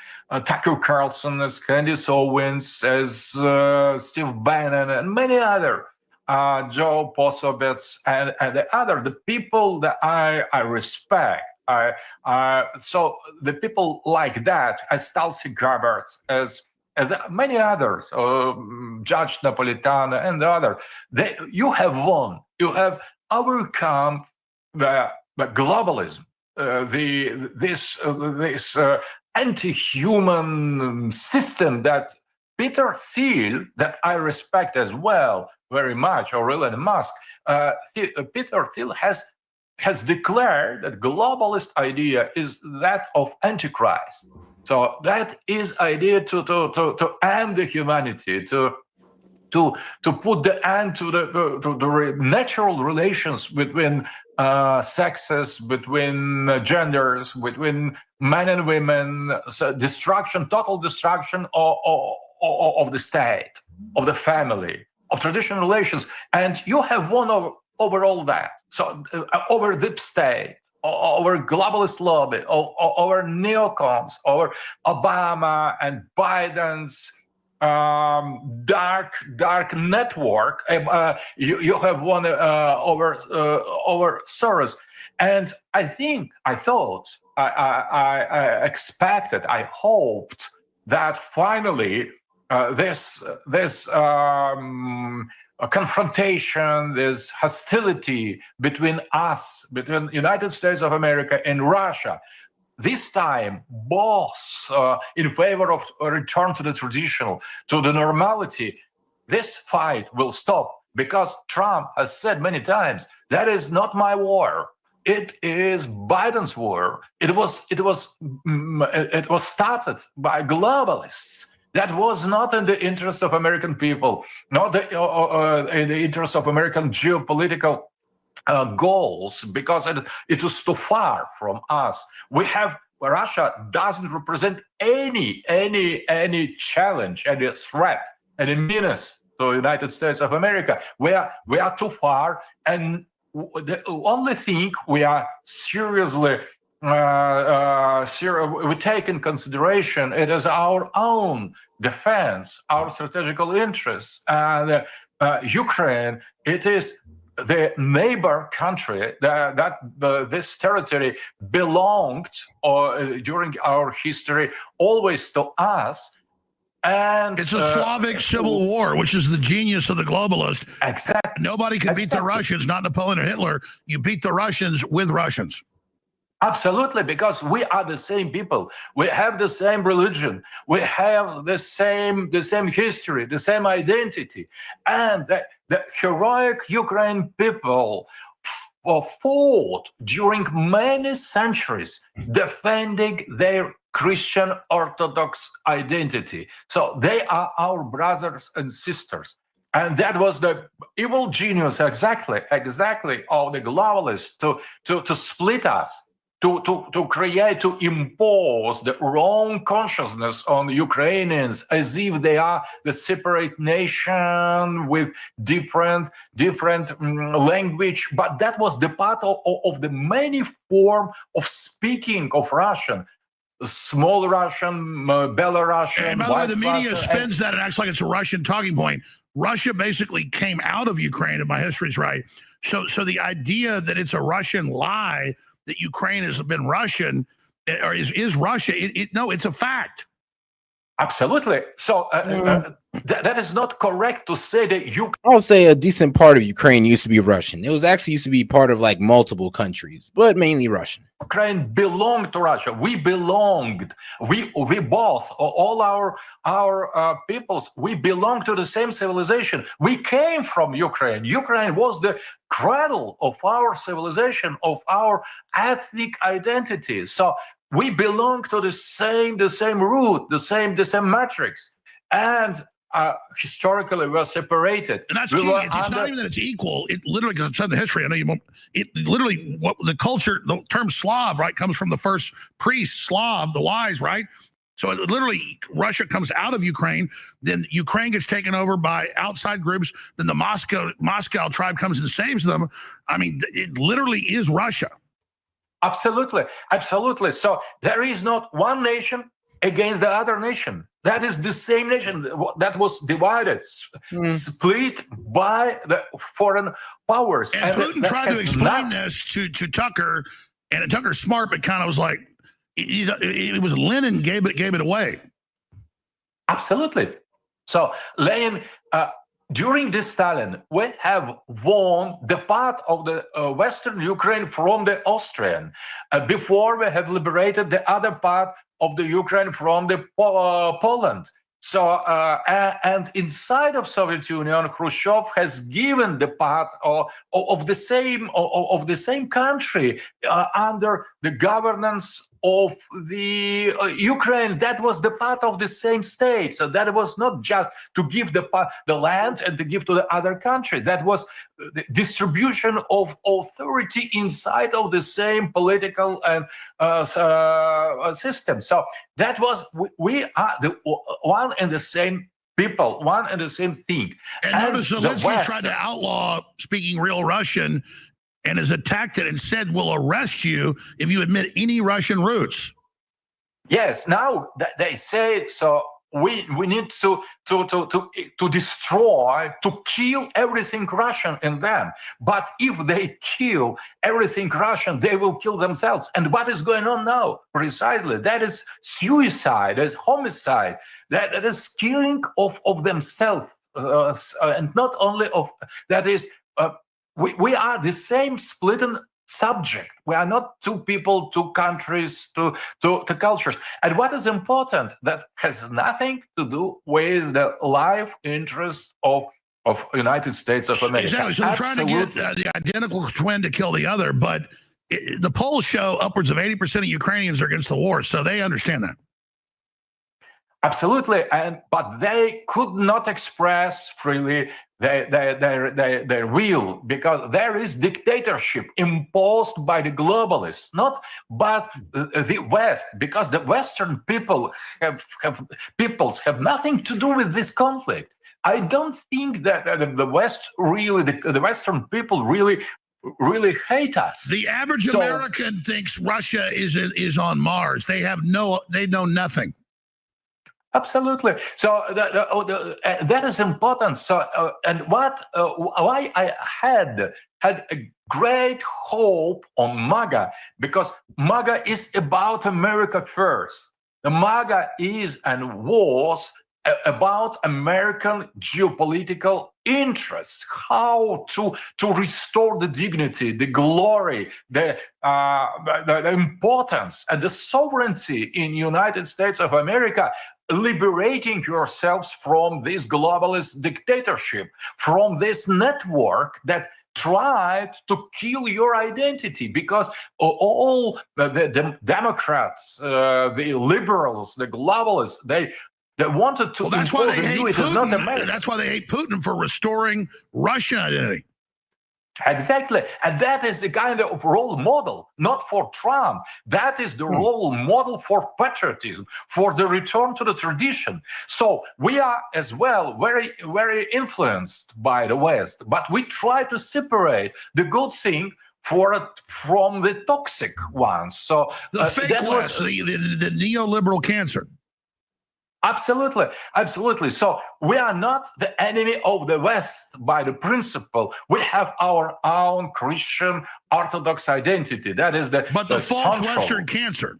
Tucker Carlson, as Candace Owens, as Steve Bannon, and many other, Joe Posovets, and the people that I respect. So the people like that, as Tulsi Gabbard, as many others, Judge Napolitano and the other, you have won. You have overcome the globalism, this anti-human system that Peter Thiel, that I respect as well very much, or Elon Musk, Peter Thiel has declared that globalist idea is that of Antichrist. So that is idea to end the humanity, to put the end to the natural relations between sexes, between genders, between men and women, so destruction, total destruction of the state, of the family, of traditional relations. And you have won over all that. So over deep state, over globalist lobby, over neocons, over Obama and Biden's dark network. You have won over Soros, and I expected, I hoped that finally this confrontation, this hostility between us, between United States of America and Russia, this time both in favor of a return to the traditional, to the normality, this fight will stop, because Trump has said many times, that is not my war. It is Biden's war. It was started by globalists. That was not in the interest of American people, not in the interest of American geopolitical goals, because it was too far from us. Russia doesn't represent any challenge, any threat, any menace to the United States of America. We are too far, and the only thing we are seriously we take in consideration, it is our own defense, our strategical interests. And Ukraine, it is the neighbor country that this territory belonged during our history always to us. And it's a Slavic civil war, which is the genius of the globalist. Exactly. Nobody can beat the Russians, not Napoleon or Hitler. You beat the Russians with Russians. Absolutely, because we are the same people. We have the same religion. We have the same history, the same identity. And the heroic Ukraine people fought during many centuries defending their Christian Orthodox identity. So they are our brothers and sisters. And that was the evil genius exactly of the globalists to split us, to create, to impose the wrong consciousness on Ukrainians as if they are the separate nation with different language. But that was the part of the many form of speaking of Russian. Small Russian, Belarusian. And by the way, the media spins that and acts like it's a Russian talking point. Russia basically came out of Ukraine, if my history's right. So the idea that it's a Russian lie that Ukraine has been Russian or is Russia, no, it's a fact. Absolutely. So that is not correct to say that I would say a decent part of Ukraine used to be Russian. It was actually used to be part of like multiple countries, but mainly Russian. Ukraine belonged to Russia. We belonged. We both, all our peoples, we belong to the same civilization. We came from Ukraine. Ukraine was the cradle of our civilization, of our ethnic identity. So we belong to the same root, the same matrix. And historically were separated. And that's We key. were It's under- not even that it's equal. It literally, because I've said the history, I know you won't. It literally, what the culture, the term Slav, right, comes from the first priest, Slav, the wise, right? So it literally, Russia comes out of Ukraine, then Ukraine gets taken over by outside groups, then the Moscow tribe comes and saves them. I mean, it literally is Russia. Absolutely, absolutely. So there is not one nation against the other nation. That is the same nation that was divided, split by the foreign powers. And Putin tried to explain this to Tucker, and Tucker's smart, but kind of was like, it was Lenin gave it away. Absolutely. So Lenin, during the Stalin, we have won the part of the Western Ukraine from the Austrian before we have liberated the other part of the Ukraine from the Poland. So and inside of Soviet Union, Khrushchev has given the part of the same country under the governance of the Ukraine. That was the part of the same state. So that was not just to give the land and to give to the other country. That was the distribution of authority inside of the same political and system. So that was, we are the one and the same people, one and the same thing. And notice Zelensky tried to outlaw speaking real Russian and has attacked it and said, we'll arrest you if you admit any Russian roots. Yes, now they say, so we need to destroy, to kill everything Russian in them. But if they kill everything Russian, they will kill themselves. And what is going on now? Precisely, that is suicide, that is homicide, that is killing of themselves. And not only of, that is, we are the same splitting subject. We are not two people, two countries, two cultures. And what is important, that has nothing to do with the life interest of United States of America. Exactly. So they're trying to get the identical twin to kill the other, but the polls show upwards of 80% of Ukrainians are against the war, so they understand that. Absolutely, but they could not express freely their will, because there is dictatorship imposed by the globalists, not but the West, because the Western peoples have nothing to do with this conflict. I don't think that the West really, the Western people really hate us. The average American thinks Russia is on Mars. They know nothing. Absolutely. So that is important. So and why I had a great hope on MAGA, because MAGA is about America first. The MAGA is and was about American geopolitical interests, how to restore the dignity, the glory, the importance and the sovereignty in United States of America, liberating yourselves from this globalist dictatorship, from this network that tried to kill your identity, because all the Democrats, the liberals, the globalists, they wanted to. Well, that's why they hate Putin. That's why they hate Putin for restoring Russian identity. Exactly. And that is the kind of role model, not for Trump. That is the role model for patriotism, for the return to the tradition. So we are as well very, very influenced by the West, but we try to separate the good thing from the toxic ones. So the fake West, the neoliberal cancer. Absolutely, absolutely. So we are not the enemy of the West by the principle. We have our own Christian Orthodox identity. That is the false Western cancer.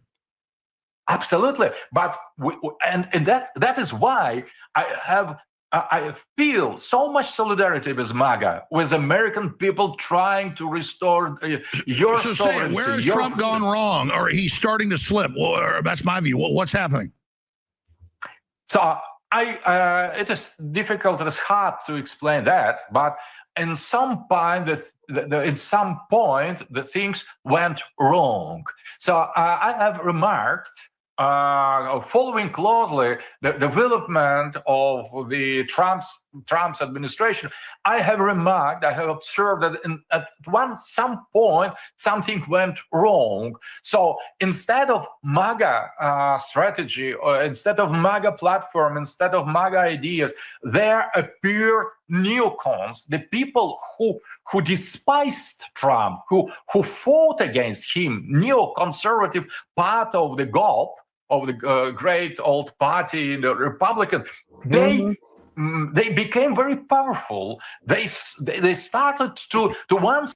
Absolutely, but that is why I feel so much solidarity with MAGA, with American people trying to restore your sovereignty. Where has Trump gone wrong, or he's starting to slip? Well, that's my view. What's happening? So it is difficult, it is hard to explain that, but in some point, the things went wrong. So I have remarked following closely the development of the Trump's administration, I have observed that at some point something went wrong. So instead of MAGA strategy, or instead of MAGA platform, instead of MAGA ideas, there appeared neocons, the people who despised Trump, who fought against him, neoconservative part of the GOP, of the great old party, the Republican. They became very powerful. They started to once.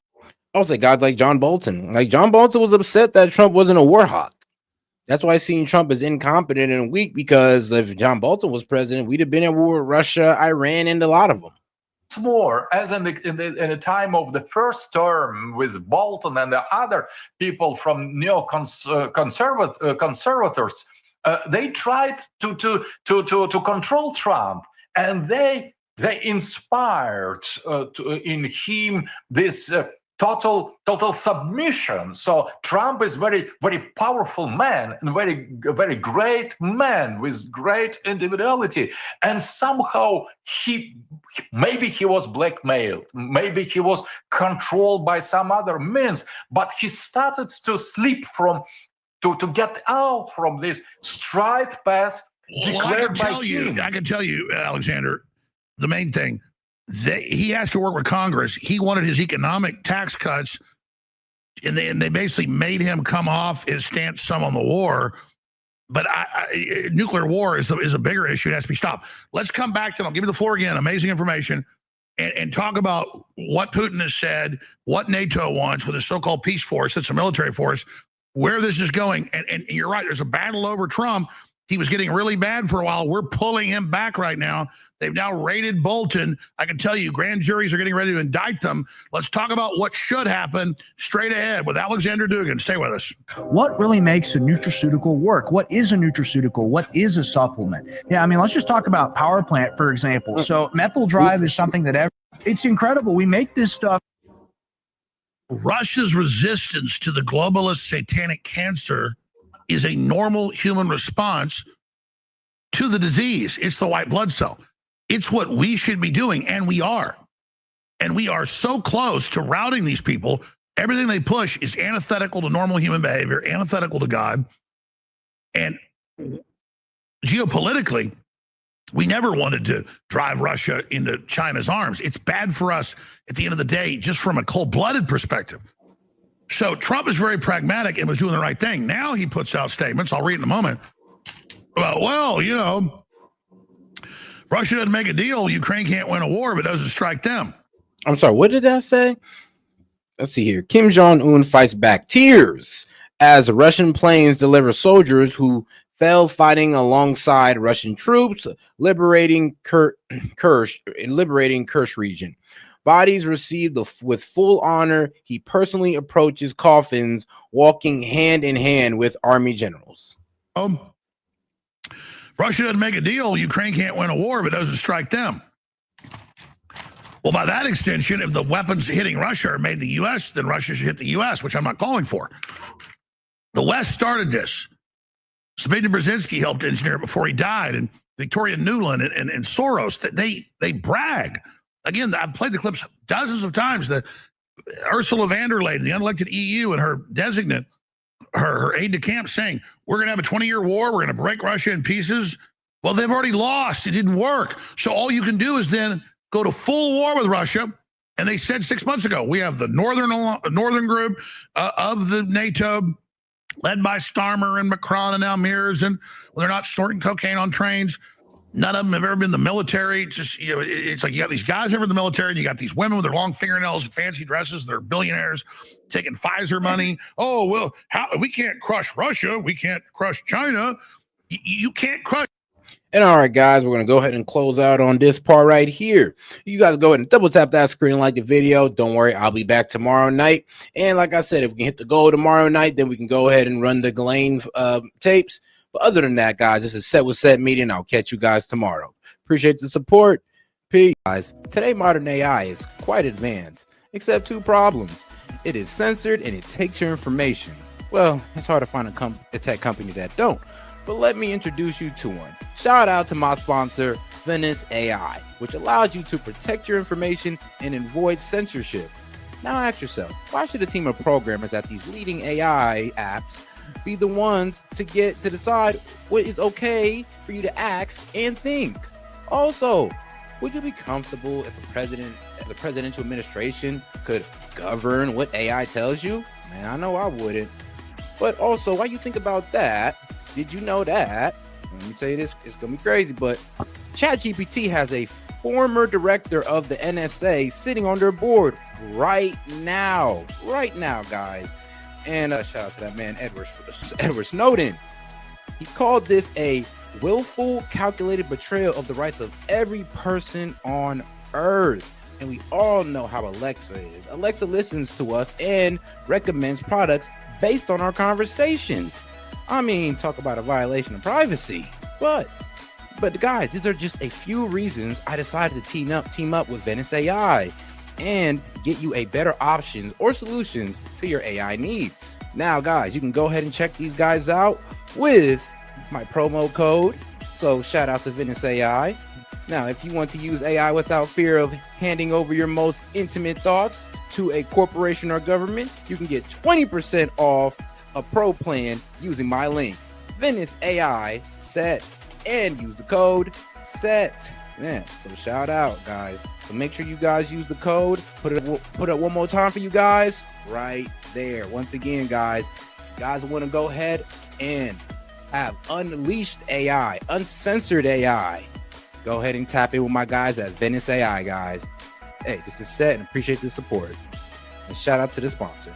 I would say guys like John Bolton. Like John Bolton was upset that Trump wasn't a war hawk. That's why seeing Trump as incompetent and weak, because if John Bolton was president, we'd have been at war with Russia, Iran, and a lot of them. More, as in the time of the first term with Bolton and the other people from conservators, they tried to control Trump, and they inspired in him this total submission. So Trump is very powerful man and very great man with great individuality, and somehow maybe he was blackmailed, maybe he was controlled by some other means, but he started to slip to get out from this straight path declared by him. I can tell you, Alexander, the main thing. He has to work with Congress. He wanted his economic tax cuts, and they basically made him come off his stance some on the war. But nuclear war is a bigger issue. It has to be stopped. Let's come back to, I'll give you the floor again, amazing information, and talk about what Putin has said, what NATO wants with a so-called peace force, that's a military force, where this is going. And you're right, there's a battle over Trump. He was getting really bad for a while. We're pulling him back right now. They've now raided Bolton. I can tell you, grand juries are getting ready to indict them. Let's talk about what should happen straight ahead with Alexander Dugin. Stay with us. What really makes a nutraceutical work? What is a nutraceutical? What is a supplement? Yeah, I mean, let's just talk about power plant, for example. So methyl drive is something that it's incredible. We make this stuff. Russia's resistance to the globalist satanic cancer is a normal human response to the disease. It's the white blood cell. It's what we should be doing, and we are. And we are so close to routing these people. Everything they push is antithetical to normal human behavior, antithetical to God. And geopolitically, we never wanted to drive Russia into China's arms. It's bad for us at the end of the day, just from a cold-blooded perspective. So Trump is very pragmatic and was doing the right thing. Now he puts out statements, I'll read in a moment, about, well, you know, Russia doesn't make a deal, Ukraine can't win a war if it doesn't strike them. I'm sorry, what did that say? Let's see here. Kim Jong-un fights back tears as Russian planes deliver soldiers who fell fighting alongside Russian troops, liberating Kerch region. Bodies received with full honor. He personally approaches coffins, walking hand in hand with army generals. Russia doesn't make a deal, Ukraine can't win a war if it doesn't strike them. Well, by that extension, if the weapons hitting Russia are made in the U.S., then Russia should hit the U.S., which I'm not calling for. The West started this. Zbigniew Brzezinski helped engineer it before he died, and Victoria Nuland and Soros, that they brag. Again, I've played the clips dozens of times. That Ursula von der Leyen, the unelected EU, and her designate, her aide de camp, saying, we're going to have a 20-year war. We're going to break Russia in pieces. Well, they've already lost. It didn't work. So all you can do is then go to full war with Russia. And they said 6 months ago, we have the northern group of the NATO, led by Starmer and Macron and Almirs, and they're not snorting cocaine on trains. None of them have ever been in the military. It's just, you know, it's like you got these guys ever in the military, and you got these women with their long fingernails and fancy dresses. They're billionaires taking Pfizer money. Oh, well, if we can't crush Russia, we can't crush China. You can't crush. And all right, guys, we're going to go ahead and close out on this part right here. You guys go ahead and double tap that screen, like the video. Don't worry, I'll be back tomorrow night. And like I said, if we can hit the goal tomorrow night, then we can go ahead and run the Ghislanie tapes. But other than that, guys, this is Set with Set Media, and I'll catch you guys tomorrow. Appreciate the support. Peace. Guys, today modern AI is quite advanced, except two problems. It is censored and it takes your information. Well, it's hard to find a tech company that don't. but let me introduce you to one. Shout out to my sponsor, Venice AI, which allows you to protect your information and avoid censorship. Now ask yourself, why should a team of programmers at these leading AI apps be the ones to decide what is okay for you to ask and think? Also, would you be comfortable if the presidential administration could govern what AI tells you? Man, I know I wouldn't. But also, while you think about that, did you know that? Let me tell you this, it's gonna be crazy, but ChatGPT has a former director of the NSA sitting on their board right now, guys. And shout out to that man, Edward Snowden. He called this a willful, calculated betrayal of the rights of every person on Earth. And we all know how Alexa is. Alexa listens to us and recommends products based on our conversations. I mean, talk about a violation of privacy. But guys, these are just a few reasons I decided to team up with Venice AI and get you a better options or solutions to your AI needs. Now, guys, you can go ahead and check these guys out with my promo code. So shout out to Venice AI. Now, if you want to use AI without fear of handing over your most intimate thoughts to a corporation or government, you can get 20% off a pro plan using my link, Venice AI SET, and use the code SET. Man, so shout out, guys. So make sure you guys use the code. Put it up one more time for you guys right there. Once again, guys, if you guys want to go ahead and have unleashed AI, uncensored AI, go ahead and tap in with my guys at Venice AI, guys. Hey, this is S.E.T and appreciate the support. And shout out to the sponsor.